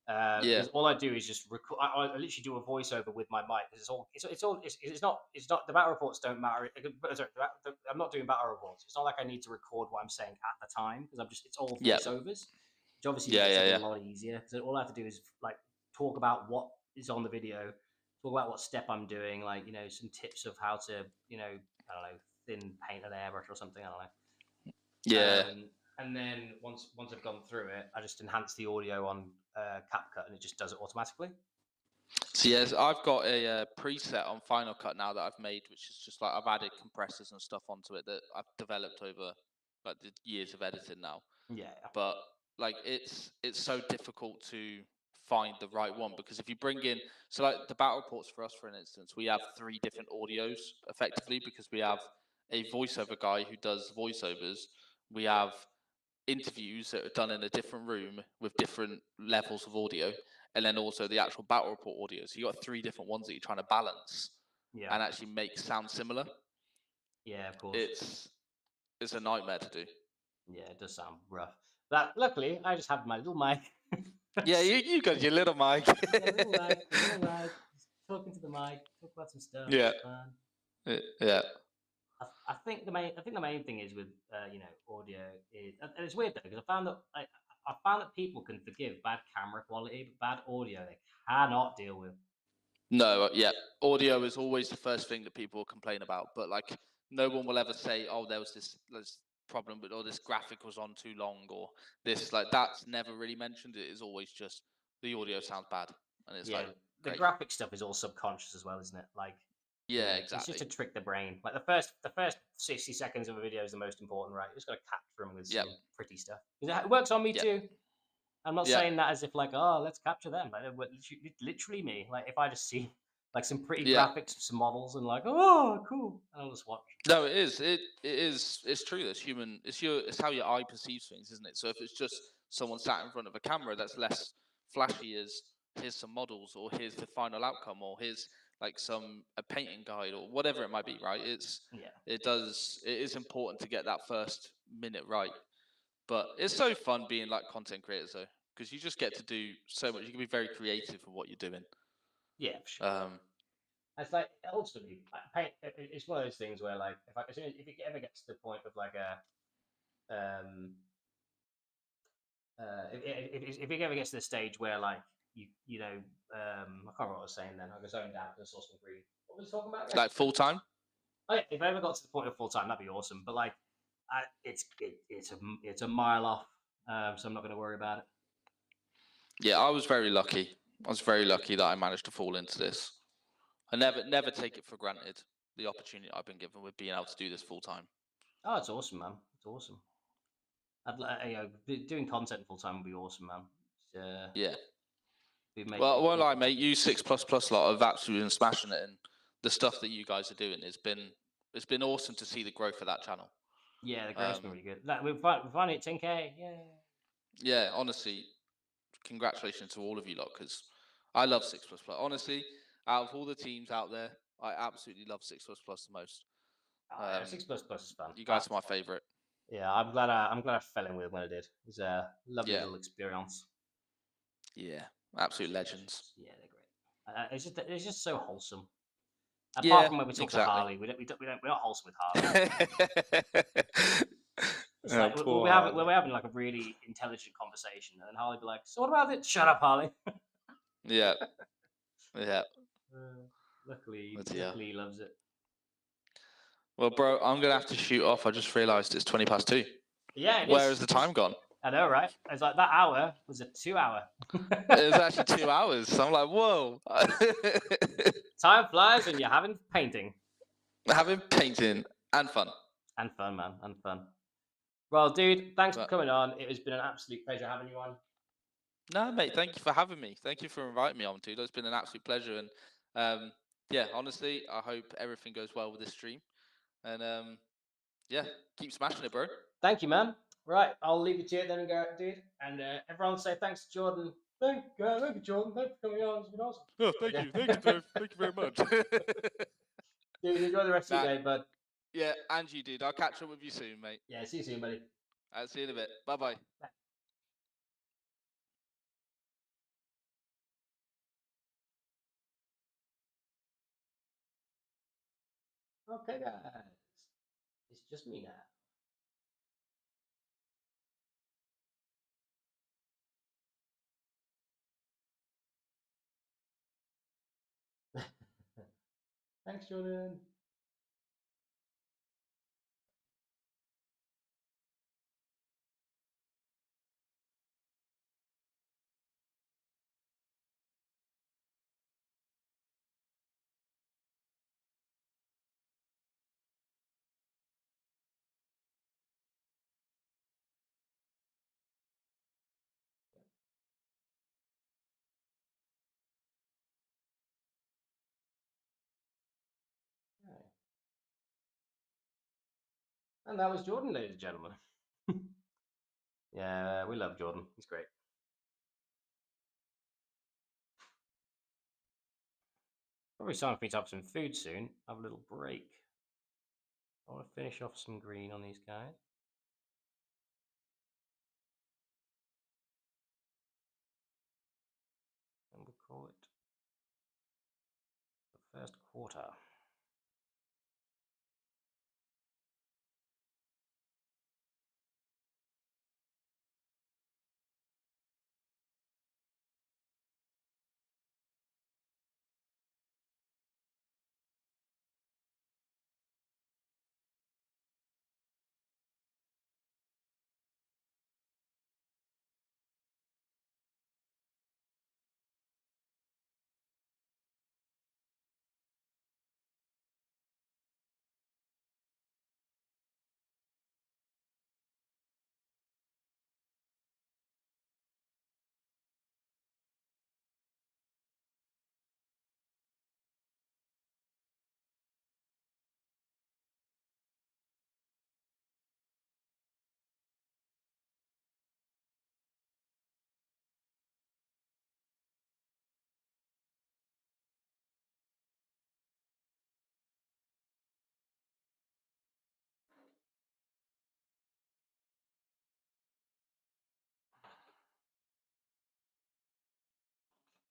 Because all I do is just record. I literally do a voiceover with my mic. It's not the battle reports don't matter. Sorry, I'm not doing battle reports. It's not like I need to record what I'm saying at the time because it's all voiceovers, which obviously makes it a lot easier. Because all I have to do is like talk about what is on the video, talk about what step I'm doing, like some tips of how to I don't know, thin paint an airbrush or something. I don't know. Yeah. And then once I've gone through it, I just enhance the audio on CapCut, and it just does it automatically. So yes, I've got a preset on Final Cut now that I've made, which is just like I've added compressors and stuff onto it that I've developed over like the years of editing now. Yeah. But like it's so difficult to find the right one because if you bring in like the battle reports for us, for instance, we have 3 different audios effectively because we have a voiceover guy who does voiceovers. We have interviews that are done in a different room with different levels of audio, and then also the actual battle report audio. So you got 3 different ones that you're trying to balance and actually make sound similar. Yeah, of course. It's a nightmare to do. Yeah, it does sound rough. But luckily, I just have my little mic. Yeah, you got your little mic. little mic, just talking to the mic, talk about some stuff. Yeah. Yeah. I think the main thing is with audio is, and it's weird though because I found that people can forgive bad camera quality, but bad audio they cannot deal with. No, audio is always the first thing that people complain about, but like no one will ever say, "Oh, there was this problem, or this graphic was on too long, or this that's never really mentioned. It is always just the audio sounds bad, and it's the graphic stuff is all subconscious as well, isn't it? Like. Yeah, exactly. It's just to trick the brain. Like the first 60 seconds of a video is the most important, right? You just got to capture them with some pretty stuff. It works on me too. I'm not saying that as if like, oh, let's capture them. Like, literally me. Like if I just see like some pretty graphics of some models and like, oh, cool, and I'll just watch. No, it is. It is. It's true. It's human. It's how your eye perceives things, isn't it? So if it's just someone sat in front of a camera that's less flashy as here's some models or here's the final outcome or here's like a painting guide or whatever it might be, right? It is important to get that first minute right. But it's so fun being like content creators though, because you just get to do so much. You can be very creative with what you're doing. Yeah, for sure. It's like ultimately, paint. It's one of those things where like if it ever gets to the point of like a if it ever gets to the stage where like you know I can't remember what I was saying then. I was zoned out and saw some green. What was I talking about? Like full time? Oh, yeah, if I ever got to the point of full time, that'd be awesome. But like, it's a mile off, so I'm not going to worry about it. Yeah, I was very lucky. I was very lucky that I managed to fall into this. I never take it for granted, the opportunity I've been given with being able to do this full time. Oh, it's awesome, man. It's awesome. Doing content full time would be awesome, man. Yeah. Well, won't lie, mate. You 6++ lot have absolutely been smashing it, and the stuff that you guys are doing it's been awesome to see the growth of that channel. Yeah, the growth's been really good. We're finally at 10K. Yeah. Yeah, honestly, congratulations to all of you lot, because I love 6++. Honestly, out of all the teams out there, I absolutely love 6++ the most. 6++ is fun. You guys are my favorite. Yeah, I'm glad I fell in with it when I did. It was a lovely little experience. Yeah, absolute legends. Yeah, they're great. It's just so wholesome. Apart from when we talk to Harley, we're not wholesome with Harley. It's like we're having like a really intelligent conversation, and then Harley be like, "So what about it? Shut up, Harley." Yeah. Luckily, he loves it. Well, bro, I'm gonna have to shoot off. I just realised it's 2:20. Yeah. Where has the time gone? I know, right? It's like that hour was a 2 hour. It was actually 2 hours. So I'm like, whoa. Time flies when you're having painting. Having painting and fun. And fun, man, and fun. Well, dude, thanks for coming on. It has been an absolute pleasure having you on. No, mate, thank you for having me. Thank you for inviting me on, dude. It's been an absolute pleasure. And yeah, honestly, I hope everything goes well with this stream. And yeah, keep smashing it, bro. Thank you, man. Right, I'll leave it to you then and go, dude. And everyone say thanks to Jordan. Thank you, Jordan. Thanks for coming on. It's been awesome. Oh, thank you, Dave. Thank you very much. Dude, enjoy the rest of your day, bud. Yeah, and you, dude. I'll catch up with you soon, mate. Yeah, see you soon, buddy. I'll see you in a bit. Bye-bye. Okay, guys. It's just me now. Thanks, Jordan. And that was Jordan, ladies and gentlemen. Yeah, we love Jordan. He's great. Probably time for me to have some food soon. Have a little break. I want to finish off some green on these guys. And we'll call it the first quarter.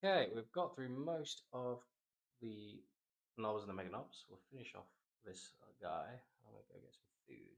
Okay, we've got through most of the knobs and the mega knobs. We'll finish off this guy. I'm gonna go get some food.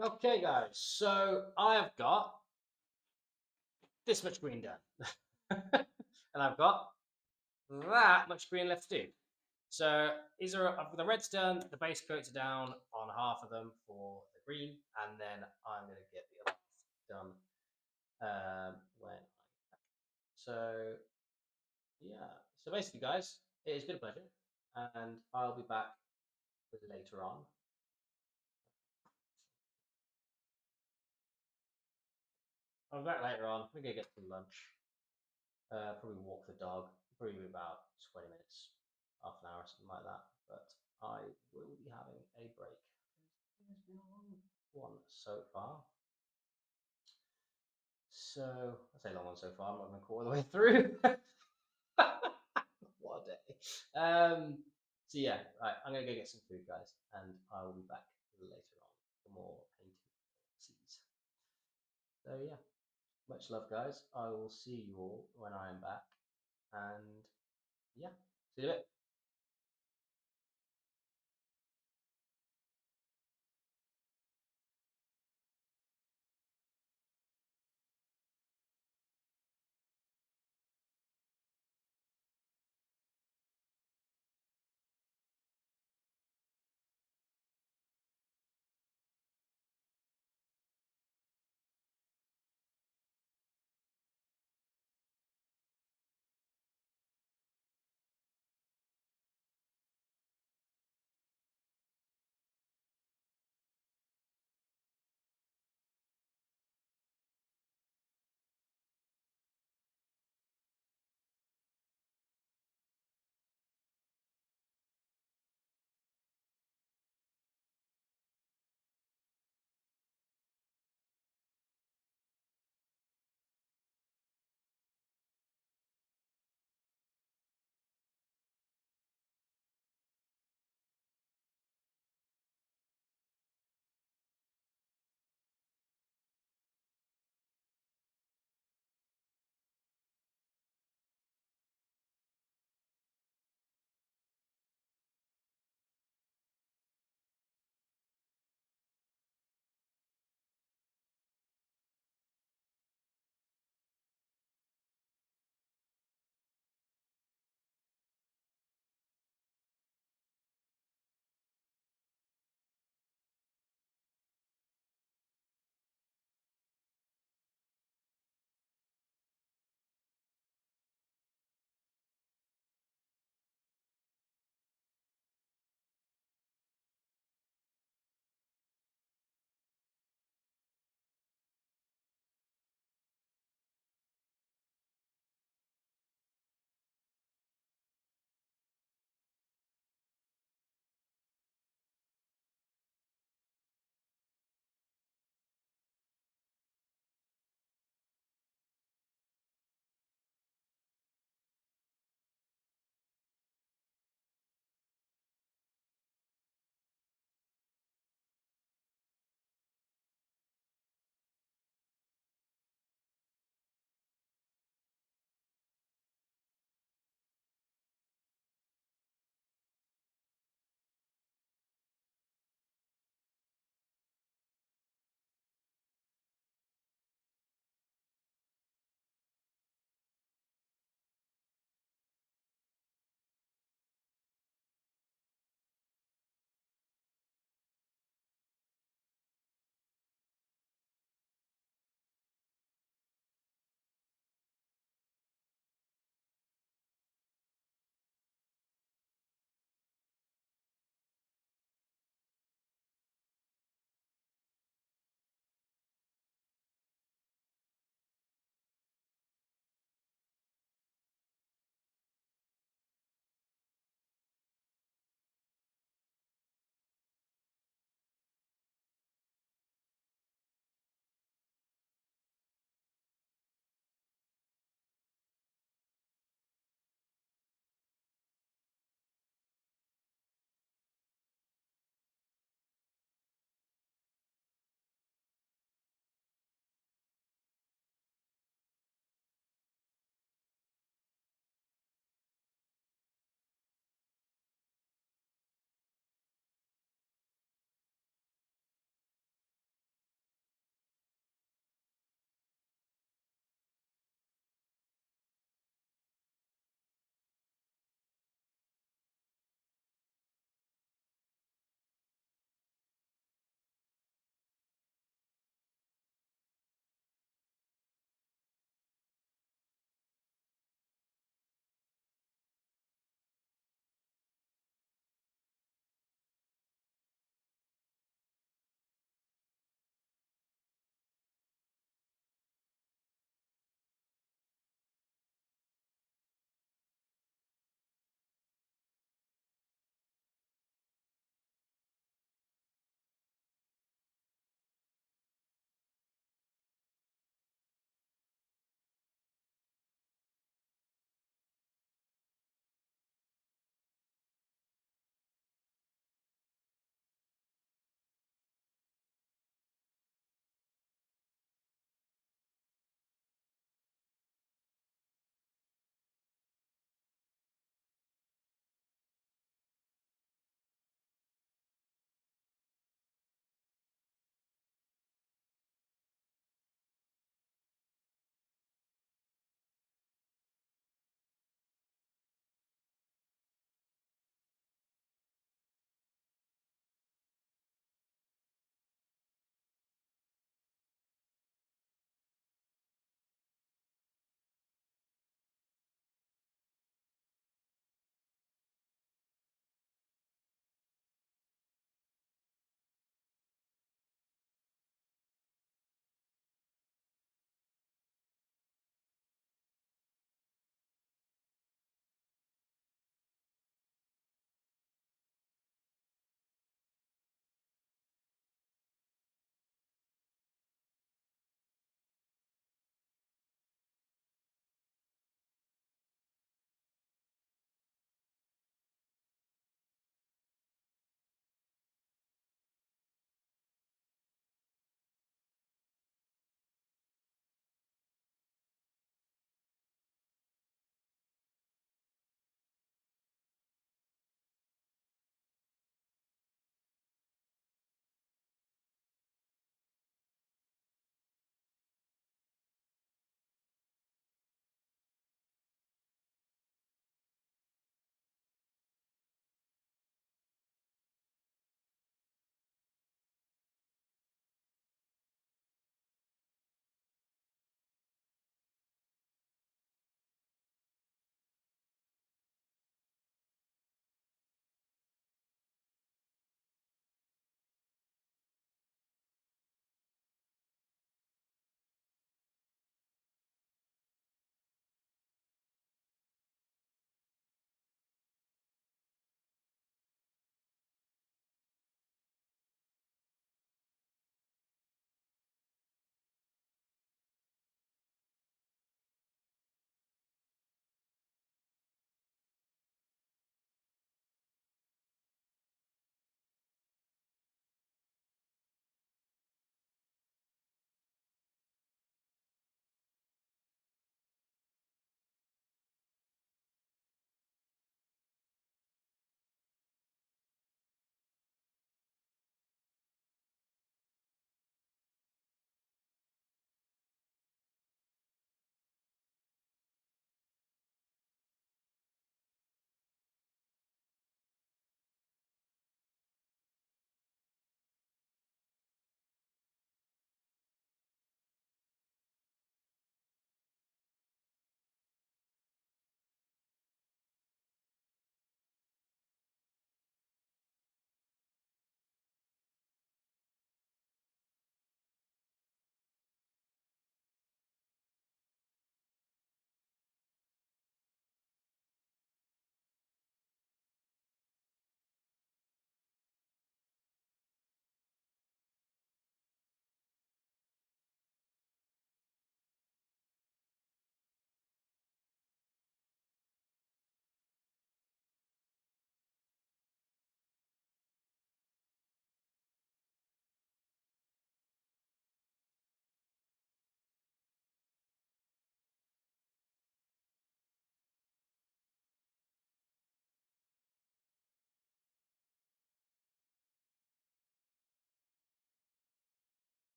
Okay, guys. So I've got this much green done, and I've got that much green left to do. So these are the red's done. The base coats are down on half of them for the green, and then I'm going to get the other half done when I get back. So yeah. So basically, guys, it has been a pleasure, and I'll be back later on. I'll be back later on. We're gonna get some lunch. Probably walk the dog. Probably about 20 minutes, half an hour, something like that. But I will be having a break. It's been a long one so far. So I say long one so far. I'm not going to call all the way through. What a day. So yeah, right. I'm gonna go get some food, guys, and I will be back later on for more painting. So yeah, much love, guys. I will see you all when I am back, and yeah, see you in a bit.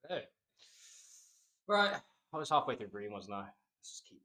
Oh. Right, I was halfway through green, wasn't I? Let's just keep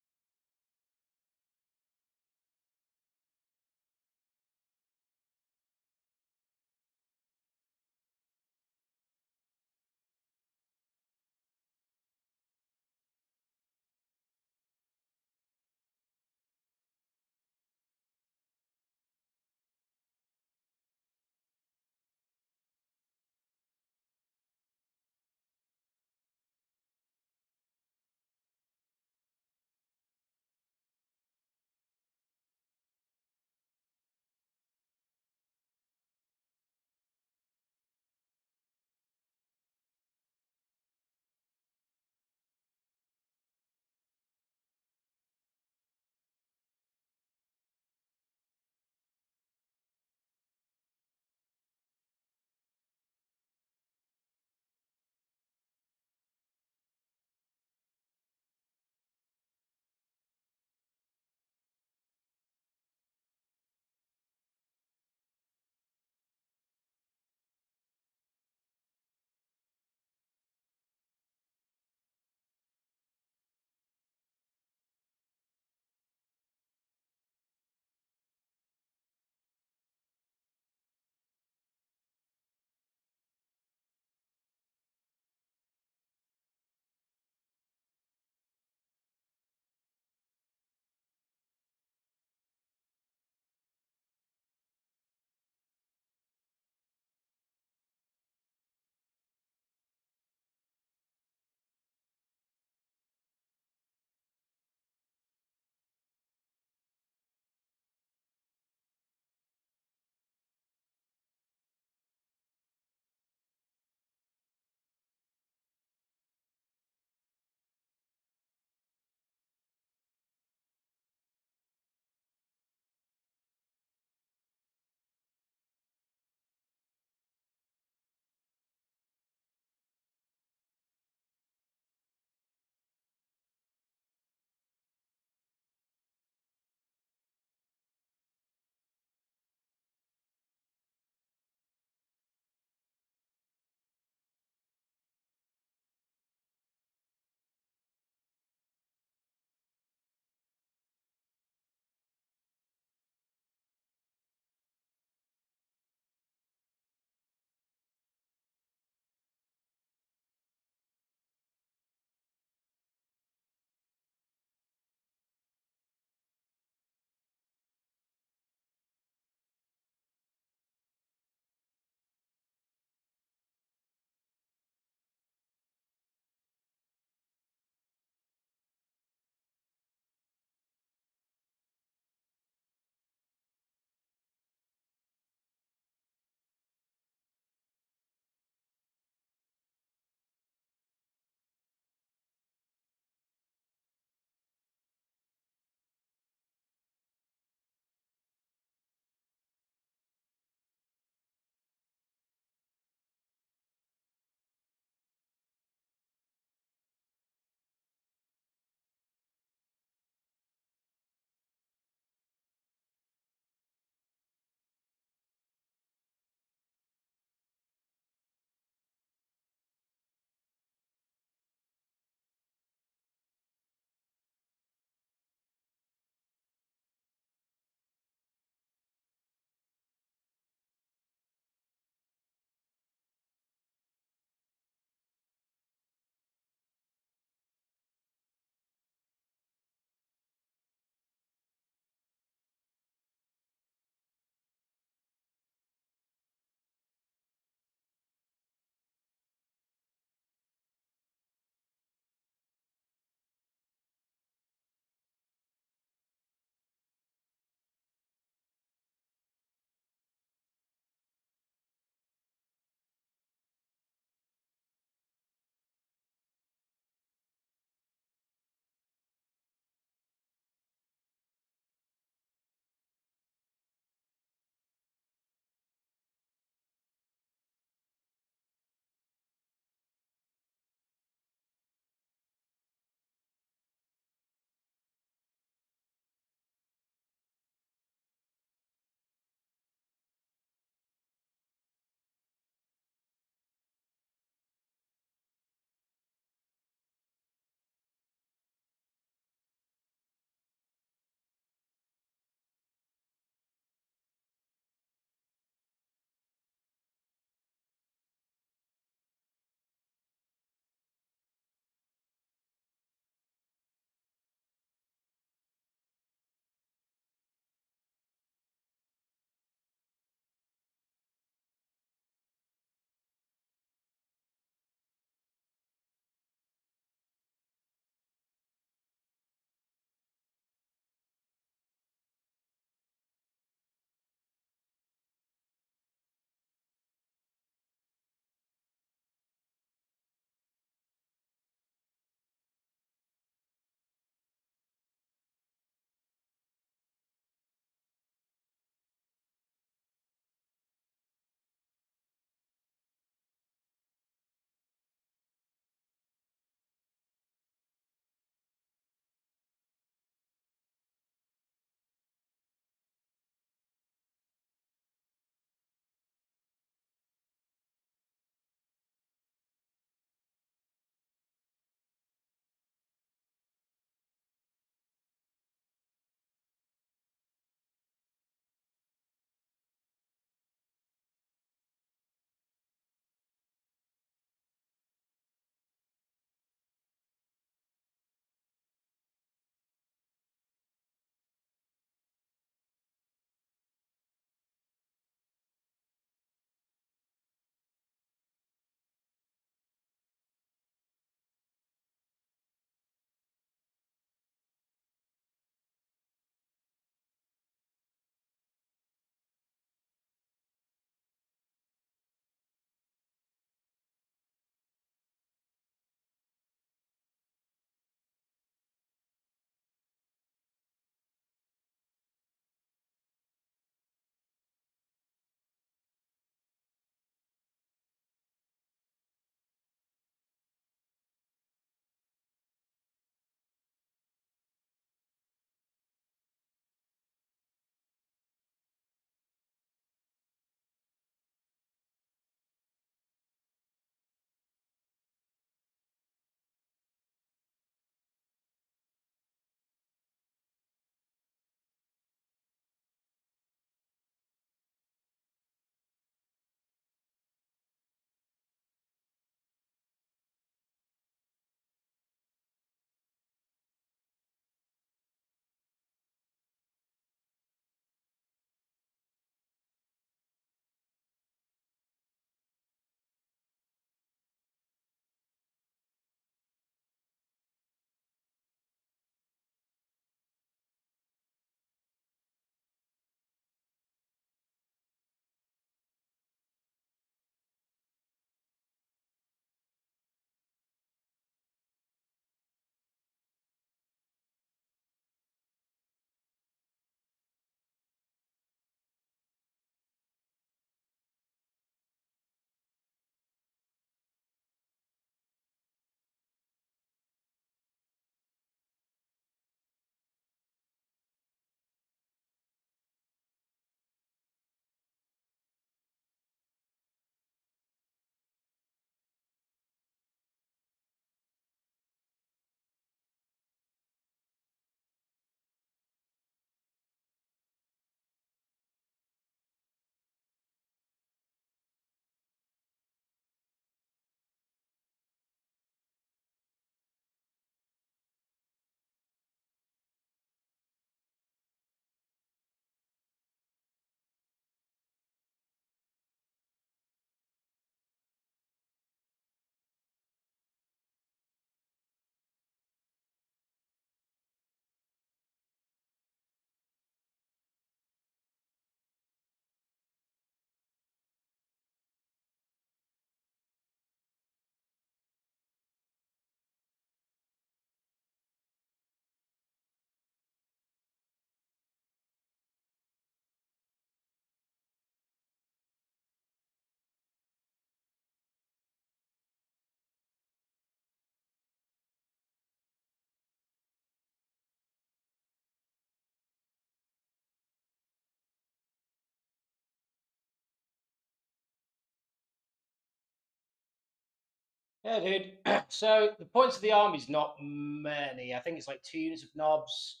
Yeah, dude. So the points of the army is not many. I think it's like 2 units of knobs,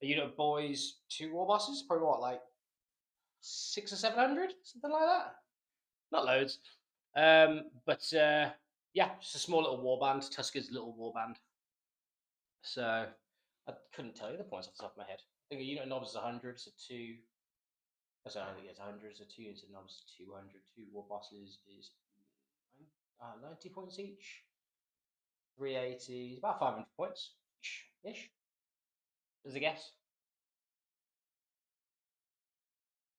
a unit of boys, 2 war bosses. Probably what, like 600 or 700, something like that. Not loads. But yeah, just a small little warband. Tuska's little warband. So I couldn't tell you the points off the top of my head. I think a unit of knobs is 100, so 2. Sorry, I think it's 100, so 2 units of knobs is 200. 2 war bosses is 90 points each. 380, about 500 points ish. As a guess.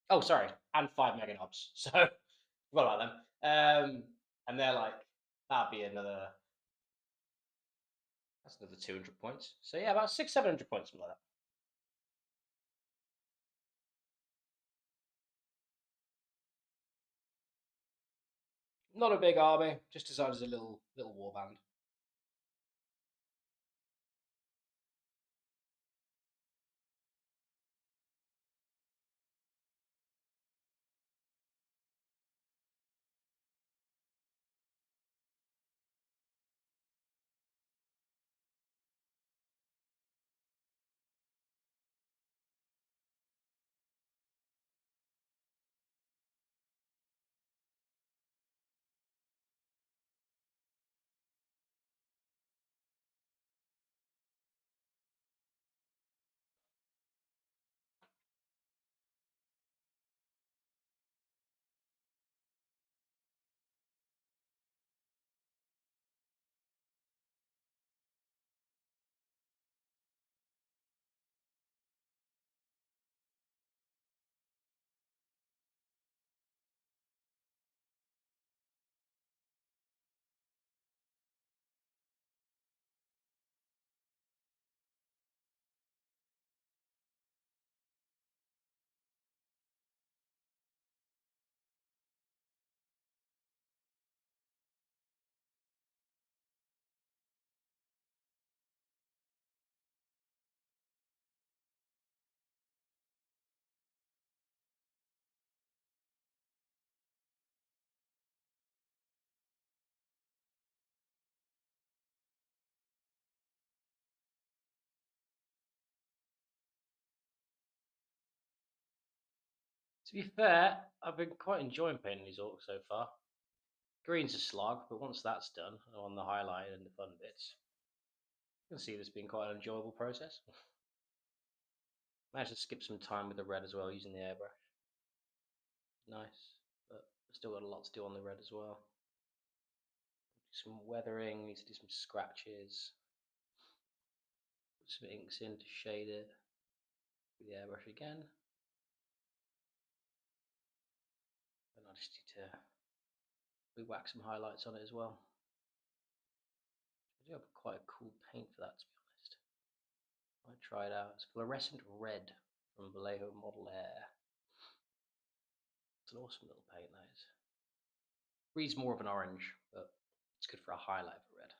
Oh, sorry, and 5 mega knobs. So, what about them? And they're like, that'd be another. That's another 200 points. So yeah, about 600-700 points, something like that. Not a big army, just designed as a little warband. To be fair, I've been quite enjoying painting these orcs so far. Green's a slog, but once that's done, I'm on the highlight and the fun bits. You can see this being quite an enjoyable process. Managed to skip some time with the red as well, using the airbrush. Nice, but still got a lot to do on the red as well. Do some weathering, need to do some scratches. Put some inks in to shade it. With the airbrush again. And I just need to re-wax some highlights on it as well. I do have quite a cool paint for that, to be honest. I might try it out. It's fluorescent red from Vallejo Model Air. It's an awesome little paint, that is. Reads more of an orange, but it's good for a highlight for red.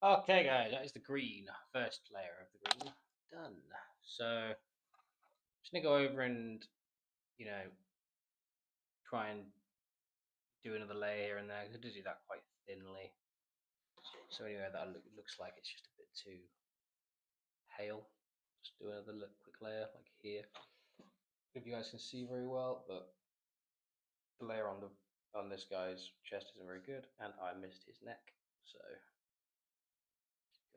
Okay, guys, that is the green. First layer of the green done. So, just gonna go over and, you know, try and do another layer here and there. I'm going to do that quite thinly. So anyway, that looks like it's just a bit too pale. Just do another quick layer like here. If you guys can see very well, but the layer on this guy's chest isn't very good, and I missed his neck. So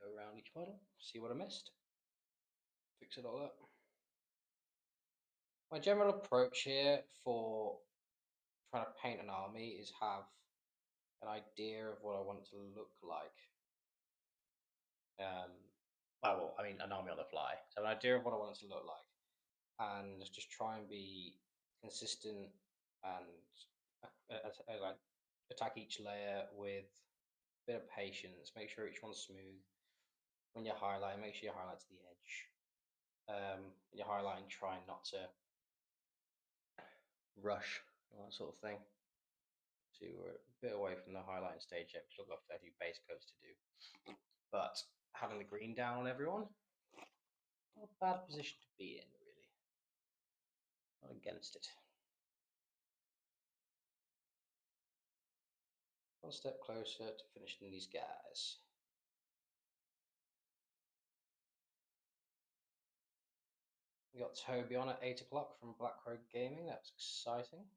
go around each model, see what I missed, fix it all up. My general approach here for trying to paint an army is have an idea of what I want it to look like. Well, I mean, an army on the fly. So an idea of what I want it to look like, and just try and be consistent and like attack each layer with a bit of patience. Make sure each one's smooth. When you're highlighting, make sure you highlight to the edge. When you're highlighting, try not to rush all that sort of thing. So we're a bit away from the highlighting stage yet, because I've got a fair few base coats to do. But having the green down on everyone, not a bad position to be in, really. Not against it. One step closer to finishing these guys. We got Toby on at 8 o'clock from Black Crow Gaming. That's exciting.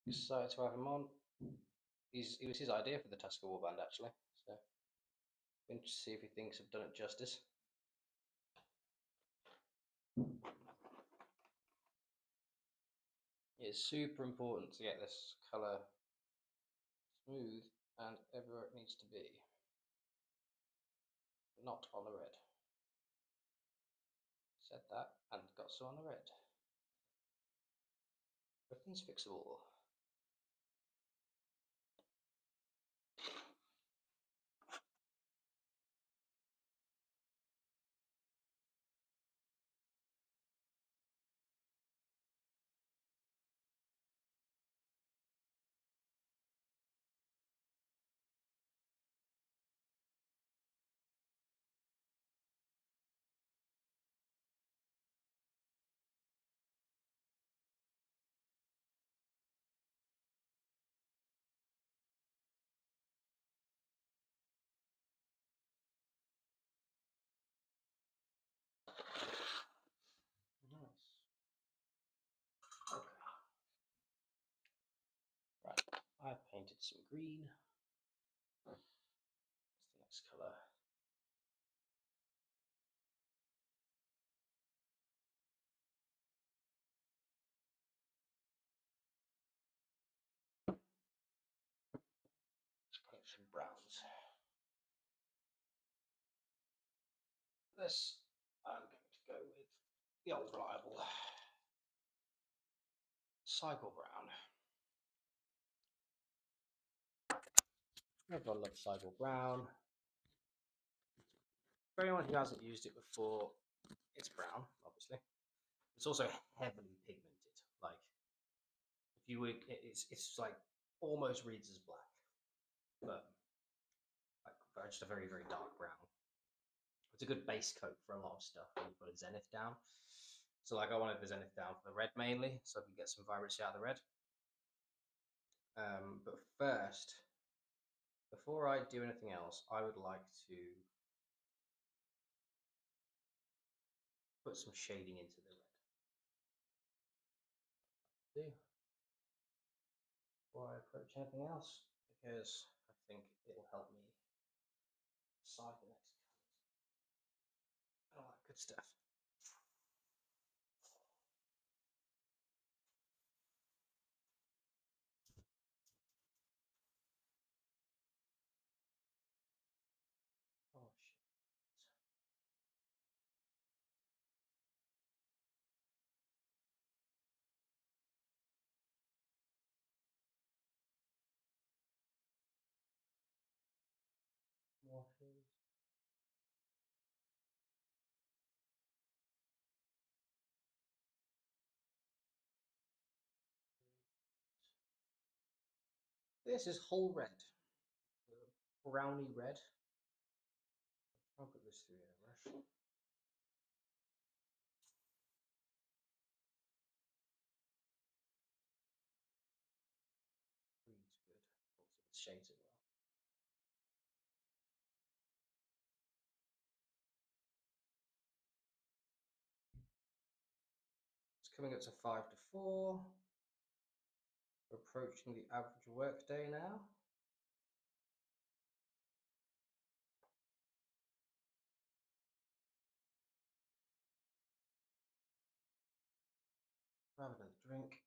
Excited to have him on. It was his idea for the Tuska warband, actually. So, going to see if he thinks I've done it justice. It's super important to get this colour smooth and everywhere it needs to be. Not on the red. Said that and got some on the red. Everything's fixable. Nice. Okay. Right, I painted some green. What's the next colour? Let's paint some browns. This I'm going to go with the old reliable Cycle Brown. Everyone loves Cycle Brown. For anyone who hasn't used it before, it's brown, obviously. It's also heavily pigmented. Like, if you would, it's like almost reads as black, but like just a very, very dark brown. It's a good base coat for a lot of stuff when you put a zenith down. So like I wanted the zenith down for the red mainly, so I could get some vibrancy out of the red. But first, before I do anything else, I would like to put some shading into the red. Do before I approach anything else, because I think it will help me decide the next colours. All that good stuff. Oh shit. More things. This is whole red. browny red. I'll put this through the brush. Green's good. Also, it shades it well. It's coming up to 5 to 4. We're approaching the average work day now. Grab another drink.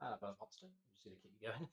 And I've got a monster. I'm just going to keep you going.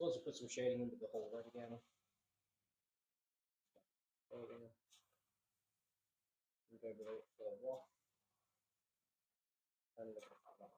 also put some shading into the whole red again. And go below it for what? And look at that.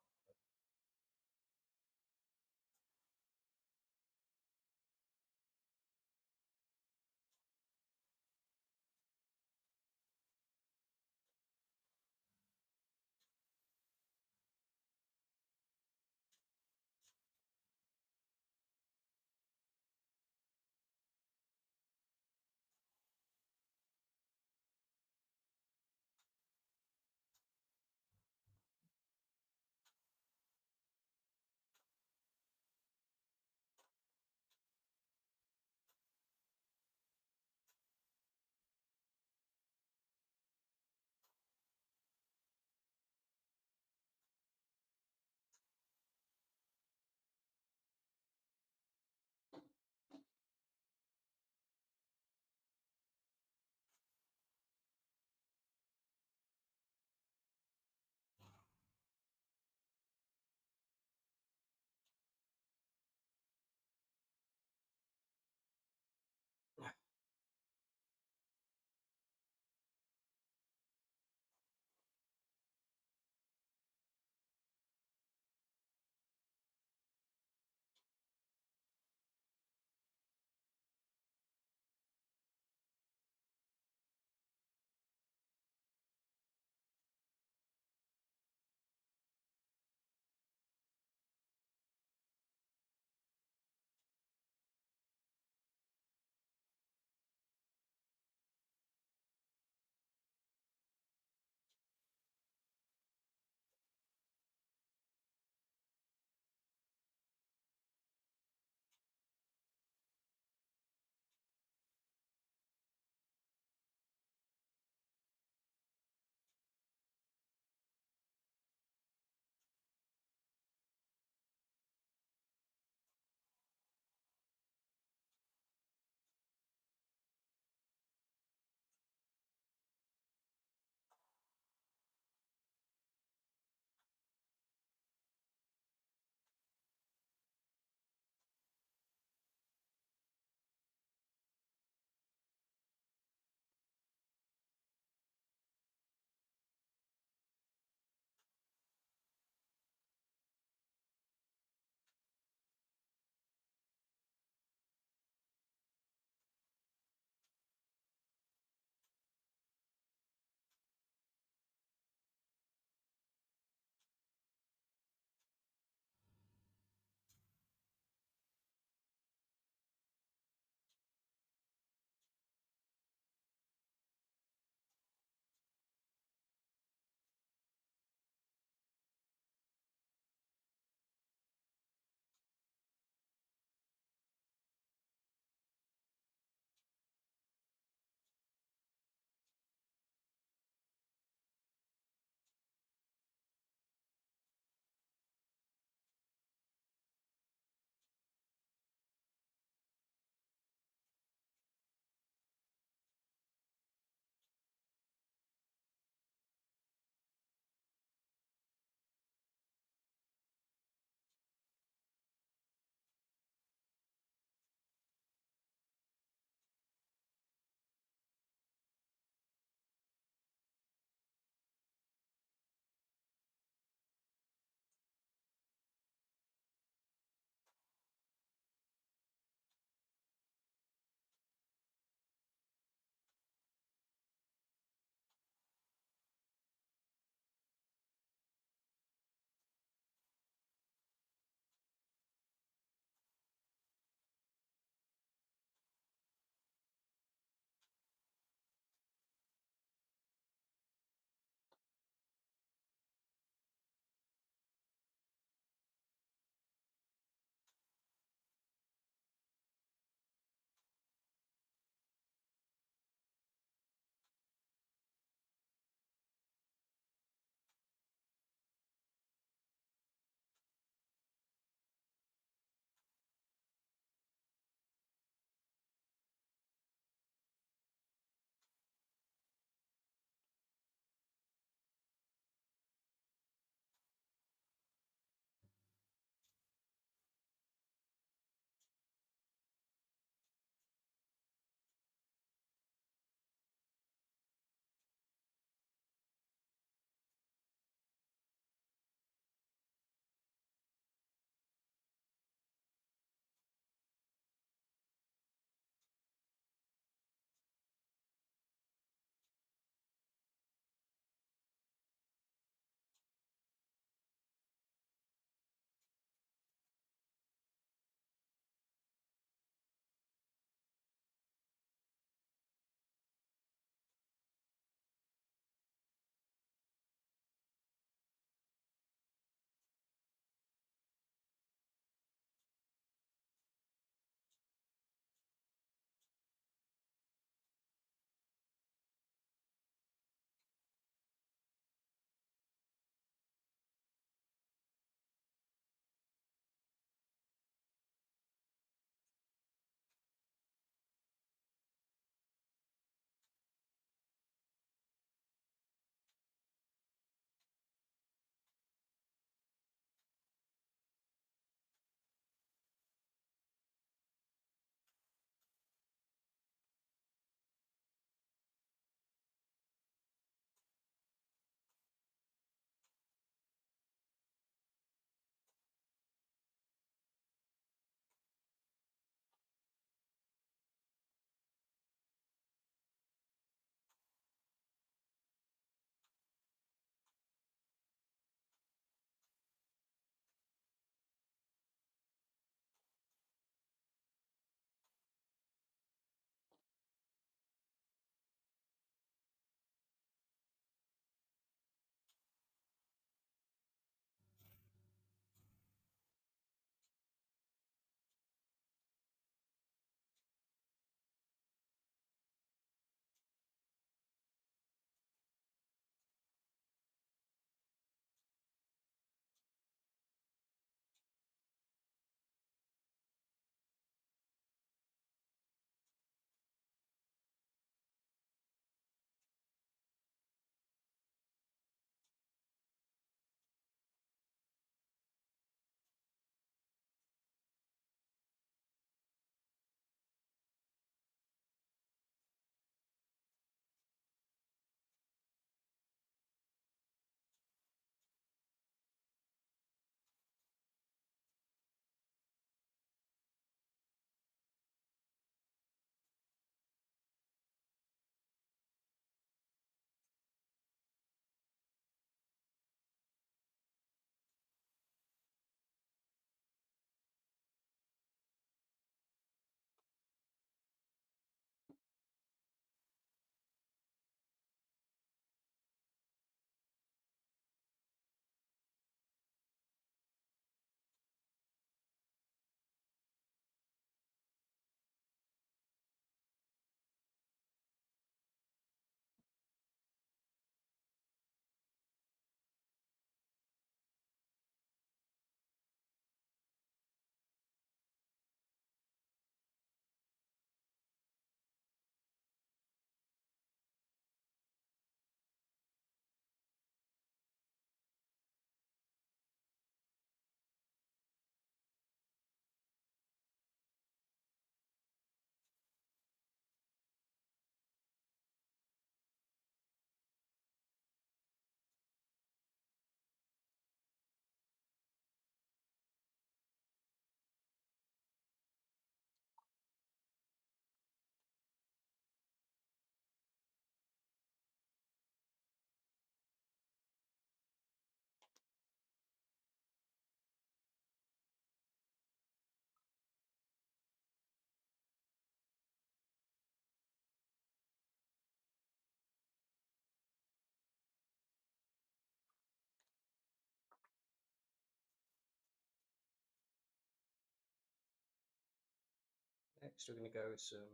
Next we're going to go with some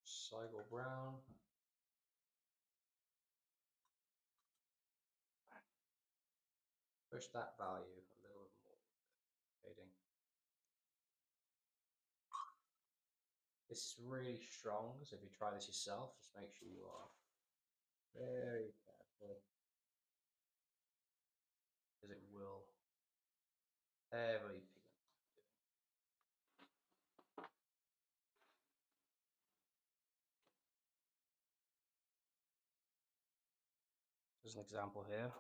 Sigil Brown. Push that value a little more. Shading. This is really strong, so if you try this yourself, just make sure you are very careful, because it will heavily pigment. There's an example here.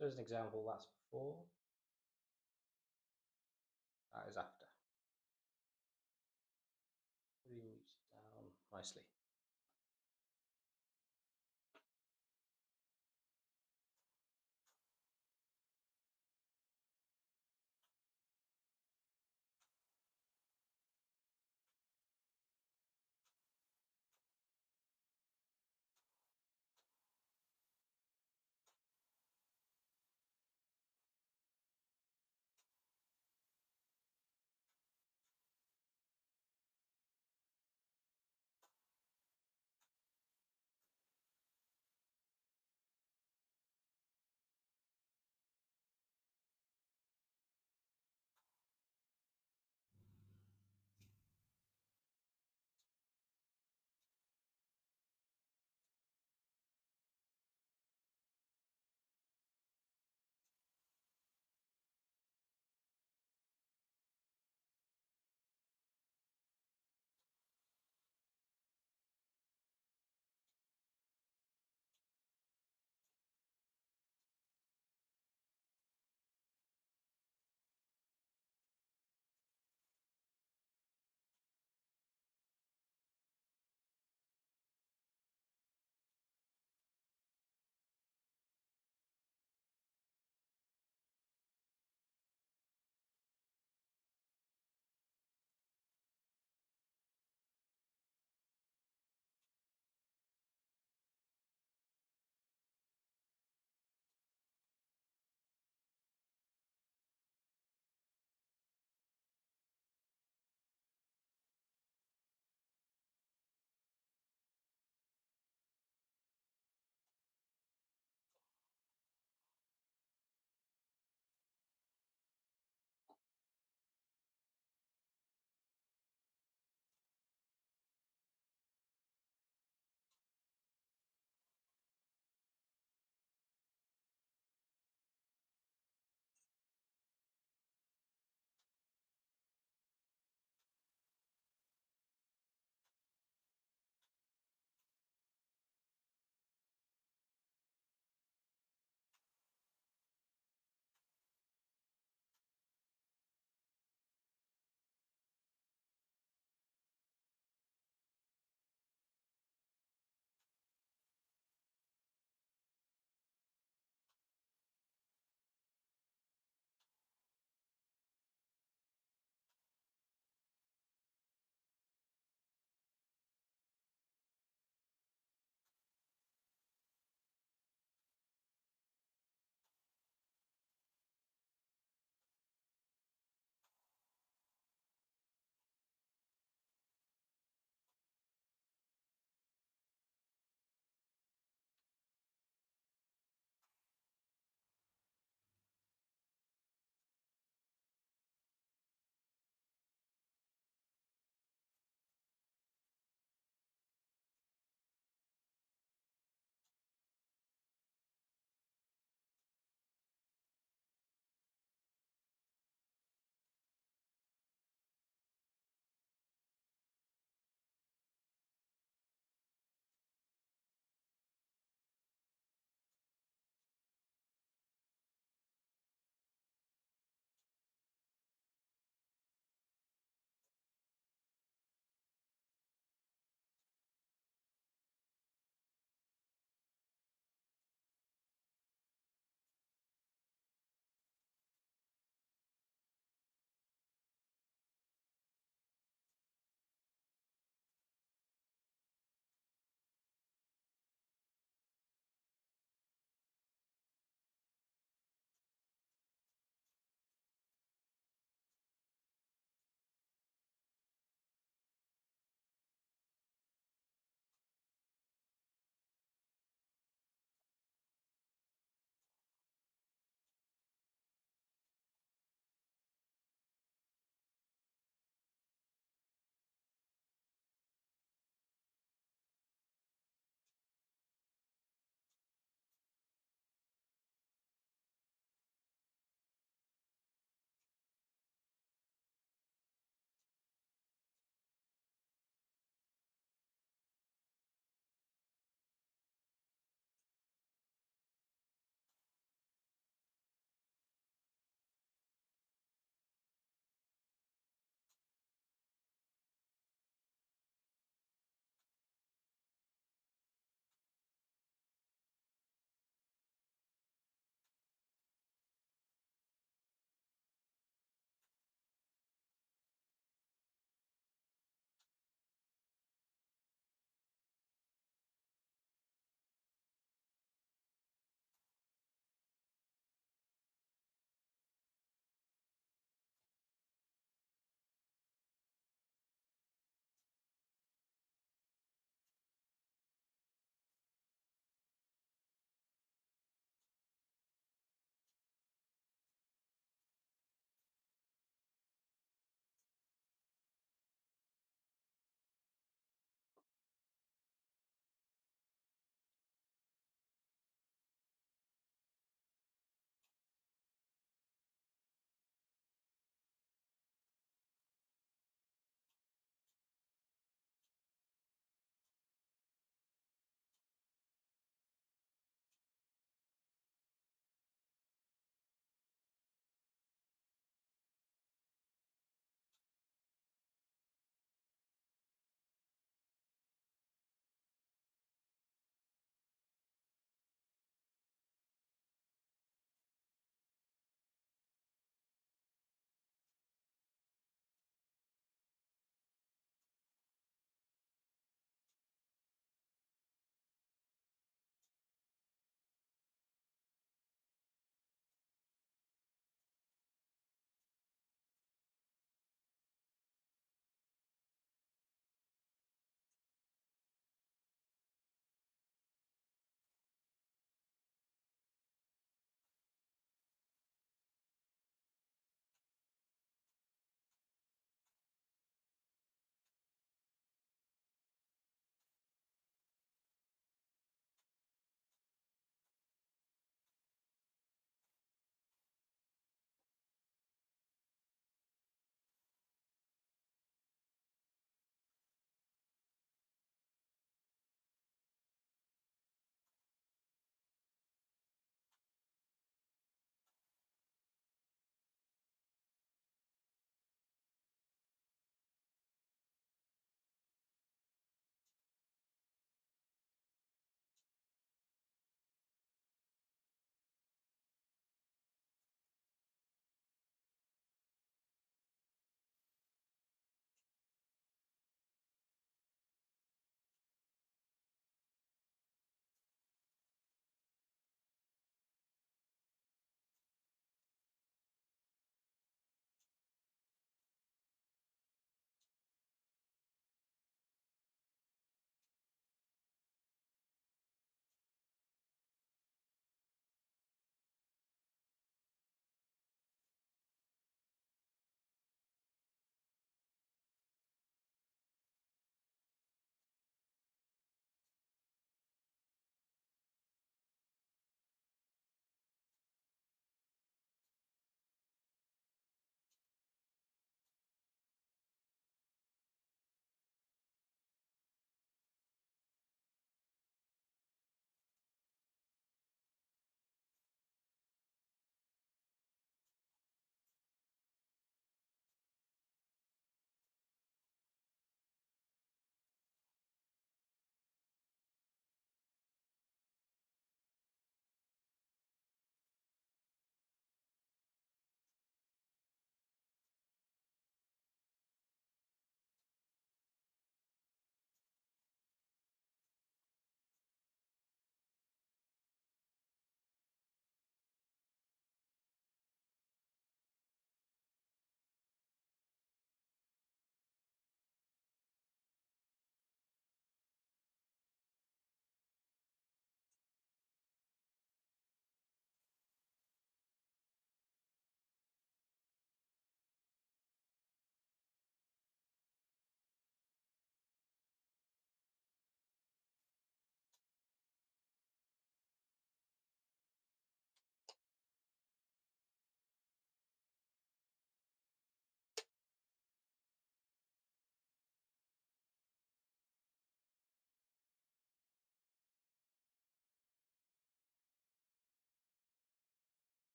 There's an example, that's before, that is after. Really moves it down nicely.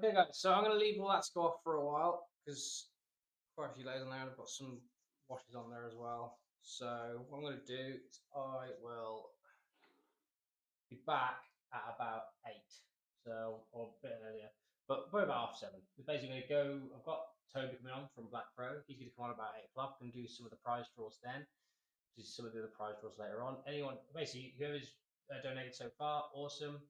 Okay, guys. So I'm going to leave all that to go off for a while because quite a few layers on there. I've got some washes on there as well. So what I'm going to do is I will be back at about 8, so or a bit earlier, but probably about 7. We're basically going to go. I've got Toby coming on from Black Pro. He's going to come on about 8 o'clock and do some of the prize draws then. Do some of the other prize draws later on. Anyone, basically, whoever's donated so far, awesome.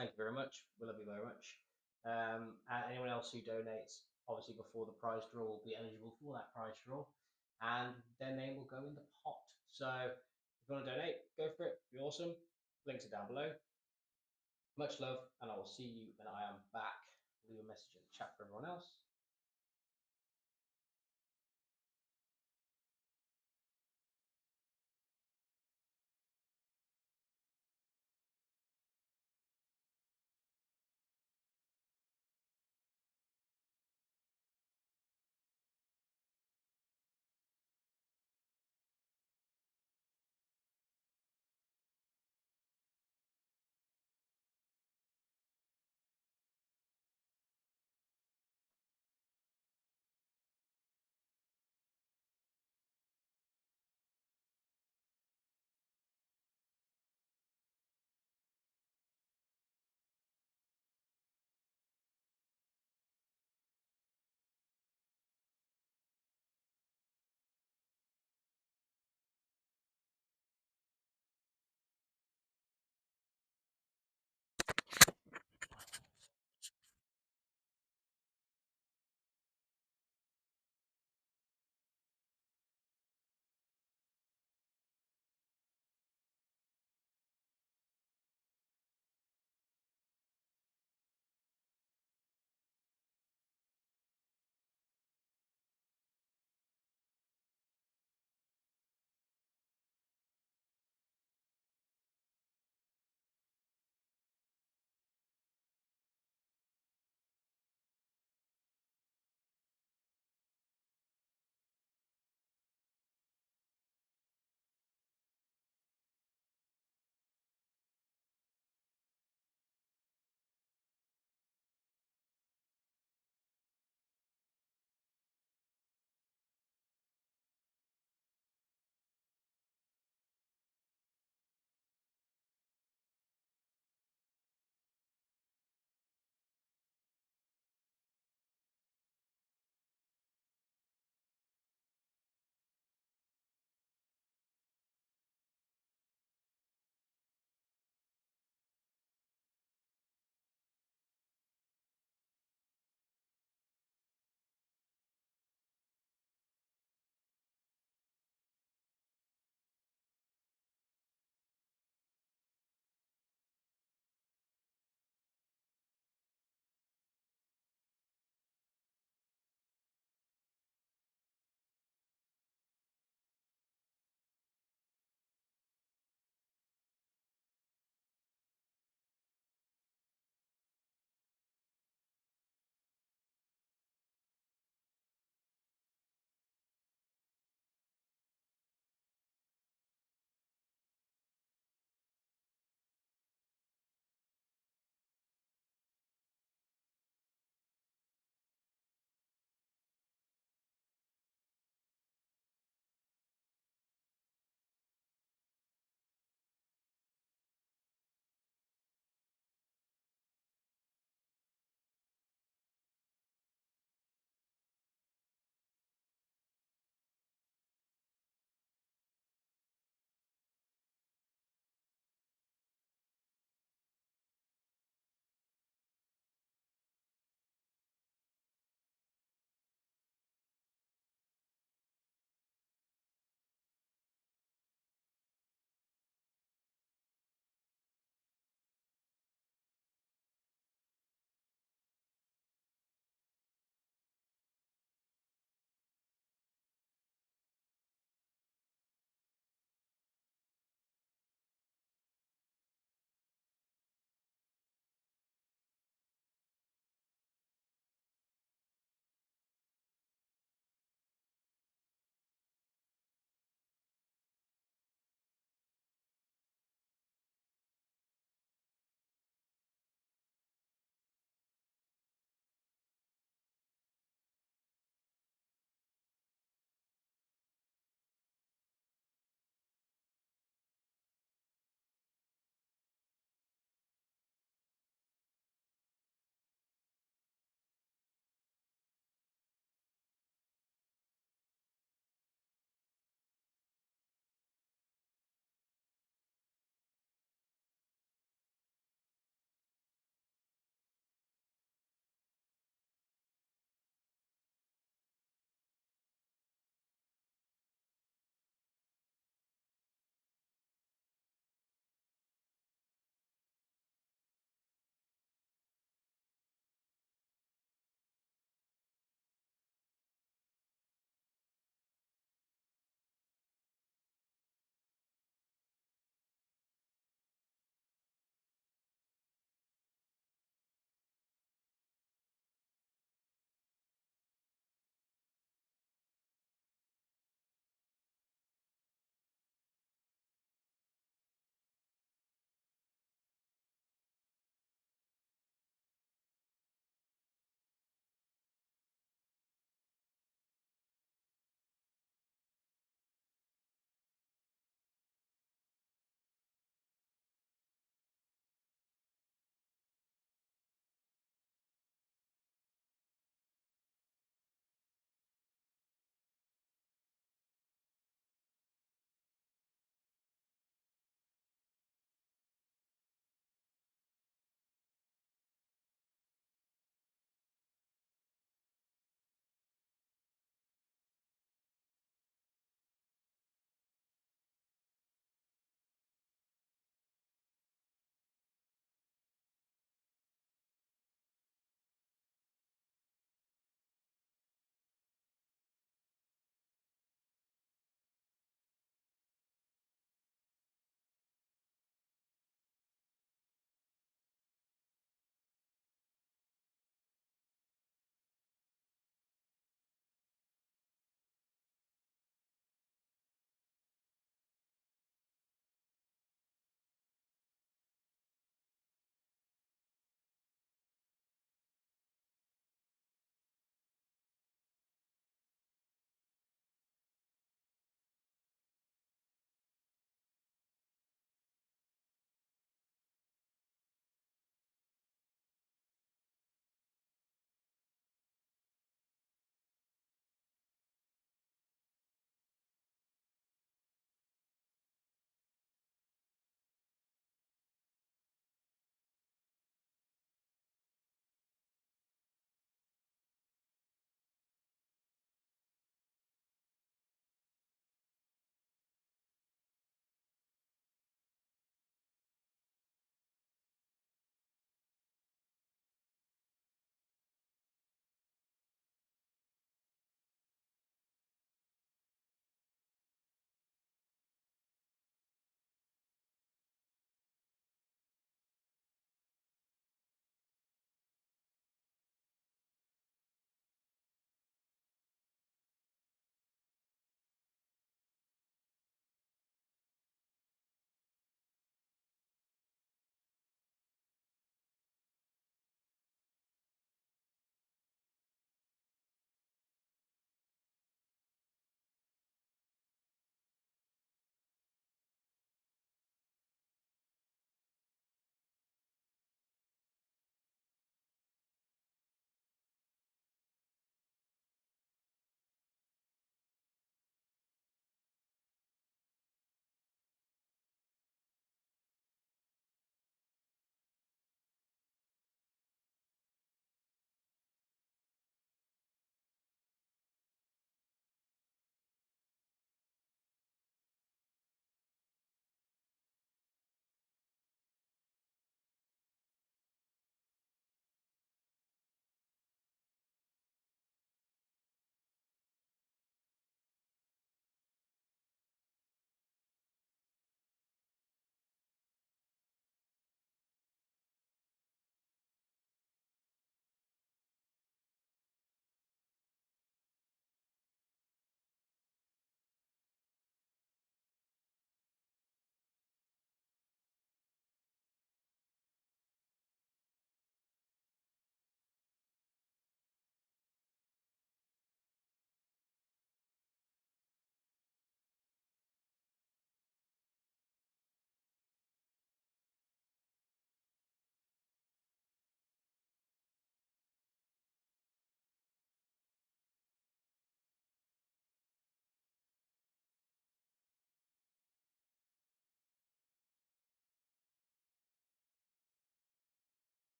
Thank you very much. We love you very much. And anyone else who donates, obviously before the prize draw, will be eligible for that prize draw, and their name will go in the pot. So if you want to donate, go for it. Be awesome. Links are down below. Much love, and I will see you when I am back. Leave a message in the chat for everyone else.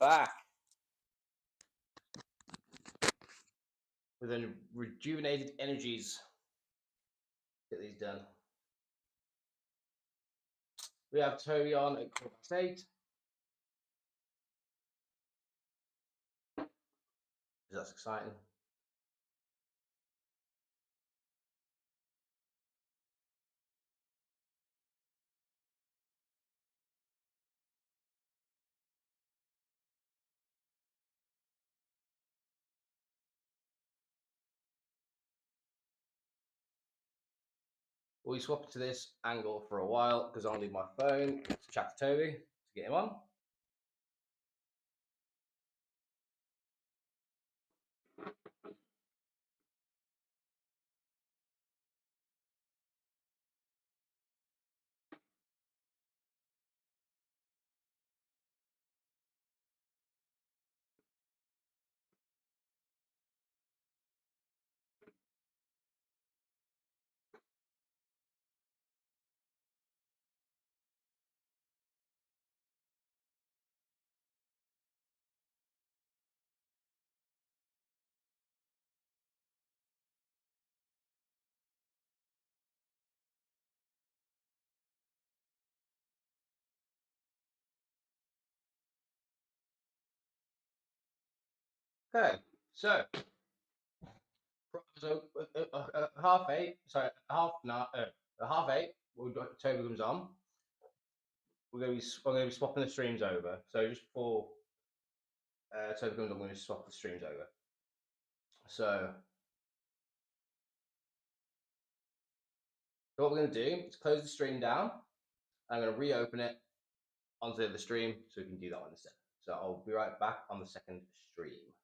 back with a rejuvenated energies. Get these done. We have Toby on at 8. That's exciting. We swap to this angle for a while because I'll need my phone to chat to Toby to get him on. Okay, so 8:30. Sorry, half 8. Toby comes on. I'm going to be swapping the streams over. So just before Toby comes on, I'm going to swap the streams over. So what we're going to do is close the stream down. I'm going to reopen it onto the stream so we can do that one instead. So I'll be right back on the second stream.